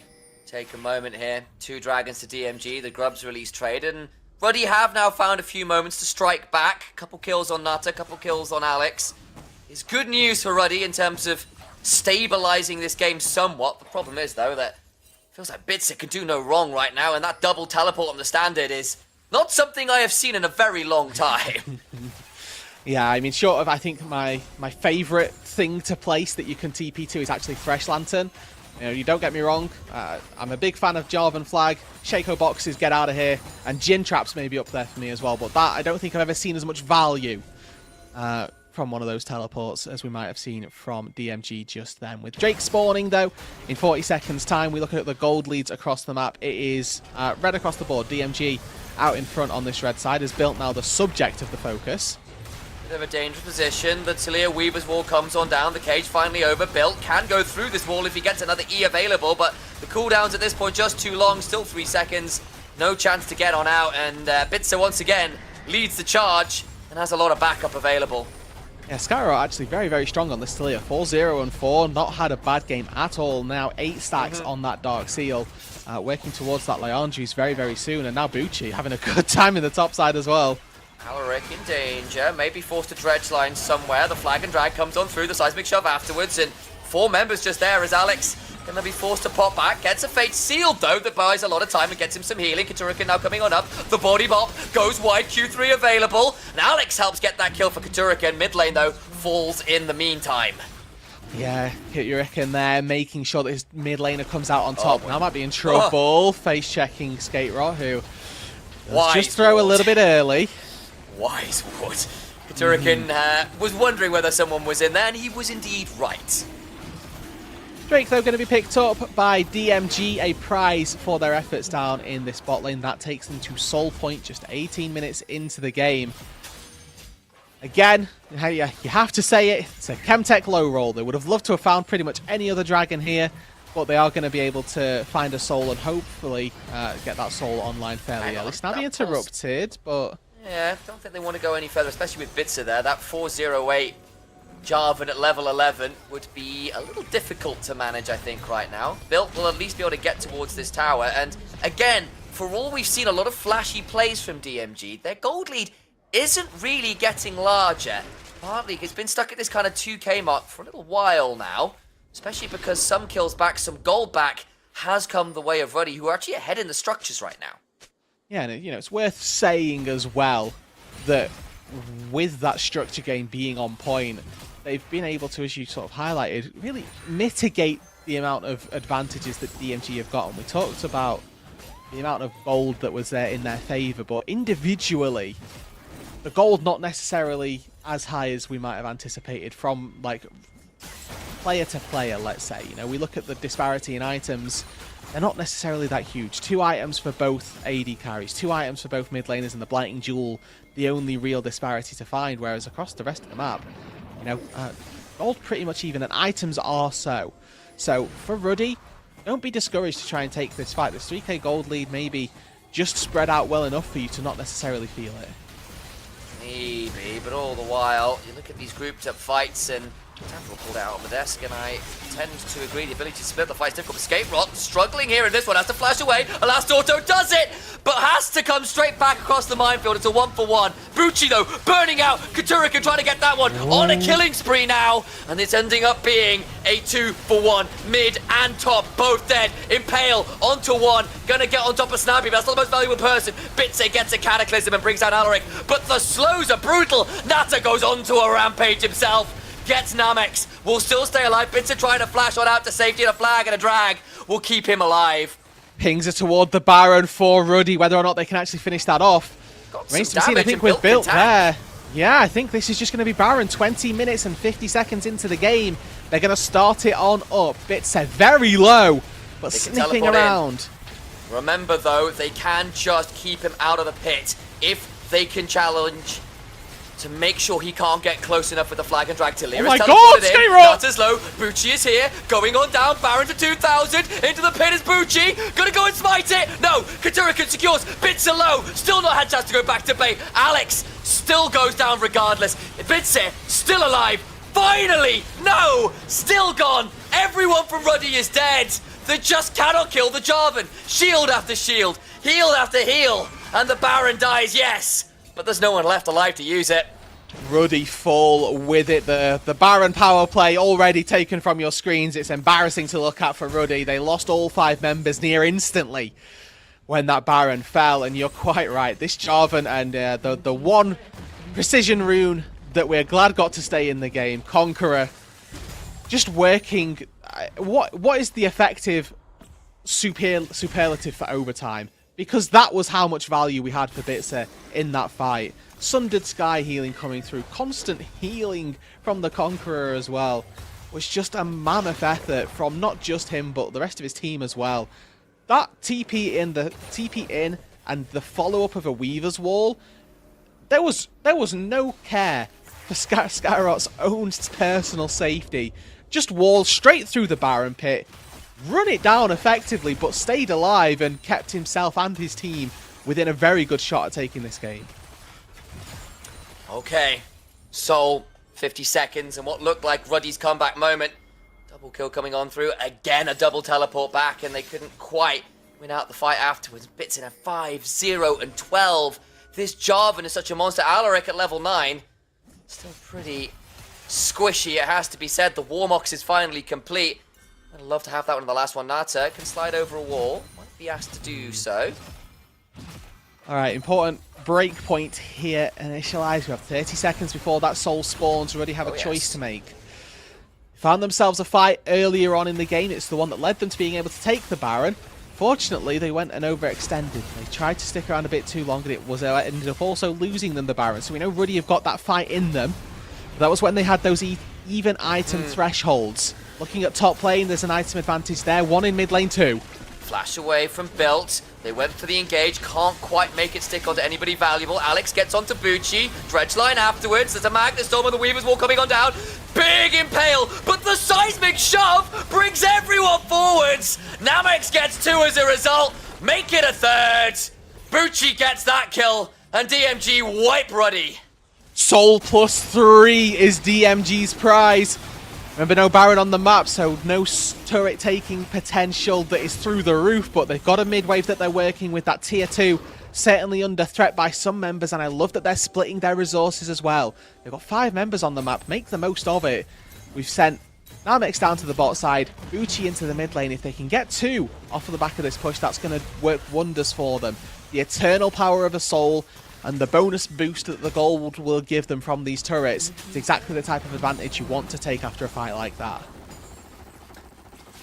take a moment here. 2 dragons to DMG, the Grubs release trade, and Ruddy have now found a few moments to strike back. Couple kills on Nata, couple kills on Alex. It's good news for Ruddy in terms of stabilizing this game somewhat. The problem is, though, that it feels like Bitzer can do no wrong right now, and that double teleport on the standard is not something I have seen in a very long time. Yeah, I mean, short of, I think my favourite thing to place that you can TP to is actually Thresh Lantern. You know, you don't get me wrong, I'm a big fan of Jarvan Flag, Shaco Boxes, Get Out of Here, and Gin Traps may be up there for me as well, but that, I don't think I've ever seen as much value from one of those teleports as we might have seen from DMG just then. With Drake spawning, though, in 40 seconds' time, we look at the gold leads across the map. It is red across the board. DMG out in front on this red side is Built now the subject of the focus. Bit of a dangerous position. The Talia Weaver's wall comes on down. The cage finally over. Built can go through this wall if he gets another E available, but the cooldowns at this point just too long. Still 3 seconds. No chance to get on out, and Bitzer once again leads the charge and has a lot of backup available. Yeah, Skyro are actually very, very strong on this Talia. 4-0 and 4. Not had a bad game at all. Now 8 stacks on that Dark Seal. Working towards that Leandri's very, very soon. And now Bucci having a good time in the top side as well. Alaric in danger, maybe forced to dredge line somewhere. The flag and drag comes on through, the seismic shove afterwards, and 4 members just there as Alex gonna be forced to pop back. Gets a fate sealed though, that buys a lot of time and gets him some healing. Kiturukan now coming on up. The body bop goes wide, Q3 available. And Alex helps get that kill for Kiturukan. Mid lane though, falls in the meantime. Yeah, Kiturukan there, making sure that his mid laner comes out on top. Now might be in trouble. Face checking Skate Rot, who just throw a little bit early. Wise Wood. Kiturukan was wondering whether someone was in there, and he was indeed right. Drake, though, going to be picked up by DMG, a prize for their efforts down in this bot lane. That takes them to Soul Point just 18 minutes into the game. Again, you have to say it, it's a Chemtech low roll. They would have loved to have found pretty much any other dragon here, but they are going to be able to find a soul and hopefully get that soul online fairly early. Snabby interrupted, but... Yeah, I don't think they want to go any further, especially with Bitzer there. That 408 Jarvan at level 11 would be a little difficult to manage, I think, right now. Built will at least be able to get towards this tower. And again, for all we've seen a lot of flashy plays from DMG, their gold lead isn't really getting larger. Partly it's been stuck at this kind of 2k mark for a little while now, especially because some kills back, some gold back has come the way of Ruddy, who are actually ahead in the structures right now. Yeah, and it's worth saying as well that with that structure game being on point, they've been able to, as you sort of highlighted, really mitigate the amount of advantages that DMG have gotten. We talked about the amount of gold that was there in their favour, but individually, the gold not necessarily as high as we might have anticipated from, like, player to player, let's say. You know, we look at the disparity in items they're not necessarily that huge. 2 items for both AD carries, 2 items for both mid laners, and the Blighting Jewel, the only real disparity to find, whereas across the rest of the map, you know, all pretty much even, and items are so. So for Ruddy, don't be discouraged to try and take this fight. This 3k gold lead maybe just spread out well enough for you to not necessarily feel it. Maybe, but all the while, you look at these grouped up fights and Temple pulled out on the desk, and I tend to agree the ability to split the fight's difficult. Escape Rot struggling here in this one, has to flash away. A last auto does it, but has to come straight back across the minefield. It's a 1-for-1. Bucci though, burning out. Katurikan trying to get that one on a killing spree now, and it's ending up being a 2-for-1. Mid and top both dead. Impale onto one, gonna get on top of Snappy, but that's not the most valuable person. Bitse gets a Cataclysm and brings down Alaric, but the slows are brutal. Nata goes onto a rampage himself. Gets Namex, will still stay alive. Bitse trying to flash on out to safety, and a flag and a drag will keep him alive. Pings are toward the Baron for Ruddy, whether or not they can actually finish that off. Remains to be seen. I think with Built there, yeah, I think this is just going to be Baron. 20 minutes and 50 seconds into the game. They're going to start it on up. Bitse very low, but sniffing around. Remember though, they can just keep him out of the pit if they can challenge to make sure he can't get close enough with the flag and drag. Talir is teleported in, not as low. Bucci is here, going on down. Baron to 2,000, into the pit is Bucci. Gonna go and smite it. No, Katurikan secures. Bitse low, still not had a chance to go back to bait. Alex still goes down regardless. Bitse still alive. Finally, no, still gone. Everyone from Ruddy is dead. They just cannot kill the Jarvan. Shield after shield, heal after heal, and the Baron dies, yes. But there's no one left alive to use it. Ruddy fall with it. The Baron power play already taken from your screens. It's embarrassing to look at for Ruddy. They lost all 5 members near instantly when that Baron fell. And you're quite right. This Jarvan and the one precision rune that we're glad got to stay in the game, Conqueror, just working. What is the effective superlative for overtime? Because that was how much value we had for Bitse in that fight. Sundered Sky healing coming through. Constant healing from the Conqueror as well. Was just a mammoth effort from not just him, but the rest of his team as well. That TP in and the follow-up of a Weaver's Wall, there was no care for Skyrot's own personal safety. Just walled straight through the Baron pit. Run it down effectively, but stayed alive and kept himself and his team within a very good shot at taking this game. Okay, so 50 seconds and what looked like Ruddy's comeback moment. Double kill coming on through. Again, a double teleport back, and they couldn't quite win out the fight afterwards. Bits in a 5, 0, and 12. This Jarvan is such a monster. Alaric at level 9. Still pretty squishy, it has to be said. The Warmox is finally complete. I'd love to have that one in the last one. Nata can slide over a wall. Might be asked to do so. Alright, important break point here. Initialize. We have 30 seconds before that soul spawns. Already have a choice to make. Found themselves a fight earlier on in the game. It's the one that led them to being able to take the Baron. Fortunately, they went and overextended. They tried to stick around a bit too long, and it was ended up also losing them the Baron. So we know Ruddy have got that fight in them. But that was when they had those even item thresholds. Looking at top lane, there's an item advantage there. One in mid lane too. Flash away from Built. They went for the engage. Can't quite make it stick onto anybody valuable. Alex gets onto Bucci. Dredge line afterwards. There's a Magnus Storm and the Weaver's Wall coming on down. Big Impale, but the seismic shove brings everyone forwards. Namex gets 2 as a result. Make it a 3rd. Bucci gets that kill, and DMG wipe Ruddy. Soul +3 is DMG's prize. Remember, no Baron on the map, so no turret taking potential that is through the roof, but they've got a mid-wave that they're working with. That tier 2 certainly under threat by some members, and I love that they're splitting their resources as well. They've got 5 members on the map. Make the most of it. We've sent Namex down to the bot side, Bucci into the mid lane. If they can get 2 off of the back of this push, that's going to work wonders for them. The eternal power of a soul and the bonus boost that the gold will give them from these turrets is exactly the type of advantage you want to take after a fight like that.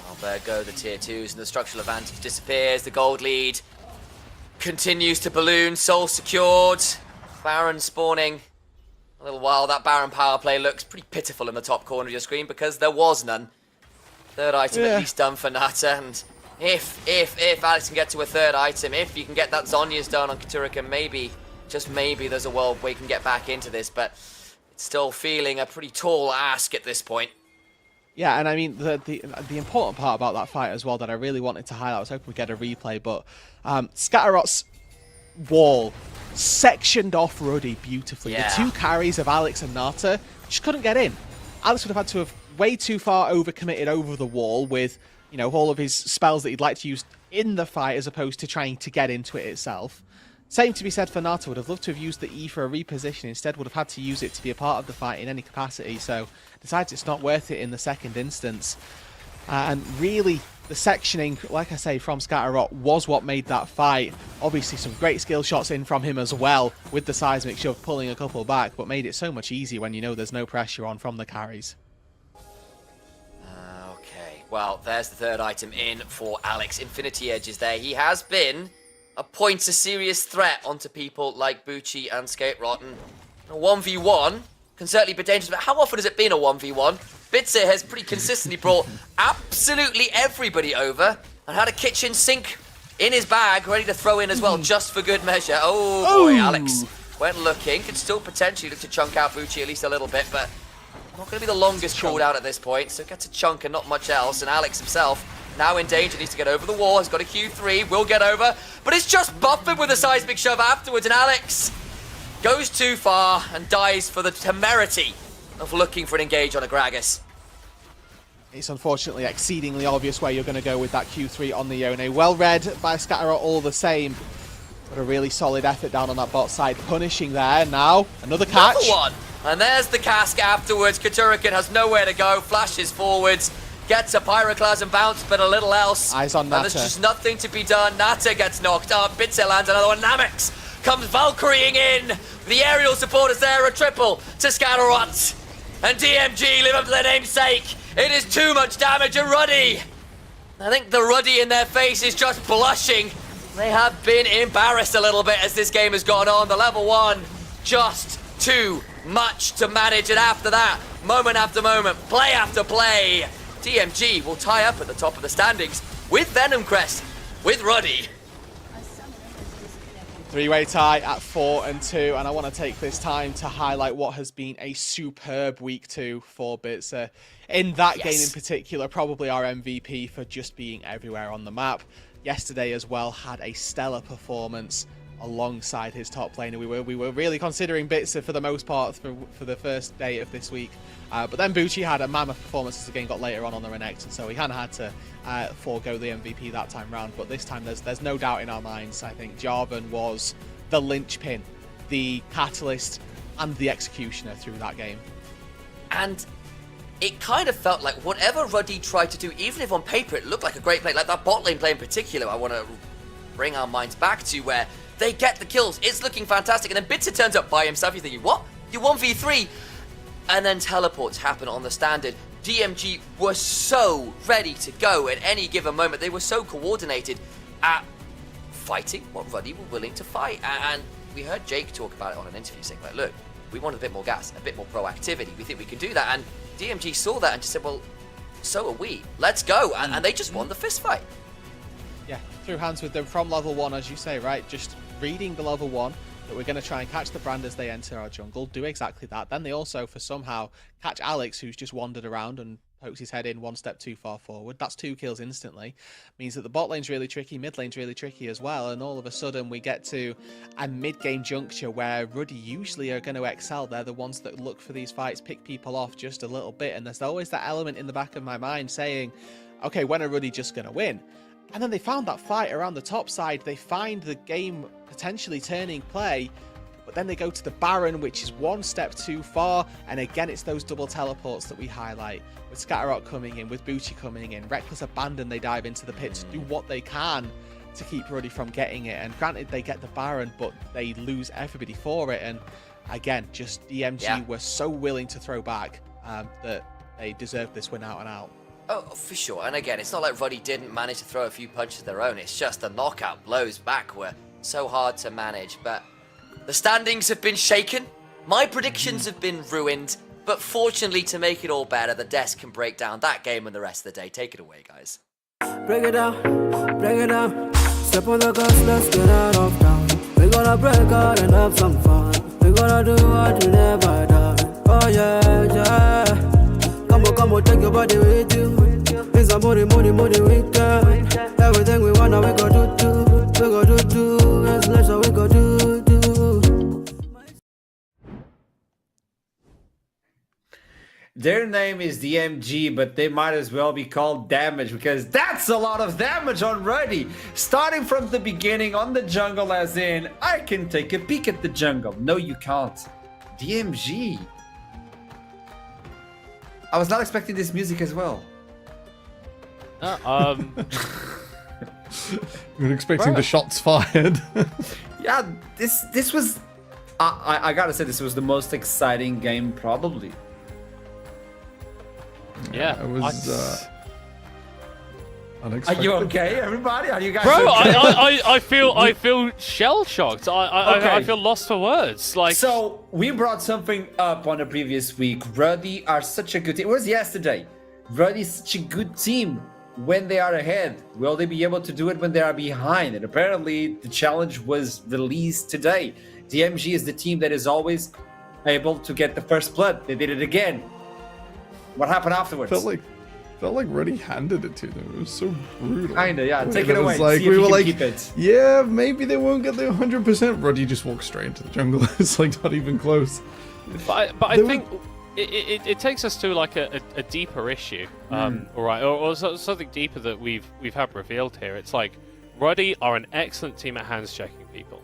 Well, there go the tier 2s, and the structural advantage disappears. The gold lead continues to balloon. Soul secured. Baron spawning. A little while. That Baron power play looks pretty pitiful in the top corner of your screen because there was none. 3rd item at least done for Nata, and If Alex can get to a third item, if you can get that Zhonya's done on Katurikan, maybe, just maybe there's a world where you can get back into this, but it's still feeling a pretty tall ask at this point. Yeah, and I mean, the important part about that fight as well that I really wanted to highlight, I was hoping we'd get a replay, but Scatterot's wall sectioned off Ruddy beautifully. Yeah. The two carries of Alex and Nata just couldn't get in. Alex would have had to have way too far overcommitted over the wall with, you know, all of his spells that he'd like to use in the fight as opposed to trying to get into it itself. Same to be said for Nata. Would have loved to have used the E for a reposition. Instead, would have had to use it to be a part of the fight in any capacity. So, decides it's not worth it in the second instance. And really, the sectioning, like I say, from Scatterot was what made that fight. Obviously, some great skill shots in from him as well, with the seismic shove pulling a couple back, but made it so much easier when you know there's no pressure on from the carries. Okay, well, there's the third item in for Alex. Infinity Edge is there. He has been a point of serious threat onto people like Bucci and Skate Rotten. A 1v1 can certainly be dangerous, but how often has it been a 1v1? Bitzer has pretty consistently brought absolutely everybody over and had a kitchen sink in his bag ready to throw in as well, just for good measure. Oh boy, Alex went looking. Could still potentially look to chunk out Bucci at least a little bit, but not going to be the longest cooldown at this point, so gets a chunk and not much else, and Alex himself now in danger, needs to get over the wall, has got a Q3, will get over, but it's just buffered with a seismic shove afterwards, and Alex goes too far and dies for the temerity of looking for an engage on a Gragas. It's unfortunately exceedingly obvious where you're going to go with that Q3 on the Yone. Well read by Scatterot all the same, but a really solid effort down on that bot side, punishing there. Now, another catch. Another one, and there's the cask afterwards. Katurikan has nowhere to go, flashes forwards, gets a Pyroclasm bounce, but a little else. Eyes on Nata. And there's just nothing to be done. Nata gets knocked up. Bitzer lands another one. Namex comes Valkyrieing in. The aerial support is there. A triple to Scatterot. And DMG live up to their namesake. It is too much damage. And Ruddy, I think the Ruddy in their face is just blushing. They have been embarrassed a little bit as this game has gone on. The level 1, just too much to manage. And after that, moment after moment, play after play, DMG will tie up at the top of the standings with Venom Crest, with Ruddy. Three-way tie at 4-2, and I want to take this time to highlight what has been a superb week 2 for Bitzer. In that game in particular, probably our MVP for just being everywhere on the map. Yesterday as well had a stellar performance alongside his top laner. We were really considering Bitzer for the most part for the first day of this week. But then Bucci had a mammoth performance as the game got later on the Renekton, so he kind of had to forego the MVP that time round. But this time there's no doubt in our minds. I think Jarvan was the linchpin, the catalyst, and the executioner through that game. And it kind of felt like whatever Ruddy tried to do, even if on paper it looked like a great play, like that bot lane play in particular, I want to bring our minds back to where they get the kills. It's looking fantastic. And then Bitzer turns up by himself. You're thinking, what? You 1v3? And then teleports happen on the standard. DMG were so ready to go at any given moment. They were so coordinated at fighting what Ruddy were willing to fight. And we heard Jake talk about it on an interview, saying, like, look, we want a bit more gas, a bit more proactivity. We think we can do that. And DMG saw that and just said, well, so are we. Let's go. And they just won the fist fight. Yeah, threw hands with them from level 1, as you say, right? Just reading the level 1, that we're going to try and catch the brand as they enter our jungle, do exactly that. Then they also, for somehow, catch Alex, who's just wandered around and pokes his head in one step too far forward. That's 2 kills instantly. Means that the bot lane's really tricky, mid lane's really tricky as well, and all of a sudden we get to a mid-game juncture where Ruddy usually are going to excel. They're the ones that look for these fights, pick people off just a little bit, and there's always that element in the back of my mind saying, okay, when are Ruddy just going to win? And then they found that fight around the top side. They find the game potentially turning play, but then they go to the Baron, which is one step too far. And again, it's those double teleports that we highlight, with Scatterot coming in, with Bucci coming in, reckless abandon. They dive into the pit to do what they can to keep Ruddy from getting it. And granted, they get the Baron, but they lose everybody for it. And again, just DMG were so willing to throw back that they deserved this win out and out. Oh, for sure. And again, it's not like Ruddy didn't manage to throw a few punches of their own. It's just the knockout blows back were so hard to manage. But the standings have been shaken. My predictions have been ruined. But fortunately, to make it all better, the desk can break down that game and the rest of the day. Take it away, guys. Break it down, break it down. Step on the gas, let's get out of town. We gonna break out and have some fun. We gonna do what we never done. Oh yeah, yeah. Come on, take your body with you. It's a money weekend. Everything we wanna, we go do. We go do. Yes, let's we go do. Their name is DMG, but they might as well be called Damage because that's a lot of damage already. Starting from the beginning on the jungle, as in, I can take a peek at the jungle. No, you can't. DMG. I was not expecting this music as well. You were expecting the shots fired. Yeah, this was... I gotta say, this was the most exciting game, probably. Yeah, it was unexpected. Are you okay, everybody? Are you guys Bro, okay? I feel shell shocked. I feel lost for words. Like, so we brought something up on the previous week. Ruddy are such a good team. It was yesterday. Ruddy is such a good team when they are ahead. Will they be able to do it when they are behind? And apparently the challenge was released today. DMG is the team that is always able to get the first blood. They did it again. What happened afterwards? Felt like Ruddy handed it to them. It was so brutal. Kinda, yeah. Take it away. Like, See if you can keep it. Yeah, maybe they won't get the 100%. Ruddy just walked straight into the jungle. It's like not even close. But I think it takes us to like a deeper issue, all right, or something deeper that we've had revealed here. It's like Ruddy are an excellent team at hands checking people,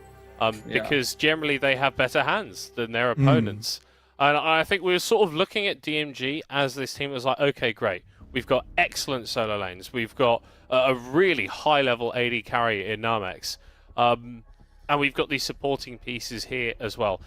because generally they have better hands than their opponents. And I think we were sort of looking at DMG as this team was like, okay, great. We've got excellent solo lanes. We've got a really high-level AD carry in Namex. And we've got these supporting pieces here as well.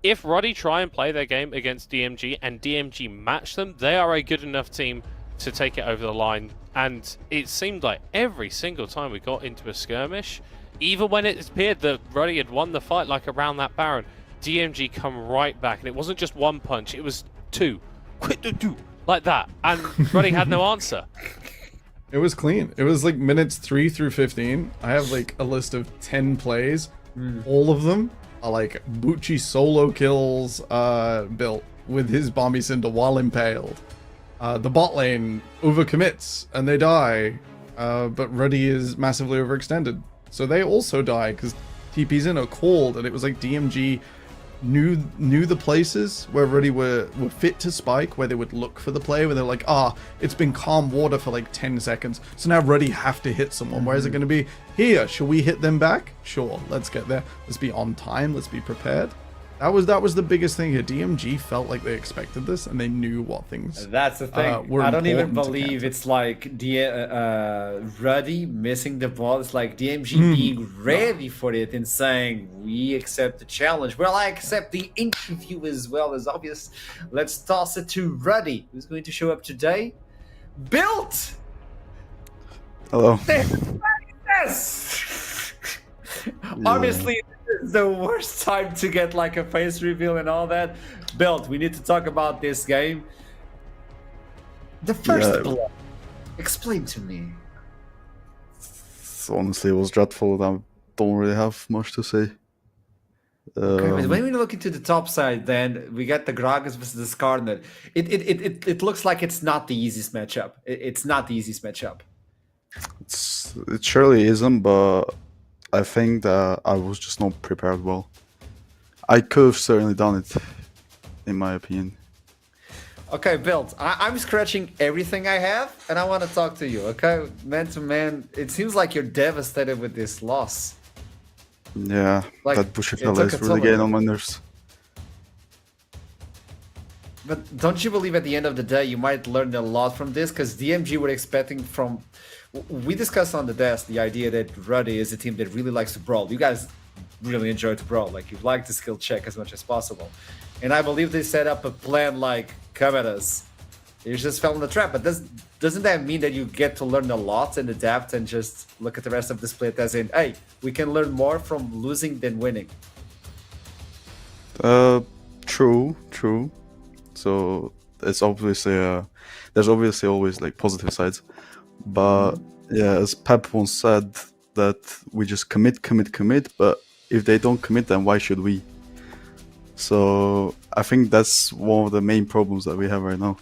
If Ruddy try and play their game against DMG and DMG match them, they are a good enough team to take it over the line. And it seemed like every single time we got into a skirmish, even when it appeared that Ruddy had won the fight, like around that Baron, DMG come right back, and it wasn't just one punch, it was two. Like that. And Ruddy had no answer. It was clean. It was like minutes 3 through 15. I have like a list of 10 plays. All of them are like Bucci solo kills built with his Bombi Cinder while impaled. The bot lane overcommits and they die, but Ruddy is massively overextended. So they also die because TP's in are called, and it was like DMG knew the places where Ruddy were fit to spike, where they would look for the play, where they're like, it's been calm water for like 10 seconds, so now Ruddy have to hit someone. Where is it going to be? Here, shall we hit them back? Sure, let's get there. Let's be on time, let's be prepared. That was the biggest thing here. DMG felt like they expected this, and they knew what things. That's the thing. Were I don't even important to believe counter. it's like Ruddy missing the ball. It's like DMG being ready for it and saying, "We accept the challenge." Well, I accept the interview as well as obvious. Let's toss it to Ruddy, who's going to show up today. Built. Hello. Yes. Obviously, this is the worst time to get like a face reveal and all that. Built, we need to talk about this game. The first blood. Explain to me. Honestly, it was dreadful. I don't really have much to say. Okay, but when we look into the top side, then we get the Gragas versus the Skarner. It looks like it's not the easiest matchup. It's not the easiest matchup. It surely isn't, but I think that I was just not prepared well. I could have certainly done it, in my opinion. Okay, Built, I'm scratching everything I have, and I want to talk to you, okay? Man to man, it seems like you're devastated with this loss. Yeah, Like, that Bushy it fella took is a really toll getting on on my nerves. But don't you believe at the end of the day you might learn a lot from this? Because DMG were expecting from... We discussed on the desk the idea that Ruddy is a team that really likes to brawl. You guys really enjoy to brawl. Like, you like to skill check as much as possible. And I believe they set up a plan like, come at us. You just fell in the trap. But doesn't that mean that you get to learn a lot and adapt and just look at the rest of the split as in, hey, we can learn more from losing than winning? True. So it's obviously there's obviously always like positive sides, but Yeah, as Pep once said, that we just commit, but if they don't commit, then why should we? So I think that's one of the main problems that we have right now.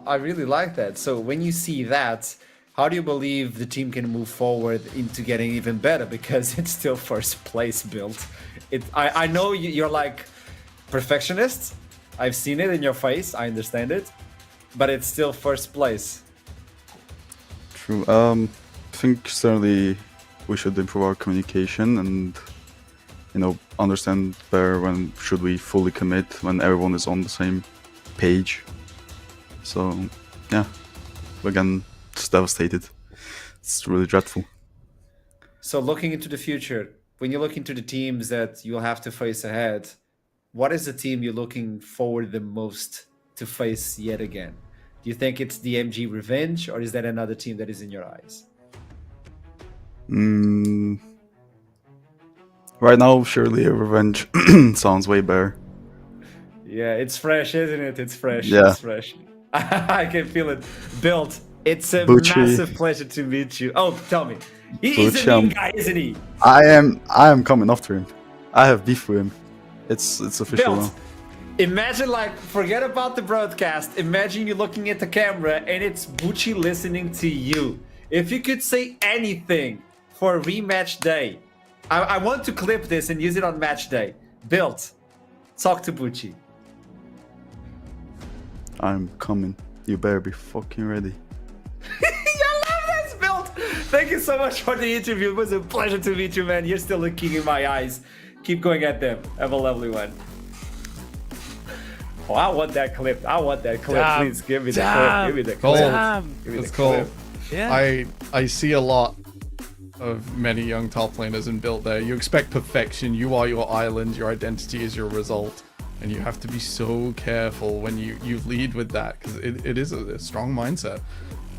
I really like that. So when you see that, how do you believe the team can move forward into getting even better? Because it's still first place built. I know you're like perfectionists. I've seen it in your face. I understand it, but it's still first place. True. I think certainly we should improve our communication and, you know, understand better when should we fully commit, when everyone is on the same page. So, yeah, again, just devastated. It's really dreadful. So looking into the future, when you look into the teams that you'll have to face ahead, what is the team you're looking forward the most to face yet again? Do you think it's DMG Revenge, or is that another team that is in your eyes? Right now, surely a Revenge sounds way better. Yeah, it's fresh, isn't it? It's fresh. Yeah. It's fresh. I can feel it. Built. It's a Bucci. massive pleasure to meet you. Oh, tell me. He's a mean guy, isn't he? I am coming after him. I have beef with him. It's official Built. now. Imagine, like, forget about the broadcast. Imagine you looking at the camera and it's Bucci listening to you. If you could say anything for rematch day, I want to clip this and use it on match day. Built. Talk to Bucci. I'm coming. You better be fucking ready. I love this, Built. Thank you so much for the interview. It was a pleasure to meet you, man. You're still a king in my eyes. Keep going at them. Have a lovely one. Oh, I want that clip. I want that clip. Damn. Please give me the Damn. clip. Give me the Cold. clip. Damn. Give me It's the cold. clip. Yeah. I see a lot of many young top laners in build there. You expect perfection. You are your island. Your identity is your result. And you have to be so careful when you lead with that, because it is a strong mindset.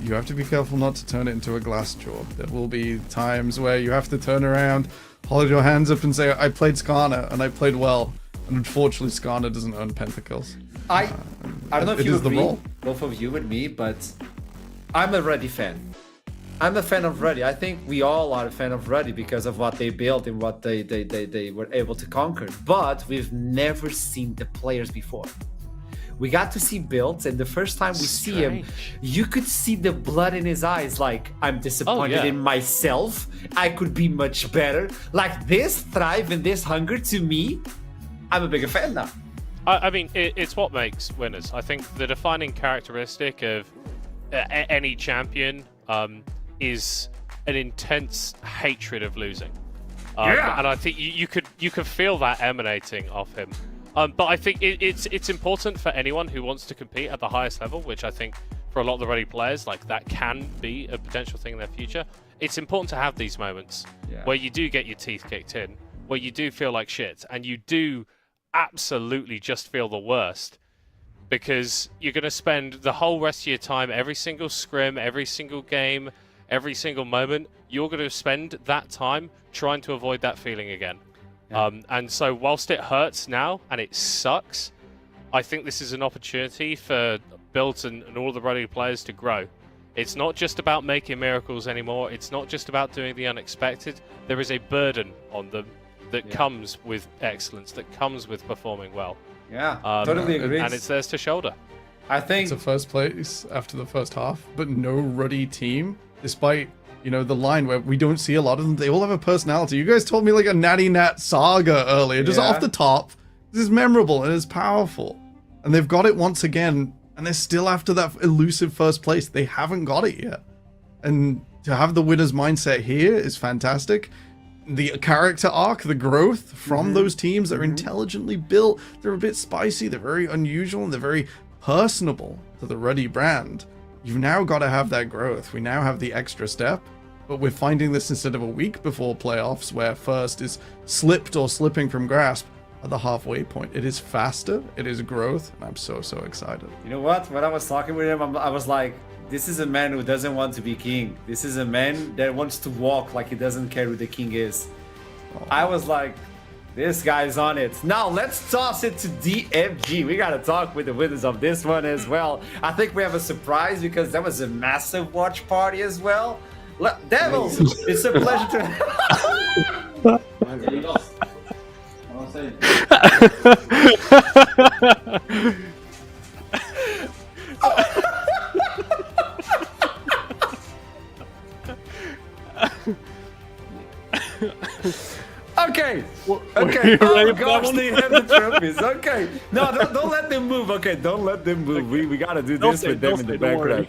You have to be careful not to turn it into a glass jaw. There will be times where you have to turn around, hold your hands up and say, I played Skarner and I played well. And unfortunately, Skarner doesn't earn pentakills. I don't know if it you is the agree, role. both of you and me, but I'm a Ruddy fan. I'm a fan of Ruddy. I think we all are a fan of Ruddy because of what they built and what they were able to conquer. But we've never seen the players before. We got to see builds, and the first time we see him, you could see the blood in his eyes. Like, I'm disappointed in myself. I could be much better. Like, this thrive and this hunger, to me, I'm a bigger fan now. I mean, it's what makes winners. I think the defining characteristic of any champion is an intense hatred of losing. And I think you could feel that emanating off him. But I think it's important for anyone who wants to compete at the highest level, which I think for a lot of the ready players, like, that can be a potential thing in their future. It's important to have these moments where you do get your teeth kicked in, where you do feel like shit, and you do absolutely just feel the worst, because you're going to spend the whole rest of your time, every single scrim, every single game, every single moment, you're going to spend that time trying to avoid that feeling again. And so whilst it hurts now and it sucks, I think this is an opportunity for Built and all the ready players to grow. It's not just about making miracles anymore. It's not just about doing the unexpected. There is a burden on them that comes with excellence, that comes with performing well. Yeah, totally agree. And it's theirs to shoulder. I think it's a first place after the first half, but no Ruddy team, despite, you know, the line where we don't see a lot of them. They all have a personality. You guys told me like a Natty Nat saga earlier, just off the top. This is memorable and it's powerful. And they've got it once again, and they're still after that elusive first place. They haven't got it yet. And to have the winner's mindset here is fantastic. The character arc, the growth from those teams that are intelligently built, they're a bit spicy, they're very unusual, and they're very personable to the Ruddy brand. You've now got to have that growth. We now have the extra step, but we're finding this instead of a week before playoffs where first is slipped or slipping from grasp at the halfway point. It is faster, it is growth, and I'm so excited. You know what? When I was talking with him, I was like, this is a man who doesn't want to be king. This is a man that wants to walk like he doesn't care who the king is. I was like, This guy's on it. Now let's toss it to DMG. We gotta talk with the winners of this one as well. I think we have a surprise because that was a massive watch party as well. Devils, it's a pleasure to. Okay. Okay. Oh gosh, they have the trophies. Okay. No, don't let them move. Okay, don't let them move. We gotta do this with them in the background.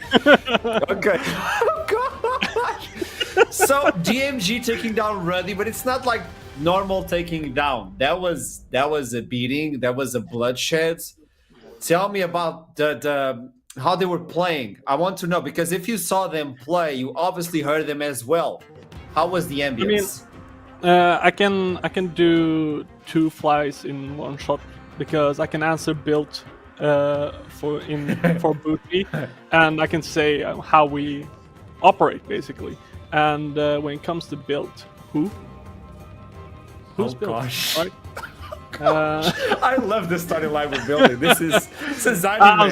Okay. Oh gosh. So DMG taking down Ruddy, but it's not like normal taking down. That was a beating. That was a bloodshed. Tell me about the how they were playing. I want to know because if you saw them play, you obviously heard them as well. How was the ambience? I can do 2 flies in one shot because I can answer build for boot B, and I can say how we operate basically. And when it comes to build, who's built? Gosh. Right? I love the starting line we're building. This is anime. I'm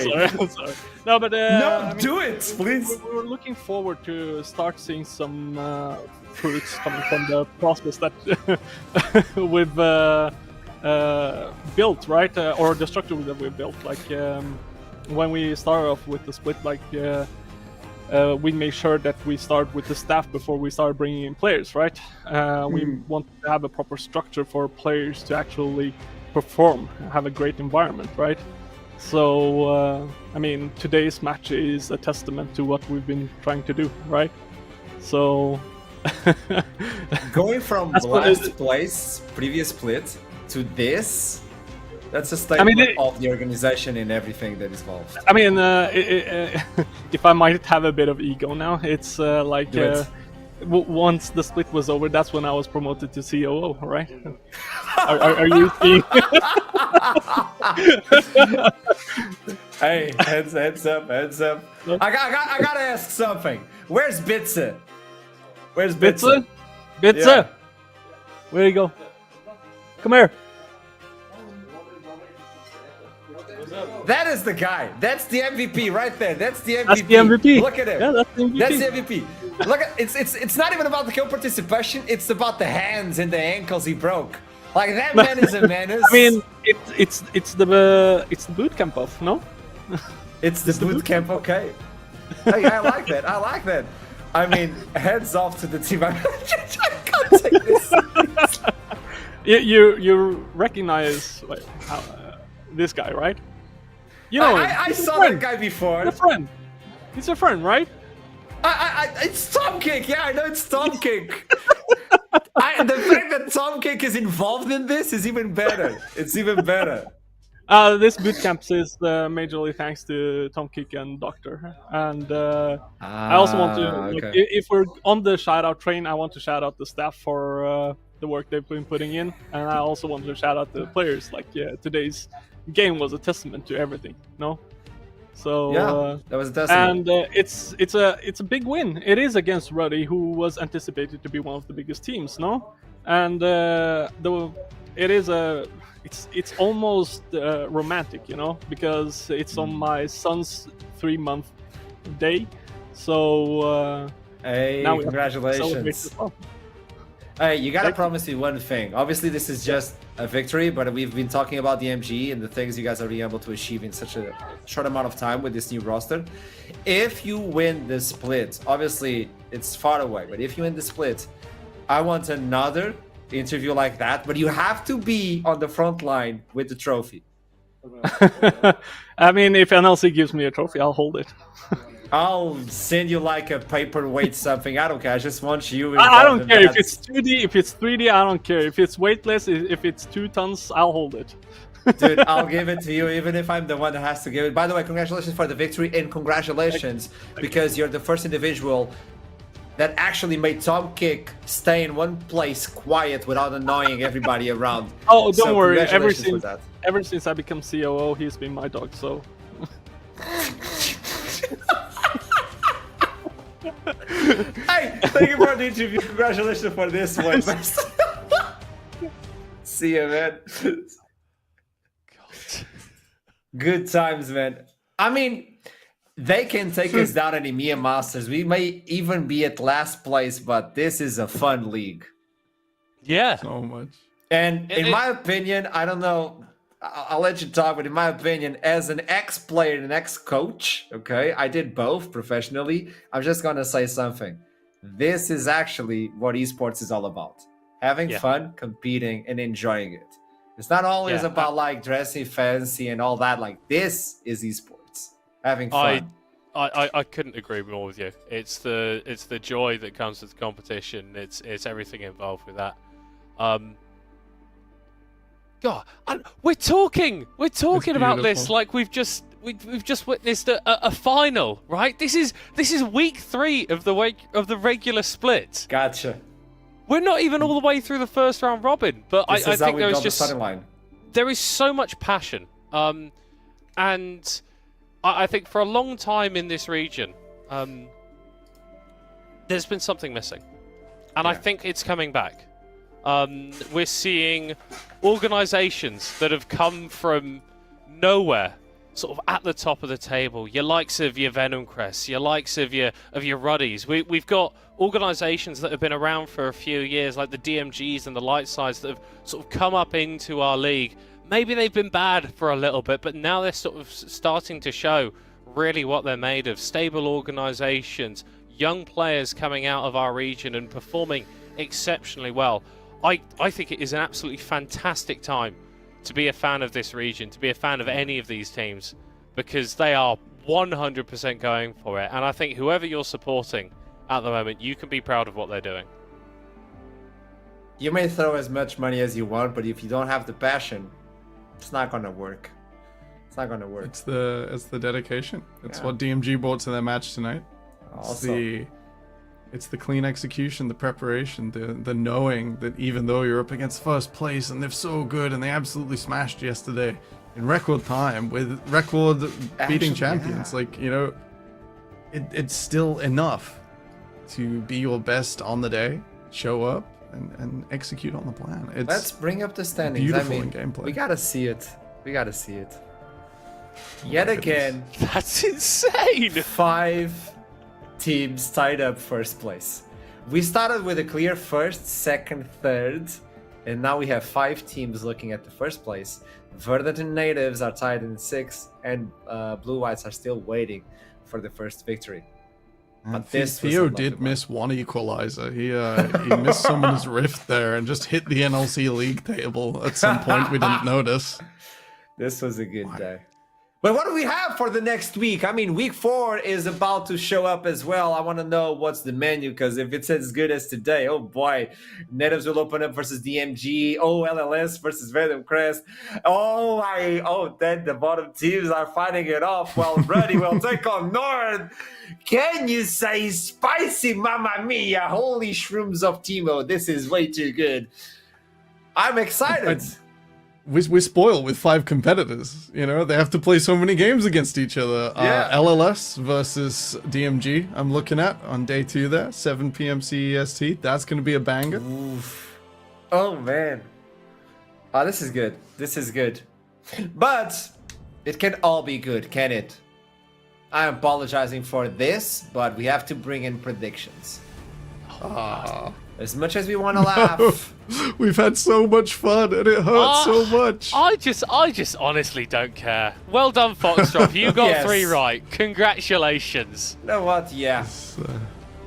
sorry. No, but no, do it, please. We were looking forward to start seeing some fruits coming from the process that we've built, right? Or the structure that we built. Like when we started off with the split, like we made sure that we start with the staff before we start bringing in players, right? We want to have a proper structure for players to actually perform, have a great environment, right? So, I mean, today's match is a testament to what we've been trying to do, right? So... Going from last place, previous split, to this, that's a statement of the organization and everything that is involved. I mean, if I might have a bit of ego now, it's like once the split was over, that's when I was promoted to COO, right? Are you seeing? Hey, heads up. I gotta ask something. Where's Bitsa? Where's Bitsa? Bitsa? Yeah. Where you go? Come here. That is the guy. That's the MVP right there. That's the MVP. That's the MVP. Look at him. Yeah, that's the MVP. That's the MVP. Look at it's not even about the kill participation. It's about the hands and the ankles he broke. Like that man is a menace. I mean, it's the boot camp off, no? It's the boot camp. Okay. Hey, I like that. I like that. I mean, heads off to the team. I can't take this. You recognize this guy, right? You know, I saw that guy before. Your friend. He's your friend, right? It's Tom Kick. Yeah, I know it's Tom Kick. The fact that Tom Kick is involved in this is even better. It's even better. This bootcamp is majorly thanks to Tom Kick and Doctor. And I also want to, if we're on the shout-out train, I want to shout out the staff for the work they've been putting in. And I also want to shout out the players. Like, today's game was a testament to everything, no? So yeah, that was a testament. And it's a big win. It is against Ruddy, who was anticipated to be one of the biggest teams, no? And it's almost romantic, you know, because it's on my son's 3-month day. So hey, now congratulations. Hey, you gotta promise me one thing. Obviously, this is just a victory, but we've been talking about the DMG and the things you guys are being able to achieve in such a short amount of time with this new roster. If you win the split, obviously it's far away, but if you win the split, I want another interview like that, but you have to be on the front line with the trophy. I mean, if NLC gives me a trophy, I'll hold it. I'll send you like a paperweight something. I don't care. I just want you. I don't care if it's 2D, if it's 3D. I don't care if it's weightless. If it's 2 tons, I'll hold it. Dude, I'll give it to you, even if I'm the one that has to give it. By the way, congratulations for the victory, and congratulations because you're the first individual that actually made Tom Kick stay in one place quiet without annoying everybody around. Oh, don't worry. Ever since I become COO, he's been my dog. So. Hey, thank you for the interview. Congratulations for this one. See you, man. Good times, man. I mean, they can take us down in EMEA Masters. We may even be at last place, but this is a fun league. Yeah. So much. And in my opinion, I don't know, I'll let you talk, but in my opinion, as an ex-player and an ex-coach, okay, I did both professionally. I'm just going to say something. This is actually what esports is all about. Having fun, competing, and enjoying it. It's not always about like dressing fancy and all that. Like, this is esports. Having fun. I couldn't agree more with you. It's the joy that comes with the competition. It's everything involved with that. God, we're talking about this like we've just witnessed a final, right? This is week 3 of the regular split. Gotcha. We're not even all the way through the first round robin, but I think there is just there is so much passion, and I think for a long time in this region, there's been something missing, and I think it's coming back. We're seeing organizations that have come from nowhere, sort of at the top of the table. Your likes of your Venom Crest, your likes of your Ruddies. We've got organizations that have been around for a few years, like the DMGs and the Light Sides, that have sort of come up into our league. Maybe they've been bad for a little bit, but now they're sort of starting to show really what they're made of. Stable organizations, young players coming out of our region and performing exceptionally well. I think it is an absolutely fantastic time to be a fan of this region, to be a fan of any of these teams, because they are 100% going for it. And I think whoever you're supporting at the moment, you can be proud of what they're doing. You may throw as much money as you want, but if you don't have the passion, it's not going to work. It's not going to work. It's the dedication. It's what DMG brought to their match tonight. It's the clean execution, the preparation, the knowing that even though you're up against first place and they're so good and they absolutely smashed yesterday in record time with record beating champions, like, you know, it's still enough to be your best on the day, show up and execute on the plan. Let's bring up the standings. Beautiful in gameplay. We gotta see it. Yet again. That's insane. 5 teams tied up first place. We started with a clear first, second, third, and now we have 5 teams looking at the first place. Verdant and Natives are tied in 6th, and Blue Whites are still waiting for the first victory. But Theo did miss one equalizer. He missed someone's rift there and just hit the NLC league table at some point we didn't notice. This was a good day. But what do we have for the next week? I mean, week 4 is about to show up as well. I want to know what's the menu, because if it's as good as today, oh boy, Natives will open up versus DMG. Oh, LLS versus Venom Crest. Then the bottom teams are fighting it off. Well, Ruddy will take on Nord. Can you say spicy, mamma mia? Holy shrooms of Timo. This is way too good. I'm excited. We're spoiled with 5 competitors. You know, they have to play so many games against each other. LLS versus DMG, I'm looking at on day 2 there, 7 p.m. CEST. That's going to be a banger. Oof. Oh, man. Oh, this is good. This is good. But it can all be good, can it? I'm apologizing for this, but we have to bring in predictions. As much as we want to laugh. We've had so much fun and it hurts so much. I just honestly don't care. Well done, Foxtrot. You got 3 right. Congratulations. You know what? Yeah.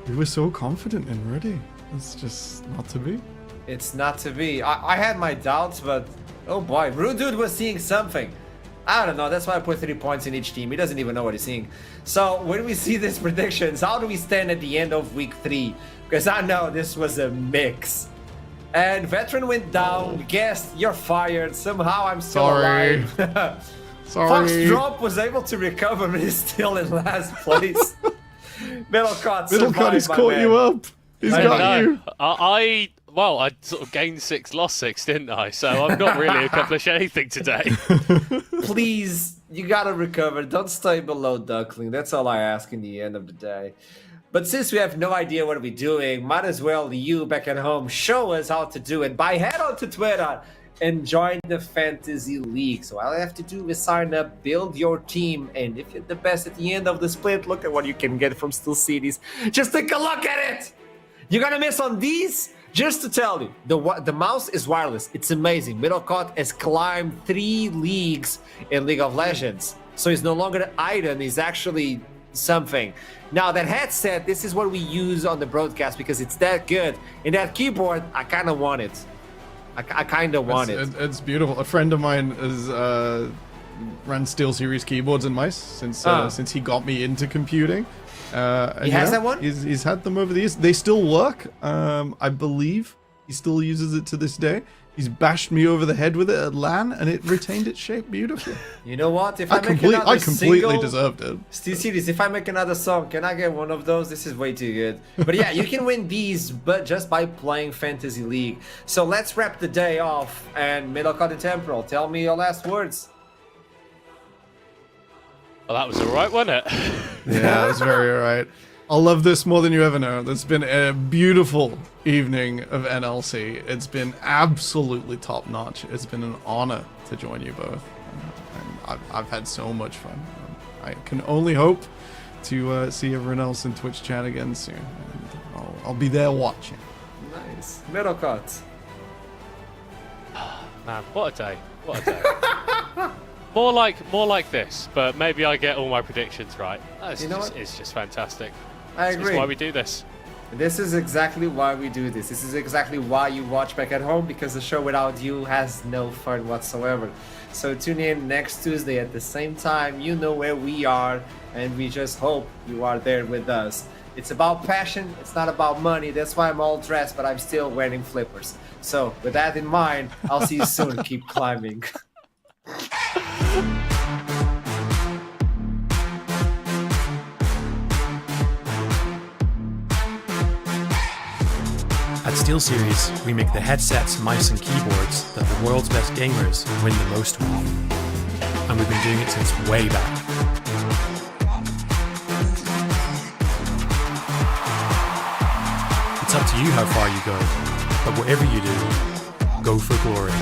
We were so confident and ready. It's just not to be. It's not to be. I had my doubts, but oh boy, Rude Dude was seeing something. I don't know. That's why I put 3 points in each team. He doesn't even know what he's seeing. So when we see these predictions, how do we stand at the end of week 3? Because I know this was a mix. And Veteran went down. Guest, you're fired. Somehow I'm still alive. Sorry. Foxdrop was able to recover, but he's still in last place. Middlecott has caught you up. He's got you. I sort of gained 6, lost 6, didn't I? So I've not really accomplished anything today. Please, you gotta recover. Don't stay below Duckling. That's all I ask in the end of the day. But since we have no idea what we're doing, might as well you back at home show us how to do it by head on to Twitter and join the Fantasy League. So all you have to do is sign up, build your team, and if you're the best at the end of the split, look at what you can get from Steel Cities. Just take a look at it! You're gonna miss on these? Just to tell you, the mouse is wireless. It's amazing. Middlecott has climbed 3 leagues in League of Legends. So it's no longer an item, it's actually something. Now that headset, this is what we use on the broadcast because it's that good. And that keyboard, I kind of want it. I kind of want it. It's beautiful. A friend of mine is ran Steel Series keyboards and mice since he got me into computing. He has that one? He's had them over the years. They still work. I believe he still uses it to this day. He's bashed me over the head with it at LAN, and it retained its shape beautifully. You know what? If I make another completely single deserved it. Steel Series, if I make another song, can I get one of those? This is way too good. But yeah, you can win these, but just by playing Fantasy League. So let's wrap the day off. And Middlecott and Temporal, tell me your last words. Well, that was alright, wasn't it? Yeah, that was very alright. I'll love this more than you ever know. It's been a beautiful evening of NLC. It's been absolutely top notch. It's been an honor to join you both. And I've had so much fun. I can only hope to see everyone else in Twitch chat again soon. And I'll be there watching. Nice. Middlecott. Man, what a day. What a day. More like this, but maybe I get all my predictions right. It's just fantastic. I agree. It's why we do this. This is exactly why we do this. This is exactly why you watch back at home, because the show without you has no fun whatsoever. So tune in next Tuesday at the same time. You know where we are, and we just hope you are there with us. It's about passion. It's not about money. That's why I'm all dressed, but I'm still wearing flippers. So with that in mind, I'll see you soon. Keep climbing. At SteelSeries, we make the headsets, mice and keyboards that the world's best gamers win the most with. And we've been doing it since way back. It's up to you how far you go, but whatever you do, go for glory.